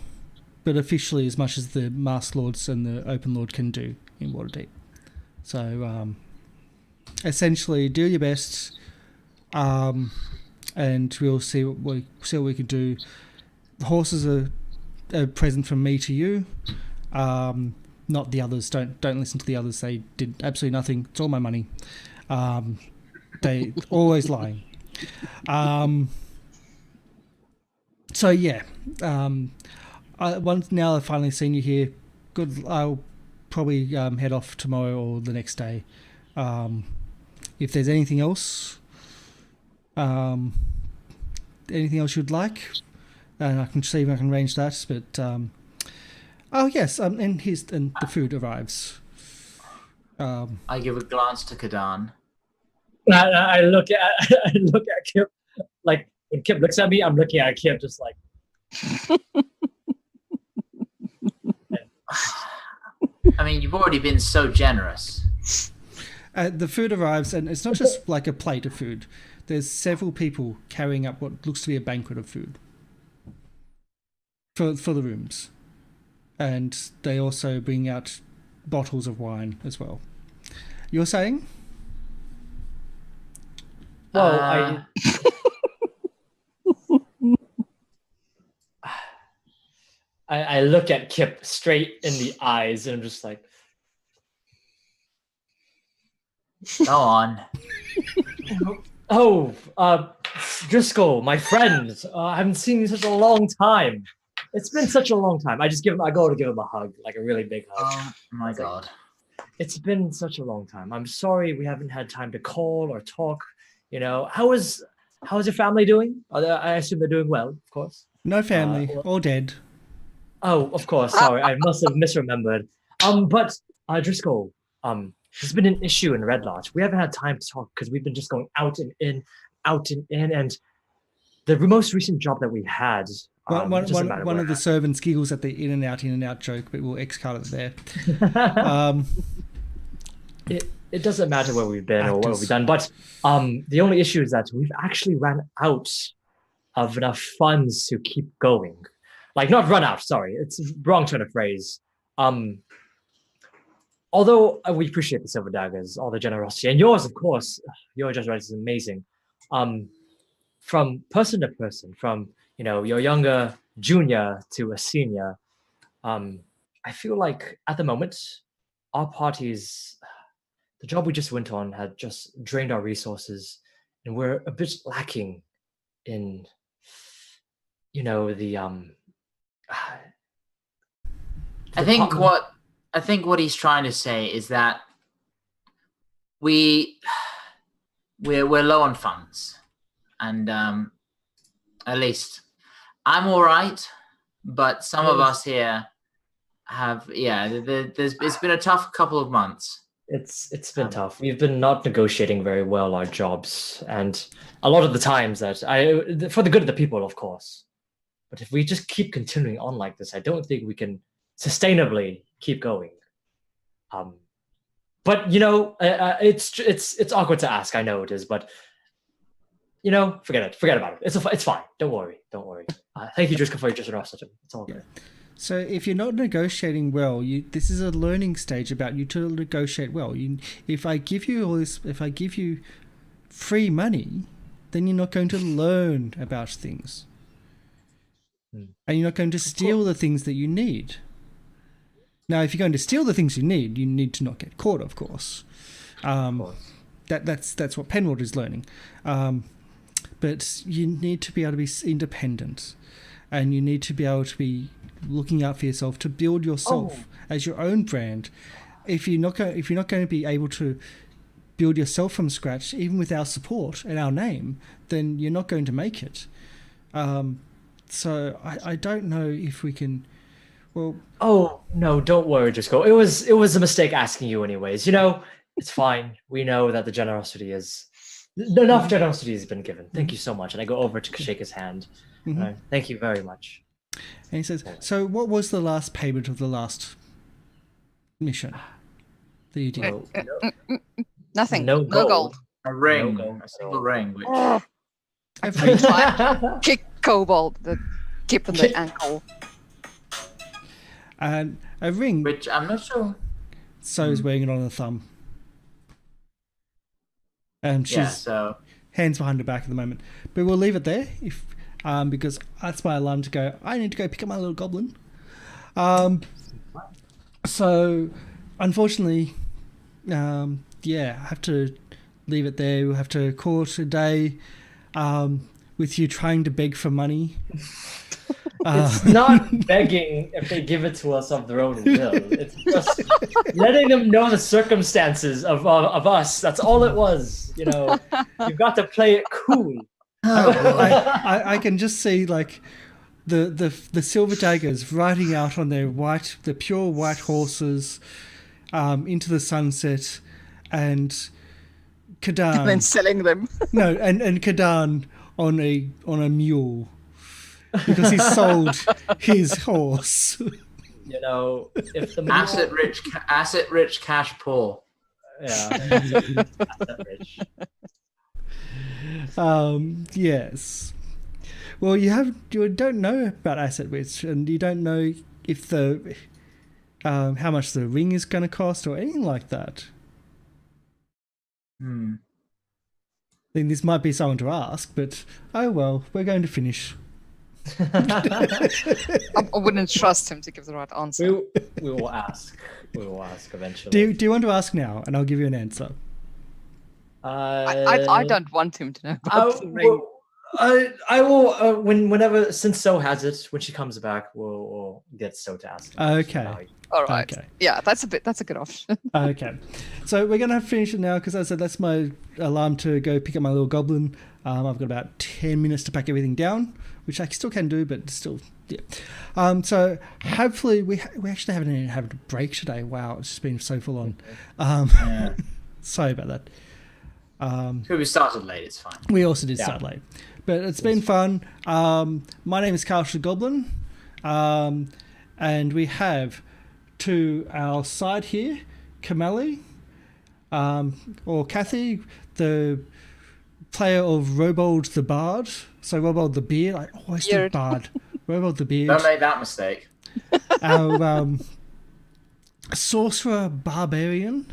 Speaker 1: but officially as much as the Masked Lords and the Open Lord can do in Waterdeep. So essentially, do your best, and we'll see what we can do. The horses are a present from me to you. Not the others. Don't listen to the others. They did absolutely nothing. It's all my money. They always lying. So yeah. Once now I've finally seen you here. Good. I'll probably head off tomorrow or the next day. If there's anything else you'd like, and I can see if I can arrange that. But oh yes, and the food arrives.
Speaker 2: I give a glance to Kadan.
Speaker 3: I look at Kip, like when Kip looks at me, I'm looking at Kip just like.
Speaker 2: I mean, you've already been so generous.
Speaker 1: The food arrives, and it's not just like a plate of food. There's several people carrying up what looks to be a banquet of food for the rooms, and they also bring out bottles of wine as well. You're saying?
Speaker 3: Well, I look at Kip straight in the eyes, and I'm just like,
Speaker 2: go on.
Speaker 3: Oh, Driscoll, my friend. I haven't seen you in such a long time. It's been such a long time. I go to give him a hug, like a really big hug.
Speaker 2: Oh my God.
Speaker 3: It's been such a long time. I'm sorry we haven't had time to call or talk. You know, how's your family doing? I assume they're doing well, of course.
Speaker 1: No family, all dead.
Speaker 3: Oh, of course. Sorry, I must have misremembered. But Driscoll, there's been an issue in Red Lodge. We haven't had time to talk because we've been just going out and in, and the most recent job that we had.
Speaker 1: One of the servants giggles at the in and out joke, but we'll X-card it there.
Speaker 3: It doesn't matter where we've been or what we've done, but the only issue is that we've actually ran out of enough funds to keep going. Like, not run out, sorry, it's wrong turn of phrase. Although we appreciate the silver daggers, all the generosity, and yours, of course, your generosity is amazing. From person to person, from your younger junior to a senior, I feel like at the moment, our parties, the job we just went on had just drained our resources, and we're a bit lacking in,
Speaker 2: I think what he's trying to say is that we're low on funds, and at least I'm all right, but some of us here have it's been a tough couple of months.
Speaker 3: It's been tough. We've been not negotiating very well our jobs, and a lot of the times that for the good of the people, of course. But if we just keep continuing on like this, I don't think we can sustainably keep going. But it's awkward to ask. I know it is, but forget it. Forget about it. It's fine. Don't worry. Thank you, Driscoll, for your generosity. It's all good.
Speaker 1: So if you're not negotiating well, this is a learning stage about you to negotiate well. If I give you all this, if I give you free money, then you're not going to learn about things. And you're not going to steal the things that you need. Now, if you're going to steal the things you need to not get caught, of course. That's what Penrod is learning. But you need to be able to be independent, and you need to be able to be looking out for yourself, to build yourself as your own brand. If you're not going to be able to build yourself from scratch, even with our support and our name, then you're not going to make it. So I don't know if we can. Well.
Speaker 3: Oh no! Don't worry, Driscoll. It was a mistake asking you, anyways. It's fine. We know that the generosity is enough. Generosity has been given. Thank you so much. And I go over to shake his hand. Thank you very much.
Speaker 1: And he says, "So, what was the last payment of the last mission that you did?"
Speaker 4: Nothing.
Speaker 3: No
Speaker 4: gold.
Speaker 2: A ring.
Speaker 3: No gold.
Speaker 2: A single ring. Which...
Speaker 4: Kick kobold. The kip in the ankle.
Speaker 1: And a ring.
Speaker 2: Which I'm not sure.
Speaker 1: So's wearing it on her thumb. And she's hands behind her back at the moment. But we'll leave it there because that's my alarm to go. I need to go pick up my little goblin. So, unfortunately, I have to leave it there. We'll have to call it a day with you trying to beg for money.
Speaker 3: It's not begging if they give it to us of their own will. It's just letting them know the circumstances of us. That's all it was. You've got to play it cool.
Speaker 1: I can just see like the silver daggers riding out on the pure white horses into the sunset, and Kadan.
Speaker 4: And then selling them.
Speaker 1: No, and Kadan on a mule. Because he sold his horse.
Speaker 3: If the
Speaker 2: asset rich, cash poor.
Speaker 3: Yeah. Asset rich.
Speaker 1: Yes. Well, you don't know about asset rich, and you don't know if how much the ring is going to cost or anything like that. I think this might be someone to ask, but oh well, we're going to finish.
Speaker 4: I wouldn't trust him to give the right answer.
Speaker 3: We will ask. We will ask eventually.
Speaker 1: Do you want to ask now, and I'll give you an answer?
Speaker 4: I don't want him to know about the ring.
Speaker 3: I will whenever, since So has it, when she comes back, we'll get So to ask.
Speaker 1: Okay.
Speaker 4: All right. Okay. Yeah, that's a good option.
Speaker 1: Okay. So we're gonna have to finish it now because, as I said, that's my alarm to go pick up my little goblin. I've got about 10 minutes to pack everything down, which I still can do, but still, yeah. So hopefully we actually haven't even had a break today. Wow, it's just been so full on. Sorry about that.
Speaker 2: We started late. It's fine.
Speaker 1: We also did start late, but it's been fun. My name is Carl the Goblin, and we have to our side here, Kamali, or Kathy, the player of Robold the Bard. So Robold the Beard. I always do Bard. Robold the Beard.
Speaker 2: Don't make that mistake.
Speaker 1: Our sorcerer barbarian,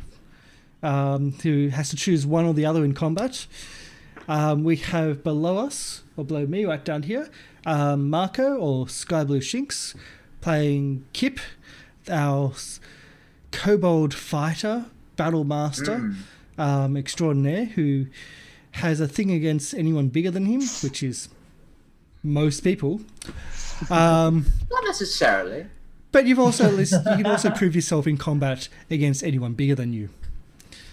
Speaker 1: who has to choose one or the other in combat. We have below us, or below me, right down here, Marco, or Sky Blue Shinx, playing Kip, our kobold fighter, battle master, extraordinaire, who has a thing against anyone bigger than him, which is most people.
Speaker 2: Not necessarily.
Speaker 1: But you can also prove yourself in combat against anyone bigger than you.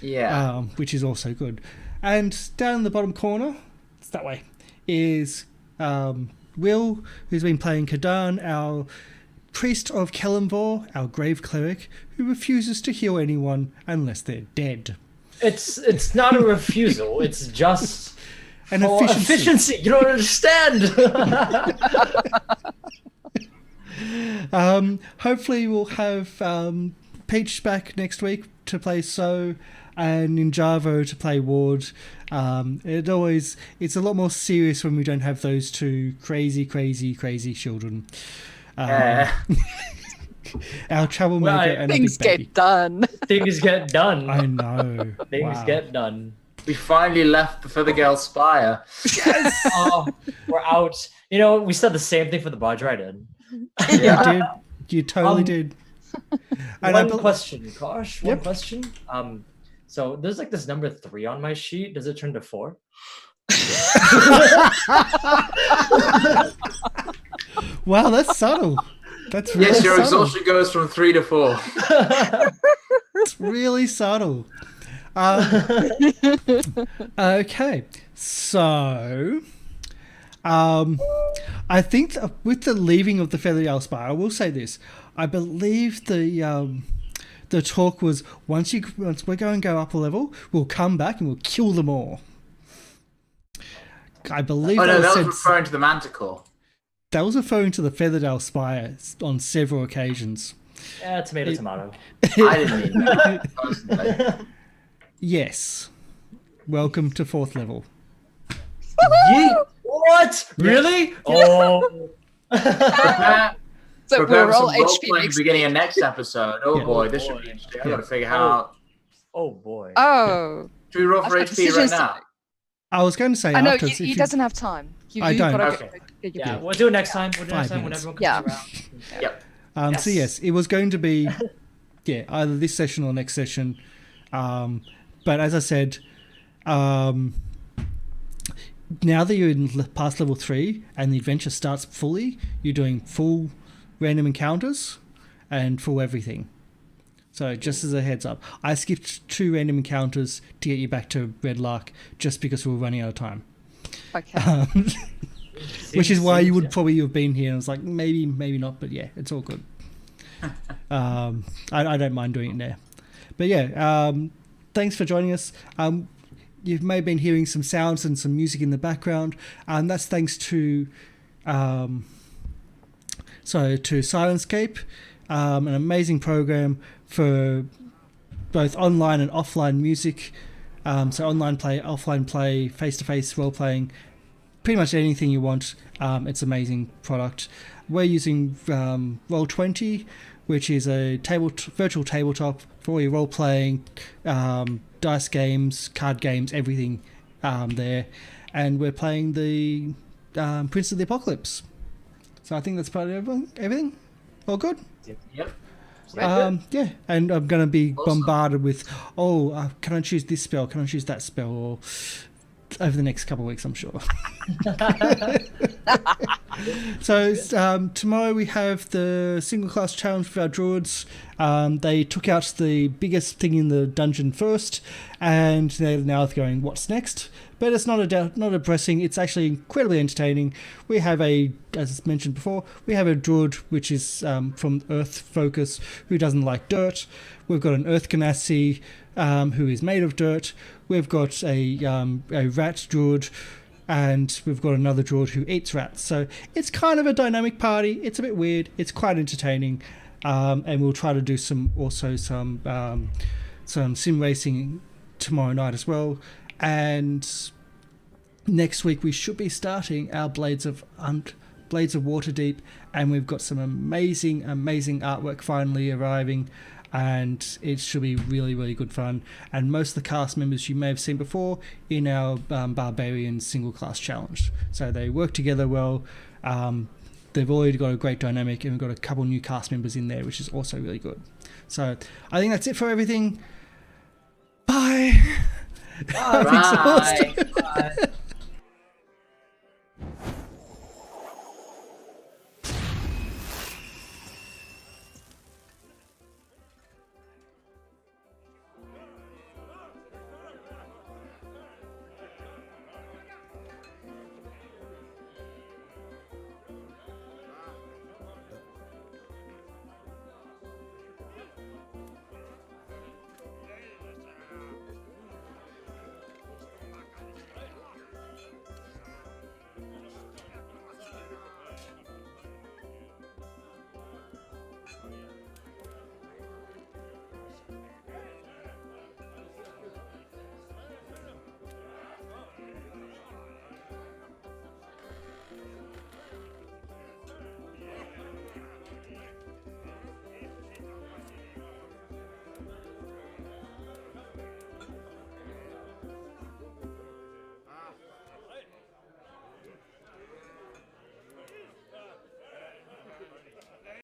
Speaker 2: Yeah.
Speaker 1: Which is also good. And down in the bottom corner, it's that way, is Will, who's been playing Kadan, our priest of Kellenvor, our grave cleric, who refuses to heal anyone unless they're dead.
Speaker 3: It's not a refusal. It's just
Speaker 1: an efficiency.
Speaker 3: You don't understand.
Speaker 1: Hopefully we'll have Peach back next week to play So, and Ninjavo to play Ward. It's a lot more serious when we don't have those two crazy children. Our troublemaker and our
Speaker 4: Things
Speaker 1: big baby.
Speaker 4: get done.
Speaker 3: Things get done.
Speaker 1: I know.
Speaker 3: Things
Speaker 1: Wow.
Speaker 3: get done.
Speaker 2: We finally left the Feather Gale Spire.
Speaker 1: Yes.
Speaker 3: Oh, we're out. You know, we said the same thing for the Bodge I did.
Speaker 1: You did. You totally did. And
Speaker 3: One question, Kosh. One
Speaker 1: Yep.
Speaker 3: question. So there's like this number 3 on my sheet. Does it turn to 4?
Speaker 1: Wow, that's subtle. That's really
Speaker 2: Yes, your
Speaker 1: subtle.
Speaker 2: exhaustion goes from 3 to 4.
Speaker 1: It's really subtle. Okay, so I think with the leaving of the Feather Spire, I will say this: I believe the talk was once we're going to go up a level, we'll come back and we'll kill them all. I believe
Speaker 2: Oh no, that was
Speaker 1: said-
Speaker 2: referring to the Manticore.
Speaker 1: that was referring to the Featherdale Spire on several occasions.
Speaker 3: Yeah, tomato.
Speaker 2: I didn't mean that personally.
Speaker 1: Yes. Welcome to 4th level.
Speaker 3: Yeet. What? Really? Oh.
Speaker 2: Prepare,
Speaker 4: So
Speaker 2: prepare
Speaker 4: we're
Speaker 2: for
Speaker 4: all
Speaker 2: some role
Speaker 4: HP
Speaker 2: playing at
Speaker 4: next
Speaker 2: the beginning of next episode. Oh
Speaker 1: Yeah.
Speaker 2: boy, this should be interesting. I gotta figure
Speaker 3: Oh.
Speaker 2: out.
Speaker 3: Oh boy.
Speaker 4: Oh,
Speaker 2: Should we roll
Speaker 4: I've
Speaker 2: for
Speaker 4: got
Speaker 2: HP
Speaker 4: decisions
Speaker 2: right
Speaker 4: to
Speaker 2: now?
Speaker 4: make.
Speaker 1: I was going to say
Speaker 4: I know
Speaker 1: afterwards.
Speaker 4: he
Speaker 1: if
Speaker 4: doesn't have time.
Speaker 1: I
Speaker 4: You
Speaker 1: don't.
Speaker 4: gotta
Speaker 2: Okay.
Speaker 4: get your
Speaker 3: Yeah,
Speaker 4: food.
Speaker 3: we'll do it next time. We'll do it next
Speaker 1: 5
Speaker 3: time when
Speaker 1: minutes.
Speaker 3: everyone comes
Speaker 4: Yeah.
Speaker 3: around.
Speaker 2: Yep.
Speaker 1: So yes, it was going to be, either this session or next session. But as I said, now that you're in past level 3 and the adventure starts fully, you're doing full random encounters and full everything. So just as a heads up, I skipped 2 random encounters to get you back to Red Lark just because we were running out of time.
Speaker 4: Okay.
Speaker 1: Which is why you would
Speaker 3: Yeah.
Speaker 1: probably have been here. And I was like, maybe not, but yeah, it's all good. I don't mind doing it now. But yeah, thanks for joining us. You may have been hearing some sounds and some music in the background, and that's thanks to Syrinscape, an amazing program for both online and offline music. So online play, offline play, face-to-face role-playing, pretty much anything you want. It's an amazing product. We're using Roll20, which is a virtual tabletop for all your role-playing, dice games, card games, everything there. And we're playing the Prince of the Apocalypse. So I think that's part of everything. All good?
Speaker 2: Yep.
Speaker 1: Yeah, and I'm going to be
Speaker 2: Awesome.
Speaker 1: bombarded with, can I choose this spell? Can I choose that spell? Or over the next couple of weeks, I'm sure. So tomorrow we have the single class challenge for our druids. They took out the biggest thing in the dungeon first, and they're now going, what's next? But it's not depressing. It's actually incredibly entertaining. We have as mentioned before, we have a druid which is from Earth Focus who doesn't like dirt. We've got an Earth Ganassi who is made of dirt. We've got a rat druid, and we've got another druid who eats rats. So it's kind of a dynamic party. It's a bit weird. It's quite entertaining, and we'll try to do some sim racing tomorrow night as well. And next week we should be starting our Blades of Waterdeep, and we've got some amazing artwork finally arriving, and it should be really, really good fun. And most of the cast members you may have seen before in our Barbarian single class challenge, so they work together well. They've already got a great dynamic, and we've got a couple new cast members in there, which is also really good. So I think that's it for everything. Bye.
Speaker 2: Bye.